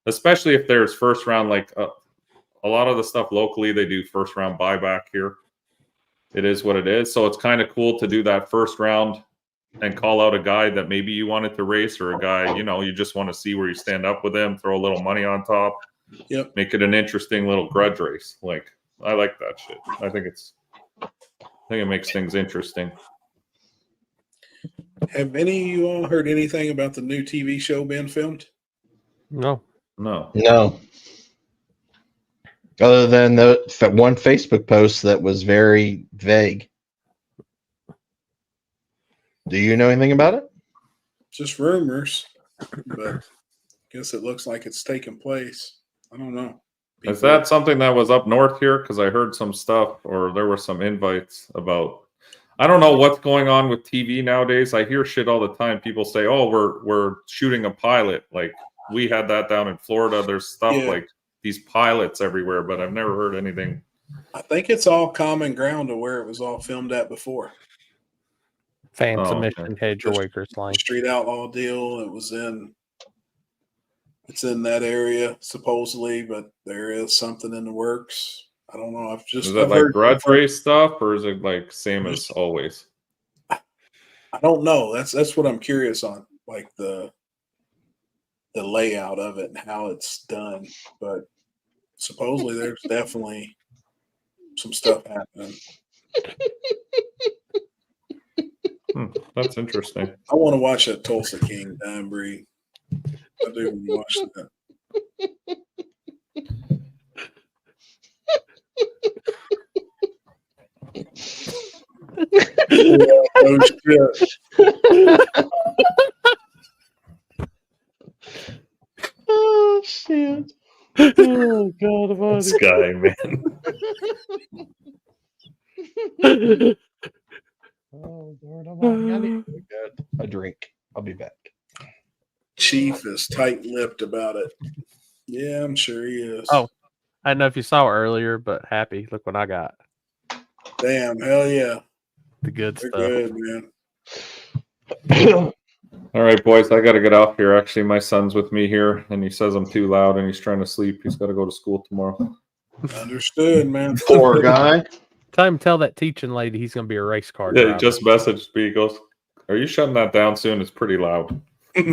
especially if there's first round, like a lot of the stuff locally, they do first round buyback here. It is what it is. So it's kind of cool to do that first round and call out a guy that maybe you wanted to race or a guy, you just want to see where you stand up with him, throw a little money on top. Yep. Make it an interesting little grudge race. Like I like that shit. I think it makes things interesting. Have any of you all heard anything about the new TV show being filmed? No. Other than the one Facebook post that was very vague. Do you know anything about it? Just rumors, but guess it looks like it's taking place. I don't know. Is that something that was up north here? Because I heard some stuff, or there were some invites about. I don't know what's going on with TV nowadays. I hear shit all the time. People say, "Oh, we're shooting a pilot." Like we had that down in Florida. There's stuff like these pilots everywhere, but I've never heard anything. I think it's all common ground to where it was all filmed at before. Fan submission, Hedge or Waker's Lane. Street Outlaw deal. It's in that area supposedly, but there is something in the works. I don't know. Is that like grudge race stuff, or is it like same as always? I don't know. That's what I'm curious on, like the layout of it and how it's done. But supposedly there's definitely some stuff happening. That's interesting. I want to watch that Tulsa King dying breed. I do want to watch that. Oh shit. Oh shit. Oh god almighty. This guy, man. Oh Lord almighty. I need to get a drink. I'll be back. Chief is tight-lipped about it. Yeah, I'm sure he is. Oh, I don't know if you saw it earlier, but happy. Look what I got. Damn, hell yeah. The good They're stuff. good, man. All right, boys, I got to get off here. Actually, my son's with me here, and he says I'm too loud, and he's trying to sleep. He's got to go to school tomorrow. Understood, man. Poor guy. Tell that teaching lady he's going to be a race car Yeah, driver. he just messaged me. He goes, "Are you shutting that down soon? It's pretty loud." All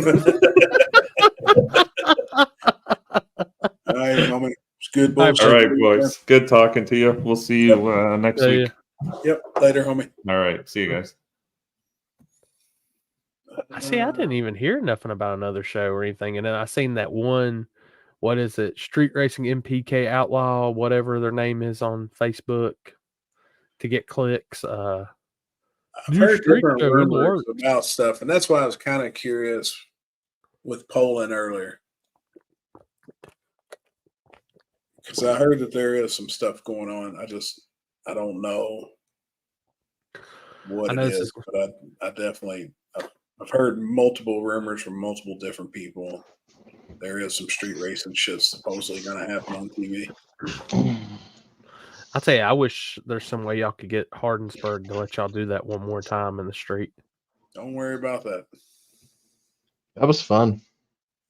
right, homie. It's good bullshit. All right, boys. Good talking to you. We'll see you next week. Yep. Later, homie. All right. See you guys. I see. I didn't even hear nothing about another show or anything, and then I seen that one. What is it? Street Racing MPK Outlaw, whatever their name is on Facebook, to get clicks. I've heard different rumors about stuff, and that's why I was kind of curious with Poland earlier, because I heard that there is some stuff going on. I don't know what it is, but I definitely I've heard multiple rumors from multiple different people. There is some street racing shit supposedly going to happen on TV. I'll tell you, I wish there's some way y'all could get Hardensburg to let y'all do that one more time in the street. Don't worry about that. That was fun.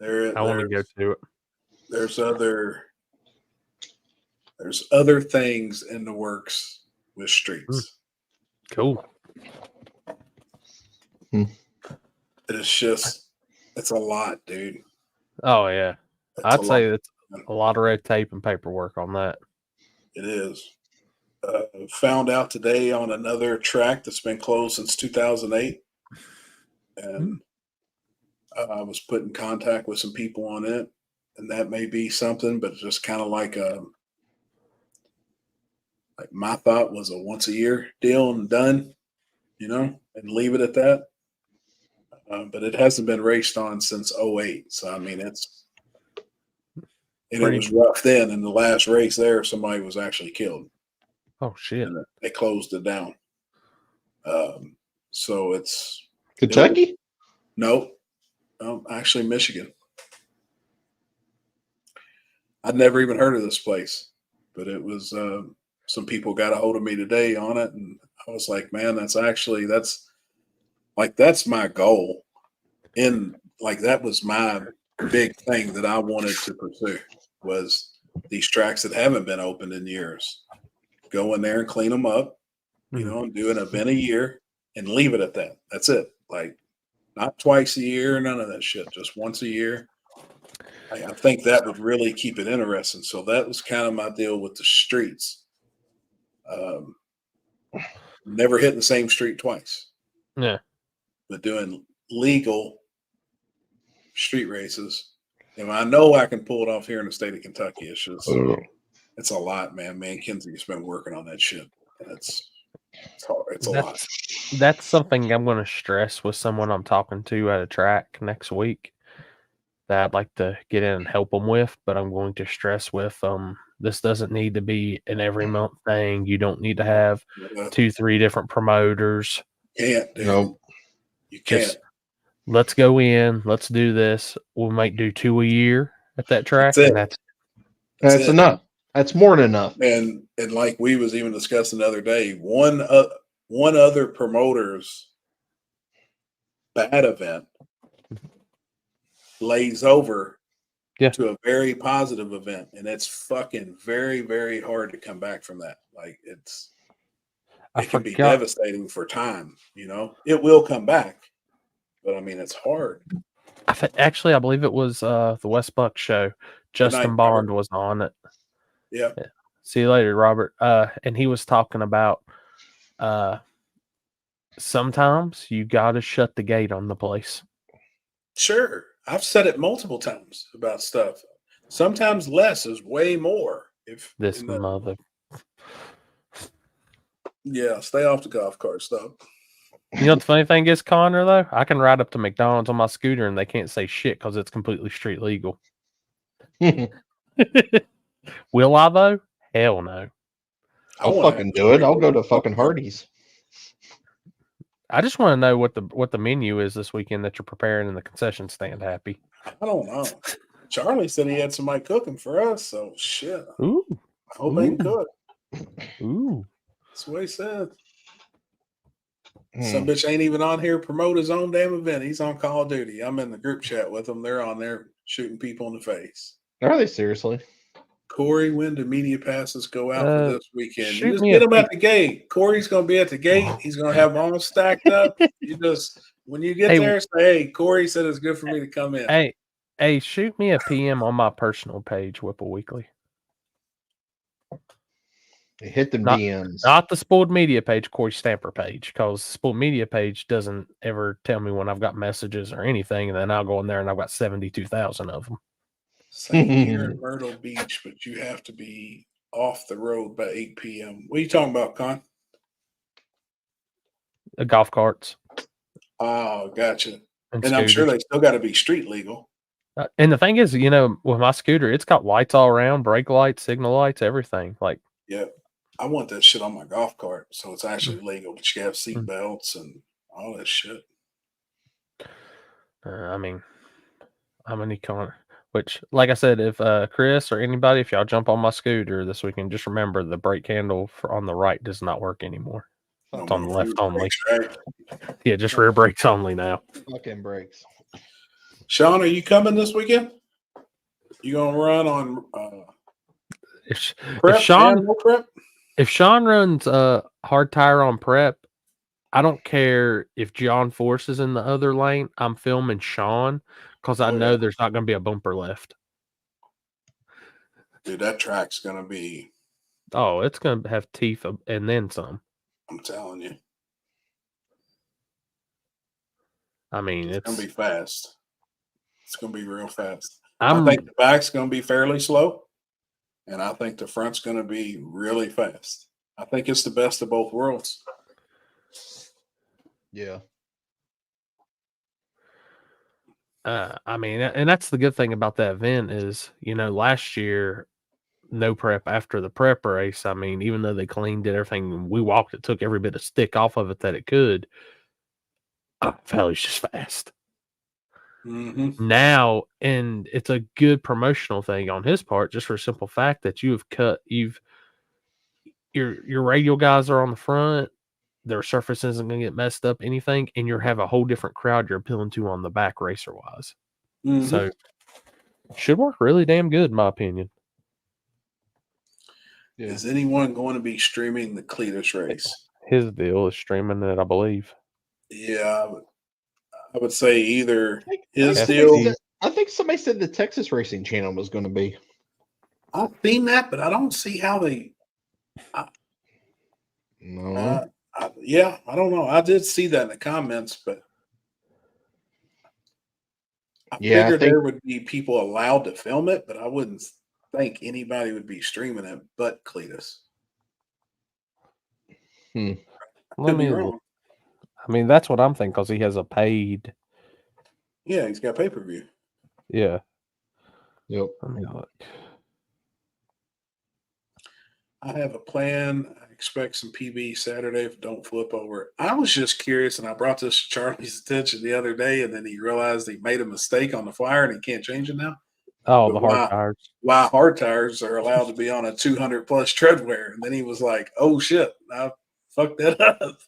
I want to go to it. There's other things in the works with streets. Cool. It's a lot, dude. Oh yeah, I'd say it's a lot of red tape and paperwork on that. It is. Found out today on another track that's been closed since 2008, and I was put in contact with some people on it, and that may be something, but just kind of like my thought was a once a year deal and done, and leave it at that. But it hasn't been raced on since 08. So, I mean, it was rough then. In the last race there, somebody was actually killed. Oh, shit. And they closed it down. So it's Kentucky? No, actually Michigan. I'd never even heard of this place, but it was some people got a hold of me today on it, and I was like, man, that's my goal. That was my big thing that I wanted to pursue, was these tracks that haven't been opened in years. Go in there and clean them up, and do an event a year and leave it at that. That's it. Like, not twice a year, none of that shit, just once a year. I think that would really keep it interesting. So that was kind of my deal with the streets. Never hitting the same street twice. Yeah. But doing legal street races. And I know I can pull it off here in the state of Kentucky. It's just, it's a lot, man. Man, Kenzie's been working on that shit. It's hard. It's a lot. That's something I'm going to stress with someone I'm talking to at a track next week that I'd like to get in and help them with. But I'm going to stress with this doesn't need to be an every month thing. You don't need to have 2-3 different promoters. Can't, dude. Nope. You can't. Just let's go in. Let's do this. We might do 2 a year at that track, That's it. and That's it. enough. That's more than enough. And like we was even discussing the other day, one other promoter's bad event lays over to a very positive event, and it's fucking very, very hard to come back from that. Like it can be devastating for time. You know, it will come back, but I mean, it's hard. Actually, I believe it was the West Buck show. Justin Bond was on it. Yeah. See you later, Robert. And he was talking about sometimes you got to shut the gate on the place. Sure. I've said it multiple times about stuff. Sometimes less is way more. Yeah, stay off the golf cart stuff. You know what the funny thing is, Connor, though? I can ride up to McDonald's on my scooter and they can't say shit because it's completely street legal. Will I, though? Hell no. I'll fucking do it. I'll go to fucking Hardee's. I just want to know what the menu is this weekend that you're preparing in the concession stand, Happy. I don't know. Charlie said he had somebody cooking for us, so shit. Ooh. I hope they can cook. Ooh. That's what he said. Some bitch ain't even on here to promote his own damn event. He's on Call of Duty. I'm in the group chat with them. They're on there shooting people in the face. Are they seriously? Corey, when do media passes go out for this weekend? You just me get a him at the gate. Corey's going to be at the gate. He's going to have them all stacked up. You just, when you get there, say, hey, Corey said it's good for me to come in. Hey, shoot me a PM on my personal page, Whipple Weekly. Hit the DMs. Not the Spoiled Media page, Corey Stamper page, because Spoiled Media page doesn't ever tell me when I've got messages or anything, and then I'll go in there and I've got 72,000 of them. Same here in Myrtle Beach, but you have to be off the road by 8 p.m. What are you talking about, Con? The golf carts. Oh, gotcha. And scooters. I'm sure they still got to be street legal. And the thing is, you know, with my scooter, it's got lights all around, brake lights, signal lights, everything. Like, yeah, I want that shit on my golf cart, so it's actually legal. But you have seat belts and all that shit. I mean, I'm an econ. Which, like I said, if Chris or anybody, if y'all jump on my scooter this weekend, just remember the brake handle on the right does not work anymore. It's on the left only. Right? Yeah, just rear brakes only now. Fucking brakes. Sean, are you coming this weekend? You gonna run on if prep? If Sean runs hard tire on prep, I don't care if John Force is in the other lane. I'm filming Sean because I know there's not going to be a bumper left. Dude, that track's going to be... Oh, it's going to have teeth and then some. I'm telling you. I mean, it's going to be fast. It's going to be real fast. I think the back's going to be fairly slow, and I think the front's going to be really fast. I think it's the best of both worlds. Yeah. I mean, and that's the good thing about that event is, you know, last year, no prep after the prep race. I mean, even though they cleaned it, everything, we walked, it took every bit of stick off of it that it could. Valley's just fast. Mm-hmm. Now, and it's a good promotional thing on his part, just for a simple fact that your radial guys are on the front. Their surface isn't going to get messed up, anything, and you have a whole different crowd you're appealing to on the back racer wise. Mm-hmm. So, should work really damn good, in my opinion. Yeah. Is anyone going to be streaming the Cletus race? His deal is streaming it, I believe. Yeah, I would say either his deal. deal. I think somebody said the Texas Racing Channel was going to be. I've seen that, but I don't see how they. No. Yeah, I don't know. I did see that in the comments, but I figured there would be people allowed to film it, but I wouldn't think anybody would be streaming it but Cletus. Let Could be me. wrong. I mean, that's what I'm thinking because he has a paid. Yeah, he's got pay per view. Yeah. Yep. Let me look. I have a plan. I expect some PB Saturday if it don't flip over. I was just curious, and I brought this to Charlie's attention the other day, and then he realized he made a mistake on the flyer and he can't change it now. Oh, But the hard tires. Why hard tires are allowed to be on a 200 plus tread wear. And then he was like, oh shit, I fucked that up.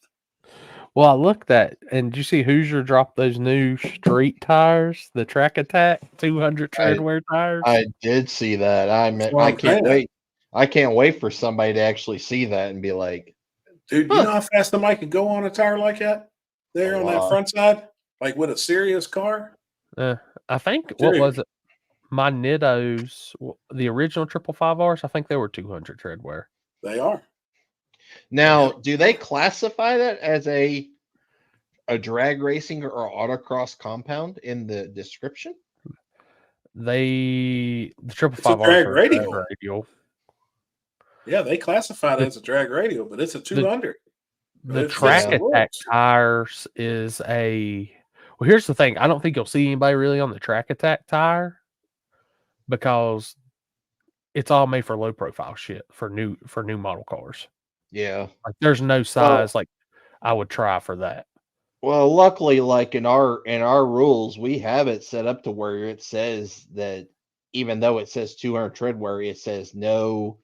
Well, I looked at, and did you see Hoosier dropped those new street tires, the Track Attack 200 tread wear tires? I did see that. I can't wait. I can't wait for somebody to actually see that and be like, dude, you know how fast the mic can go on a tire like that? There on that front side? Like with a serious car? I think, what was it? My Nittos, the original 555Rs, I think they were 200 tread wear. They are. now, do they classify that as a drag racing or autocross compound in the description? The It's a 555Rs drag are radial. drag radial. Yeah, they classify it as a drag radial, but it's a 200. The Track Attack tires is a. Well, here's the thing. I don't think you'll see anybody really on the Track Attack tire because it's all made for low profile shit for new model cars. Yeah. Like there's no size like I would try for that. Well, luckily, like in our rules, we have it set up to where it says that even though it says 200 treadwear, it says no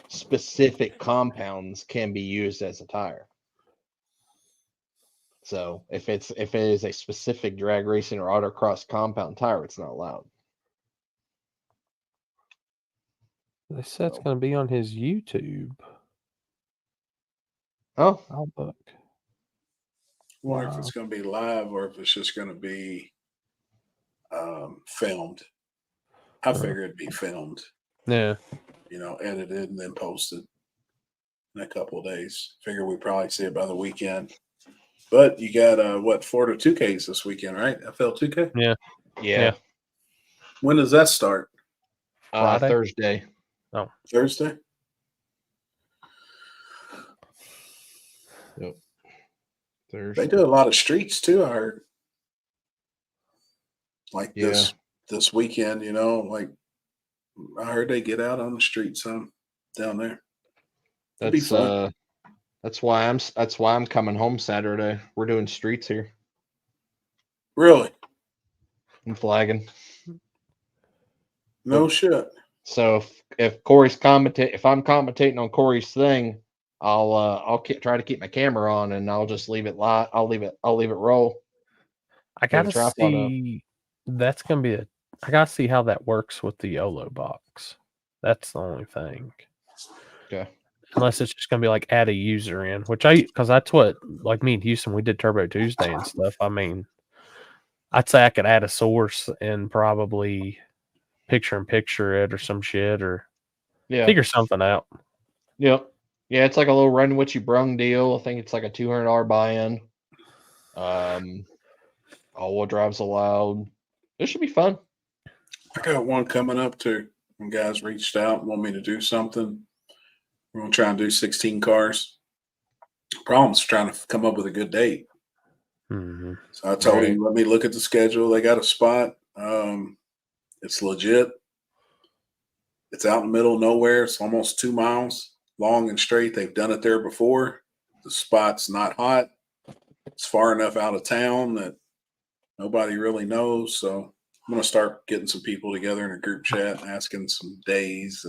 specific compounds can be used as a tire. So if it is a specific drag racing or autocross compound tire, it's not allowed. They said it's going to be on his YouTube. Oh, I'll look. I wonder if it's going to be live or if it's just going to be filmed. I figure it'd be filmed. Yeah. You know, edited and then posted in a couple of days. Figure we probably see it by the weekend. But you got Florida 2Ks this weekend, right? FL 2K? Yeah. When does that start? Friday? Thursday. Oh. Thursday? Yep. Thursday. They do a lot of streets too, I heard. Like this weekend, you know, like I heard they get out on the street some down there. It'd be fun. That's why I'm coming home Saturday. We're doing streets here. Really? I'm flagging. No shit. So if Corey's if I'm commentating on Corey's thing, I'll try to keep my camera on and I'll just leave it live. I'll leave it roll. I gotta see. That's gonna be I gotta see how that works with the YOLO box. That's the only thing. Okay. Unless it's just gonna be like add a user in, because that's what, like me and Houston, we did Turbo Tuesday and stuff. I mean, I'd say I could add a source and probably picture it or some shit or figure something out. Yep. Yeah, it's like a little run what you brung deal. I think it's like a $200 buy-in. All-wheel drives allowed. This should be fun. I got one coming up too. When guys reached out and want me to do something. We're gonna try and do 16 cars. Problem's trying to come up with a good date. Mm-hmm. So I told him, let me look at the schedule. They got a spot. It's legit. It's out in the middle of nowhere. It's almost 2 miles long and straight. They've done it there before. The spot's not hot. It's far enough out of town that nobody really knows. So I'm going to start getting some people together in a group chat and asking some days.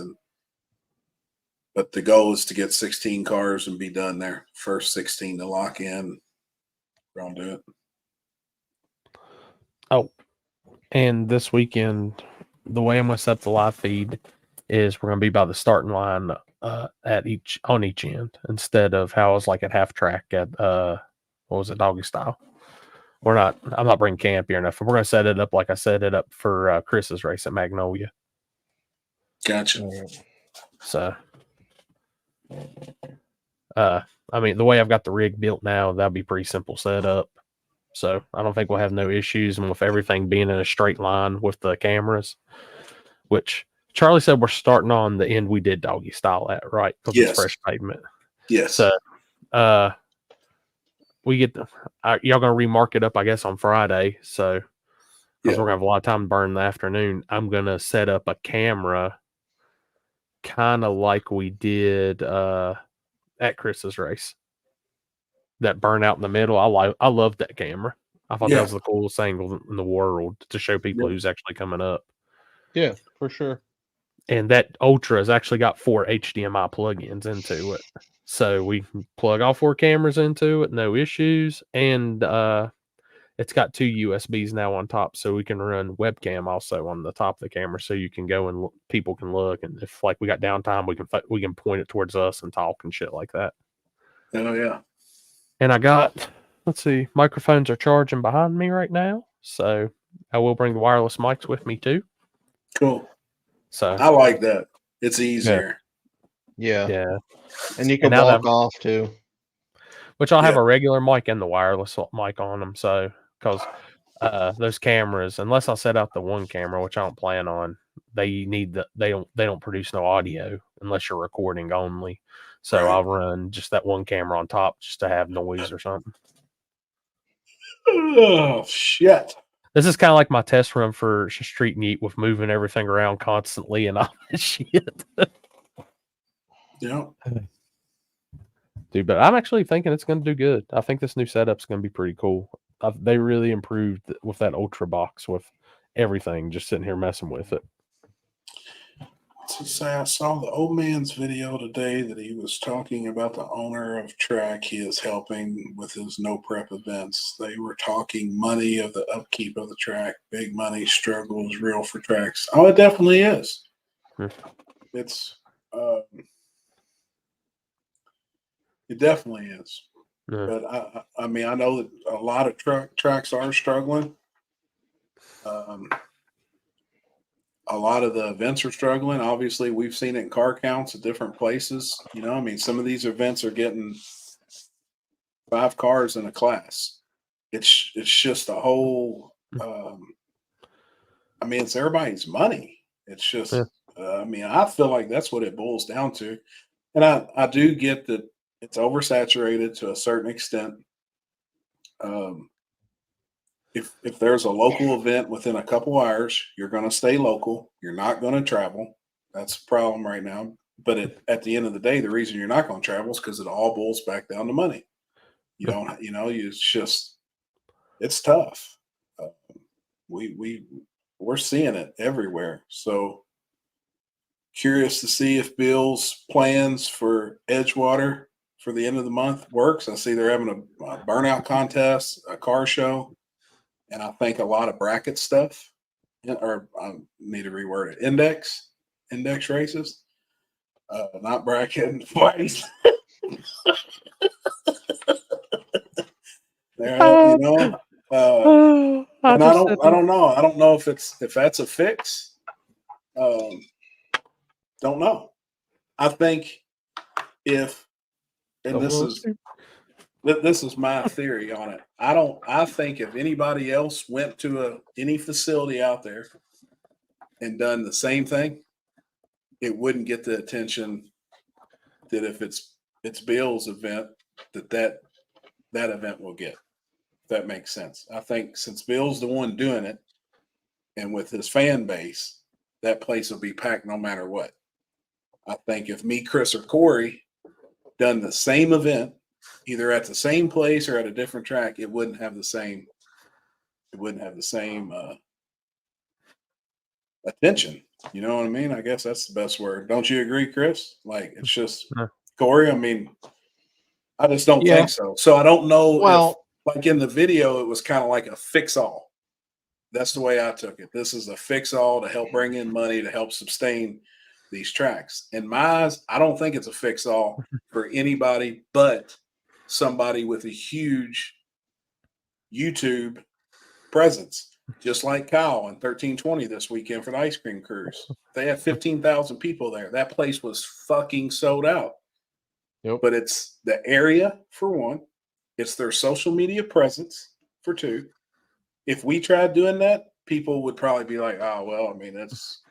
But the goal is to get 16 cars and be done there. First 16 to lock in. We're going to do it. Oh, and this weekend, the way I'm going to set the live feed is we're going to be by the starting line on each end instead of how I was like at half track at what was it, Doggy Style. I'm not bringing camp here enough. We're going to set it up like I set it up for Chris's race at Magnolia. Gotcha. So, I mean, the way I've got the rig built now, that'll be pretty simple setup. So I don't think we'll have no issues. And with everything being in a straight line with the cameras, which Charlie said we're starting on the end we did Doggy Style at, right? Because it's fresh pavement. Yes. So, we get y'all gonna remark it up, I guess, on Friday. So because Yeah. we're gonna have a lot of time to burn in the afternoon, I'm gonna set up a camera, kind of like we did at Chris's race. That burnout in the middle, I loved that camera. I thought that Yeah. was the coolest angle in the world to show people who's actually coming up. Yeah, for sure. And that Ultra has actually got 4 HDMI plugins into it. So we can plug all 4 cameras into it, no issues. And it's got 2 USBs now on top, so we can run webcam also on the top of the camera, so you can go and people can look. And if like we got downtime, we can point it towards us and talk and shit like that. Oh yeah. And I got, let's see, microphones are charging behind me right now, so I will bring the wireless mics with me too. Cool. So I like that. It's easier. Yeah. And you can now walk that- off too. Which I'll have a regular mic and the wireless mic on them, so because those cameras, unless I set out the one camera, which I don't plan on, they don't produce no audio unless you're recording only. So Right. I'll run just that one camera on top just to have noise or something. Oh shit. This is kind of like my test run for Street Meet with moving everything around constantly and all that shit. Yeah. Dude, but I'm actually thinking it's going to do good. I think this new setup's going to be pretty cool. They really improved with that Ultra box with everything, just sitting here messing with it. To say, I saw the old man's video today that he was talking about the owner of track he is helping with his no prep events. They were talking money of the upkeep of the track, big money, struggles real for tracks. Oh, it definitely is. It's it definitely is. But I mean, I know that a lot of tracks are struggling. A lot of the events are struggling. Obviously, we've seen it in car counts at different places. You know, I mean, some of these events are getting 5 cars in a class. It's just a whole. I mean, it's everybody's money. It's just. I mean, I feel like that's what it boils down to, and I do get that it's oversaturated to a certain extent. If there's a local event within a couple hours, you're going to stay local. You're not going to travel. That's a problem right now. But at the end of the day, the reason you're not going to travel is because it all boils back down to money. You don't, it's tough. We're seeing it everywhere. So curious to see if Bill's plans for Edgewater for the end of the month works. I see they're having a burnout contest, a car show. And I think a lot of bracket stuff, or I need to reword it, index races, not bracket fights. I don't know. I don't know if that's a fix. Don't know. I think this is my theory on it. I think if anybody else went to any facility out there and done the same thing, it wouldn't get the attention that if it's Bill's event, that event will get. If that makes sense. I think since Bill's the one doing it, and with his fan base, that place will be packed no matter what. I think if me, Chris, or Corey done the same event, either at the same place or at a different track, it wouldn't have the same attention. You know what I mean? I guess that's the best word. Don't you agree, Chris? Like, it's just Corey. I mean, I just don't think so. So I don't know if, like in the video, it was kind of like a fix-all. That's the way I took it. This is a fix-all to help bring in money to help sustain these tracks. In my eyes, I don't think it's a fix-all for anybody but somebody with a huge YouTube presence, just like Kyle and 1320 this weekend for the ice cream cruise. They had 15,000 people there. That place was fucking sold out. But it's the area for one. It's their social media presence for two. If we tried doing that, people would probably be like, oh, well, I mean, it's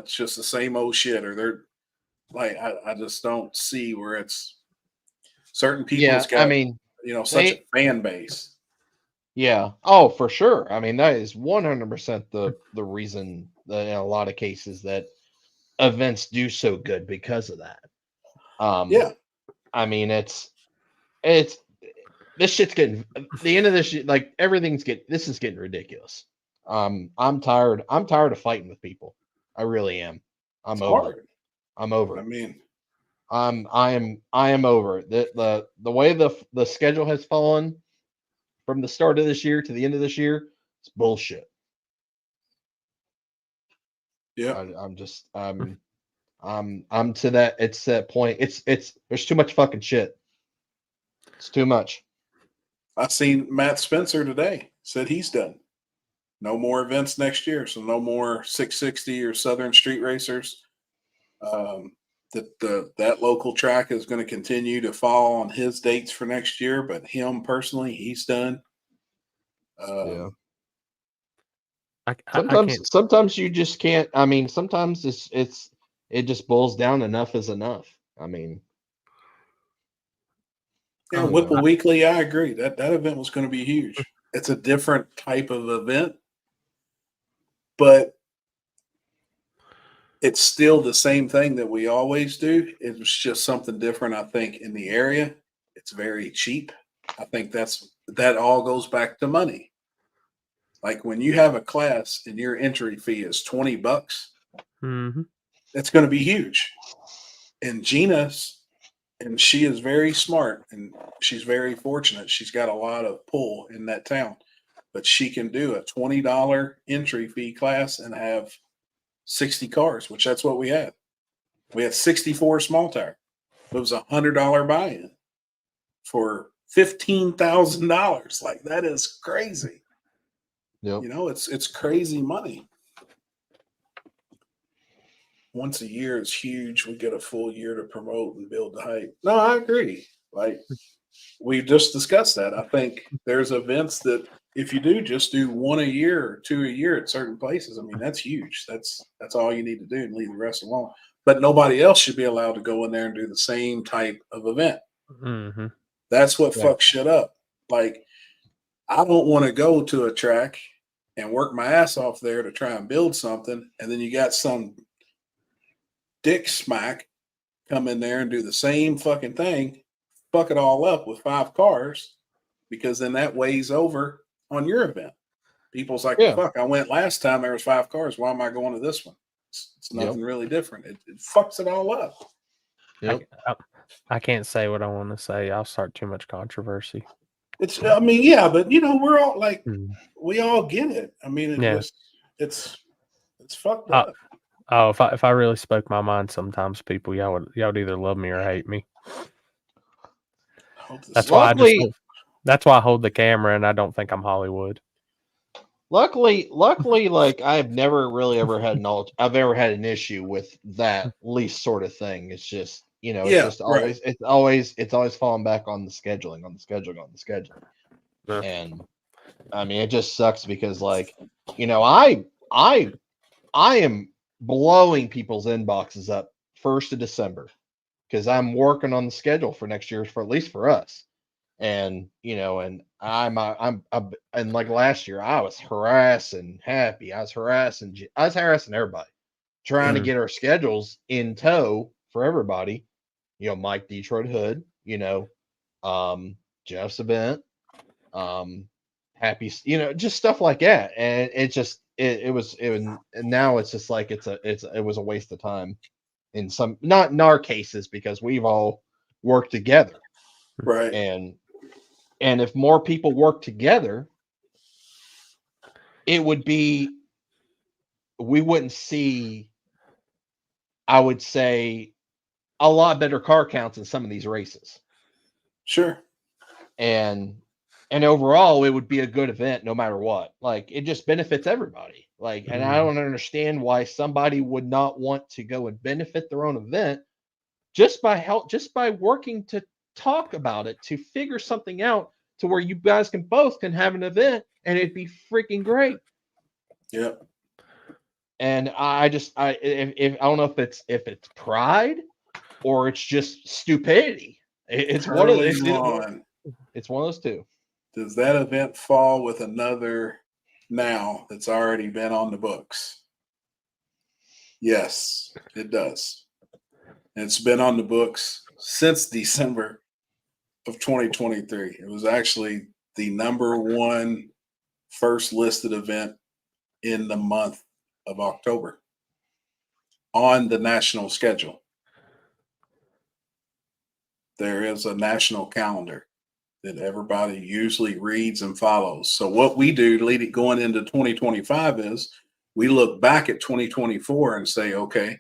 just the same old shit. Or they're like, I just don't see where it's certain people. Yeah, I mean, such They- a fan base. Yeah. Oh, for sure. I mean, that is 100% the reason that in a lot of cases that events do so good because of that. Yeah. I mean, it's this shit's getting the end of this shit, like this is getting ridiculous. I'm tired of fighting with people. I really am. I'm It's over hard. it. I'm over I it. mean, I am over it. The way the schedule has fallen from the start of this year to the end of this year, it's bullshit. yeah. I'm to that. It's that point. It's there's too much fucking shit. It's too much. I seen Matt Spencer today. Said he's done. No more events next year. So no more 660 or Southern Street Racers. That local track is going to continue to fall on his dates for next year, but him personally, he's done. Yeah. I can't. Sometimes you just can't. I mean, sometimes it just boils down. Enough is enough. I mean, Yeah, you Whipple know. Weekly, I agree. That event was going to be huge. It's a different type of event, but it's still the same thing that we always do. It was just something different, I think, in the area. It's very cheap. I think that all goes back to money. Like when you have a class and your entry fee is $20, Mm-hmm. that's going to be huge. And Gina's, and she is very smart and she's very fortunate. She's got a lot of pull in that town, but she can do a $20 entry fee class and have 60 cars, which that's what we had. We had 64 small tire. It was $100 buy-in for $15,000. Like that is crazy. Yep. It's crazy money. Once a year is huge. We get a full year to promote and build the hype. No, I agree. Like we just discussed that. I think there's events that if you just do one a year or two a year at certain places, I mean, that's huge. That's all you need to do and leave the rest alone. But nobody else should be allowed to go in there and do the same type of event. Mm-hmm. That's what fucks shit up. Like, I don't want to go to a track and work my ass off there to try and build something, and then you got some dick smack come in there and do the same fucking thing, fuck it all up with 5 cars, because then that weighs over on your event. People's like, Yeah. fuck, I went last time, there was 5 cars. Why am I going to this one? It's nothing really different. It fucks it all up. Yep. I can't say what I want to say. I'll start too much controversy. I mean, yeah, but we're all like, we all get it. I mean, it's fucked up. Oh, if I really spoke my mind, sometimes people y'all would either love me or hate me. That's why I hold the camera, and I don't think I'm Hollywood. Luckily, like I've never really ever had an issue with that least sort of thing. It's just it's always falling back on the scheduling. Yeah. And I mean, it just sucks because I am blowing people's inboxes up 1st of December because I'm working on the schedule for next year, for at least for us. And and I'm like last year, I was harassing Happy. I was harassing everybody, trying to get our schedules in tow for everybody. Mike Detroit Hood, Jeff's event, Happy, just stuff like that. And it just it was and now it's just like it was a waste of time in some, not in our cases, because we've all worked together. Right. And if more people work together, we wouldn't see, I would say, a lot better car counts in some of these races. Sure. And overall, it would be a good event no matter what. Like, it just benefits everybody. Like, and I don't understand why somebody would not want to go and benefit their own event just by working to talk about it, to figure something out to where you guys can have an event, and it'd be freaking great. Yeah. And I don't know if it's pride or it's just stupidity. It's one of those. It's one of those two. Does that event fall with another now that's already been on the books? Yes, it does. And it's been on the books since December of 2023. It was actually the number one first listed event in the month of October on the national schedule. There is a national calendar that everybody usually reads and follows. So what we do going into 2025 is we look back at 2024 and say, okay,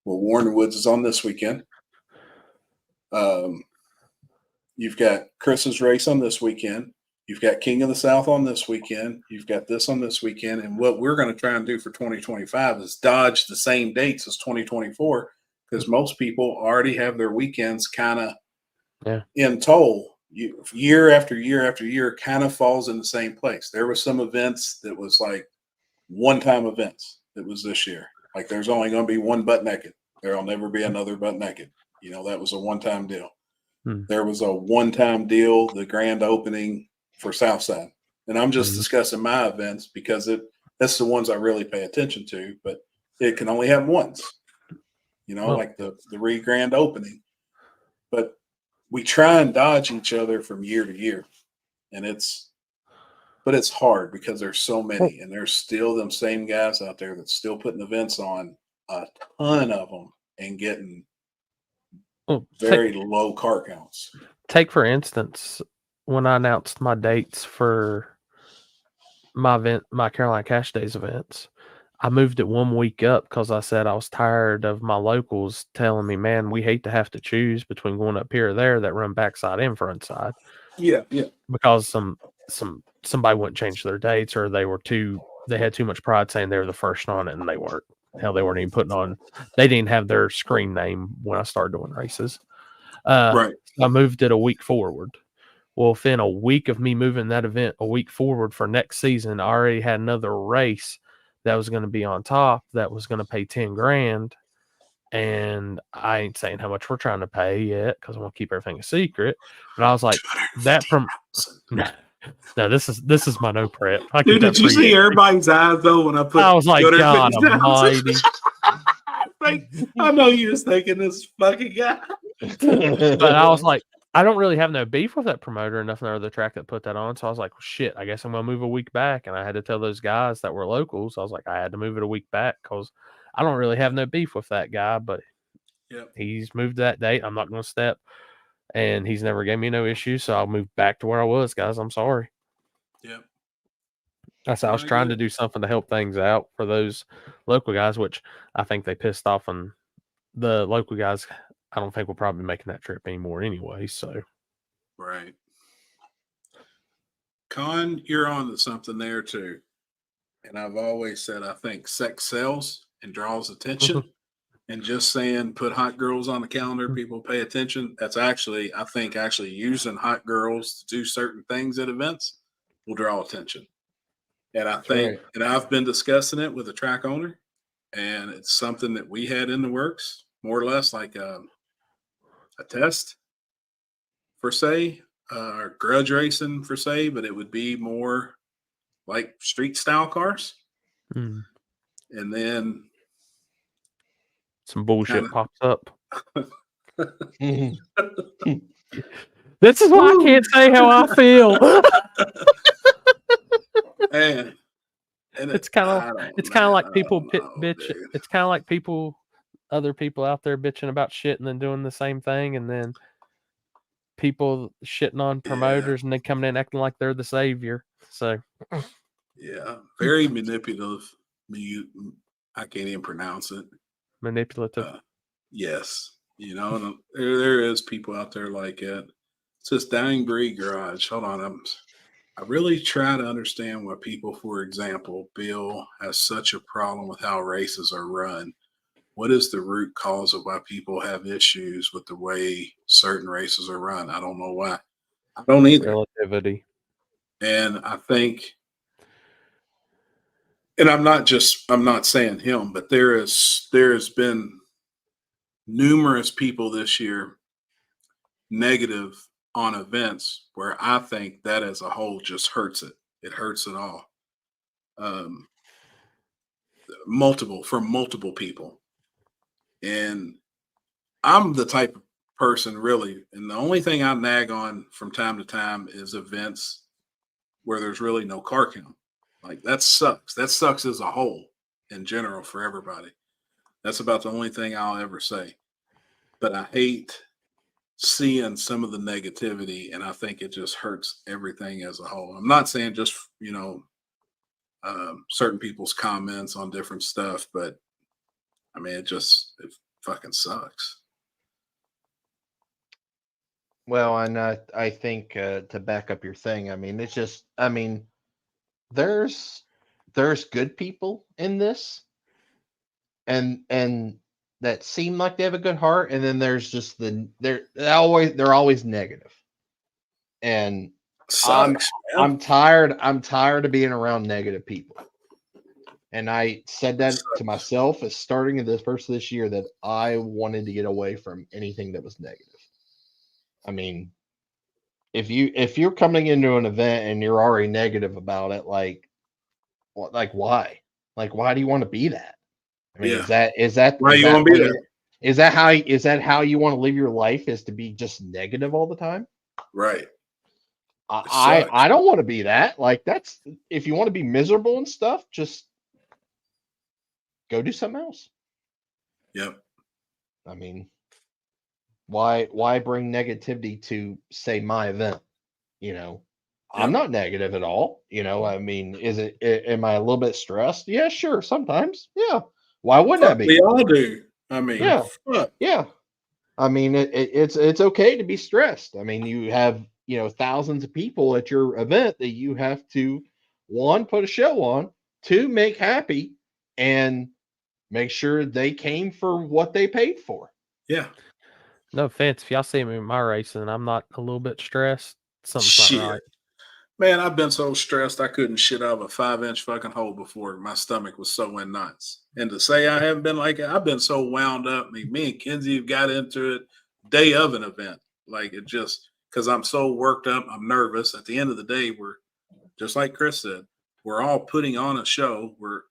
well, Warren Woods is on this weekend. You've got Chris's race on this weekend. You've got King of the South on this weekend. You've got this on this weekend. And what we're going to try and do for 2025 is dodge the same dates as 2024, because most people already have their weekends kind of in tow. Year after year after year kind of falls in the same place. There were some events that was like one-time events. It was this year. Like there's only going to be one butt naked. There'll never be another butt naked. You know, that was a one-time deal. There was a one-time deal, the grand opening for Southside. And I'm just discussing my events because that's the ones I really pay attention to, but it can only happen once, you know, like the grand opening. But we try and dodge each other from year to year. And it's hard because there's so many, and there's still them same guys out there that's still putting events on, a ton of them, and getting very low car counts. Take, for instance, when I announced my dates for my event, my Carolina Cash Days events, I moved it 1 week up because I said I was tired of my locals telling me, man, we hate to have to choose between going up here or there that run backside and front side. Yeah. Because somebody wouldn't change their dates, or they had too much pride saying they were the first on it, and they weren't. Hell, they weren't even putting on. They didn't have their screen name when I started doing races. Right. I moved it a week forward. Well, within a week of me moving that event a week forward for next season, I already had another race that was going to be on top that was going to pay 10 grand. And I ain't saying how much we're trying to pay yet because I want to keep everything a secret. But I was like, no, this is my no prep. Dude, did you see everybody's eyes though when I put? I was like, God Almighty! Like, I know you was thinking this fucking guy. But I was like, I don't really have no beef with that promoter or nothing or the track that put that on. So I was like, well, shit, I guess I'm gonna move a week back. And I had to tell those guys that were locals. I was like, I had to move it a week back because I don't really have no beef with that guy, but he's moved that date. I'm not gonna step, and he's never gave me no issue. So I'll move back to where I was, guys. I'm sorry. Yep. I was trying to do something to help things out for those local guys, which I think they pissed off on the local guys. I don't think we'll probably be making that trip anymore anyway. So, right. Con, you're on to something there too. And I've always said I think sex sells and draws attention. And just saying put hot girls on the calendar, people pay attention. That's actually, I think, actually using hot girls to do certain things at events will draw attention. And I think, and I've been discussing it with a track owner, and it's something that we had in the works, more or less like a test for say, or grudge racing for say, but it would be more like street style cars. Mm. And then some bullshit pops up. This is why I can't say how I feel. And it's kind of like people bitch. It's kind of like other people out there bitching about shit and then doing the same thing, and then people shitting on promoters and then coming in acting like they're the savior. So yeah, very manipulative. I can't even pronounce it. Manipulative. Yes, you know, there is people out there like it. It's this Dying Breed Garage. Hold on, I really try to understand why people, for example, Bill has such a problem with how races are run. What is the root cause of why people have issues with the way certain races are run? I don't know why. I don't either. Relativity. And I think, and I'm not saying him, but there has been numerous people this year negative on events where I think that as a whole just hurts it. It hurts it all. Multiple people. And I'm the type of person really, and the only thing I nag on from time to time is events where there's really no car count. Like that sucks. That sucks as a whole in general for everybody. That's about the only thing I'll ever say. But I hate seeing some of the negativity, and I think it just hurts everything as a whole. I'm not saying just, certain people's comments on different stuff, but I mean, it fucking sucks. Well, and I think to back up your thing, I mean, it's just, I mean, there's good people in this, and that seem like they have a good heart, and then there's just they're always negative, and Sucks, I'm tired of being around negative people. And I said that to myself as starting of this first of this year that I wanted to get away from anything that was negative. I mean, if you're coming into an event and you're already negative about it, like why? Like why do you want to be that? I mean, Yeah. is that why is you that want to be how there? you- is that how you want to live your life? Is to be just negative all the time? Right. I don't want to be that. Like that's if you want to be miserable and stuff, just go do something else. Yep. I mean, why bring negativity to say my event? I'm not negative at all. I mean, am I a little bit stressed? Yeah, sure, sometimes. Yeah. Why wouldn't I be? We all do. I mean, Yeah. fuck. Yeah. I mean, it's okay to be stressed. I mean, you have, thousands of people at your event that you have to, one, put a show on, two, make happy, and make sure they came for what they paid for. Yeah. No offense, if y'all see me in my race and I'm not a little bit stressed, something's Shit. not right. Man, I've been so stressed I couldn't shit out of a 5-inch fucking hole before. My stomach was so in knots. And to say I haven't been like it, I've been so wound up. I mean, me and Kenzie have got into it day of an event. Like it just because I'm so worked up, I'm nervous. At the end of the day, we're just like Chris said, we're all putting on a show. We're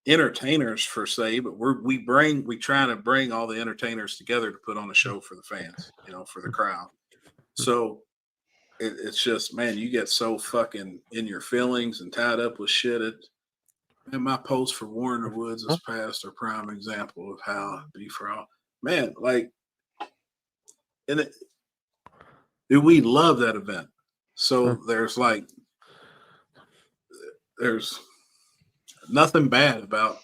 entertainers per se, but we try to bring all the entertainers together to put on a show for the fans, for the crowd. So it's just, man, you get so fucking in your feelings and tied up with shit. And my post for Warner Woods this past are prime example of how be for all. Man, like, we love that event. So there's nothing bad about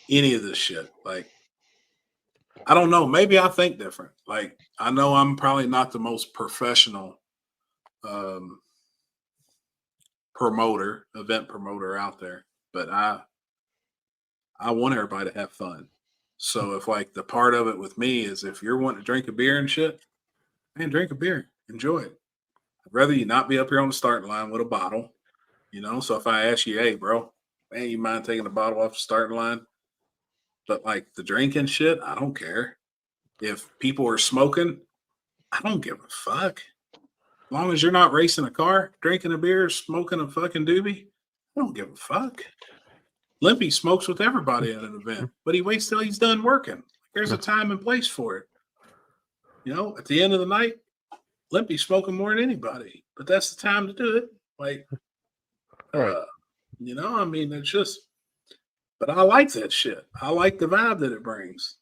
any of this shit. Like, I don't know. Maybe I think different. Like, I know I'm probably not the most professional event promoter out there, but I want everybody to have fun. So if like the part of it with me is if you're wanting to drink a beer and shit, man, drink a beer, enjoy it. I'd rather you not be up here on the starting line with a bottle, So if I ask you, hey, bro, man, you mind taking the bottle off the starting line? But like the drinking shit, I don't care. If people are smoking, I don't give a fuck. As long as you're not racing a car, drinking a beer, smoking a fucking doobie, I don't give a fuck. Limpy smokes with everybody at an event, but he waits till he's done working. There's a time and place for it. At the end of the night, Limpy's smoking more than anybody, but that's the time to do it. Like, right. I mean, it's just, but I like that shit. I like the vibe that it brings.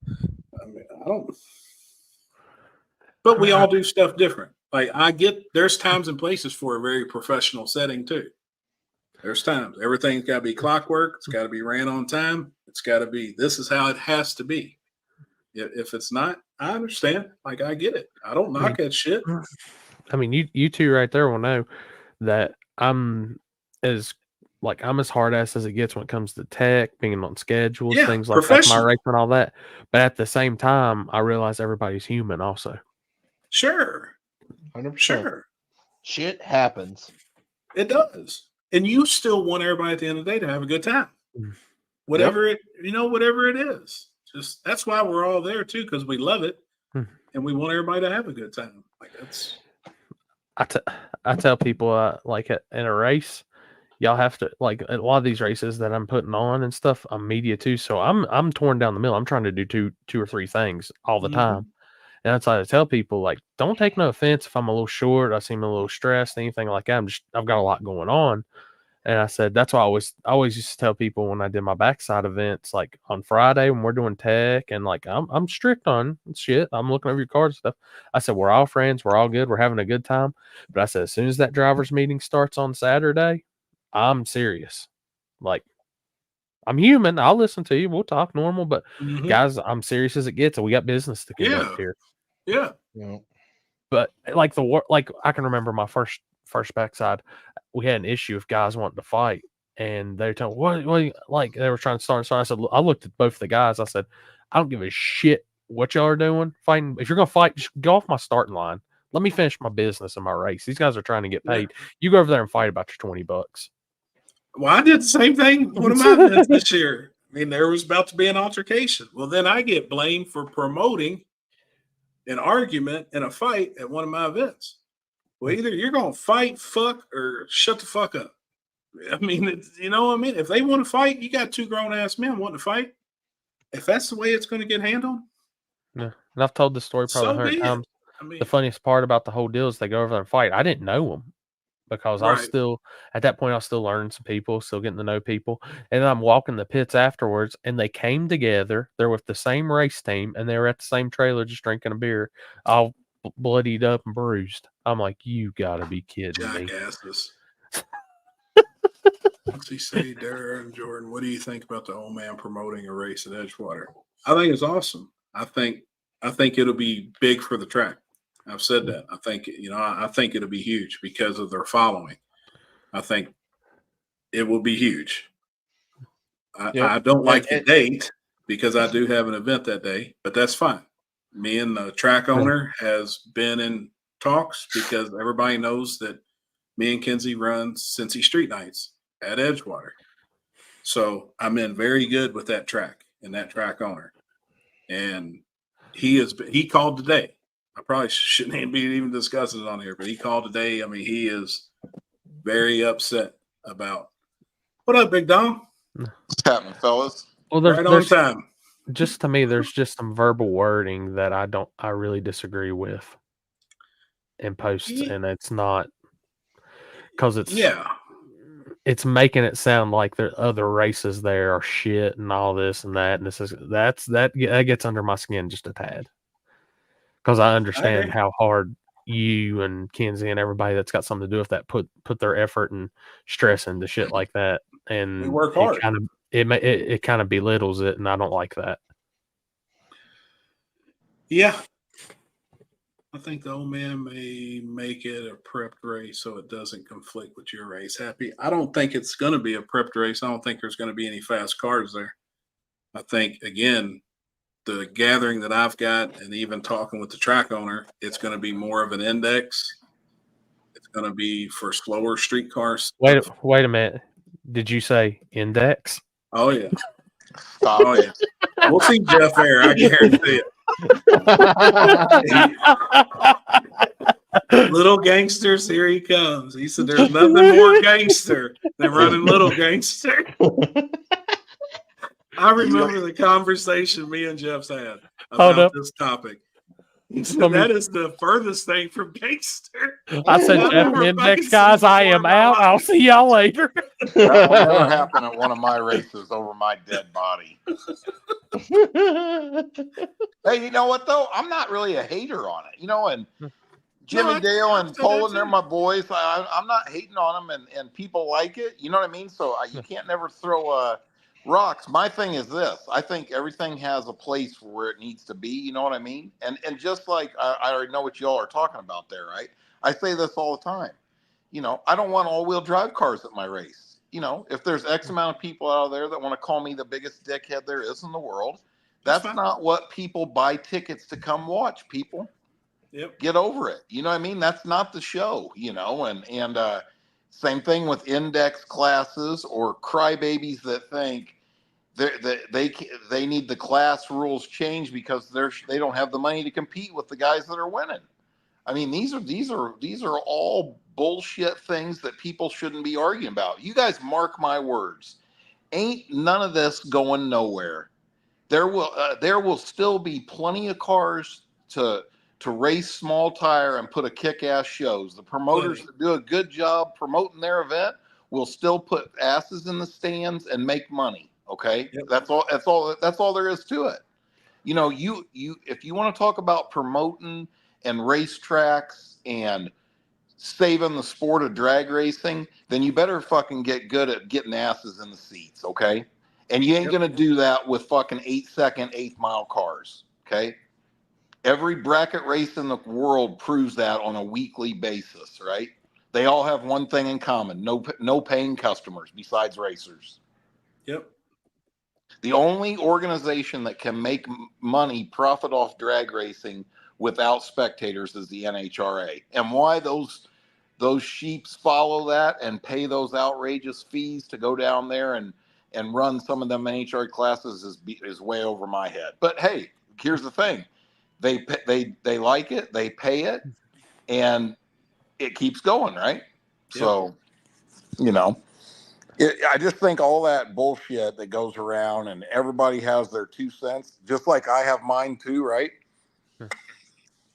I mean, I don't, but we all do stuff different. Like, there's times and places for a very professional setting too. There's times everything's got to be clockwork. It's got to be ran on time. It's got to be, this is how it has to be. If it's not, I understand. Like, I get it. I don't knock that shit. I mean, you two right there will know that I'm as hard ass as it gets when it comes to tech, being on schedules, things like that, my race and all that. But at the same time, I realize everybody's human also. Sure. 100%. Sure. Shit happens. It does. And you still want everybody at the end of the day to have a good time. Whatever it is. Just that's why we're all there too, because we love it. and we want everybody to have a good time. Like that's. I tell people like in a race, y'all have to like a lot of these races that I'm putting on and stuff. I'm media too, so I'm torn down the middle. I'm trying to do two or three things all the time, and that's why I tell people like, don't take no offense if I'm a little short, I seem a little stressed, anything like that. I've got a lot going on. And I said, that's why I always used to tell people when I did my backside events, like on Friday when we're doing tech and like I'm strict on shit. I'm looking over your cards and stuff. I said, we're all friends. We're all good. We're having a good time. But I said, as soon as that driver's meeting starts on Saturday, I'm serious. Like, I'm human. I'll listen to you. We'll talk normal. But guys, I'm serious as it gets. And we got business to conduct here. Yeah. But like I can remember my first backside, we had an issue of guys wanting to fight, and they were telling what like they were trying to start. So I said, I looked at both the guys. I said, I don't give a shit what y'all are doing. Fighting. If you're gonna fight, just go off my starting line. Let me finish my business and my race. These guys are trying to get paid. You go over there and fight about your $20. Well, I did the same thing. One of my events this year. I mean, there was about to be an altercation. Well, then I get blamed for promoting an argument and a fight at one of my events. Well, either you're going to fight, fuck, or shut the fuck up. I mean, you know what I mean? If they want to fight, you got two grown-ass men wanting to fight. If that's the way it's going to get handled. Yeah. And I've told this story probably 100 times. I mean, the funniest part about the whole deal is they go over there and fight. I didn't know them because I was still, at that point, I was still learning some people, still getting to know people. And then I'm walking the pits afterwards, and they came together. They're with the same race team, and they were at the same trailer just drinking a beer, all bloodied up and bruised. I'm like, you got to be kidding me. Jackasses. What's he say, Darren Jordan? What do you think about the old man promoting a race at Edgewater? I think it's awesome. I think it'll be big for the track. I've said that. I think, I think it'll be huge because of their following. I think it will be huge. I don't like the date because I do have an event that day, but that's fine. Me and the track owner has been in talks because everybody knows that me and Kenzie run Cincy Street Nights at Edgewater. So I'm in very good with that track and that track owner. And he called today. I probably shouldn't be even discussing it on here, but he called today. I mean, he is very upset about what up, Big Dom? What's happening, fellas? Well, right on time. Just to me, there's just some verbal wording that I really disagree with in posts, and it's not because it's making it sound like the other races there are shit and all this and that, and that gets under my skin just a tad. Because I understand how hard you and Kenzie and everybody that's got something to do with that put their effort and stress into shit like that, and we work hard. It kind of belittles it, and I don't like that. Yeah, I think the old man may make it a prepped race so it doesn't conflict with your race. Happy? I don't think it's going to be a prepped race. I don't think there's going to be any fast cars there. I think again, the gathering that I've got and even talking with the track owner, it's going to be more of an index. It's going to be for slower street cars. Wait a minute. Did you say index? Oh, yeah. Oh, yeah. We'll see Jeff there. I guarantee it. Little gangsters, here he comes. He said there's nothing more gangster than running little gangster. I remember the conversation me and Jeff's had about this topic. He said that is the furthest thing from gangster. I said, Jeff, index guys, I am out. I'll see y'all later. That will never happen at one of my races over my dead body. Hey, you know what, though? I'm not really a hater on it. And Jimmy Dale and Poland, they're my boys. I'm not hating on them, and people like it. You know what I mean? So you can't never throw rocks. My thing is this. I think everything has a place for where it needs to be. You know what I mean? And just like I already know what y'all are talking about there, right? I say this all the time. I don't want all-wheel drive cars at my race. If there's X amount of people out there that want to call me the biggest dickhead there is in the world, that's not what people buy tickets to come watch, people. Yep. Get over it. You know what I mean? That's not the show, and same thing with index classes or crybabies that think they need the class rules changed because they don't have the money to compete with the guys that are winning. I mean, these are all bullshit things that people shouldn't be arguing about. You guys mark my words. Ain't none of this going nowhere. There will still be plenty of cars to race small tire and put a kick-ass shows. The promoters that do a good job promoting their event will still put asses in the stands and make money. Okay, yep. That's all there is to it. You know, you if you want to talk about promoting and racetracks and saving the sport of drag racing, then you better fucking get good at getting asses in the seats, okay? And you ain't gonna do that with fucking 8-second, 8th-mile cars, okay? Every bracket race in the world proves that on a weekly basis, right? They all have one thing in common: no paying customers besides racers. Yep. The only organization that can make money, profit off drag racing without spectators is the NHRA. And why those sheeps follow that and pay those outrageous fees to go down there and run some of them NHRA classes is way over my head. But hey, here's the thing: they like it, they pay it, and it keeps going, right? Yep. So, you know. I just think all that bullshit that goes around and everybody has their 2 cents, just like I have mine too, right? The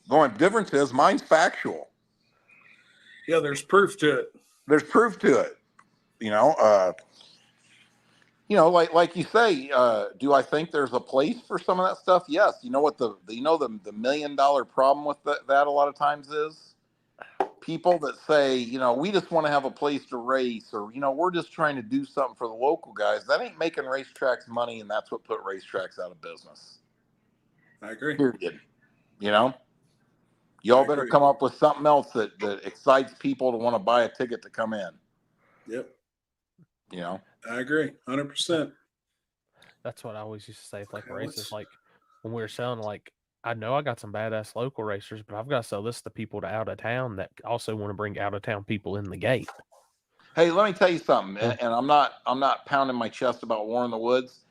only difference is mine's factual. Yeah, there's proof to it. There's proof to it. You know, like you say, do I think there's a place for some of that stuff? Yes. You know what the $1 million problem with that a lot of times is? People that say, you know, we just want to have a place to race, or, you know, we're just trying to do something for the local guys. That ain't making racetracks money, and that's what put racetracks out of business. I agree. Period. You know, y'all better come up with something else that excites people to want to buy a ticket to come in. Yep. You know, I agree, 100%. That's what I always used to say. Like races, like when we were selling, like, I know I got some badass local racers, but I've got to sell this to people to out of town that also want to bring out of town people in the gate. Hey, let me tell you something, and I'm not pounding my chest about War in the Woods.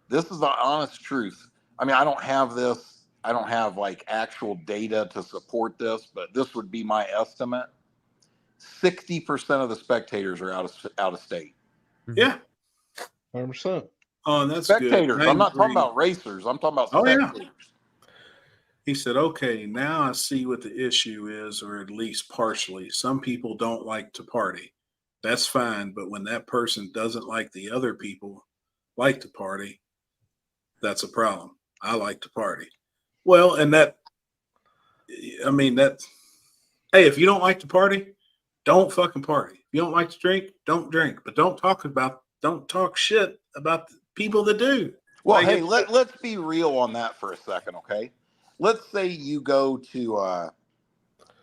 This is the honest truth. I mean, I don't have like actual data to support this, but this would be my estimate. 60% of the spectators are out of state. Yeah. 100%. Oh, and that's spectators. Good. I'm not talking about racers. I'm talking about spectators. Yeah. He said, okay, now I see what the issue is, or at least partially. Some people don't like to party. That's fine. But when that person doesn't like the other people like to party, that's a problem. I like to party. Well, and hey, if you don't like to party, don't fucking party. If you don't like to drink, don't drink. But don't talk shit about the people that do. Well, hey, let's be real on that for a second, okay? Let's say you go to,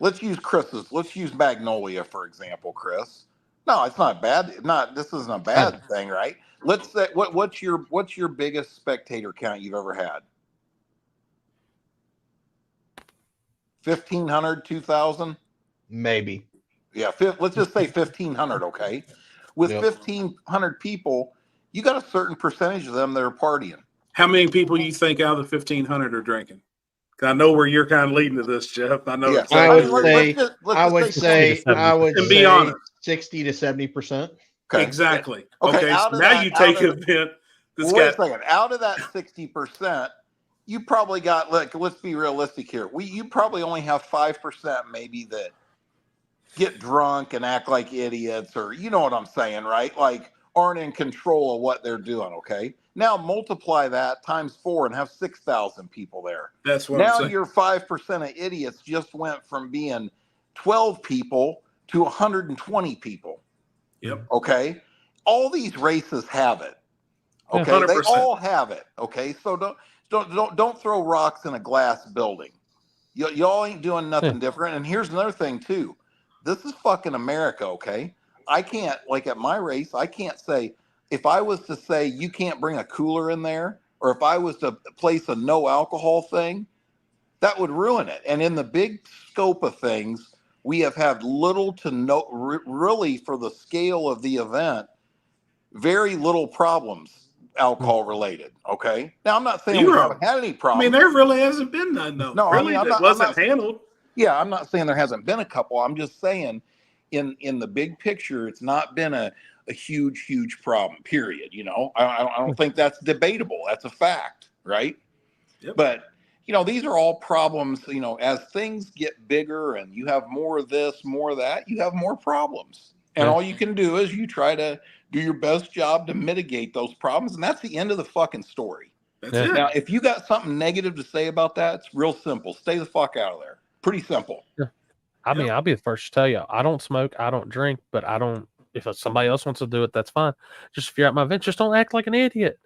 let's use Magnolia, for example, Chris. No, it's not bad. This isn't a bad thing, right? Let's say, what's your biggest spectator count you've ever had? 1,500, 2,000? Maybe. Yeah, let's just say 1,500, okay? With 1,500 people, you got a certain percentage of them that are partying. How many people you think out of the 1,500 are drinking? I know where you're kind of leading to this, Jeff. I know. Yeah. Exactly. I would say 60 to 70%. Okay. Exactly. Okay. So now you take an event. Wait a second. Out of that 60%, you probably got, let's be realistic here. You probably only have 5% maybe that get drunk and act like idiots, or you know what I'm saying, right? Like aren't in control of what they're doing. Okay. Now multiply that times 4 and have 6,000 people there. That's what now I'm saying. Your 5% of idiots just went from being 12 people to 120 people. Yep. Okay. All these races have it. Okay. 100%. They all have it. Okay. So don't throw rocks in a glass building. Y'all ain't doing nothing different. And here's another thing too. This is fucking America. Okay. I can't, like at my race, I can't say, if I was to say you can't bring a cooler in there, or if I was to place a no alcohol thing, that would ruin it. And in the big scope of things, we have had little to no, really for the scale of the event, very little problems alcohol related. Okay. Now I'm not saying we Zero. haven't had any I problems. mean, there really hasn't been none though. No, really, I mean, that wasn't handled. Yeah, I'm not saying there hasn't been a couple. I'm just saying, in the big picture, it's not been a huge problem. Period. You know, I don't think that's debatable. That's a fact, right? Yep. But these are all problems. As things get bigger and you have more of this, more of that, you have more problems. And all you can do is you try to do your best job to mitigate those problems, and that's the end of the fucking story. That's it. Now, if you got something negative to say about that, it's real simple. Stay the fuck out of there. Pretty simple. Yeah. I mean, I'll be the first to tell you, I don't smoke, I don't drink, but I don't. If somebody else wants to do it, that's fine. Just if you're at my event, just don't act like an idiot.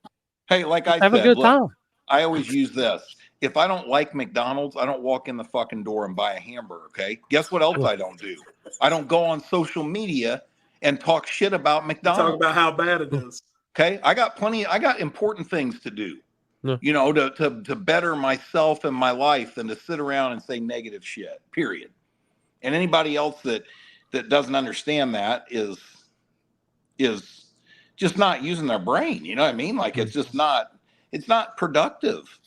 Hey, like I have said, a good time. I always use this. If I don't like McDonald's, I don't walk in the fucking door and buy a hamburger. Okay. Guess what else I don't do? I don't go on social media and talk shit about McDonald's. Talk about how bad it is. Okay. I got important things to do. To better myself and my life than to sit around and say negative shit. Period. And anybody else that doesn't understand that is just not using their brain. You know what I mean? Like it's not productive.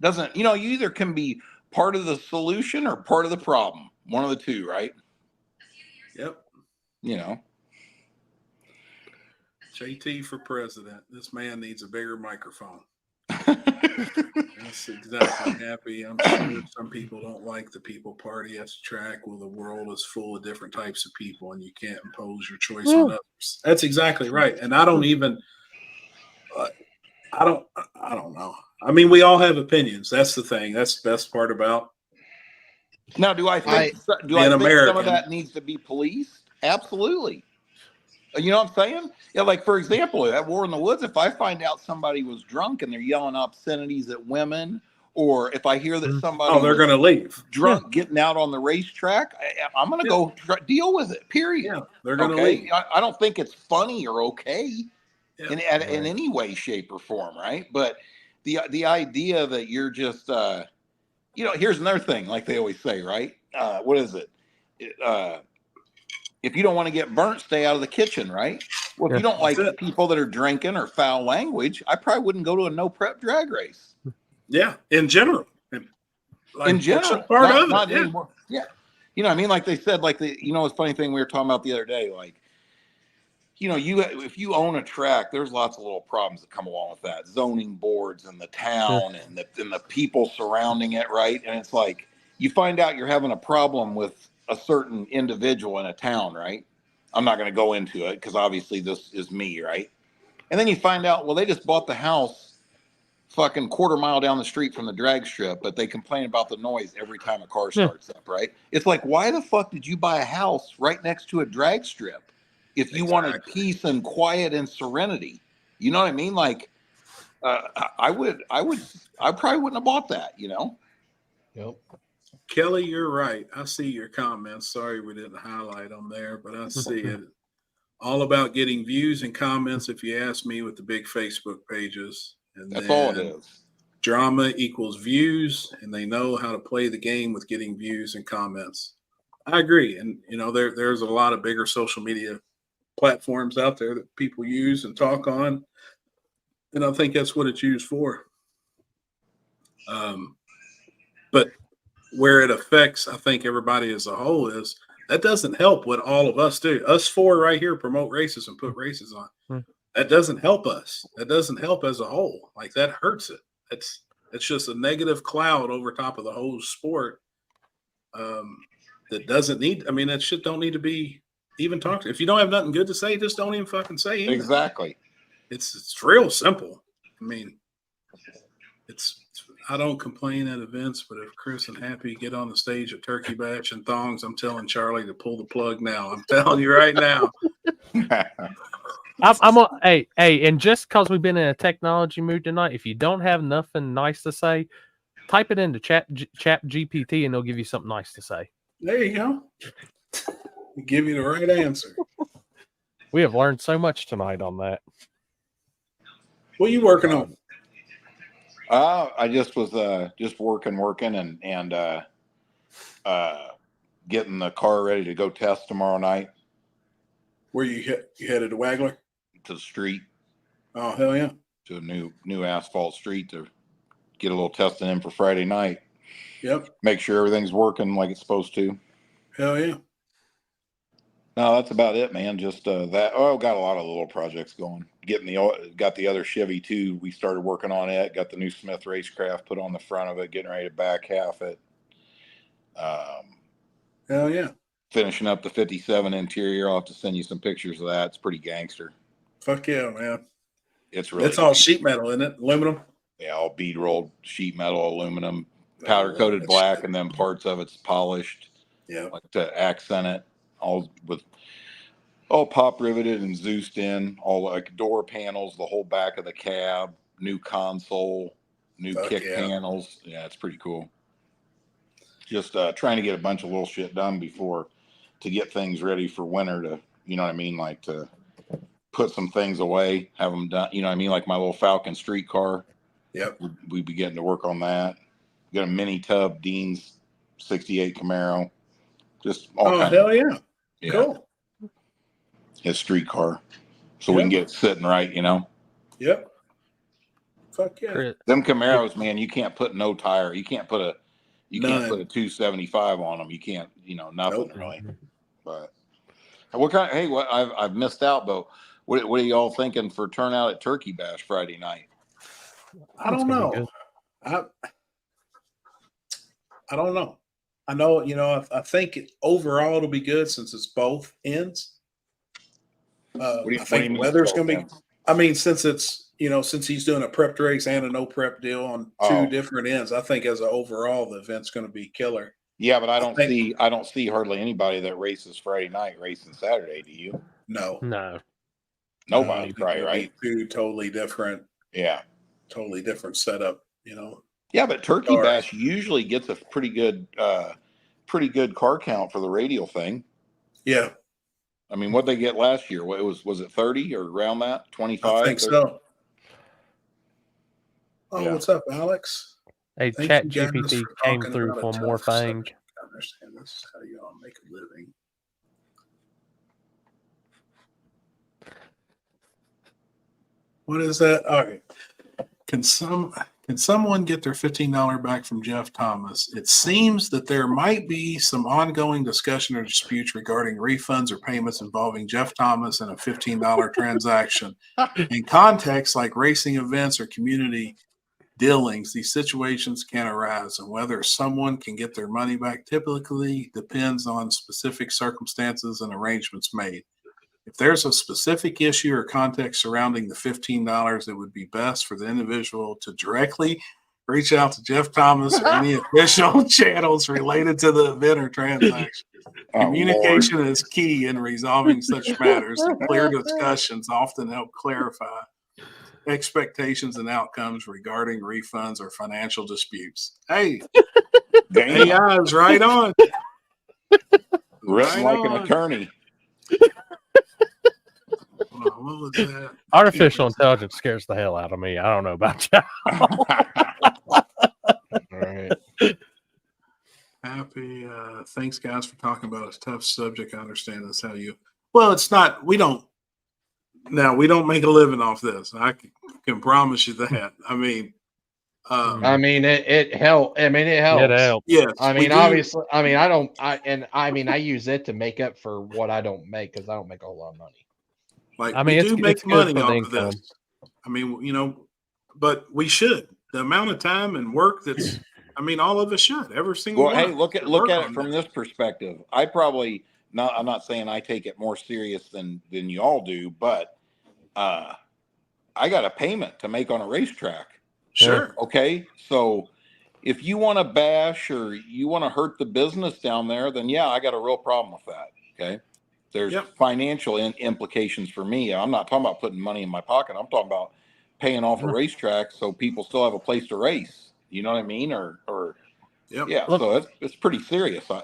Doesn't, you either can be part of the solution or part of the problem. One of the two, right? Yep. JT for president. This man needs a bigger microphone. That's exactly happy. I'm sure some people don't like the people party at the track. Well, the world is full of different types of people, and you can't impose your choice on others. That's exactly right. And I don't even. I don't know. I mean, we all have opinions. That's the thing. That's the best part about. Now, do I think some of that needs to be policed? Absolutely. You know what I'm saying? Yeah, like for example, at War in the Woods, if I find out somebody was drunk and they're yelling obscenities at women, or if I hear that somebody they're going to leave drunk getting out on the racetrack, I'm going to go deal with it. Period. Yeah, they're going to leave. I don't think it's funny or okay in any way, shape, or form, right? But the idea that you're just here's another thing, like they always say, right? What is it? If you don't want to get burnt, stay out of the kitchen, right? Well, if you don't like people that are drinking or foul language, I probably wouldn't go to a no prep drag race. Yeah, in general. In general, part of it. Anymore. Yeah. You know what I mean? Like they said, like it's a funny thing we were talking about the other day, like, if you own a track, there's lots of little problems that come along with that. Zoning boards and the town and the people surrounding it, right? And it's like you find out you're having a problem with a certain individual in a town, right? I'm not going to go into it because obviously this is me, right? And then you find out, well, they just bought the house fucking quarter mile down the street from the drag strip, but they complain about the noise every time a car starts up, right? It's like, why the fuck did you buy a house right next to a drag strip if you wanted peace and quiet and serenity? You know what I mean? Like, I probably wouldn't have bought that, Yep. Kelly, you're right. I see your comments. Sorry we didn't highlight them there, but I see it. All about getting views and comments, if you ask me, with the big Facebook pages. And that's all it is. Drama equals views, and they know how to play the game with getting views and comments. I agree. And, there's a lot of bigger social media platforms out there that people use and talk on. And I think that's what it's used for. But where it affects, I think, everybody as a whole is that doesn't help what all of us do. Us four right here promote races and put races on. That doesn't help us. That doesn't help as a whole. Like, that hurts it. It's just a negative cloud over top of the whole sport that doesn't need. I mean, that shit don't need to be even talked. If you don't have nothing good to say, just don't even fucking say anything. Exactly. It's real simple. I mean, I don't complain at events, but if Chris and Happy get on the stage at Turkey Batch and thongs, I'm telling Charlie to pull the plug now. I'm telling you right now. Hey, and just because we've been in a technology mood tonight, if you don't have nothing nice to say, type it into Chat GPT and they'll give you something nice to say. There you go. Give you the right answer. We have learned so much tonight on that. What are you working on? I just was just working and getting the car ready to go test tomorrow night. Where you headed to Wagler? To the street. Oh, hell yeah. to a new asphalt street to get a little testing in for Friday night. Yep. Make sure everything's working like it's supposed to. Hell yeah. No, that's about it, man. Just that. Oh, got a lot of little projects going. Got the other Chevy too. We started working on it. Got the new Smith Racecraft put on the front of it. Getting ready to back half it. Hell yeah. Finishing up the 57 interior. I'll have to send you some pictures of that. It's pretty gangster. Fuck yeah, man. It's really. It's all sheet metal, isn't it? Aluminum. Yeah, all bead rolled sheet metal, aluminum, powder coated black, and then parts of it's polished. Yeah. Like to accent it, all pop riveted and Zeused in, all like door panels, the whole back of the cab, new console, new kick panels. Yeah, it's pretty cool. Just trying to get a bunch of little shit done to get things ready for winter to, you know what I mean? Like to put some things away, have them done, you know what I mean? Like my little Falcon streetcar. Yep. We'd be getting to work on that. Got a mini tub, Dean's 68 Camaro. Just all kinds. Hell yeah. Cool. His streetcar. So we can get it sitting right, you know? Yep. Fuck yeah. Them Camaros, man, you can't put no tire. You can't put a 275 on them. You can't, nothing really. But I've missed out, but what are y'all thinking for turnout at Turkey Bash Friday night? I don't know. I don't know. I know, I think overall it'll be good since it's both ends. I think weather's going to be, since it's, since he's doing a prepped race and a no prep deal on two different ends, I think as an overall, the event's going to be killer. Yeah, but I don't see hardly anybody that races Friday night racing Saturday. Do you? No. Nobody, probably, right? Two totally different. Yeah. Totally different setup, Yeah, but Turkey Bash usually gets a pretty good car count for the radial thing. Yeah. I mean, what'd they get last year? Was it 30 or around that? 25? I think 30? so. Oh, what's up, Alex? Hey, Chat GPT came through for more things. I understand this is how y'all make a living. What is that? All right. Can someone get their $15 back from Jeff Thomas? It seems that there might be some ongoing discussion or disputes regarding refunds or payments involving Jeff Thomas and a $15 transaction. In contexts like racing events or community dealings, these situations can arise, and whether someone can get their money back typically depends on specific circumstances and arrangements made. If there's a specific issue or context surrounding the $15, it would be best for the individual to directly reach out to Jeff Thomas or any official channels related to the event or transaction. Communication is key in resolving such matters, and clear discussions often help clarify expectations and outcomes regarding refunds or financial disputes. Hey, AI is right on. Written like an attorney. What was that? Artificial intelligence scares the hell out of me. I don't know about you. All right. Happy. Thanks, guys, for talking about a tough subject. I understand that's how you. Well, it's not. We don't make a living off this. I can promise you that. It helps. It helps. It helps. Yes. Obviously, I use it to make up for what I don't make because I don't make a whole lot of money. We do make money off of this. But we should. The amount of time and work that's, all of us should. Every single one. Well, hey, look at it from this perspective. I'm not saying I take it more serious than you all do, but I got a payment to make on a racetrack. Sure. Okay. So if you want to bash or you want to hurt the business down there, then yeah, I got a real problem with that. Okay. There's financial implications for me. I'm not talking about putting money in my pocket. I'm talking about paying off a racetrack so people still have a place to race. You know what I mean? Yeah. So it's pretty serious. I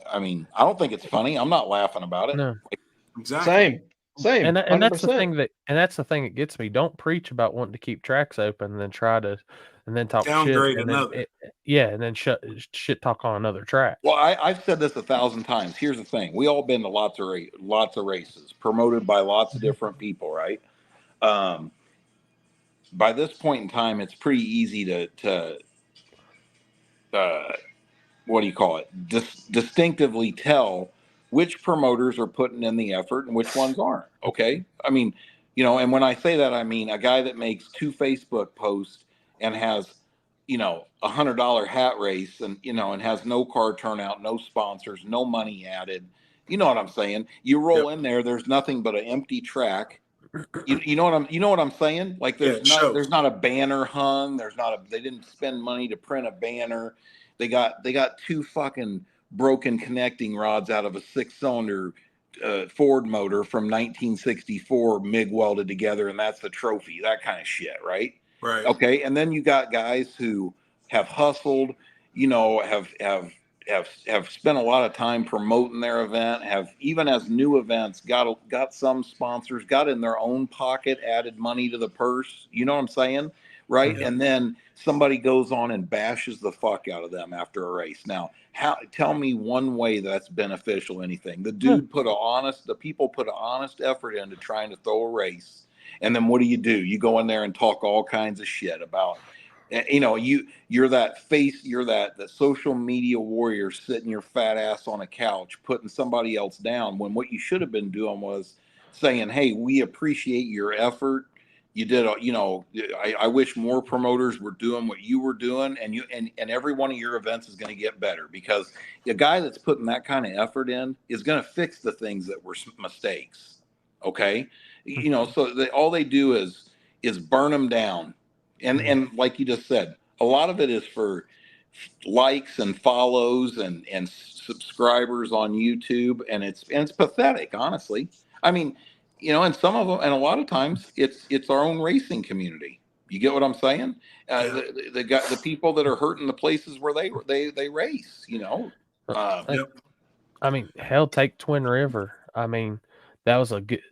don't think it's funny. I'm not laughing about it. No. Exactly. Same. And that's the thing that gets me. Don't preach about wanting to keep tracks open and then talk downgrade shit. Another. And then shit talk on another track. Well, I've said this 1,000 times. Here's the thing: we all been to lots of races, promoted by lots of different people, right? by this point in time, it's pretty easy to what do you call it? Distinctively tell which promoters are putting in the effort and which ones aren't. Okay. I mean, and when I say that, I mean a guy that makes 2 Facebook posts and has, $100 hat race and, and has no car turnout, no sponsors, no money added. You know what I'm saying? You roll in there, there's nothing but an empty track. You know what I'm saying? Like there's not a banner hung. They didn't spend money to print a banner. They got 2 fucking broken connecting rods out of a 6-cylinder Ford motor from 1964 MIG welded together, and that's the trophy. That kind of shit, right? Right. Okay. And then you got guys who have hustled, have spent a lot of time promoting their event, have even as new events got some sponsors, got in their own pocket, added money to the purse. You know what I'm saying? Right. Yeah. And then somebody goes on and bashes the fuck out of them after a race. Now, tell me one way that's beneficial, anything. The dude the people put an honest effort into trying to throw a race. And then what do? You go in there and talk all kinds of shit about, you're that face, you're that social media warrior sitting your fat ass on a couch, putting somebody else down, when what you should have been doing was saying, hey, we appreciate your effort. You did, I wish more promoters were doing what you were doing, and every one of your events is going to get better, because a guy that's putting that kind of effort in is going to fix the things that were mistakes. Okay. So all they do is burn them down. And like you just said, a lot of it is for likes and follows and subscribers on YouTube, and it's pathetic, honestly. I mean, and some of them, and a lot of times it's our own racing community. You get what I'm saying? The people that are hurting the places where they race. I mean, hell, take Twin River. I mean, that was a good,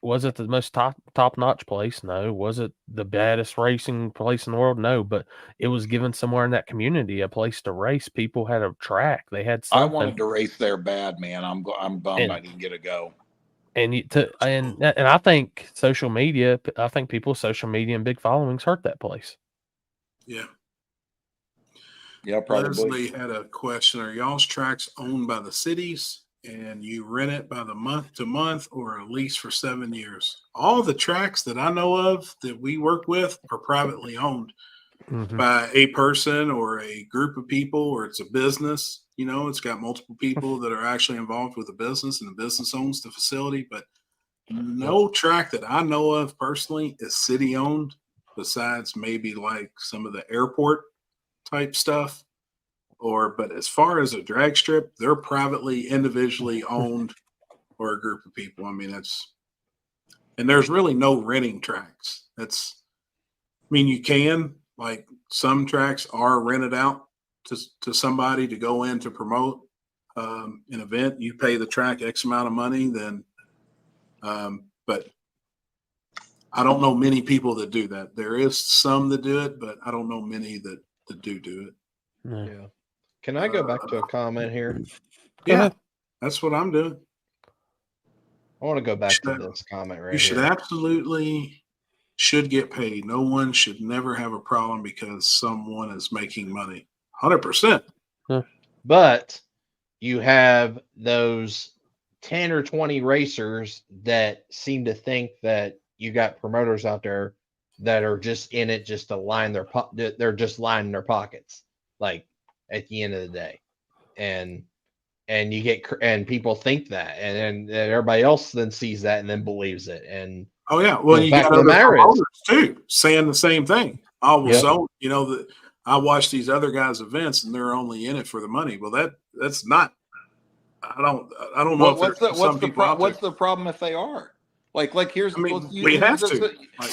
was it the most top notch place? No. Was it the baddest racing place in the world? No. But it was given somewhere in that community a place to race. People had a track. They had something. I wanted to race there bad, man. I'm bummed I didn't get to go. And I think social media. I think people's social media and big followings hurt that place. Yeah. Yeah, probably. Leslie had a question. Are y'all's tracks owned by the cities and you rent it by the month to month, or a lease for 7 years? All the tracks that I know of that we work with are privately owned by a person or a group of people, or it's a business. It's got multiple people that are actually involved with the business, and the business owns the facility. But no track that I know of personally is city owned, besides maybe like some of the airport type stuff. But as far as a drag strip, they're privately, individually owned, or a group of people. I mean, and there's really no renting tracks. You can, like, some tracks are rented out to somebody to go in to promote an event. You pay the track X amount of money, then, but I don't know many people that do that. There is some that do it, but I don't know many that do it. Yeah. Can I go back to a comment here? Yeah, that's what I'm doing. I want to go back to this comment right here. You should absolutely get paid. No one should never have a problem because someone is making money. 100%. But you have those 10 or 20 racers that seem to think that you got promoters out there that are just in it just to line they're just lining their pockets, like, at the end of the day. And you get, and people think that, and then everybody else then sees that and then believes it. And oh yeah, well, you got other promoters too saying the same thing. I watch these other guys' events and they're only in it for the money. Well, that's not. I don't know. What's the problem if they are? Like here's.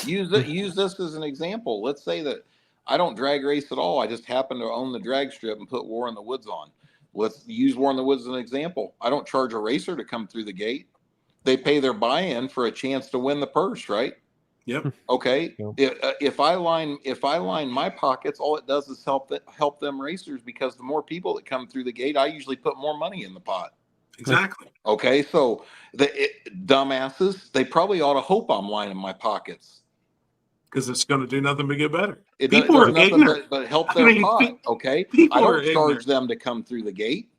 Use this as an example. Let's say that I don't drag race at all. I just happen to own the drag strip and put War in the Woods on. Let's use War in the Woods as an example. I don't charge a racer to come through the gate. They pay their buy-in for a chance to win the purse, right? Yep. Okay. If I line my pockets, all it does is help them racers, because the more people that come through the gate, I usually put more money in the pot. Exactly. Okay. So dumbasses, they probably ought to hope I'm lining my pockets. because it's going to do nothing but get better. It People does are nothing ignorant. but help I their mean, pot. Okay, people I are don't charge ignorant. them to come through the gate.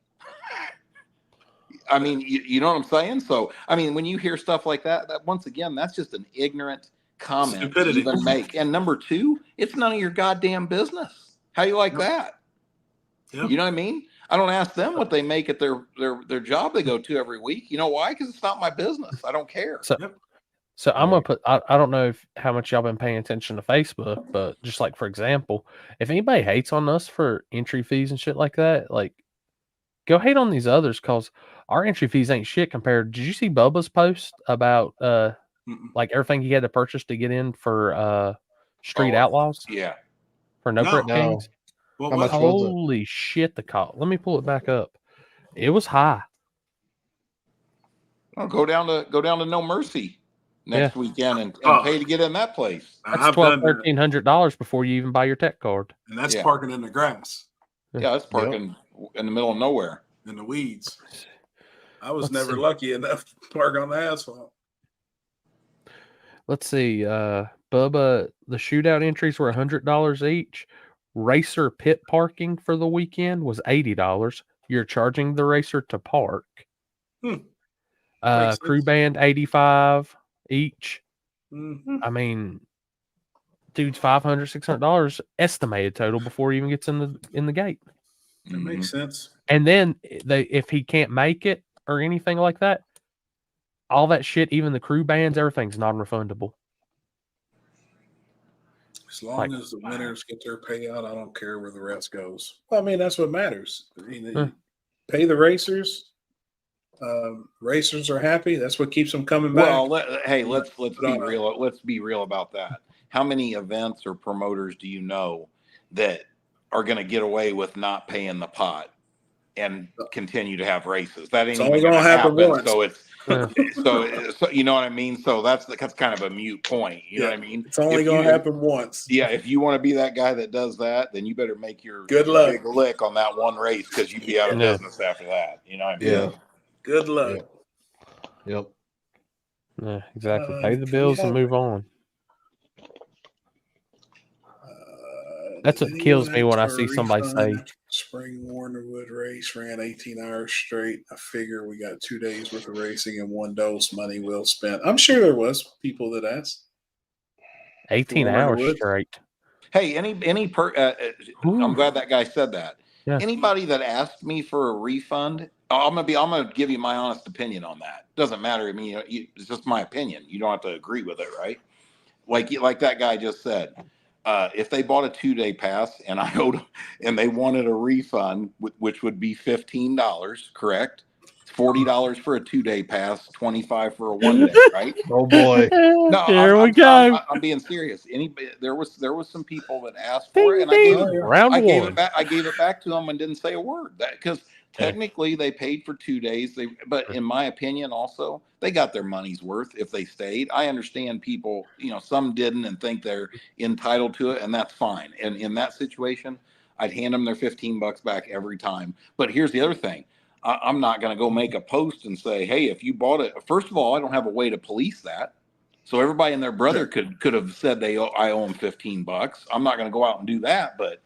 I mean, you know what I'm saying? So, I mean, when you hear stuff like that once again, that's just an ignorant comment Stupidity. to even make. And number two, it's none of your goddamn business. How you like that? Yep. You know what I mean? I don't ask them what they make at their job they go to every week. You know why? Because it's not my business. I don't care. So I'm gonna put. I don't know how much y'all been paying attention to Facebook, but just like for example, if anybody hates on us for entry fees and shit like that, like go hate on these others because our entry fees ain't shit compared. Did you see Bubba's post about like everything he had to purchase to get in for Street Outlaws? Yeah. For No Prep Kings. Well, How much was it? Holy shit! The cost. Let me pull it back up. It was high. I'll go down to No Mercy next weekend and pay to get in that place. That's $1,200-$1,300 before you even buy your tech card. And that's parking in the grass. Yeah, that's parking in the middle of nowhere. In the weeds. I was never lucky enough to park on the asphalt. Let's see. Bubba, the shootout entries were $100 each. Racer pit parking for the weekend was $80. You're charging the racer to park. Crew band $85 each. Mm-hmm. I mean, dude's $500-$600 estimated total before he even gets in the gate. That makes sense. And then if he can't make it or anything like that, all that shit, even the crew bands, everything's non-refundable. As long as the winners get their payout, I don't care where the rest goes. Well, I mean, that's what matters. You pay the racers. Racers are happy. That's what keeps them coming back. Well, let's be real. Let's be real about that. How many events or promoters do you know that are going to get away with not paying the pot and continue to have races? That ain't even going to happen. Once. So it's so you know what I mean. So that's kind of a mute point. You know what I mean? It's only going to happen once. Yeah, if you want to be that guy that does that, then you better make your good luck big lick on that one race because you'd be out of business after that. You know what I mean? Yeah. Good luck. Yep. Yeah, exactly. Pay the bills and move on. That's what kills me when I see somebody say Spring Warnerwood race ran 18 hours straight. I figure we got 2 days worth of racing and one dose, money well spent. I'm sure there was people that asked. 18 hours straight. Hey, I'm glad that guy said that. Yeah. Anybody that asked me for a refund, I'm gonna give you my honest opinion on that. Doesn't matter. I mean, it's just my opinion. You don't have to agree with it, right? Like that guy just said. If they bought a 2-day pass and I owed them, and they wanted a refund, which would be $15, correct? $40 for a 2-day pass, $25 for a 1-day, right? Oh boy! No, here we go. I'm being serious. There was some people that asked for it, and I gave it back to them and didn't say a word. Because technically they paid for 2 days. But in my opinion, also they got their money's worth if they stayed. I understand people, some didn't and think they're entitled to it, and that's fine. And in that situation, I'd hand them their $15 back every time. But here's the other thing. I'm not going to go make a post and say, hey, if you bought it, first of all, I don't have a way to police that. So everybody and their brother could have said I owe them $15. I'm not going to go out and do that, but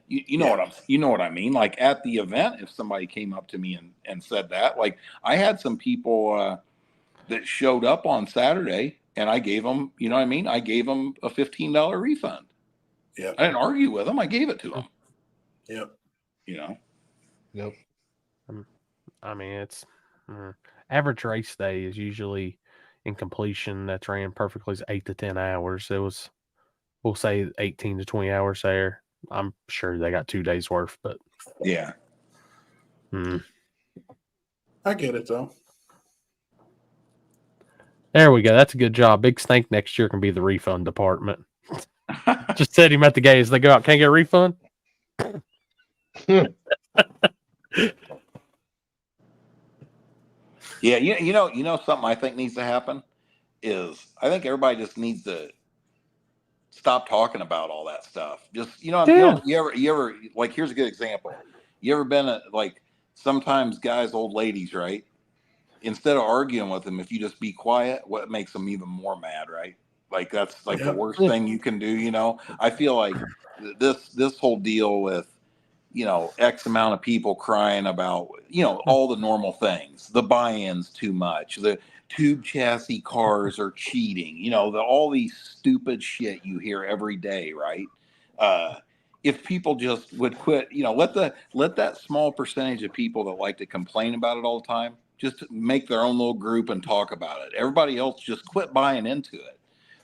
you know what I mean? Like at the event, if somebody came up to me and said that, like I had some people that showed up on Saturday and I gave them, you know what I mean? I gave them a $15 refund. Yeah. I didn't argue with them. I gave it to them. Yep. Yep. I mean, it's average race day is usually in completion that's ran perfectly is 8 to 10 hours. It was, we'll say 18 to 20 hours there. I'm sure they got 2 days worth, but yeah. I get it though. There we go. That's a good job. Big Stank next year can be the refund department. Just set him at the gate as they go out. Can't get a refund. Yeah, you know something I think needs to happen is I think everybody just needs to stop talking about all that stuff. Just you ever like here's a good example. You ever been at like sometimes guys, old ladies, right? Instead of arguing with them, if you just be quiet, what makes them even more mad, right? Like that's like the worst thing you can do. You know, I feel like this whole deal with, you know, X amount of people crying about, you know, all the normal things, the buy-ins too much, the tube chassis cars are cheating, you know, all these stupid shit you hear every day, right? If people just would quit, you know, let that small percentage of people that like to complain about it all the time just make their own little group and talk about it. Everybody else just quit buying into it,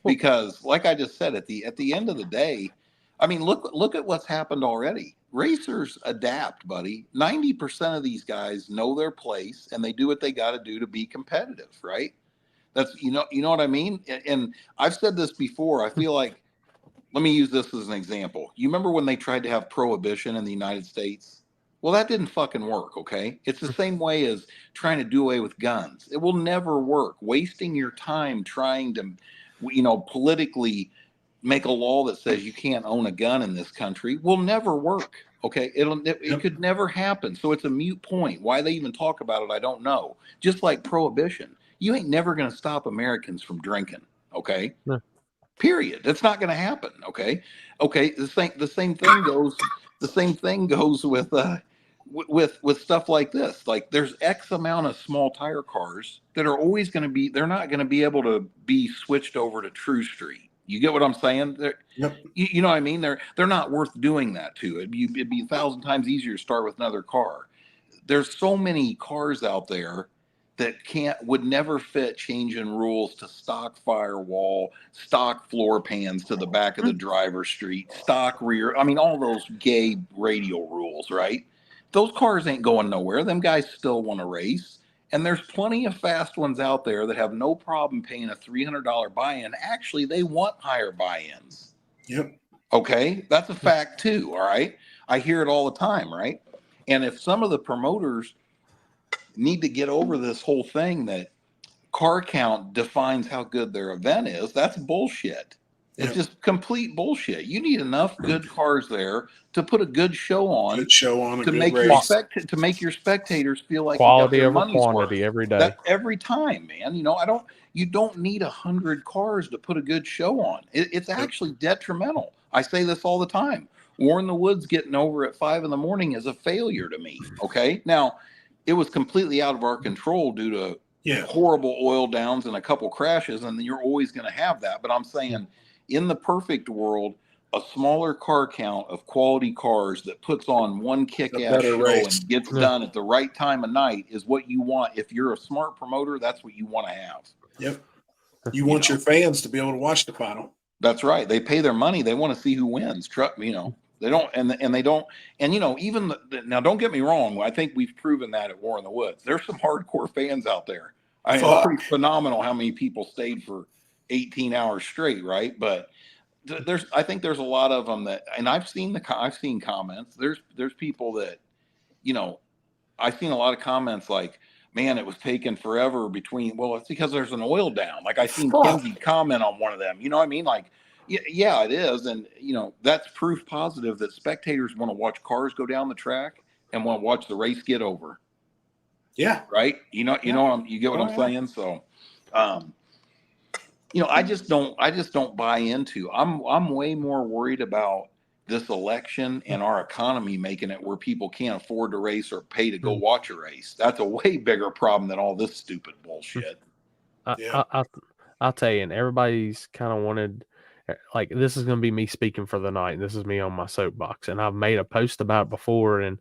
because like I just said, at the end of the day, I mean, look at what's happened already. Racers adapt, buddy. 90% of these guys know their place and they do what they got to do to be competitive, right? That's you know what I mean? And I've said this before. I feel like, let me use this as an example. You remember when they tried to have prohibition in the United States? Well, that didn't fucking work, okay? It's the same way as trying to do away with guns. It will never work. Wasting your time trying to, you know, politically make a law that says you can't own a gun in this country will never work, okay? It could never happen. So it's a moot point. Why they even talk about it, I don't know. Just like prohibition. You ain't never going to stop Americans from drinking, okay? Yeah. Period. That's not going to happen. Okay. The same thing goes with stuff like this. Like there's X amount of small tire cars that are always going to be. They're not going to be able to be switched over to True Street. You get what I'm saying? You know what I mean? They're not worth doing that to. It'd be 1,000 times easier to start with another car. There's so many cars out there that would never fit changing rules to stock firewall, stock floor pans to the back of the driver's seat, stock rear. I mean, all those gay radial rules, right? Those cars ain't going nowhere. Them guys still want to race. And there's plenty of fast ones out there that have no problem paying a $300 buy-in. Actually, they want higher buy-ins. Yep. Okay. That's a fact too. All right. I hear it all the time. Right. And if some of the promoters need to get over this whole thing that car count defines how good their event is, that's bullshit. It's just complete bullshit. You need enough good cars there to put a good show on, to make your spectators feel like quality you got their over money's quantity worth. every day. That every time, man. You know, you don't need 100 cars to put a good show on. It's actually detrimental. I say this all the time. War in the Woods getting over at 5 a.m. is a failure to me. Okay. Now, it was completely out of our control due to horrible oil downs and a couple crashes, and you're always going to have that. But I'm saying, in the perfect world, a smaller car count of quality cars that puts on one kick-ass show and gets done at the right time of night is what you want. If you're a smart promoter, that's what you want to have. Yep. You want your fans to be able to watch the final. That's right. They pay their money. They want to see who wins. You know. They don't, and they don't, and you know, even now, don't get me wrong. I think we've proven that at War in the Woods. There's some hardcore fans out there. I mean, it's pretty phenomenal how many people stayed for 18 hours straight, right? But I think there's a lot of them that, and I've seen comments. There's people that, you know, I've seen a lot of comments like, man, it was taking forever between. Well, it's because there's an oil down. Like I seen Kenzie comment on one of them. You know what I mean? Like. Yeah, it is. And, you know, that's proof positive that spectators want to watch cars go down the track and want to watch the race get over. Yeah. Right. You get what I'm saying? So, you know, I just don't buy into, I'm way more worried about this election and our economy making it where people can't afford to race or pay to go watch a race. That's a way bigger problem than all this stupid bullshit. I'll tell you, and everybody's kind of wanted, like, this is going to be me speaking for the night. This is me on my soapbox, and I've made a post about it before, and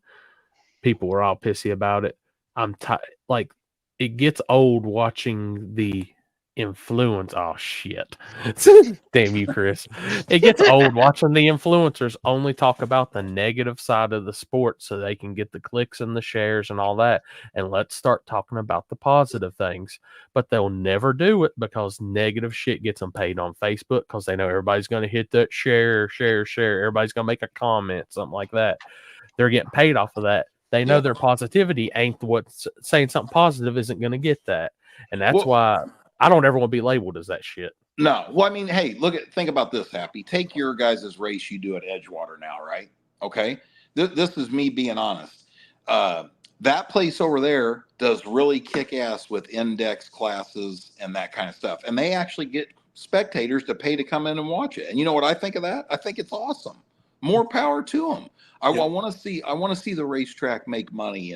people were all pissy about it. Like, it gets old watching the influence. Oh shit! Damn you, Chris. It gets old watching the influencers only talk about the negative side of the sport so they can get the clicks and the shares and all that. And let's start talking about the positive things. But they'll never do it because negative shit gets them paid on Facebook because they know everybody's going to hit that share. Everybody's going to make a comment, something like that. They're getting paid off of that. They know their positivity ain't what's saying something positive isn't going to get that. And that's why I don't ever want to be labeled as that shit. No. Well, I mean, hey, think about this, Happy. Take your guys' race you do at Edgewater now, right? Okay. This is me being honest. That place over there does really kick ass with index classes and that kind of stuff. And they actually get spectators to pay to come in and watch it. And you know what I think of that? I think it's awesome. More power to them. I want to see the racetrack make money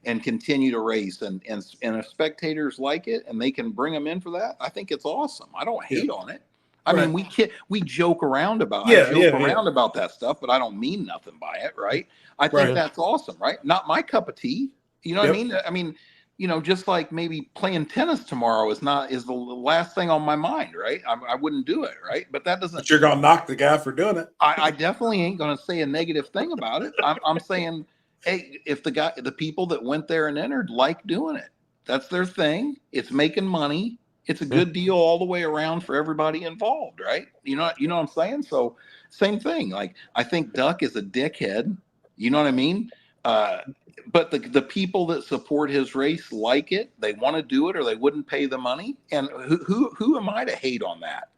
and continue to race, and if spectators like it and they can bring them in for that, I think it's awesome. I don't hate on it. I mean, we joke around about about that stuff, but I don't mean nothing by it, right? I think that's awesome, right? Not my cup of tea. You know what I mean? I mean, you know, just like maybe playing tennis tomorrow is the last thing on my mind, right? I wouldn't do it, right? But that doesn't. But you're gonna knock the guy for doing it. I definitely ain't gonna say a negative thing about it. I'm saying, hey, if the people that went there and entered like doing it, that's their thing. It's making money. It's a good deal all the way around for everybody involved, right? You know what I'm saying? So same thing. Like, I think Duck is a dickhead. You know what I mean? But the people that support his race like it. They want to do it, or they wouldn't pay the money. And who am I to hate on that?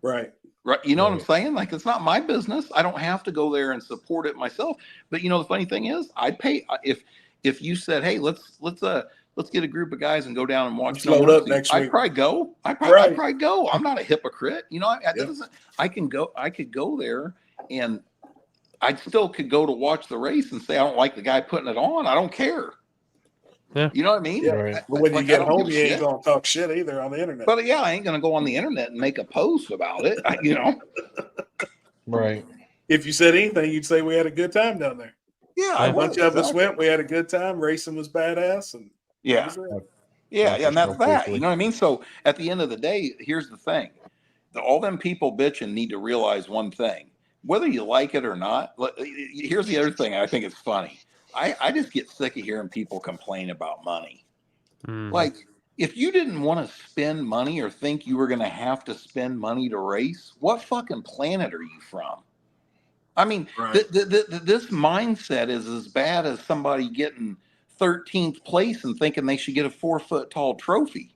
Right. Right. You know what I'm saying? Like, it's not my business. I don't have to go there and support it myself. But you know, the funny thing is, I'd pay if you said, hey, let's get a group of guys and go down and watch. Load up next week. I'd probably go. I'd probably go. I'm not a hypocrite. You know, I could go there, and I still could go to watch the race and say I don't like the guy putting it on. I don't care. Yeah. You know what I mean? Yeah. Right. But when you get home, you ain't gonna talk shit either on the internet. But yeah, I ain't gonna go on the internet and make a post about it. You know. Right. If you said anything, you'd say we had a good time down there. Yeah, a bunch of us went. We had a good time. Racing was badass, and yeah, and that's that. You know what I mean? So at the end of the day, here's the thing: all them people bitching need to realize one thing: whether you like it or not. Here's the other thing. I think it's funny. I just get sick of hearing people complain about money. Like, if you didn't want to spend money or think you were going to have to spend money to race, what fucking planet are you from? I mean, this mindset is as bad as somebody getting 13th place and thinking they should get a 4-foot tall trophy.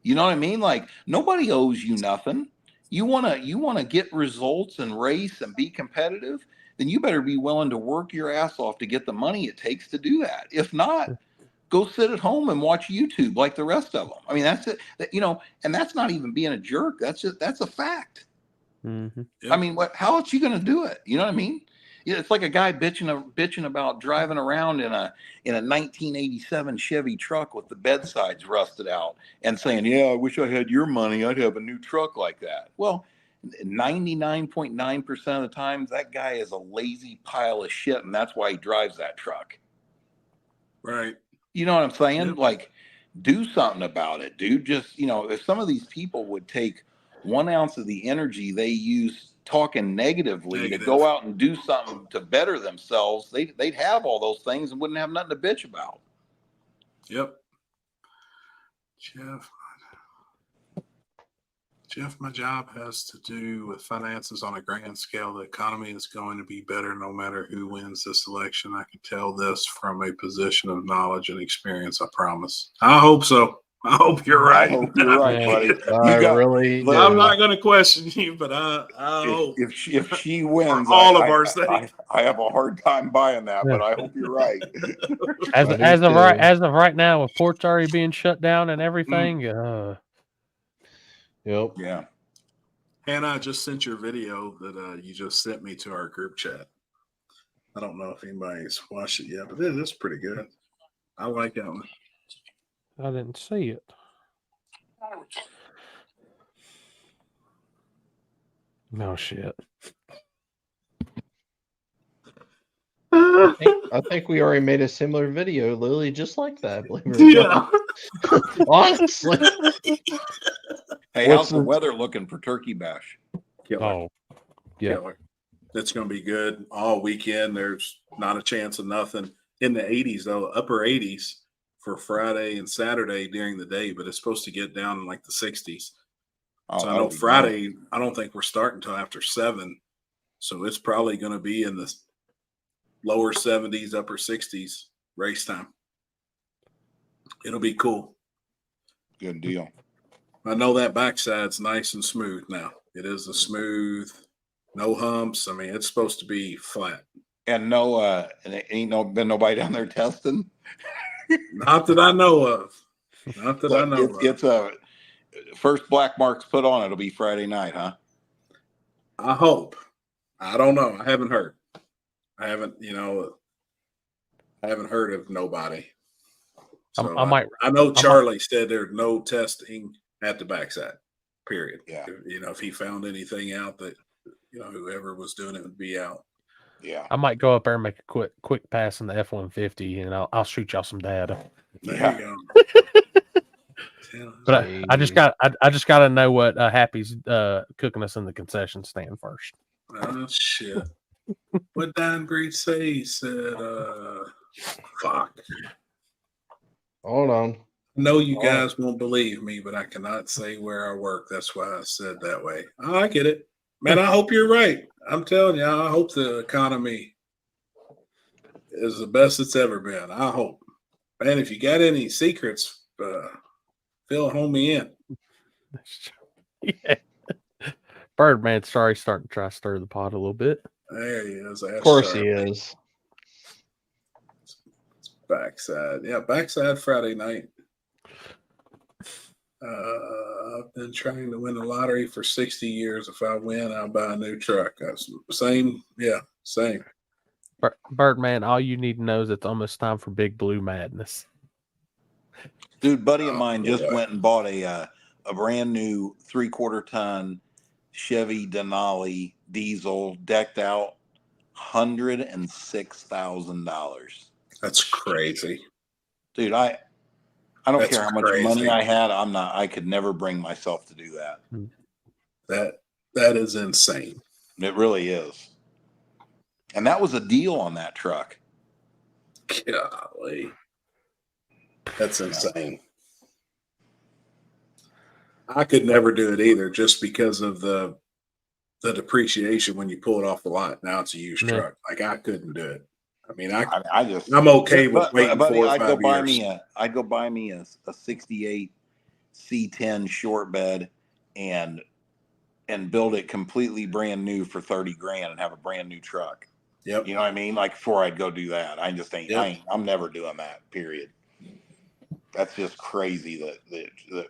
You know what I mean? Like, nobody owes you nothing. You want to get results and race and be competitive, then you better be willing to work your ass off to get the money it takes to do that. If not, go sit at home and watch YouTube like the rest of them. I mean, that's it. You know, and that's not even being a jerk. That's a fact. I mean, how else you going to do it? You know what I mean? It's like a guy bitching about driving around in a 1987 Chevy truck with the bedsides rusted out and saying, "Yeah, I wish I had your money. I'd have a new truck like that." Well, 99.9% of the times, that guy is a lazy pile of shit, and that's why he drives that truck. Right. You know what I'm saying? Yep. Like, do something about it, dude. Just, you know, if some of these people would take 1 ounce of the energy they use talking negatively to go out and do something to better themselves, they'd have all those things and wouldn't have nothing to bitch about. Yep. Jeff, my job has to do with finances on a grand scale. The economy is going to be better no matter who wins this election. I can tell this from a position of knowledge and experience, I promise. I hope so. I hope you're right. I hope you're right, buddy. I'm not going to question you, but I hope. If she wins, all of our sake. I have a hard time buying that, but I hope you're right. As of right now, with ports already being shut down and everything, Yep. Yeah. Hannah, I just sent your video that you just sent me to our group chat. I don't know if anybody's watched it yet, but it is pretty good. I like that one. I didn't see it. No shit. I think we already made a similar video, Lily, just like that. Believe it or not. Honestly. Hey, how's the weather looking for Turkey Bash? Oh, yeah. It's going to be good all weekend. There's not a chance of nothing. In the 80s, though, upper 80s for Friday and Saturday during the day, but it's supposed to get down in like the 60s. So I know Friday, I don't think we're starting until after 7. So it's probably going to be in the lower 70s, upper 60s race time. It'll be cool. Good deal. I know that backside's nice and smooth now. It is a smooth, no humps. I mean, it's supposed to be flat. And ain't been nobody down there testing? Not that I know of. Not that I know of. first black marks put on it'll be Friday night, huh? I hope. I don't know. I haven't heard. I haven't heard of nobody. So I know Charlie said there's no testing at the backside, period. Yeah. If he found anything out that, whoever was doing it would be out. Yeah. I might go up there and make a quick pass in the F-150, and I'll shoot y'all some data. There you go. But I just got to know what Happy's cooking us in the concession stand first. Oh shit! What Don Breed say? He said, "Fuck." Hold on. I know you guys won't believe me, but I cannot say where I work. That's why I said that way. Oh, I get it, man. I hope you're right. I'm telling you, I hope the economy is the best it's ever been. I hope, man. If you got any secrets, fill homie in. Yeah. Birdman's starting to try to stir the pot a little bit. There he is. Of course he is. Backside. Yeah, backside Friday night. I've been trying to win the lottery for 60 years. If I win, I'll buy a new truck. Same. Birdman, all you need to know is it's almost time for Big Blue Madness. Dude, buddy of mine just went and bought a brand new 3/4 ton Chevy Denali diesel, decked out, $106,000. That's crazy, dude. I don't care how much money I had. I could never bring myself to do that. That is insane. It really is. And that was a deal on that truck. Golly. That's insane. I could never do it either, just because of the depreciation when you pull it off the lot. Now it's a used truck. Like, I couldn't do it. I mean, I'm okay with waiting 4 or 5 years. I'd go buy me a 68 C10 short bed and build it completely brand new for $30,000 and have a brand new truck. Yep. You know what I mean? Like, before I'd go do that, I just ain't. Yep. I'm never doing that. Period. That's just crazy. The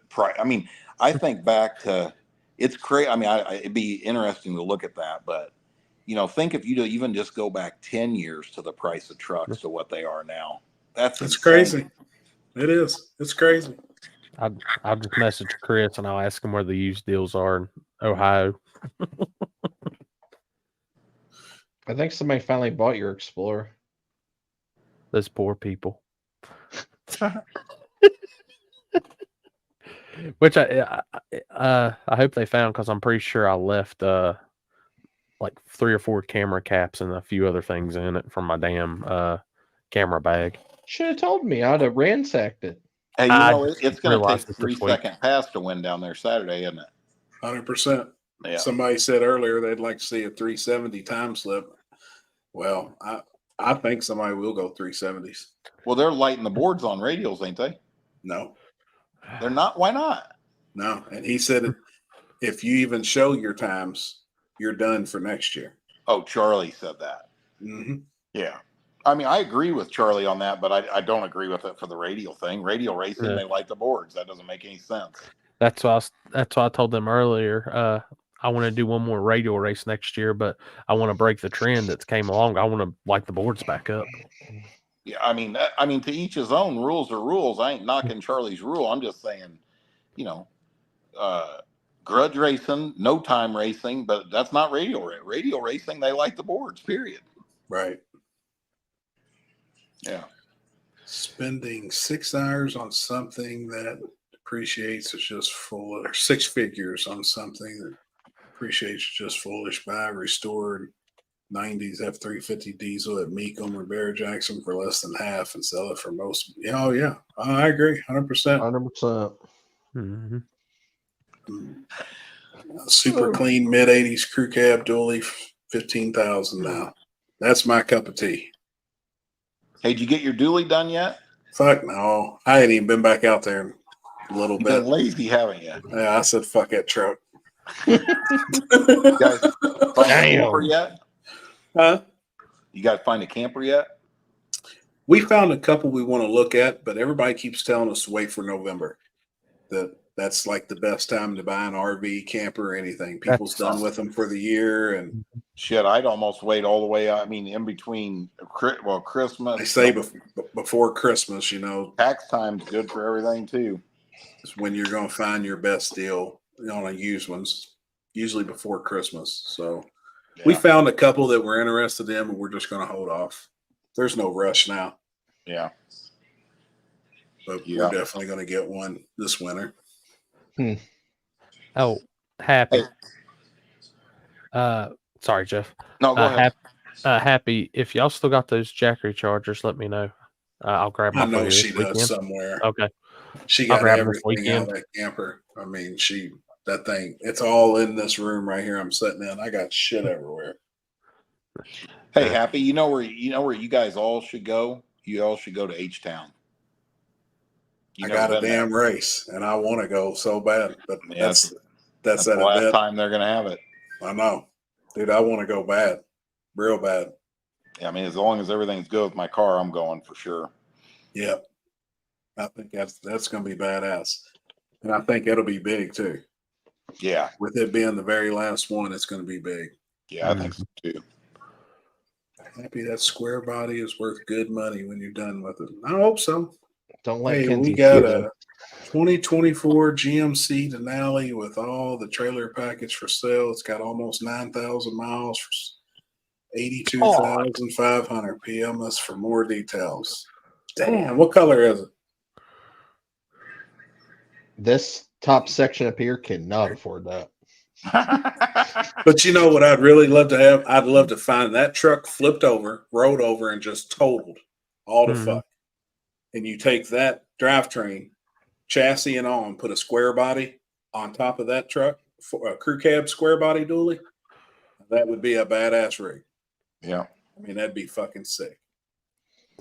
price. I mean, I think back to it's crazy. I mean, it'd be interesting to look at that, but think if you even just go back 10 years to the price of trucks to what they are now. That's crazy. It is. It's crazy. I'll just message Chris and I'll ask him where the used deals are in Ohio. I think somebody finally bought your Explorer. Those poor people. Which I hope they found, because I'm pretty sure I left like 3 or 4 camera caps and a few other things in it from my damn camera bag. Should have told me. I'd have ransacked it. Hey, it's going to take 3-second pass to win down there Saturday, isn't it? 100%. Yeah. Somebody said earlier they'd like to see a 370 time slip. Well, I think somebody will go 370s. Well, they're lighting the boards on radials, ain't they? No. They're not. Why not? No. And he said if you even show your times, you're done for next year. Oh, Charlie said that. Mm-hmm. Yeah. I mean, I agree with Charlie on that, but I don't agree with it for the radial thing. Radial racing, they light the boards. That doesn't make any sense. That's why I told them earlier. I want to do one more radial race next year, but I want to break the trend that's came along. I want to light the boards back up. Yeah, I mean, to each his own. Rules are rules. I ain't knocking Charlie's rule. I'm just saying, grudge racing, no time racing, but that's not radial racing. Radial racing, they light the boards, period. Right. Yeah. Spending 6 hours on something that depreciates is just foolish, or 6 figures on something that depreciates just foolish. Buy a restored 90s F350 diesel at Mecum or Bear Jackson for less than half and sell it for most. Oh, yeah. I agree. 100%. 100%. Mm-hmm. Super clean mid 80s crew cab dually, 15,000 now. That's my cup of tea. Hey, did you get your dually done yet? Fuck no. I ain't even been back out there in a little You've bit. been lazy, haven't you? Yeah, I said fuck that truck. You guys find a camper yet? Huh? You guys find a camper yet? We found a couple we want to look at, but everybody keeps telling us to wait for November. That that's like the best time to buy an RV, camper, or anything. People's done with them for the year, and shit, I'd almost wait all the way. I mean, in between, Christmas. they say before Christmas, you know, tax time's good for everything too. Is when you're going to find your best deal on a used ones, usually before Christmas. So we found a couple that we're interested in, but we're just going to hold off. There's no rush now. Yeah. But we're definitely going to get one this winter. Oh, happy. Sorry, Jeff. No, go ahead. Happy. If y'all still got those Jackery chargers, let me know. I'll grab my. I know she does somewhere. Okay. She got everything out of that camper. I mean, that thing, it's all in this room right here I'm sitting in. I got shit everywhere. Hey, Happy, you know where you guys all should go? You all should go to H-Town. I got a damn race, and I want to go so bad, but that's the that last event. time they're gonna have it. I know, dude. I want to go bad, real bad. Yeah, I mean, as long as everything's good with my car, I'm going for sure. Yep, I think that's gonna be badass, and I think it'll be big too. Yeah, with it being the very last one, it's gonna be big. Yeah, I think so too. Happy that square body is worth good money when you're done with it. I hope so. Don't let Hey, Kenzie we got see a them. 2024 GMC Denali with all the trailer package for sale. It's got almost 9,000 miles for 82,500. PM us for more details. Damn, what color is it? This top section up here cannot afford that. But you know what I'd really love to have? I'd love to find that truck flipped over, rolled over, and just totaled all the fuck. And you take that drivetrain, chassis and all, and put a square body on top of that truck, for a crew cab square body dually. That would be a badass rig. Yeah. I mean, that'd be fucking sick.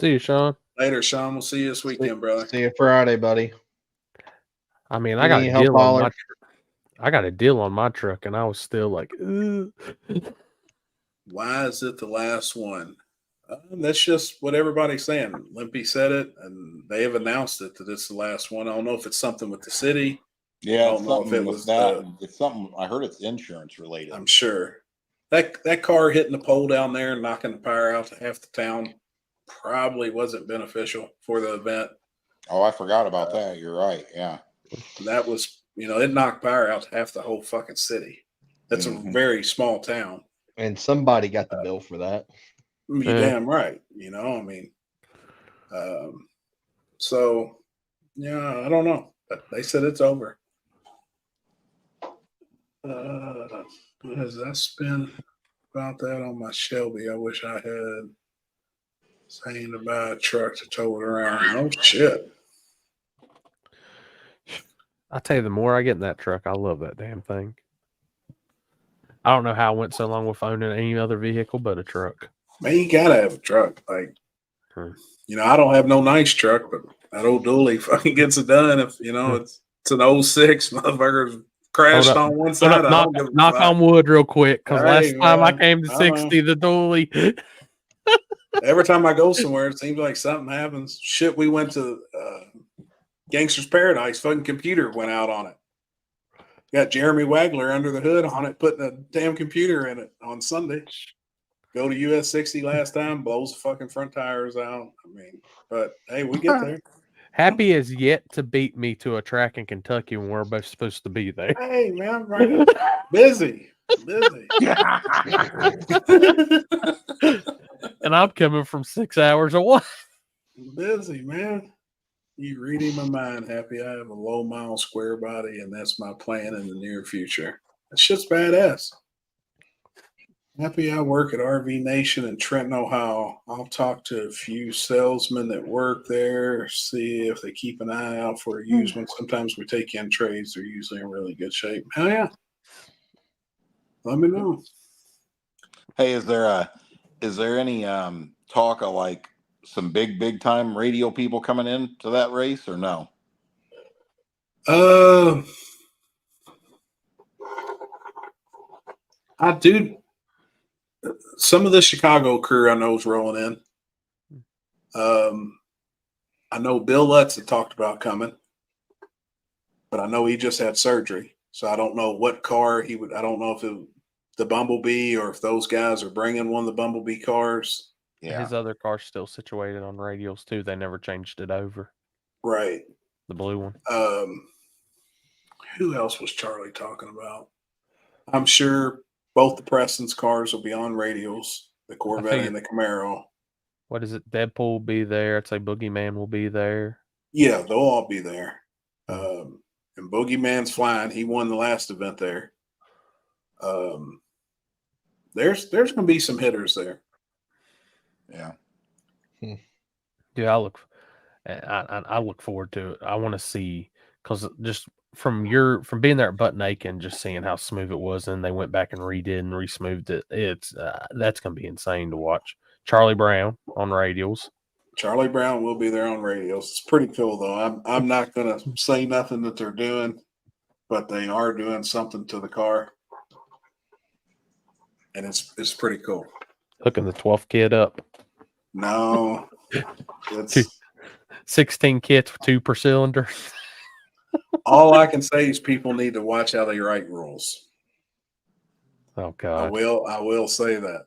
See you, Sean. Later, Sean. We'll see you this weekend, brother. See you Friday, buddy. I mean, You I got need a help, deal on holler. my. I got a deal on my truck, and I was still like, "Ugh." Why is it the last one? That's just what everybody's saying. Limpy said it, and they have announced it that it's the last one. I don't know if it's something with the city. Yeah, I don't know if it was that. It's something. I heard it's insurance related. I'm sure that car hitting the pole down there and knocking the power out to half the town probably wasn't beneficial for the event. Oh, I forgot about that. You're right. Yeah, that was it knocked power out to half the whole fucking city. That's a very small town, and somebody got the bill for that. You damn right. I mean, so yeah, I don't know, but they said it's over. What has that spent about that on my Shelby? I wish I had saying about a truck to tow it around. Oh shit. I tell you, the more I get in that truck, I love that damn thing. I don't know how I went so long with owning any other vehicle but a truck. Man, you gotta have a truck. Like, I don't have no nice truck, but that old dually fucking gets it done. If it's an 06 motherfucker's crashed on one side. Knock on wood real quick, because last time I man, came to 60, the dually. Every time I go somewhere, it seems like something happens. Shit, we went to Gangster's Paradise. Fucking computer went out on it. Got Jeremy Wagler under the hood on it, putting a damn computer in it on Sunday. Go to US60 last time, blows the fucking front tires out. I mean, but hey, we get there. Happy has yet to beat me to a track in Kentucky when we're both supposed to be there. Hey, man, right. busy. And I'm coming from 6 hours away. Busy, man. You reading my mind, Happy. I have a low mile square body, and that's my plan in the near future. That shit's badass. Happy I work at RV Nation in Trenton, Ohio. I'll talk to a few salesmen that work there, see if they keep an eye out for a used one. Sometimes we take in trades. They're usually in really good shape. Hell yeah. Let me know. Hey, is there any talk of like some big time radio people coming in to that race or no? I do. Some of the Chicago crew I know is rolling in. I know Bill Lutz had talked about coming. but I know he just had surgery. So I don't know what car he would. I don't know if the Bumblebee or if those guys are bringing one of the Bumblebee cars. Yeah. His other car's still situated on radials too. They never changed it over. Right. The blue one. Who else was Charlie talking about? I'm sure both the Preston's cars will be on radials, the Corvette and the Camaro. What is it? Deadpool will be there. I'd say Boogeyman will be there. Yeah, they'll all be there. And Boogeyman's flying. He won the last event there. There's going to be some hitters there. Yeah. Yeah, I look forward to it. I want to see, because just from being there at Button Aiken, just seeing how smooth it was, and they went back and redid and re-smoothed it. It's that's going to be insane to watch. Charlie Brown on radials. Charlie Brown will be there on radials. It's pretty cool though. I'm not going to say nothing that they're doing, but they are doing something to the car, and it's pretty cool. Hooking the 12th kit up. No, it's 16 kits with 2 per cylinder. all I can say is people need to watch how they write rules. Oh God, I will say that,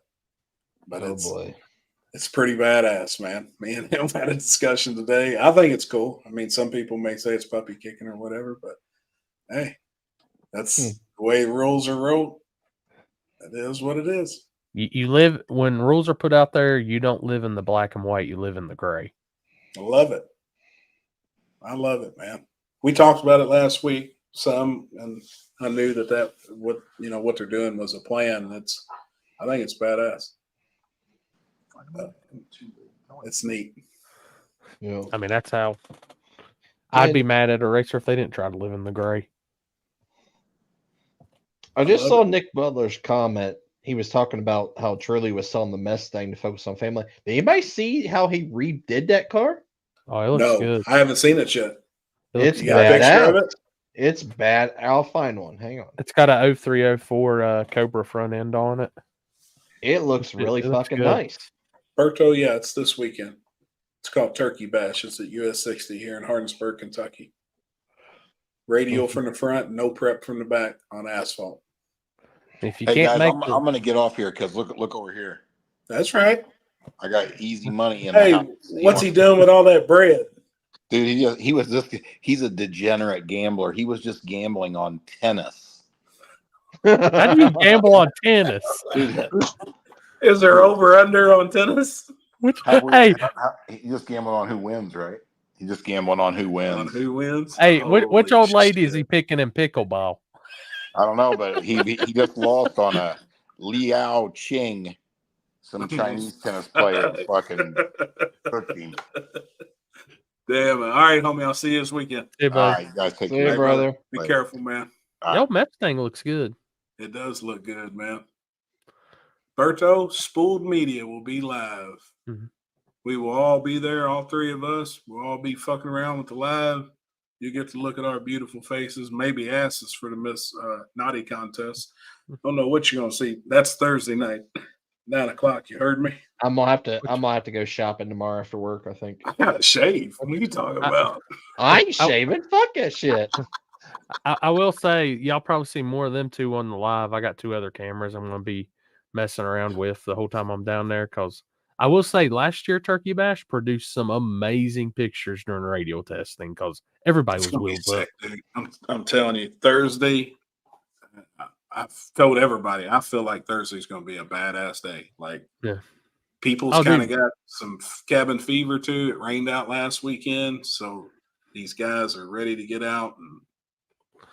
but it's pretty badass, man. Me and him had a discussion today. I think it's cool. I mean, some people may say it's puppy kicking or whatever, but hey, that's the way rules are wrote. That is what it is. You live, when rules are put out there, you don't live in the black and white, you live in the gray. I love it. I love it, man. We talked about it last week some, and I knew that what they're doing was a plan. I think it's badass. It's neat. Yeah. I mean, that's how I'd be mad at a racer if they didn't try to live in the gray. I just saw Nick Butler's comment. He was talking about how Truly was selling the Mustang to focus on family. Did anybody see how he redid that car? Oh, it looks good. I haven't seen it yet. It's you got a picture of it? It's bad. I'll find one. Hang on. It's got a 0304 Cobra front end on it. It looks really fucking nice. Berto, yeah, it's this weekend. It's called Turkey Bash. It's at US60 here in Hardinsburg, Kentucky. Radial from the front, no prep from the back on asphalt. If you Hey can't guys, make I'm going to get off here because look over here. That's right. I got easy money in Hey, the house. what's he doing with all that bread? Dude, he's a degenerate gambler. He was just gambling on tennis. How do you gamble on tennis? Dude, is there over under on tennis? He just gambled on who wins, right? He just gambled on who wins. On who wins? Hey, which old lady is he picking in pickleball? I don't know, but he just lost on a Liao Qing, some Chinese tennis player. Fucking cooked him. Damn it. All right, homie. I'll see you this weekend. Hey, All right, you guys take See care. you, brother. Be Later. careful, man. Yo, Mustang looks good. It does look good, man. Berto, Spooled Media will be live. Mhm. We will all be there, all three of us. We'll all be fucking around with the live. You get to look at our beautiful faces, maybe asses for the Miss Naughty contest. Don't know what you're gonna see. That's Thursday night, 9:00. You heard me? I'm gonna have to go shopping tomorrow after work, I think. I gotta shave. What are you talking about? I ain't shaving. Fuck that shit. I will say, y'all probably see more of them two on the live. I got 2 other cameras I'm going to be messing around with the whole time I'm down there, because I will say last year Turkey Bash produced some amazing pictures during radio testing, because everybody was wheeled up. Dude. I'm telling you, Thursday, I've told everybody, I feel like Thursday's going to be a badass day. Like, yeah, people's kind of got some cabin fever too. It rained out last weekend, so these guys are ready to get out,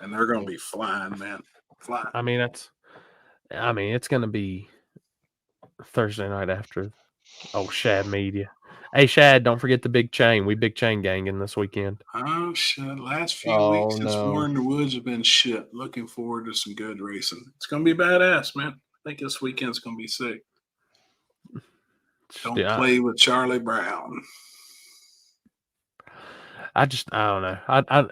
and they're going to be flying, man. Flying. I mean, it's going to be Thursday night after. Oh, Shad Media. Hey, Shad, don't forget the big chain. We big chain ganging this weekend. Oh, shit. Last few weeks since War in the Woods have been shit. Looking forward to some good racing. It's going to be badass, man. I think this weekend's going to be sick. Don't play with Charlie Brown. I don't know. I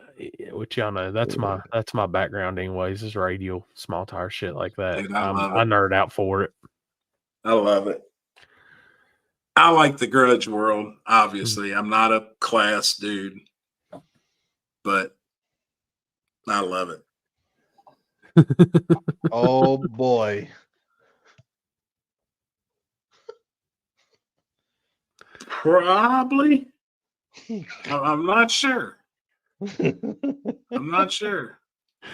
which y'all know, that's my background anyways, is radio, small tire shit like that. Dude, I nerd out for it. I love it. I like the grudge world, obviously. I'm not a class dude, but I love it. Oh boy. Probably. I'm not sure. I'm not sure.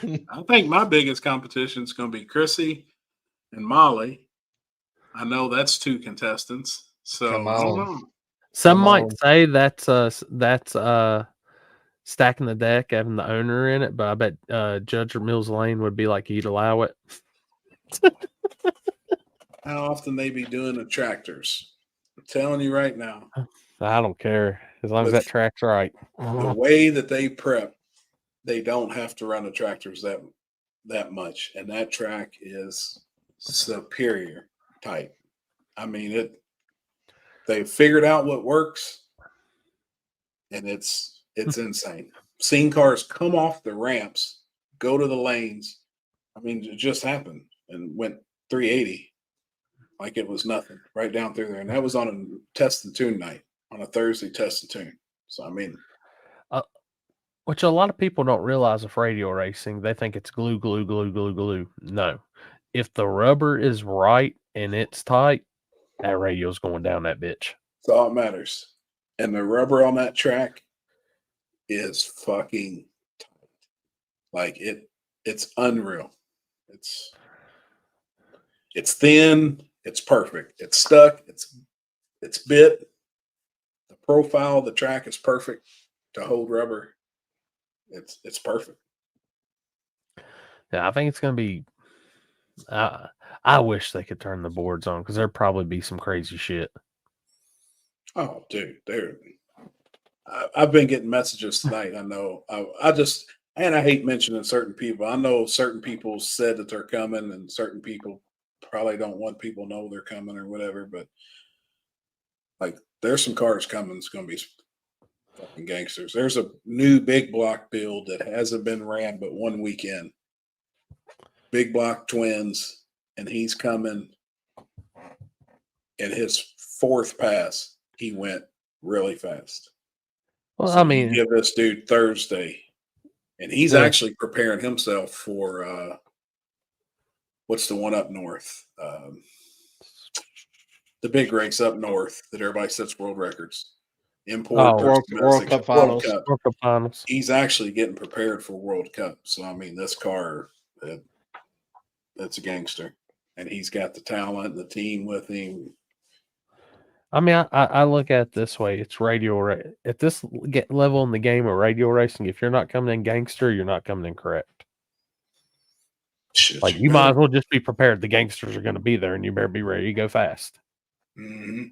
I think my biggest competition is going to be Chrissy and Molly. I know that's 2 contestants, so Come I don't on. know. Some Come might on. say that's stacking the deck, having the owner in it, but I bet Judge Mills Lane would be like, he'd allow it. How often they be doing the tractors? I'm telling you right now, I don't care as long as With that track's right. the way that they prep, they don't have to run the tractors that much, and that track is superior type. I mean, they figured out what works, and it's insane. Seen cars come off the ramps, go to the lanes. I mean, it just happened and went 380 like it was nothing right down through there, and that was on a test and tune night on a Thursday test and tune. So I mean, Which a lot of people don't realize with radio racing, they think it's glue, glue, glue, glue, glue. No. If the rubber is right and it's tight, that radio's going down that bitch. that's all that matters. And the rubber on that track is fucking tight. Like it's unreal. It's thin, it's perfect. It's stuck, it's bit. The profile of the track is perfect to hold rubber. It's perfect. Yeah, I think it's going to be. I wish they could turn the boards on because there'd probably be some crazy shit. Oh, dude, I've been getting messages tonight. I know. I hate mentioning certain people. I know certain people said that they're coming, and certain people probably don't want people to know they're coming or whatever. But like, there's some cars coming. It's going to be fucking gangsters. There's a new big block build that hasn't been ran but one weekend. Big block twins, and he's coming. In his 4th pass, he went really fast. Well, So I mean, you give this dude Thursday, and he's Yeah. actually preparing himself for what's the one up north? The big race up north that everybody sets world records. Import versus World Cup finals. World Cup finals. He's actually getting prepared for World Cup. So I mean, this car, that's a gangster, and he's got the talent, the team with him. I mean, I look at it this way: it's radio at this level in the game of radio racing. If you're not coming in gangster, you're not coming in correct. Shit, Like you might as well just be prepared. The gangsters are going to be there, and you better be ready to go fast. Mm-hmm.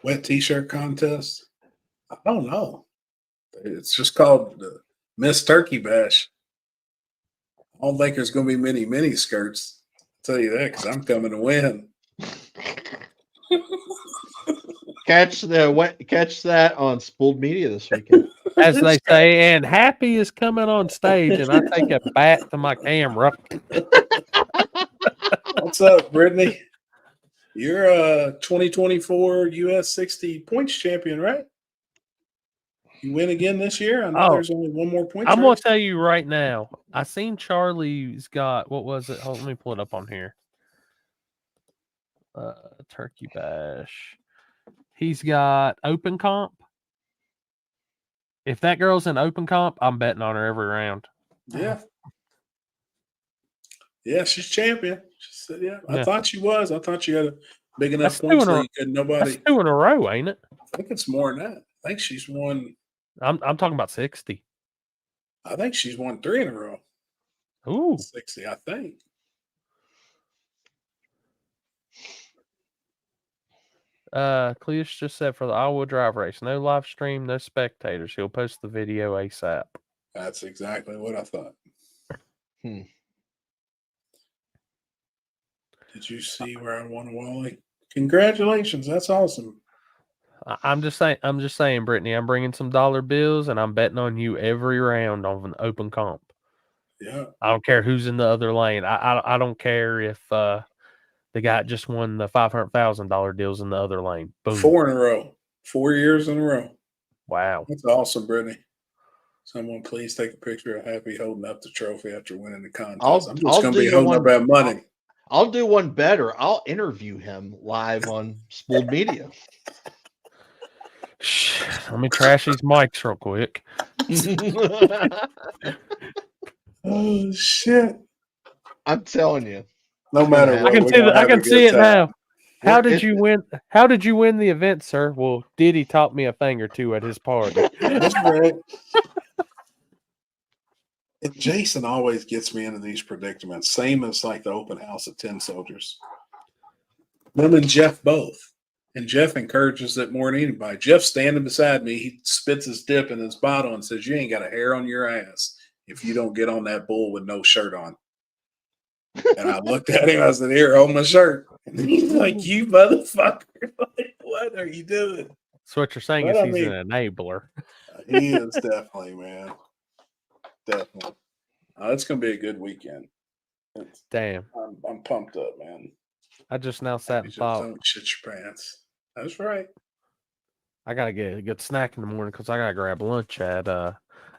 Wet T-shirt contest? I don't know. It's just called the Miss Turkey Bash. I don't think there's going to be many skirts. I'll tell you that because I'm coming to win. Catch that on Spooled Media this weekend. As they say, and Happy is coming on stage, and I take a bat to my camera. What's up, Brittany? You're a 2024 US60 points champion, right? You win again this year? I know there's only one more point. I'm going to tell you right now. I seen Charlie's got, what was it? Hold, let me pull it up on here. Turkey Bash. He's got open comp. If that girl's in open comp, I'm betting on her every round. Yeah. Yeah, she's champion. She said, yeah. I thought she was. I thought she had a big enough points league and nobody. That's 2 in a row, ain't it? I think it's more than that. I think she's won. I'm talking about 60. I think she's won 3 in a row. Ooh. 60, I think. Cleus just said for the all-wheel drive race, no live stream, no spectators. He'll post the video ASAP. That's exactly what I thought. Did you see where I won a Wally? Congratulations. That's awesome. I'm just saying, Brittany, I'm bringing some dollar bills and I'm betting on you every round on an open comp. Yeah. I don't care who's in the other lane. I don't care if the guy just won the $500,000 deals in the other lane. Boom. 4 in a row. 4 years in a row. Wow. That's awesome, Brittany. Someone please take a picture of Happy holding up the trophy after winning the contest. I'll- I'm just I'll going to be do the holding one- up that money. I'll do one better. I'll interview him live on Spooled Media. Let me trash these mics real quick. Oh shit! I'm telling you. No It's matter gonna what, I can we're see gonna that. I have a can good see it time. now. How We're- did you win? How did you win the event, sir? Well, Diddy taught me a thing or two at his party. That's right. And Jason always gets me into these predicaments. Same as like the open house at 10 Soldiers. Them and Jeff both. And Jeff encourages it more than anybody. Jeff's standing beside me. He spits his dip in his bottle and says, "You ain't got a hair on your ass if you don't get on that bull with no shirt on." And I looked at him. I said, "Here, hold my shirt." And he's like, "You motherfucker. Like, what are you doing?" So what you're saying But is I he's mean- an enabler. He is definitely, man. Definitely. It's going to be a good weekend. Damn. I'm pumped up, man. I just now sat You and just thought don't shit your pants. That's right. I gotta get a good snack in the morning because I gotta grab lunch at I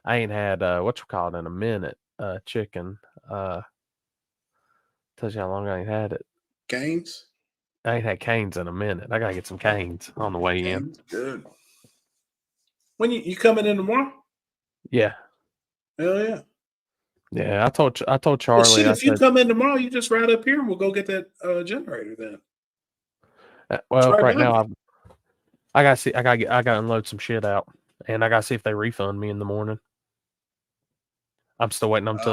ain't had what you call it in a minute. Chicken. Tells you how long I ain't had it. Canes? I ain't had canes in a minute. I gotta get some canes on the way in. Canes? Good. When you coming in tomorrow? Yeah. Hell yeah. Yeah. I told Well, Charlie. shit, I if you said, come in tomorrow, you just ride up here and we'll go get that generator then. well, right right behind now I gotta see. I gotta unload some shit out, and I gotta see if they refund me in the morning. I'm still waiting on them to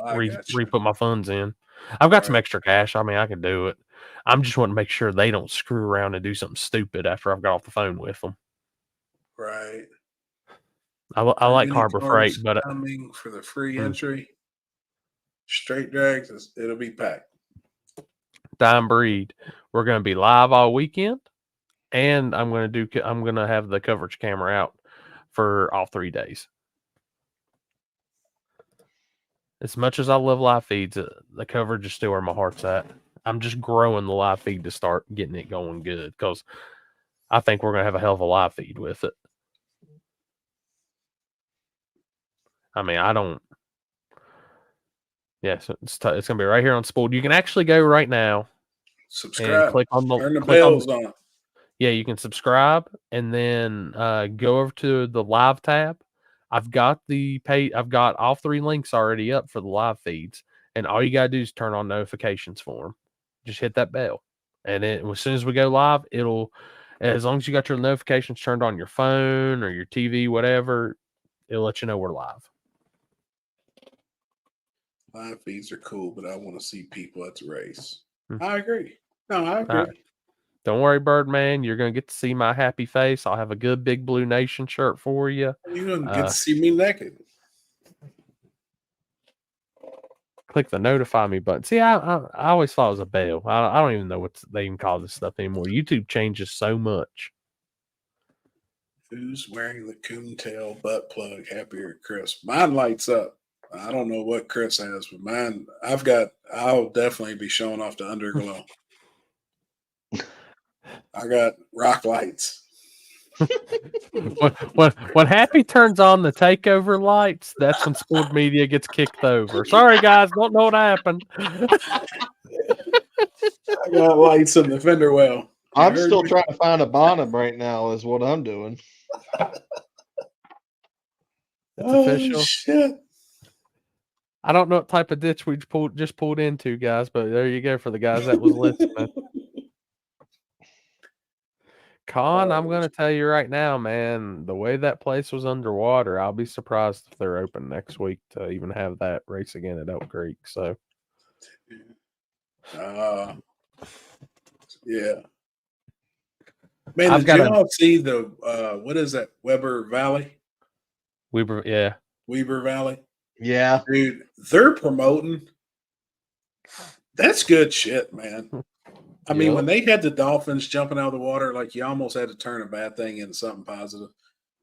I got you. re-put my funds in. I've got some Right. extra cash. I mean, I can do it. I'm just wanting to make sure they don't screw around and do something stupid after I've got off the phone with them. Right. I like Many Harbor cars Freight, but coming for the free Hmm. entry. Straight drags, it'll be packed. Dime Breed, we're going to be live all weekend, and I'm going to have the coverage camera out for all 3 days. As much as I love live feeds, the coverage is still where my heart's at. I'm just growing the live feed to start getting it going good because I think we're going to have a hell of a live feed with it. I mean, I don't. Yeah, so it's going to be right here on Spooled. You can actually go right now Subscribe. and click on the Turn the bells on. Yeah, you can subscribe and then go over to the live tab. I've got all 3 links already up for the live feeds, and all you gotta do is turn on notifications for them. Just hit that bell, and then as soon as we go live, as long as you got your notifications turned on your phone or your TV, whatever, it'll let you know we're live. Live feeds are cool, but I want to see people at the race. Hmm. I agree. No, I agree. All right. Don't worry, Birdman. You're gonna get to see my happy face. I'll have a good big Blue Nation shirt for you. You're gonna get to see me naked. Click the notify me button. See, I always thought it was a bell. I don't even know what they even call this stuff anymore. YouTube changes so much. Who's wearing the coontail butt plug? Happier Chris. Mine lights up. I don't know what Chris has, but mine. I'll definitely be showing off the underglow. I got rock lights. when Happy turns on the takeover lights, that's when Spooled Media gets kicked over. Sorry, guys, don't know what happened. I got lights in the fender well. I'm still trying to find a Bonham right now, is what I'm doing. It's official. Shit. I don't know what type of ditch we just pulled into, guys, but there you go for the guys that was listening. Con, I'm going to tell you right now, man, the way that place was underwater, I'll be surprised if they're open next week to even have that race again at Elk Creek. So, yeah. I've Man, did got y'all see the what is that? Weber Valley? Weber Valley. Yeah. Dude, they're promoting. That's good shit, man. I mean, when they had the dolphins jumping out of the water, like you almost had to turn a bad thing into something positive.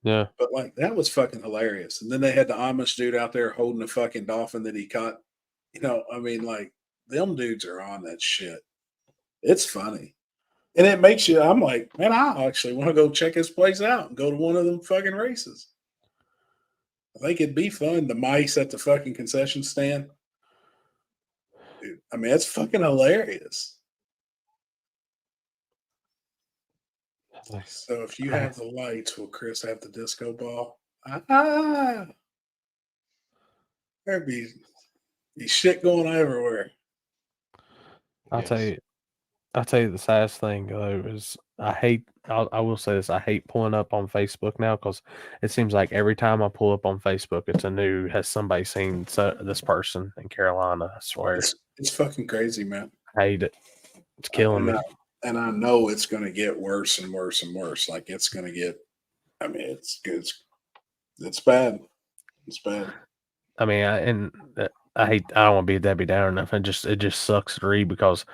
Yeah. But like that was fucking hilarious. And then they had the Amish dude out there holding a fucking dolphin that he caught. You know, I mean, like them dudes are on that shit. It's funny. And it makes you, I'm like, man, I actually want to go check his place out and go to one of them fucking races. I think it'd be fun. The mice at the fucking concession stand. Dude, I mean, it's fucking hilarious. So if you have the lights, will Chris have the disco ball? There'd be shit going everywhere. I'll tell you the saddest thing though is I will say this, I hate pulling up on Facebook now because it seems like every time I pull up on Facebook, it's has somebody seen this person in Carolina. I swear. It's fucking crazy, man. I hate it. It's killing me. And I know it's going to get worse and worse and worse. Like it's going to get, I mean, it's bad. It's bad. I mean, I don't want to be a Debbie Downer enough. It just sucks to read because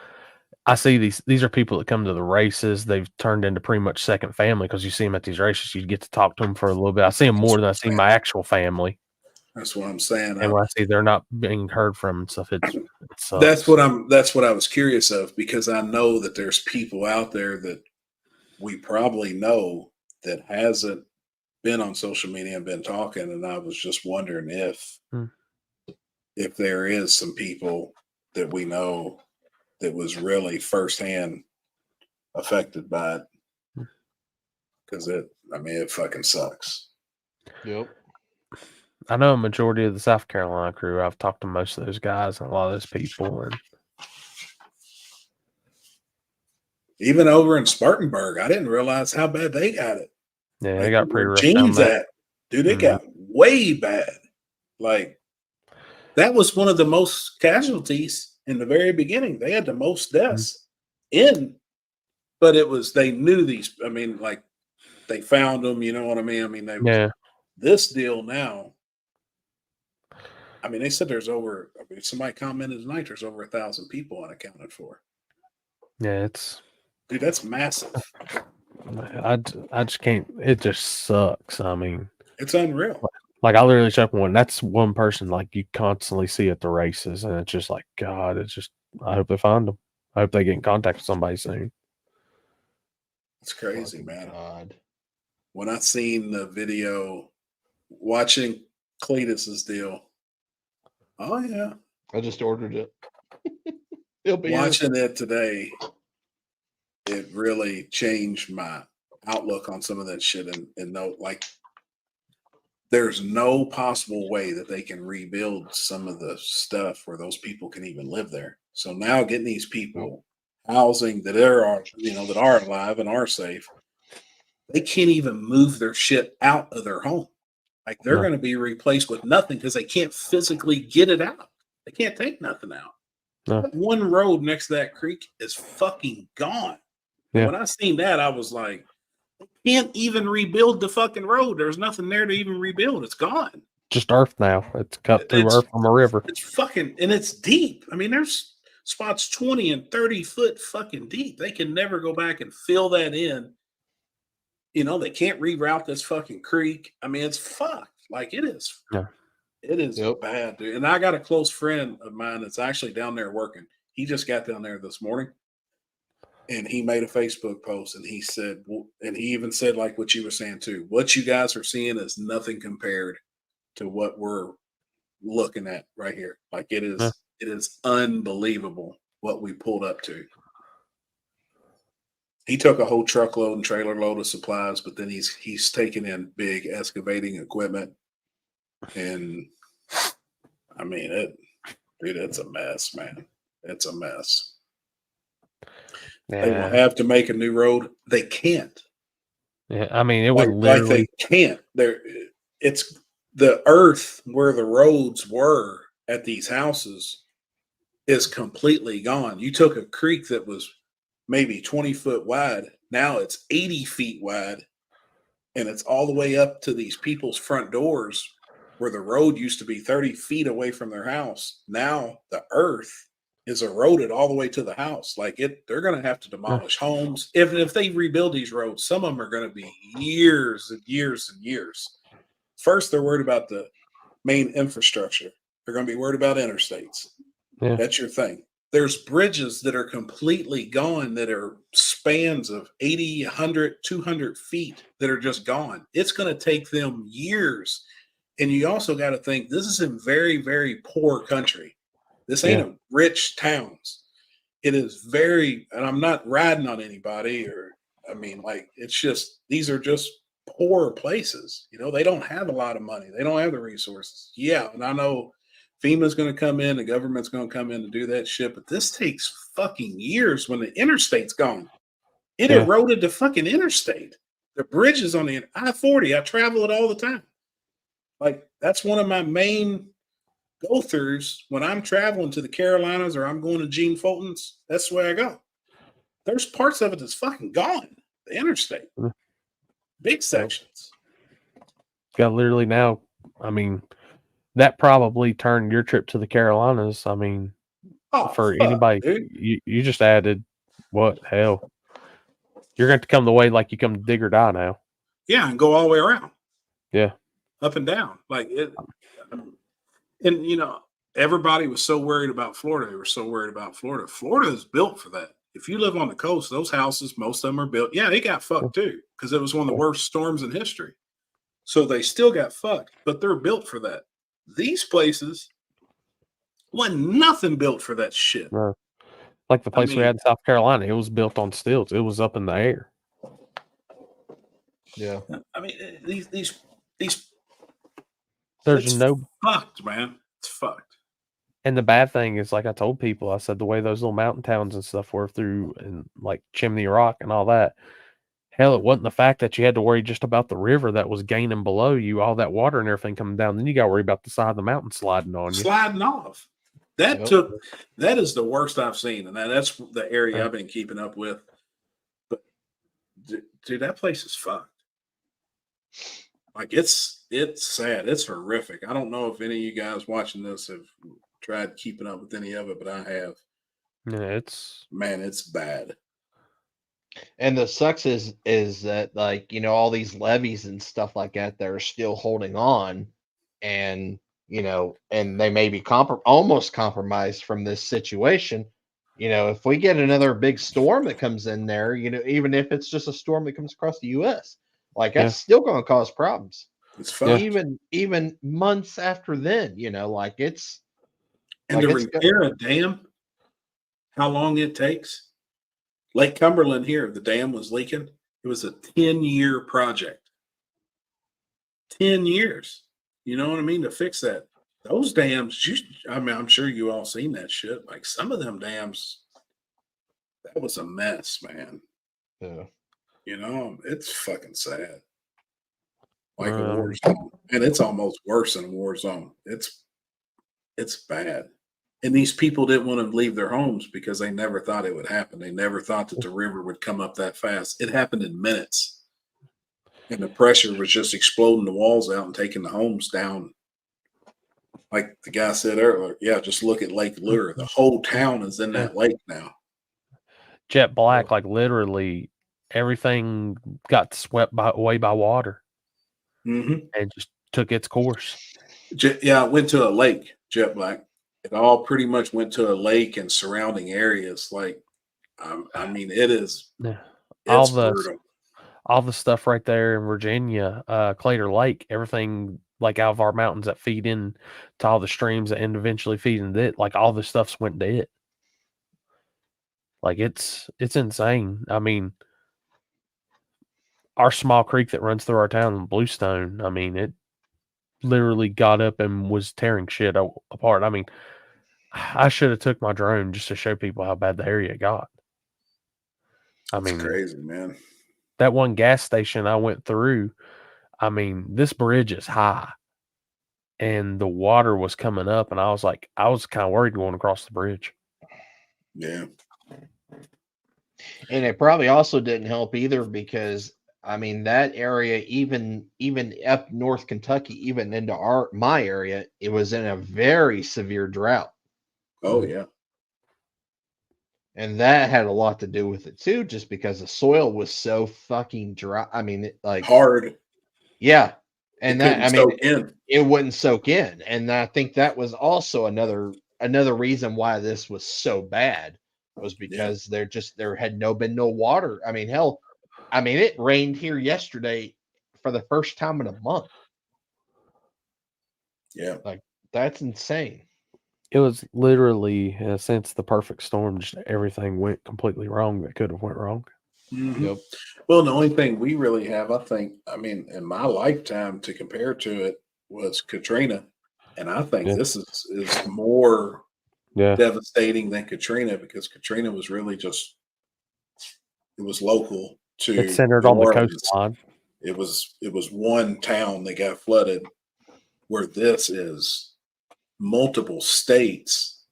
I see these are people that come to the races. They've turned into pretty much second family because you see them at these races. You get to talk to them for a little bit. I see them more than I see my actual family. That's what I'm saying. And when I see they're not being heard from and stuff, it sucks. That's what I was curious of, because I know that there's people out there that we probably know that hasn't been on social media and been talking, and I was just wondering if there is some people that we know that was really firsthand affected by it, because it fucking sucks. Yep. I know a majority of the South Carolina crew. I've talked to most of those guys and a lot of those people, and even over in Spartanburg, I didn't realize how bad they got it. Yeah, they got pretty rough down there. Dude, it got way bad. Like, that was one of the most casualties in the very beginning. They had the most deaths but they knew these. I mean, like, they found them. You know what I mean? This deal now. I mean, they said there's somebody commented tonight, there's over 1,000 people unaccounted for. Yeah, dude, that's massive. I just can't. It just sucks. I mean, it's unreal. Like, I literally check one. That's one person like you constantly see at the races, and it's just like, God. It's just. I hope they find them. I hope they get in contact with somebody soon. It's crazy, man. God. When I seen the video, watching Cletus's deal. Oh yeah, I just ordered it. It'll be watching it today. It really changed my outlook on some of that shit, and no, like, there's no possible way that they can rebuild some of the stuff where those people can even live there. So now getting these people housing that are alive and are safe, they can't even move their shit out of their home. Like, they're going to be replaced with nothing because they can't physically get it out. They can't take nothing out. That one road next to that creek is fucking gone. Yeah. When I seen that, I was like, they can't even rebuild the fucking road. There's nothing there to even rebuild. It's gone. Just earth now. It's cut through earth from a river. It's fucking, and it's deep. I mean, there's spots 20 and 30 foot fucking deep. They can never go back and fill that in. They can't reroute this fucking creek. I mean, it's fucked. Like, it is. Yeah. It is bad, dude. And I got a close friend of mine that's actually down there working. He just got down there this morning, and he made a Facebook post, and he said, and he even said, like what you were saying too, what you guys are seeing is nothing compared to what we're looking at right here. Like, it is unbelievable what we pulled up to. He took a whole truckload and trailer load of supplies, but then he's taking in big excavating equipment. And I mean, it's a mess, man. It's a mess. Yeah. They will have to make a new road. They can't. Yeah, I mean, it would literally. Like, they can't. It's the earth where the roads were at these houses is completely gone. You took a creek that was maybe 20 foot wide. Now it's 80 feet wide, and it's all the way up to these people's front doors where the road used to be 30 feet away from their house. Now the earth is eroded all the way to the house. Like, they're going to have to demolish homes. If they rebuild these roads, some of them are going to be years and years and years. First, they're worried about the main infrastructure. They're going to be worried about interstates. Yeah. That's your thing. There's bridges that are completely gone that are spans of 80, 100, 200 feet that are just gone. It's going to take them years And you also got to think this is in very, very poor country. This ain't a rich towns. It is very, and I'm not riding on anybody it's just, these are just poor places. They don't have a lot of money. They don't have the resources. Yeah. And I know FEMA's going to come in, the government's going to come in to do that shit, but this takes fucking years when the interstate's gone. It eroded the fucking interstate. The bridges on the I-40, I travel it all the time. Like, that's one of my main go-throughs when I'm traveling to the Carolinas or I'm going to Gene Fulton's. That's the way I go. There's parts of it that's fucking gone. The interstate. Big sections. Got literally now, that probably turned your trip to the Carolinas. For anybody, you just added what? Hell. You're going to come the way like you come to Dig or Die now. Yeah, and go all the way around. Yeah. Up and down. Like it. And, everybody was so worried about Florida. They were so worried about Florida. Florida is built for that. If you live on the coast, those houses, most of them are built. Yeah, they got fucked too because it was one of the worst storms in history. So they still got fucked, but they're built for that. These places wasn't nothing built for that shit. No. Like the place we had in South Carolina, it was built on stilts. It was up in the air. Yeah. These there's no fucked, man. It's fucked. And the bad thing is, like I told people, I said the way those little mountain towns and stuff were through and like Chimney Rock and all that. Hell, it wasn't the fact that you had to worry just about the river that was gaining below you, all that water and everything coming down. Then you got to worry about the side of the mountain sliding on you. Sliding off. That is the worst I've seen. And that's the area I've been keeping up with. But dude, that place is fucked. Like it's sad. It's horrific. I don't know if any of you guys watching this have tried keeping up with any of it, but I have. Yeah, it's bad. And the sucks is that, like, all these levees and stuff like that are still holding on, and and they may be almost compromised from this situation. If we get another big storm that comes in there, even if it's just a storm that comes across the U.S., like that's still going to cause problems. It's fun. Even months after then, like it's. And to repair a dam, how long it takes? Lake Cumberland here, the dam was leaking. It was a 10-year project. 10 years. You know what I mean? To fix that. Those dams, I'm sure you all seen that shit. Like some of them dams, that was a mess, man. Yeah. It's fucking sad. Like a war zone. And it's almost worse than a war zone. It's bad. And these people didn't want to leave their homes because they never thought it would happen. They never thought that the river would come up that fast. It happened in minutes. And the pressure was just exploding the walls out and taking the homes down. Like the guy said earlier, just look at Lake Lure. The whole town is in that lake now. Jet black, like literally everything got swept away by water. Mm-hmm. And just took its course. It went to a lake, jet black. It all pretty much went to a lake and surrounding areas. Like, it is. Yeah. It's brutal. All the stuff right there in Virginia, Claytor Lake, everything like out of our mountains that feed in to all the streams that end eventually feed into it, like all the stuff's went to it. Like it's insane. Our small creek that runs through our town, Bluestone, it literally got up and was tearing shit apart. I should have took my drone just to show people how bad the area got. It's crazy, man. That one gas station I went through, this bridge is high and the water was coming up and I was kind of worried going across the bridge. Yeah. And it probably also didn't help either because that area, even up North Kentucky, even into my area, it was in a very severe drought. Oh yeah. And that had a lot to do with it too, just because the soil was so fucking dry. Hard. Yeah. And it wouldn't soak in. And I think that was also another reason why this was so bad was because there had been no water. Hell, it rained here yesterday for the first time in a month. Yeah. Like, that's insane. It was literally, in a sense, the perfect storm. Just everything went completely wrong that could have went wrong. Mhm. Yep. Well, the only thing we really have, I think, I mean, in my lifetime to compare to it was Katrina. And I think Yeah. this is more Yeah. devastating than Katrina because Katrina was really just, it was local to It's centered New on the Orleans. coastline. It was one town that got flooded, where this is multiple states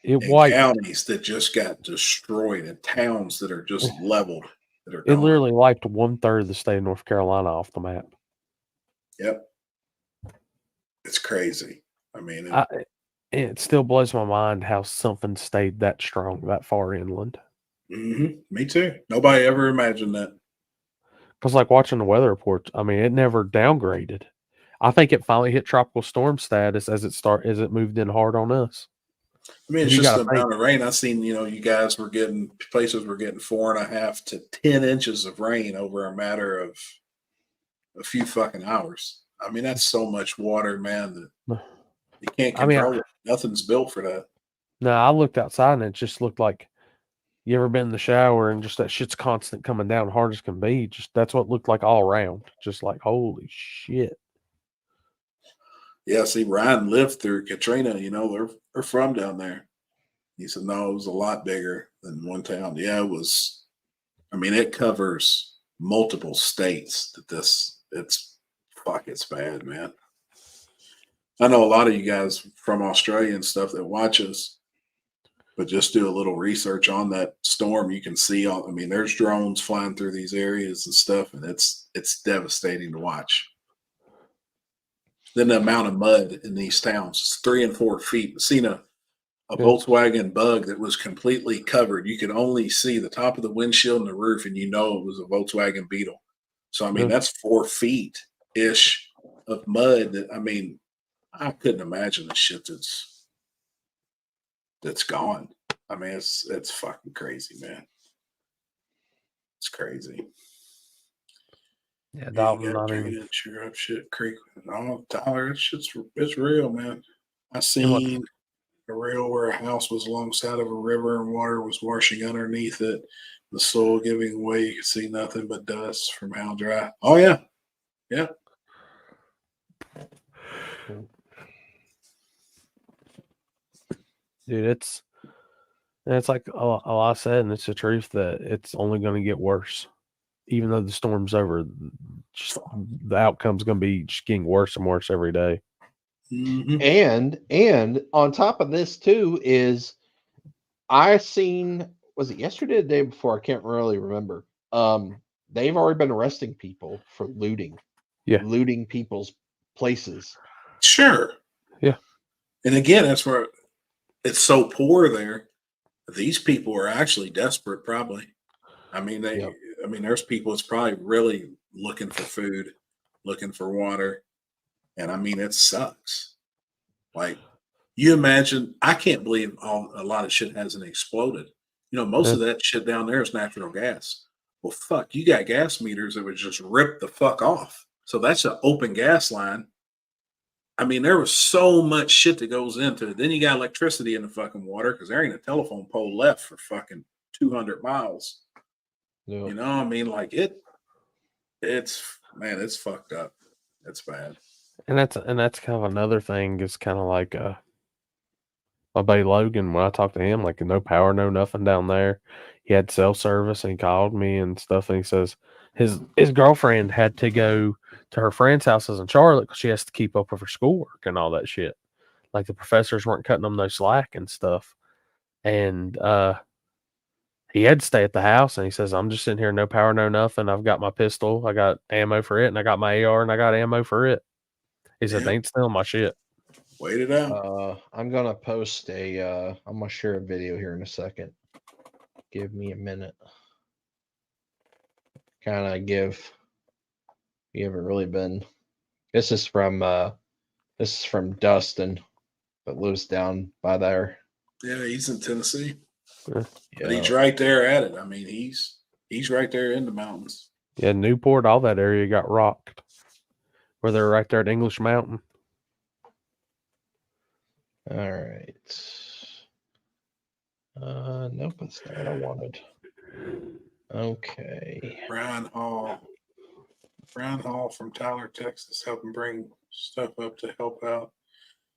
It and wiped. counties that just got destroyed and towns that are just leveled, that are It gone. literally wiped 1/3 of the state of North Carolina off the map. Yep. It's crazy. I mean, It still blows my mind how something stayed that strong that far inland. me too. Nobody ever imagined that. Because, like, watching the weather reports, I mean, it never downgraded. I think it finally hit tropical storm status as it moved in hard on us. I mean, it's You just gotta the think. amount of rain. I've seen, you guys were getting, places were getting 4.5 to 10 inches of rain over a matter of a few fucking hours. I mean, that's so much water, man, that you can't I mean, control it. Nothing's built for that. No, I looked outside and it just looked like, you ever been in the shower and just that shit's constant coming down hard as can be. Just that's what it looked like all around. Just like, holy shit. Yeah, see, Ryan lived through Katrina. They're from down there. He said, no, it was a lot bigger than one town. Yeah, it was. I mean, it covers multiple states. It's bad, man. I know a lot of you guys from Australia and stuff that watch us, but just do a little research on that storm. You can see I mean, there's drones flying through these areas and stuff, and it's devastating to watch. Then the amount of mud in these towns is 3 and 4 feet. I've seen a Volkswagen Bug that was completely covered. You could only see the top of the windshield and the roof, and it was a Volkswagen Beetle. So I mean, that's 4 feet ish of mud. That I mean, I couldn't imagine the shit that's gone. I mean, it's fucking crazy, man. It's crazy. Yeah, You Dalton, got I mean, sure up shit creek. Oh, Tyler, it's real, man. I seen a reel where a house was alongside of a river and water was washing underneath it. The soil giving way. You could see nothing but dust from how dry. Oh yeah, yeah. dude, it's like a lot I said, and it's the truth that it's only going to get worse. Even though the storm's over, just the outcome's going to be just getting worse and worse every day. And on top of this too is I seen, was it yesterday or the day before? I can't really remember. They've already been arresting people for looting. Yeah. Looting people's places. Sure. Yeah. And again, that's where it's so poor there. These people are actually desperate, probably. I mean, there's people that's probably really looking for food, looking for water. And I mean, it sucks. Like, you imagine, I can't believe a lot of shit hasn't exploded. Most of that shit down there is natural gas. Well, fuck, you got gas meters that would just rip the fuck off. So that's an open gas line. I mean, there was so much shit that goes into it. Then you got electricity in the fucking water because there ain't a telephone pole left for fucking 200 miles. Yep. I mean, like it's fucked up. It's bad. And that's kind of another thing. Is kind of like my buddy Logan. When I talked to him, like no power, no nothing down there. He had cell service, and he called me and stuff. And he says his girlfriend had to go to her friend's houses in Charlotte because she has to keep up with her schoolwork and all that shit. Like the professors weren't cutting them no slack and stuff. And he had to stay at the house. And he says, I'm just sitting here, no power, no nothing. I've got my pistol, I got ammo for it, and I got my AR, and I got ammo for it. He said, they ain't stealing my shit. Wait it out. I'm gonna post I'm gonna share a video here in a second. Give me a minute. Kind of you haven't really been. This is from Dustin that lives down by there. Yeah, he's in Tennessee. Yeah. But he's right there at it. I mean, he's right there in the mountains. Yeah, Newport, all that area got rocked. Where they're right there at English Mountain. All right. Nope, that's not what I wanted. Okay. Brian Hall from Tyler, Texas, helping bring stuff up to help out.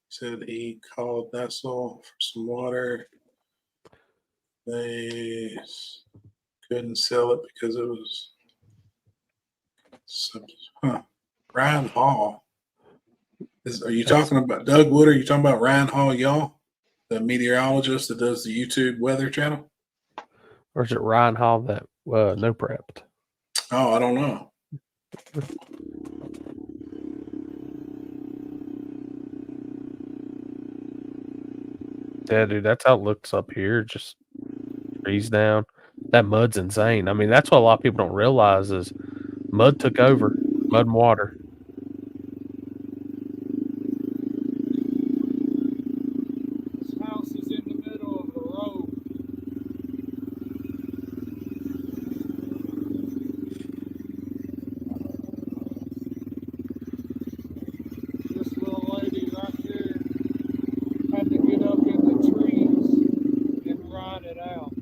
Said he called Nestle for some water. They couldn't sell it because it was Ryan Hall. Are you talking about Doug Wood? Or are you talking about Ryan Hall, y'all? The meteorologist that does the YouTube weather channel? Or is it Ryan Hall that no prepped? Oh, I don't know. Yeah, dude, that's how it looks up here. Just trees down. That mud's insane. I mean, that's what a lot of people don't realize is mud took over. Mud and water. This house is in the middle of the road. This little lady right here had to get up in the trees and ride it out.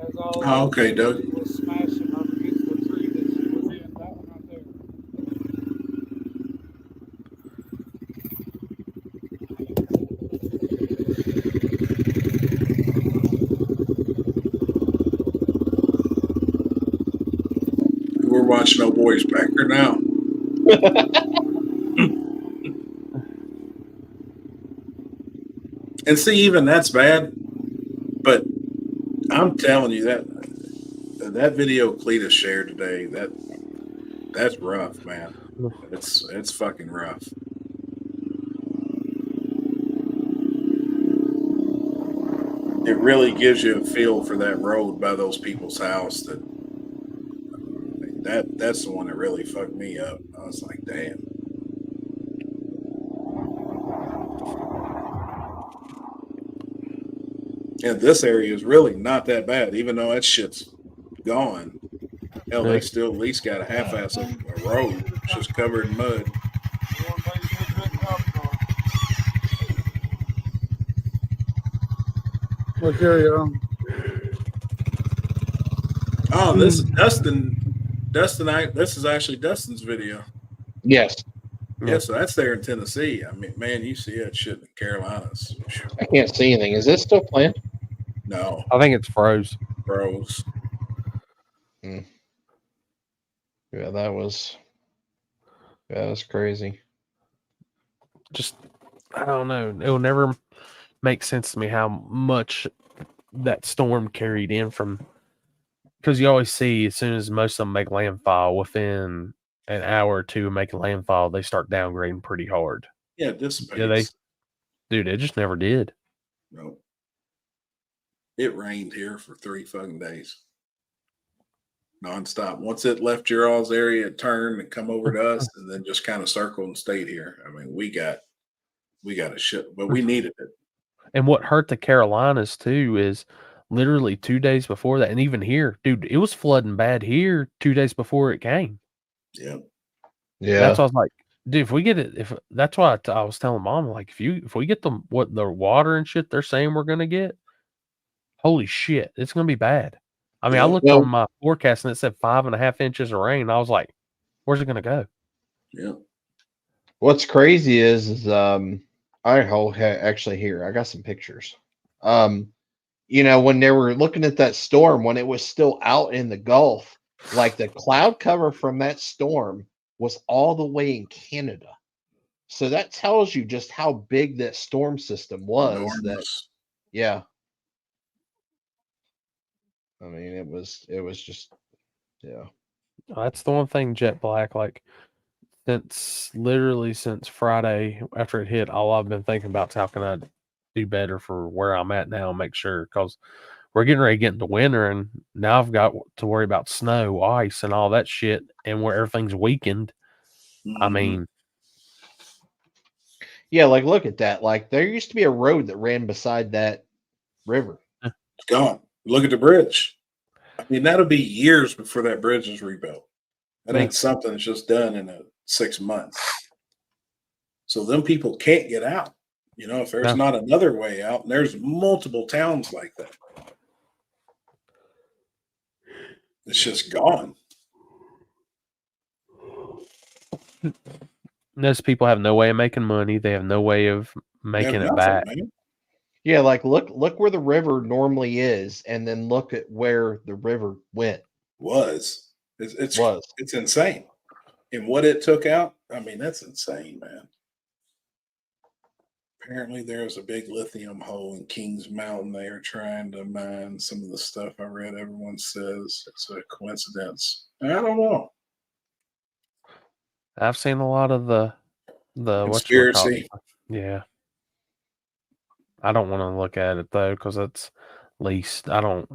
As all Oh, okay, Doug. was smashing up against the tree that she was in. That one right there. We're watching old boys back there now. And see, even that's bad. But I'm telling you that video Cletus shared today, that's rough, man. It's fucking rough. It really gives you a feel for that road by those people's house. That's the one that really fucked me up. I was like, damn. And this area is really not that bad, even though that shit's gone. Hell, they still at least got a half-ass of a road. It's just covered in mud. Well, carry on. Oh, this is Dustin. This is actually Dustin's video. Yes. Yeah, so that's there in Tennessee. I mean, man, you see that shit in the Carolinas. I can't see anything. Is this still playing? No. I think it's froze. Froze. Yeah, that was crazy. Just, I don't know. It will never make sense to me how much that storm carried in from, because you always see as soon as most of them make landfall, within an hour or two of making landfall, they start downgrading pretty hard. Yeah, it dissipates. Yeah, dude, it just never did. No. It rained here for 3 fucking days. Nonstop. Once it left your all's area, it turned and come over to us and then just kind of circled and stayed here. I mean, we got a shit, but we needed it. And what hurt the Carolinas too is literally 2 days before that, and even here, dude, it was flooding bad here 2 days before it came. Yeah. Yeah. That's why I was like, dude, if we get it, that's why I was telling Mom, like, if we get the water and shit they're saying we're gonna get, holy shit, it's gonna be bad. I mean, I looked on my forecast and it said 5.5 inches of rain. I was like, where's it gonna go? Yeah. What's crazy is actually here I got some pictures. You know, when they were looking at that storm when it was still out in the Gulf, like the cloud cover from that storm was all the way in Canada. So that tells you just how big that storm system was. Enormous. Yeah. I mean, it was just, yeah. That's the one thing, Jet Black, like since Friday after it hit, all I've been thinking about is how can I do better for where I'm at now and make sure, because we're getting ready to get into winter and now I've got to worry about snow, ice, and all that shit, and where everything's weakened. Mm-hmm. I mean, yeah, like look at that. Like there used to be a road that ran beside that river. It's gone. Look at the bridge. I mean, that'll be years before that bridge is rebuilt. That ain't something that's just done in 6 months. So them people can't get out. You know, if there's not another way out, and there's multiple towns like that. It's just gone. Those people have no way of making money. They have no way of making it back. Man. Yeah, like look where the river normally is, and then look at where the river went. It's insane. And what it took out, I mean, that's insane, man. Apparently there's a big lithium hole in Kings Mountain. They are trying to mine some of the stuff I read. Everyone says it's a coincidence. I don't know. I've seen a lot of the conspiracy. Yeah. I don't want to look at it though, because it's least I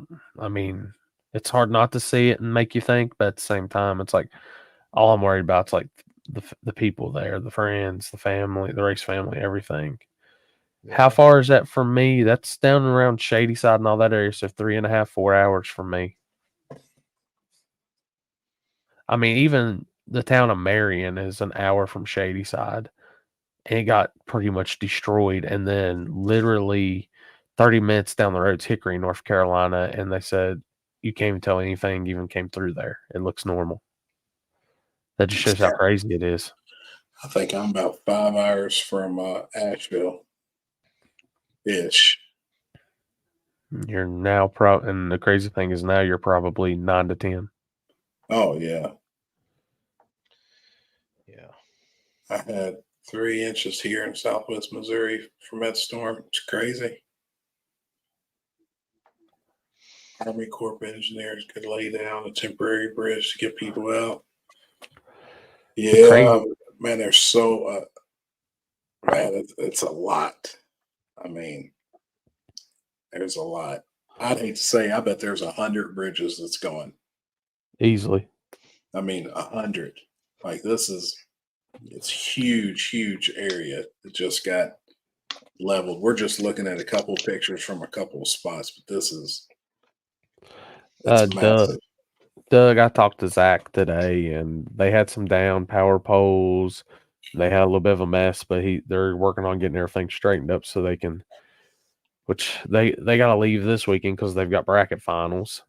mean, it's hard not to see it and make you think, but at the same time, it's like all I'm worried about is like the people there, the friends, the family, the race family, everything. Yeah. How far is that from me? That's down around Shady Side and all that area, so 3.5, 4 hours from me. I mean, even the town of Marion is an hour from Shady Side, and it got pretty much destroyed. And then literally 30 minutes down the road is Hickory, North Carolina, and they said you can't even tell anything even came through there. It looks normal. That just shows how crazy it is. I think I'm about 5 hours from Asheville. Ish. You're now and the crazy thing is now you're probably 9 to 10. Oh yeah. Yeah. I had 3 inches here in Southwest Missouri from that storm. It's crazy. Army Corps of Engineers could lay down a temporary bridge to get people out. Yeah, man, there's so man, it's a lot. I mean, there's a lot. I'd hate to say, I bet there's 100 bridges that's gone. Easily. I mean, 100. Like it's huge area that just got leveled. We're just looking at a couple pictures from a couple of spots, but this is massive. Doug, I talked to Zach today, and they had some down power poles. They had a little bit of a mess, but they're working on getting everything straightened up so they can. Which they got to leave this weekend because they've got bracket finals,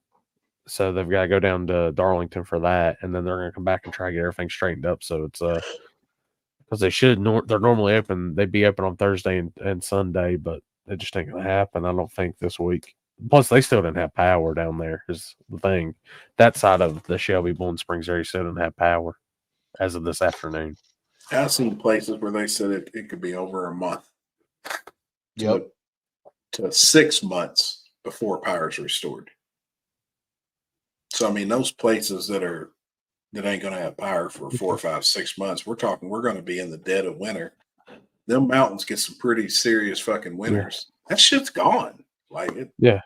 so they've got to go down to Darlington for that, and then they're going to come back and try to get everything straightened up. So it's because they're normally open. They'd be open on Thursday and Sunday, but it just ain't going to happen. I don't think this week. Plus, they still didn't have power down there. Is the thing. That side of the Shelby Bowling Springs area still didn't have power as of this afternoon. I've seen places where they said it could be over a month. Yep. To 6 months before power is restored. So I mean, those places that ain't going to have power for 4, 5, 6 months. We're going to be in the dead of winter. Them mountains get some pretty serious fucking winters. Yeah. That shit's gone. Like it. Yeah.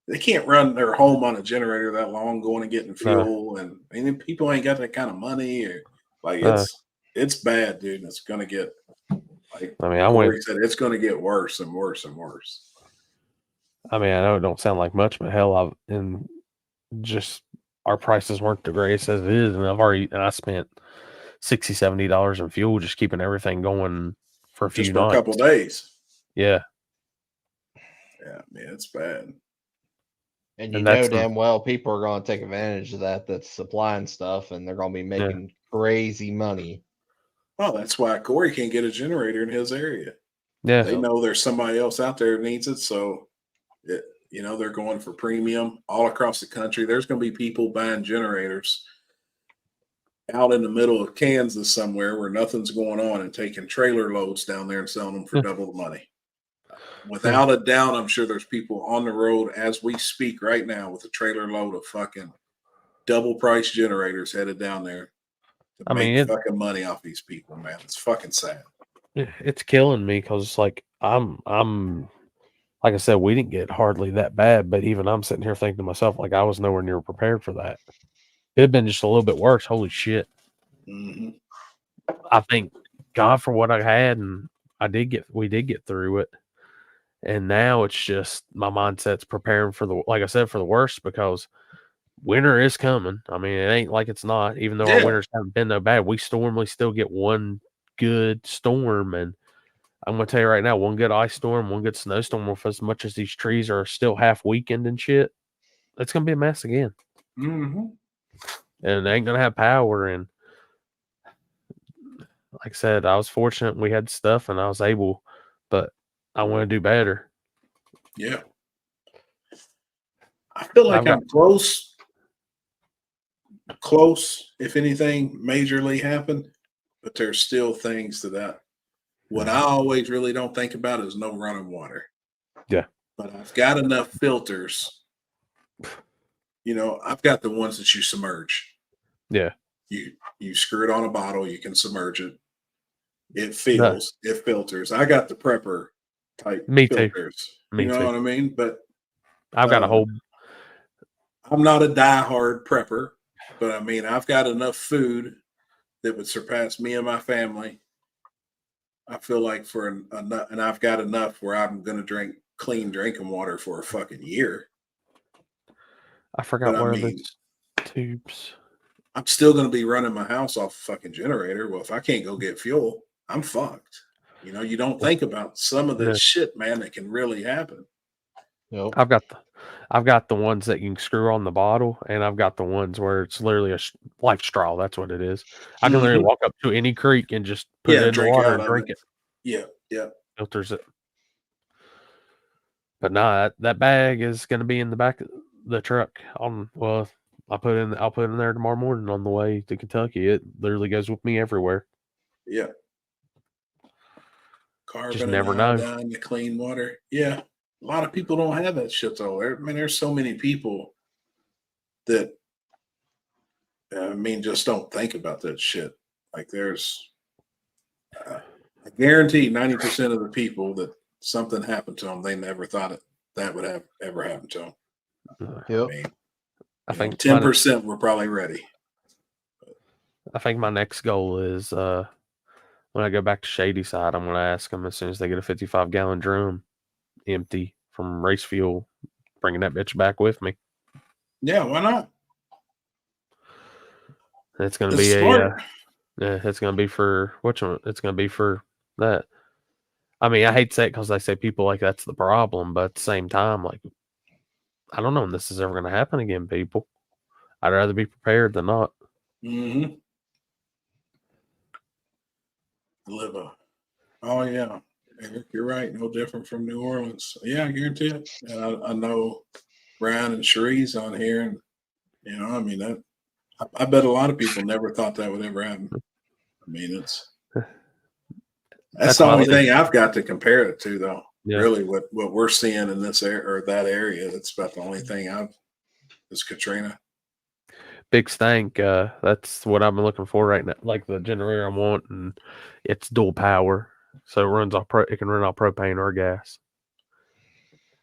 They can't run their home on a generator that long, going and getting fuel, and I mean, people ain't got that kind of money. Or like it's bad, dude. And it's going to get. Like, I mean, said it's going to get worse and worse and worse. I mean, I know it don't sound like much, but hell, just our prices weren't the greatest as it is, and I spent $60-$70 in fuel just keeping everything going for a few nights. A couple days. Yeah. Yeah, man, it's bad. And you know damn well people are going to take advantage of that's supplying stuff, and they're going to be making crazy money. Well, that's why Corey can't get a generator in his area. Yeah. They know there's somebody else out there that needs it. So, they're going for premium all across the country. There's going to be people buying generators out in the middle of Kansas somewhere where nothing's going on and taking trailer loads down there and selling them for double the money. Without a doubt, I'm sure there's people on the road as we speak right now with a trailer load of fucking double price generators headed down there. I mean, fucking money off these people, man. It's fucking sad. It's killing me because, like, I'm like I said, we didn't get hardly that bad, but even I'm sitting here thinking to myself, like, I was nowhere near prepared for that. It had been just a little bit worse. Holy shit! Mm-hmm. I thank God for what I had, and we did get through it. And now it's just my mindset's preparing for like I said, for the worst, because winter is coming. I mean, it ain't like it's not. Even though our winters haven't been no bad, we normally still get one good storm, and I'm gonna tell you right now, one good ice storm, one good snowstorm, with as much as these trees are still half weakened and shit, it's gonna be a mess again. Mm-hmm. And they ain't gonna have power. And like I said, I was fortunate we had stuff and I was able, but I want to do better. Yeah. I feel like I'm close, if anything majorly happened, but there's still things what I always really don't think about is no running water. Yeah. But I've got enough filters. You know, I've got the ones that you submerge. Yeah. You screw it on a bottle, you can submerge it. It feels, it filters. I got the prepper type filters. Me you know too. what I mean? But I've got a whole. I'm not a diehard prepper, but I mean, I've got enough food that would surpass me and my family. I feel like and I've got enough where I'm going to drink clean drinking water for a fucking year. I forgot where those tubes. I'm still going to be running my house off a fucking generator. Well, if I can't go get fuel, I'm fucked. You know, you don't think about some of this shit, man, that can really happen. Nope. I've got the ones that you can screw on the bottle, and I've got the ones where it's literally like straw. That's what it is. I can literally walk up to any creek and just put it in the water and drink it. Yeah, yeah. Filters it. But nah, that bag is going to be in the back of the truck. I'll put it in there tomorrow morning on the way to Kentucky. It literally goes with me everywhere. Yeah. Carbon just never know. The clean water. Yeah. A lot of people don't have that shit though. I mean, there's so many people that just don't think about that shit. Like there's I guarantee 90% of the people that something happened to them, they never thought that would have ever happened to them. Yep. I think 10% were probably ready. I think my next goal is when I go back to Shady Side, I'm going to ask them as soon as they get a 55-gallon drum empty from race fuel, bringing that bitch back with me. Yeah, why not? It's going to be it's going to be for which one? It's going to be for that. I mean, I hate to say it because they say people like that's the problem, but at the same time, like, I don't know when this is ever going to happen again, people. I'd rather be prepared than not. Mm-hmm. Oh, yeah. Eric, you're right. No different from New Orleans. Yeah, I guarantee it. And I know Brian and Cherie's on here. And, you know, I mean, I bet a lot of people never thought that would ever happen. I mean, that's the only thing I've got to compare it to, though. Yeah. Really, what we're seeing in this area or that area, that's about the only thing is Katrina. Big stank. That's what I've been looking for right now. Like the generator I want, and it's dual power, so it runs off. It can run off propane or gas.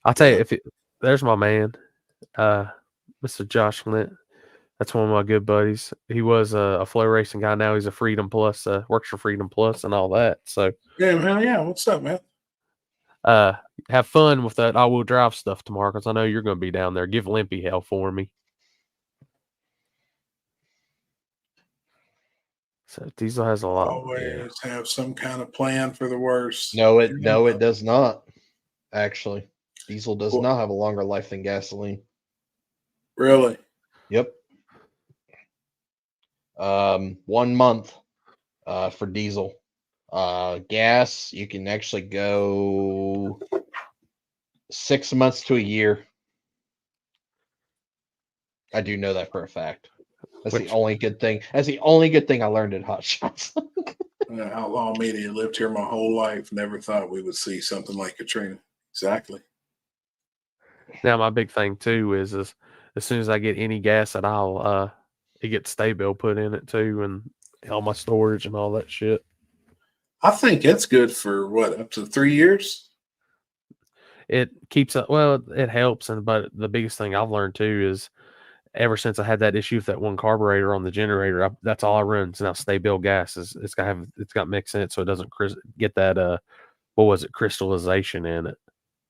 I'll tell you, there's my man, Mr. Josh Flint. That's one of my good buddies. He was a flow racing guy. Now he's a Freedom Plus, works for Freedom Plus and all that. So yeah, hell yeah. What's up, man? Have fun with that all-wheel drive stuff tomorrow, because I know you're going to be down there. Give Limpy hell for me. So Diesel has a lot. Always have some kind of plan for the worst. No, it does not. Actually, Diesel does not have a longer life than gasoline. Really? Yep. 1 month for diesel. Gas, you can actually go 6 months to a year. I do know that for a fact. That's the only good thing. That's the only good thing I learned at Hot Shots. Outlaw Media lived here my whole life. Never thought we would see something like Katrina. Exactly. Now my big thing too is as soon as I get any gas at all, it gets stay bill put in it too, and all my storage and all that shit. I think it's good for up to 3 years. It keeps up. Well, it helps, but the biggest thing I've learned too is ever since I had that issue with that one carburetor on the generator, that's all I run. So now stay bill gas it's got mixed in it, so it doesn't get that crystallization in it.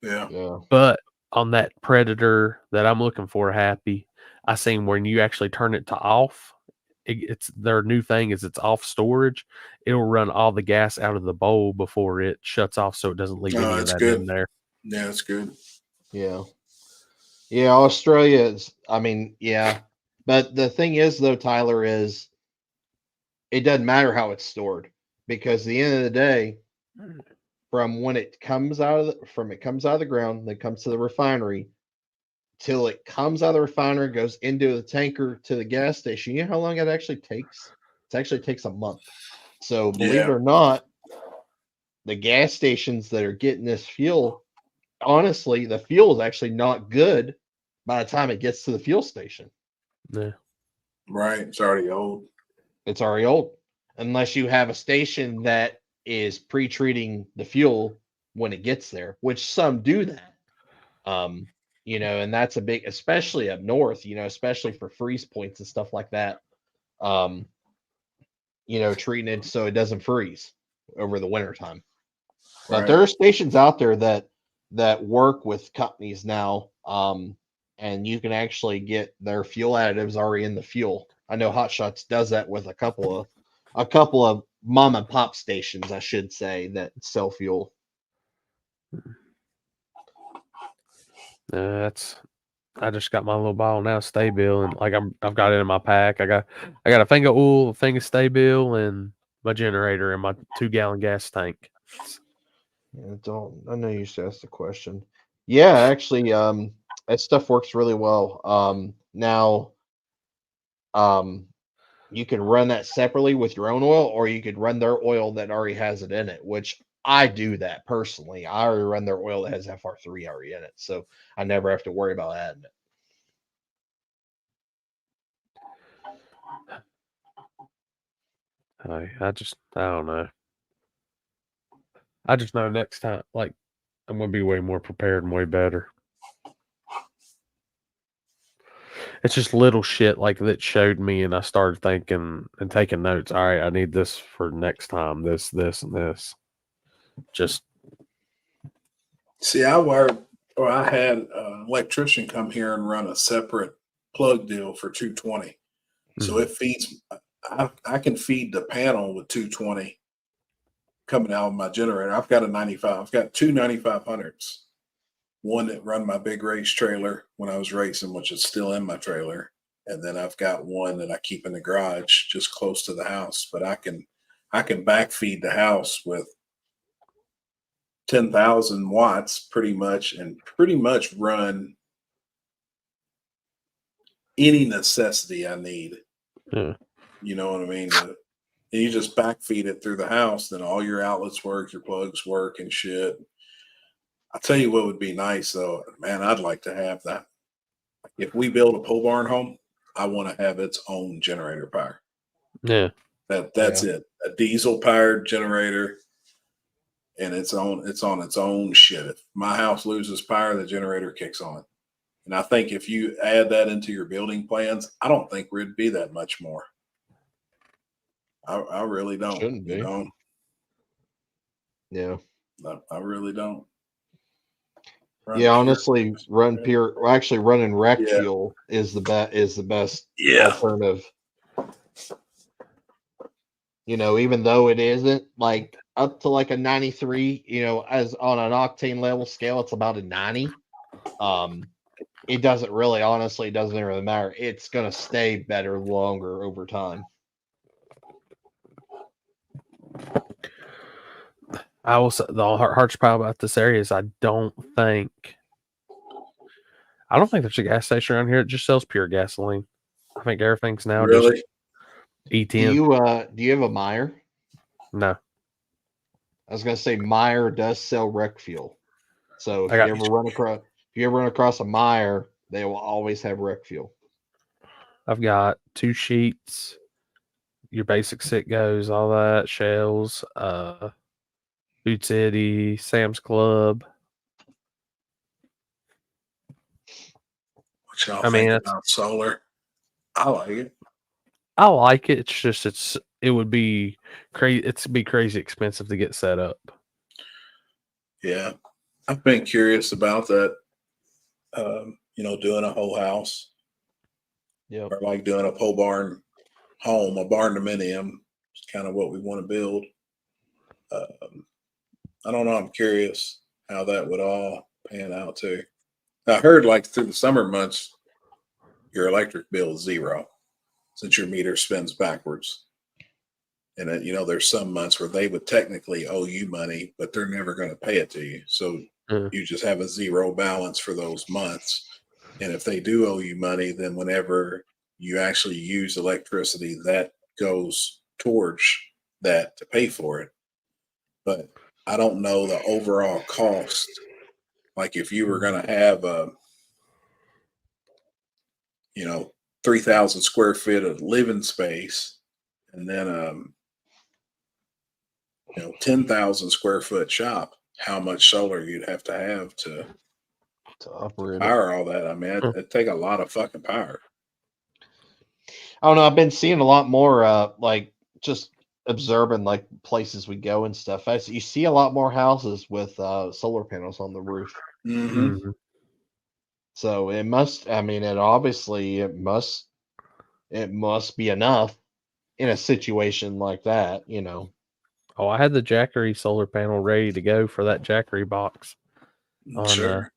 Yeah. But on that Predator that I'm looking for, Happy, I seen when you actually turn it to off, it's their new thing is it's off storage. It'll run all the gas out of the bowl before it shuts off, so it doesn't leave any of that's that good. in there. Yeah, that's good. Yeah. Yeah, Australia is, I mean, yeah. But the thing is, though, Tyler, is it doesn't matter how it's stored because at the end of the day, from when it comes out of the ground, then comes to the refinery, till it comes out of the refinery, goes into the tanker to the gas station. You know how long it actually takes? It actually takes a month. So believe it or not, the gas stations that are getting this fuel, honestly, the fuel is actually not good by the time it gets to the fuel station. Yeah. Right. It's already old. It's already old. Unless you have a station that is pre-treating the fuel when it gets there, which some do that. And that's a big, especially up north, especially for freeze points and stuff like that. Treating it so it doesn't freeze over the winter time. But there are stations out there that work with companies now, and you can actually get their fuel additives already in the fuel. I know Hot Shots does that with a couple of mom and pop stations, I should say, that sell fuel. I just got my little bottle now, Stay-Bill, and like I've got it in my pack. I got a thing of oil, a thing of Stay-Bill, and my generator and my 2-gallon gas tank. Yeah, I know you used to ask the question. Yeah, actually, that stuff works really well. Now, you can run that separately with your own oil, or you could run their oil that already has it in it, which I do that personally. I already run their oil that has FR3 already in it, so I never have to worry about adding it. I don't know. I just know next time, like, I'm gonna be way more prepared and way better. It's just little shit like that showed me, and I started thinking and taking notes. All right, I need this for next time. This, and this. Just see, I had an electrician come here and run a separate plug deal for 220. So it feeds. I can feed the panel with 220 coming out of my generator. I've got a 95. I've got two 9500s. One that run my big race trailer when I was racing, which is still in my trailer. And then I've got one that I keep in the garage just close to the house. But I can backfeed the house with 10,000 watts pretty much, and pretty much run any necessity I need. Yeah. You know what I mean? And you just backfeed it through the house, then all your outlets work, your plugs work and shit. I'll tell you what would be nice though, man, I'd like to have that. If we build a pole barn home, I want to have its own generator power. Yeah. That's it. A diesel powered generator, and it's on its own shit. If my house loses power, the generator kicks on. And I think if you add that into your building plans, I don't think we'd be that much more. I really don't. Shouldn't be. Yeah. I really don't. Honestly, running rec fuel is the best alternative. Even though it isn't like up to like a 93, as on an octane level scale, it's about a 90. It doesn't really matter. It's gonna stay better longer over time. I will say the hardest part about this area is I don't think there's a gas station around here that just sells pure gasoline. I think everything's now just E10. Do you have a Meyer? No. I was gonna say Meyer does sell rec fuel. So if you ever run across a Meyer, they will always have rec fuel. I've got 2 sheets, your basic Citgos, all that, Shells, Boot City, Sam's Club. What y'all think about solar? I like it. I like it. It's just it would be crazy. It'd be crazy expensive to get set up. Yeah, I've been curious about that. Doing a whole house. Yeah. Or like doing a pole barn home, a barn dominium, is kind of what we want to build. I don't know. I'm curious how that would all pan out too. I heard like through the summer months, your electric bill is zero since your meter spins backwards. And there's some months where they would technically owe you money, but they're never going to pay it to you. So you just have a zero balance for those months. And if they do owe you money, then whenever you actually use electricity, that goes towards that to pay for it. But I don't know the overall cost. Like if you were going to have 3,000 square feet of living space, and then 10,000 square foot shop, how much solar you'd have to operate power all that. I mean, it'd take a lot of fucking power. I don't know. I've been seeing a lot more, like just observing like places we go and stuff. You see a lot more houses with solar panels on the roof. Mm-hmm. So it must. I mean, it must be enough in a situation like that. Oh, I had the Jackery solar panel ready to go for that Jackery box. Sure.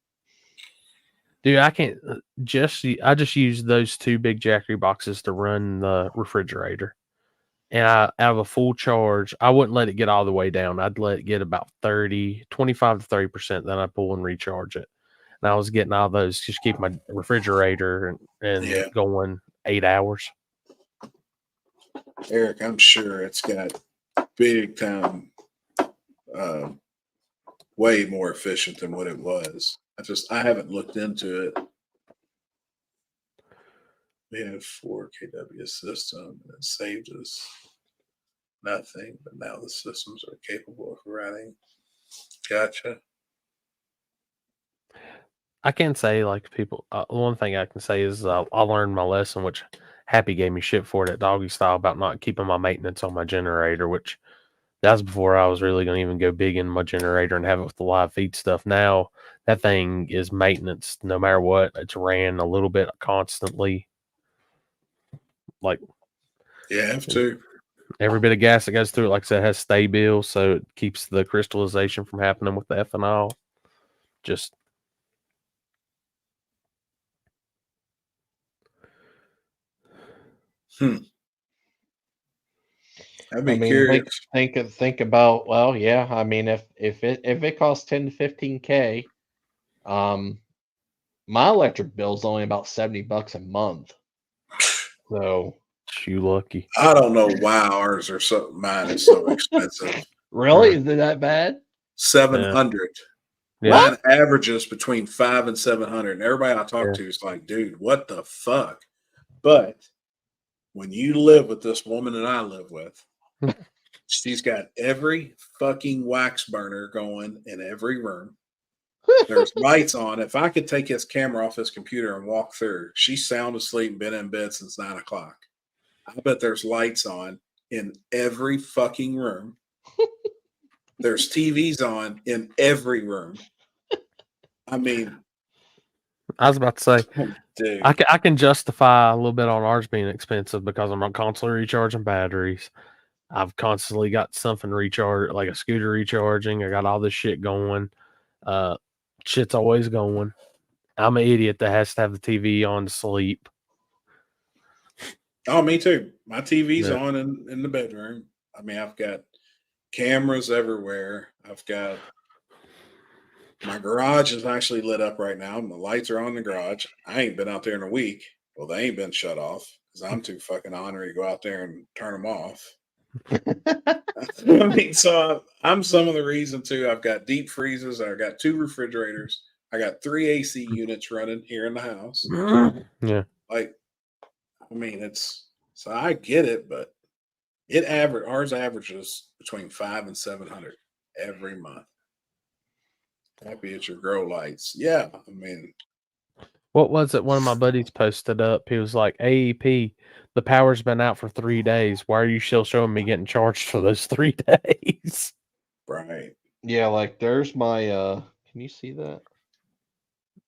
Dude, I can't I just use those two big Jackery boxes to run the refrigerator. And out of a full charge, I wouldn't let it get all the way down. I'd let it get about 25 to 30%. Then I'd pull and recharge it. And I was getting all those, just keep my refrigerator and going 8 hours. Eric, I'm sure it's got big time, way more efficient than what it was. I haven't looked into it. We have 4 kW system and it saved us nothing, but now the systems are capable of running. Gotcha. I can say, like, people, one thing I can say is I learned my lesson, which Happy gave me shit for it at Doggy Style about not keeping my maintenance on my generator, which that was before I was really going to even go big in my generator and have it with the live feed stuff. Now that thing is maintenance no matter what. It's ran a little bit constantly. Like, you have to. Every bit of gas that goes through it, like I said, has stay bill, so it keeps the crystallization from happening with the ethanol. Just I'd be curious. Think about, well, yeah. I mean, if it costs 10 to 15K, my electric bill's only about $70 a month. So you lucky. I don't know why ours are mine is so expensive. Really? Is it that bad? 700. Yeah. Mine averages between 500 and 700. And everybody I talk to is like, dude, what the fuck? But when you live with this woman that I live with, she's got every fucking wax burner going in every room. There's lights on. If I could take his camera off his computer and walk through, she's sound asleep and been in bed since 9 o'clock. I bet there's lights on in every fucking room. There's TVs on in every room. I mean, I was about to say, dude. I can justify a little bit on ours being expensive because I'm not constantly recharging batteries. I've constantly got something recharged, like a scooter recharging. I got all this shit going. Shit's always going. I'm an idiot that has to have the TV on to sleep. Oh, me too. My TV's on in the bedroom. I mean, I've got cameras everywhere. I've got my garage is actually lit up right now. The lights are on in the garage. I ain't been out there in a week. Well, they ain't been shut off because I'm too fucking ornery to go out there and turn them off. I mean, so I'm some of the reason too. I've got deep freezers. I've got 2 refrigerators. I got 3 AC units running here in the house. Yeah. Like, I mean, so I get it, but ours averages between 500 and 700 every month. Happy at your grow lights. Yeah. I mean, what was it? One of my buddies posted up. He was like, AEP, the power's been out for 3 days. Why are you still showing me getting charged for those 3 days? Right. Yeah, like there's my can you see that?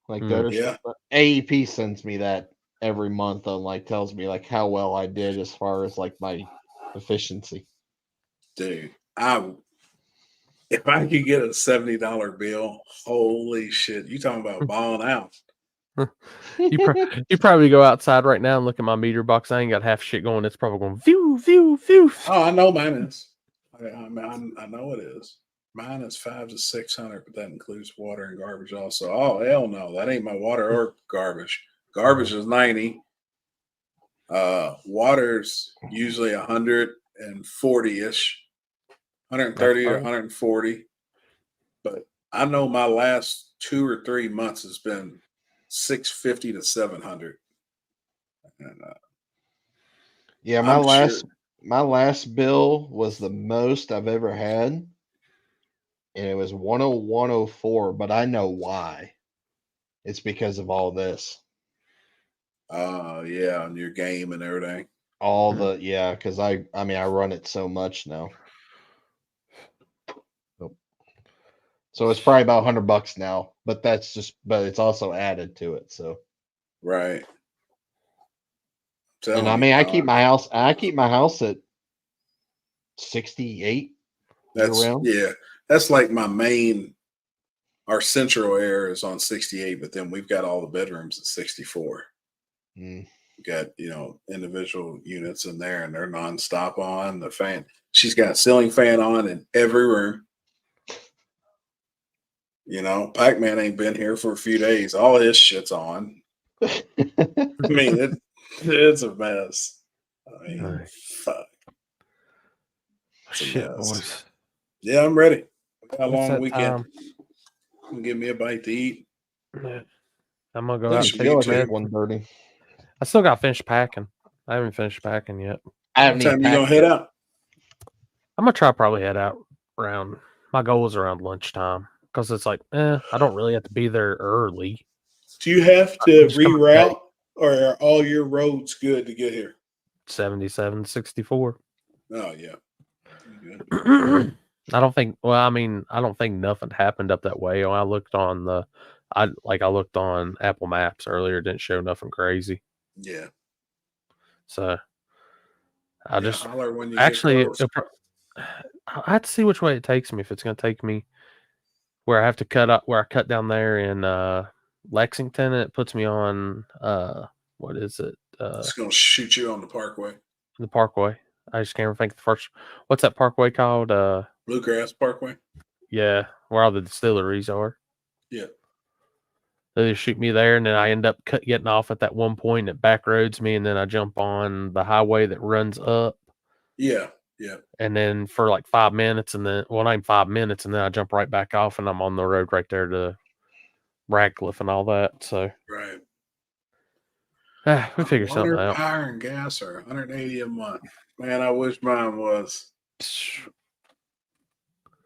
Like there's yeah. AEP sends me that every month on like tells me like how well I did as far as like my efficiency. Dude, if I could get a $70 bill, holy shit! You talking about balling out? You probably go outside right now and look at my meter box. I ain't got half shit going. It's probably going phew, phew, phew. Oh, I know mine is. I know it is. Mine is 500 to 600, but that includes water and garbage also. Oh hell no, that ain't my water or garbage. Garbage is 90. Water's usually 140-ish, 130 or 140. But I know my last 2 or 3 months has been 650 to 700. And Yeah, my last bill was the most I've ever had, and it was 101.04. But I know why. It's because of all this. Yeah, on your game and everything. All the because I mean I run it so much now. So it's probably about $100 now, but it's also added to it. So right. And I mean I keep my house at 68 That's year-round. yeah. That's like my main. Our central air is on 68, but then we've got all the bedrooms at 64. Mm. We've got individual units in there, and they're nonstop on the fan. She's got a ceiling fan on in every room. Pac-Man ain't been here for a few days. All his shit's on. I mean, it's a mess. I mean, fuck. It's a Shit, mess. boys. Yeah, I'm ready. I got a What's long that weekend. time? Give me a bite to eat. I'm gonna go That out should and be take too. 1:30. I still got to finish packing. I haven't finished packing yet. What time you gonna head out? I'm gonna try probably head out around. My goal is around lunchtime because it's like, I don't really have to be there early. Do you have to reroute, or are all your roads good to get here? 77, 64. Oh yeah. I don't think. Well, I mean, I don't think nothing happened up that way. I looked on I looked on Apple Maps earlier. It didn't show nothing crazy. Yeah. So I just holler when you actually get close. I have to see which way it takes me. If it's going to take me where I have to cut up, where I cut down there in Lexington, and it puts me on what is it? It's gonna shoot you on the Parkway. The Parkway. I just can't think of the first. What's that Parkway called? Bluegrass Parkway. Yeah, where all the distilleries are. Yeah. They just shoot me there, and then I end up getting off at that one point. It back roads me, and then I jump on the highway that runs up. Yeah, yeah. And then for like 5 minutes, and then not even 5 minutes, and then I jump right back off, and I'm on the road right there to Radcliffe and all that. So right. We figure something out. Power and gas are 180 a month. Man, I wish mine was.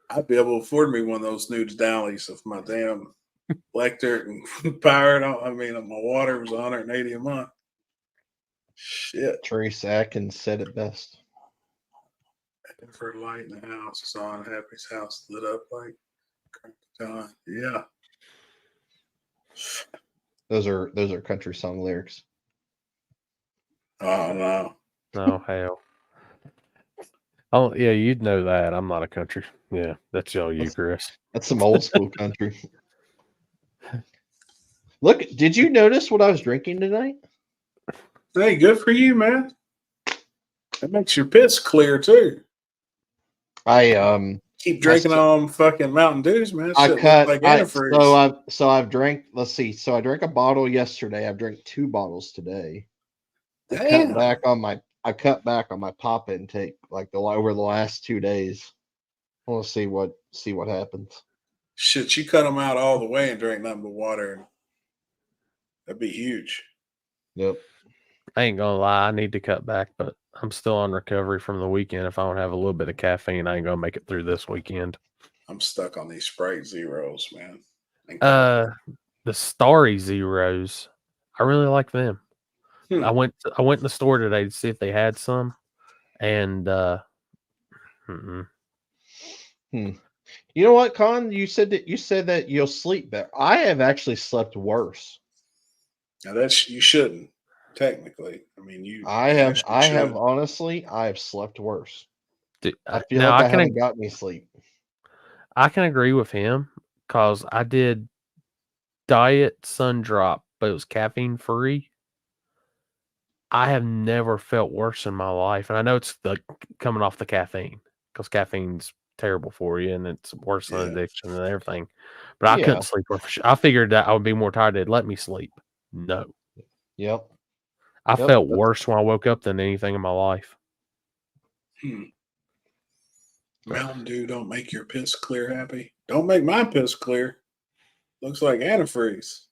I'd be able to afford me one of those nude Dallies if my damn electric and power. I mean, my water was 180 a month. Shit. Trace Atkins said it best. For light in the house, it's on. Happy's house lit up like time. Yeah. Those are country song lyrics. Oh no. No hell. Oh yeah, you'd know that. I'm not a country. Yeah, that's all you, Chris. That's some old school country. Look, did you notice what I was drinking tonight? Hey, good for you, man. That makes your piss clear too. I keep drinking on fucking Mountain Dews, man. Shit I've drank. Let's see. So I drank a bottle yesterday. I've drank 2 bottles today. I cut back on my pop intake over the last 2 days. I want to see what happens. Shit, you cut them out all the way and drink nothing but water. That'd be huge. Yep. I ain't gonna lie, I need to cut back, but I'm still on recovery from the weekend. If I don't have a little bit of caffeine, I ain't gonna make it through this weekend. I'm stuck on these Sprite Zeros, man. The Starry Zeros, I really like them. I went in the store today to see if they had some, and You know what, Con? You said that you'll sleep better. I have actually slept worse. Now you shouldn't. technically. I mean, you. I you have actually I have should. honestly I have slept worse. Dude, I feel now like I I can haven't got any sleep. I can agree with him because I did diet sun drop, but it was caffeine free. I have never felt worse in my life, and I know it's like coming off the caffeine because caffeine's terrible for you and it's worse than Yeah. addiction and everything. But I Yeah. couldn't sleep. I figured that I would be more tired. They'd let me sleep. No, Yep. I Yep, felt that's- worse when I woke up than anything in my life. Mountain Dew don't make your piss clear happy. Don't make my piss clear. Looks like antifreeze.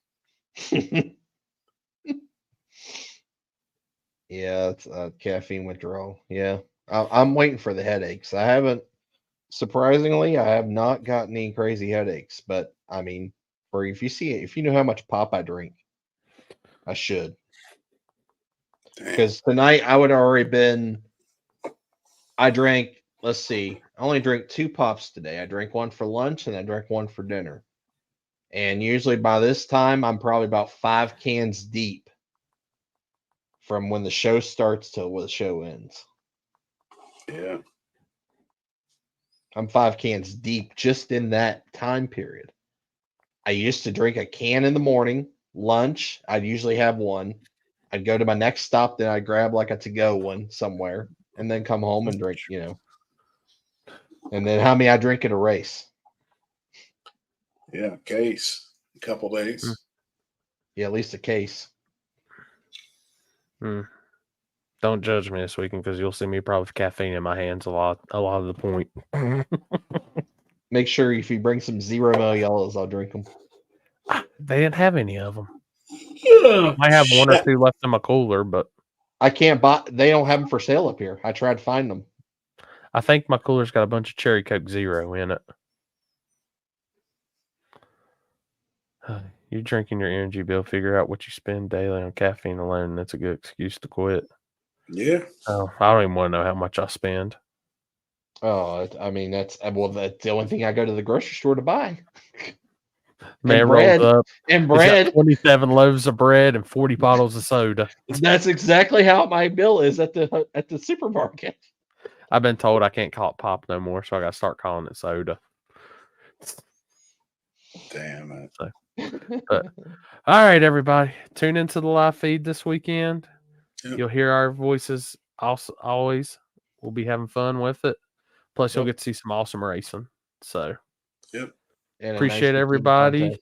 Yeah, it's caffeine withdrawal. Yeah, I'm waiting for the headaches. I haven't, surprisingly, I have not gotten any crazy headaches. But I mean, for if you know how much pop I drink, I should. Because tonight I would already been. I drank. Let's see. I only drank 2 pops today. I drank one for lunch and I drank one for dinner. And usually by this time, I'm probably about 5 cans deep from when the show starts till when the show ends. Yeah. I'm 5 cans deep just in that time period. I used to drink a can in the morning, lunch, I'd usually have one. I'd go to my next stop, then I'd grab like a to-go one somewhere, and then come home and drink, And then how many I drink at a race? Yeah, case. A couple days. Yeah, at least a case. Don't judge me this weekend because you'll see me probably with caffeine in my hands a lot of the point. Make sure if you bring some 0 ml yellows, I'll drink them. They didn't have any of them. I have one or two left in my cooler, but I can't buy. They don't have them for sale up here. I tried to find them. I think my cooler's got a bunch of Cherry Coke Zero in it. You're drinking your energy bill. Figure out what you spend daily on caffeine alone. And that's a good excuse to quit. Yeah. Oh, I don't even want to know how much I spend. Oh, I mean that's the only thing I go to the grocery store to buy. Man bread. rolls up And he's got bread. 27 loaves of bread and 40 bottles of soda. That's exactly how my bill is at the supermarket. I've been told I can't call it pop no more, so I got to start calling it soda. Damn it. So, but, all right, everybody, tune into the live feed this weekend. Yep. You'll hear our voices always. We'll be having fun with it. Plus, you'll get to see some awesome racing. So, yep. And appreciate nice everybody. contest.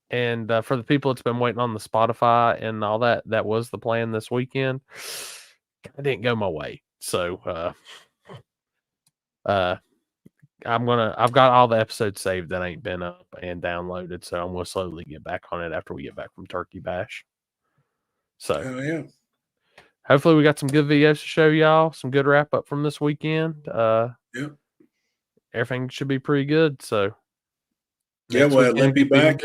And for the people that's been waiting on the Spotify and all that, that was the plan this weekend. It didn't go my way. So, I've got all the episodes saved that ain't been up and downloaded. So I'm going to slowly get back on it after we get back from Turkey Bash. So, yeah. Hopefully we got some good videos to show y'all. Some good wrap up from this weekend. Yep. Everything should be pretty good. So, Yeah, we'll have Limpy back.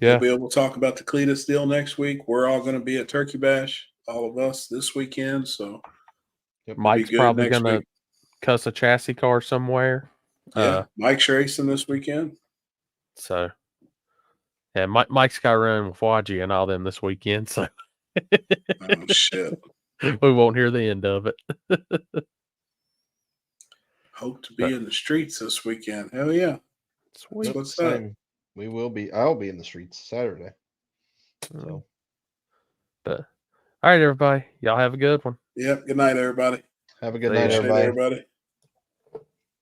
Yeah. We'll be able to talk about the Cletus deal next week. We're all going to be at Turkey Bash, all of us this weekend. So Mike's probably going to cuss a chassis car somewhere. Yeah, Mike's racing this weekend. So, yeah, Mike's got to run with Waji and all them this weekend. So, oh shit, we won't hear the end of it. Hope to be in the streets this weekend. Hell yeah! Sweet. What's up? We will be. I'll be in the streets Saturday. So, but all right, everybody, y'all have a good one. Yep. Good night, everybody. Have a good night, everybody.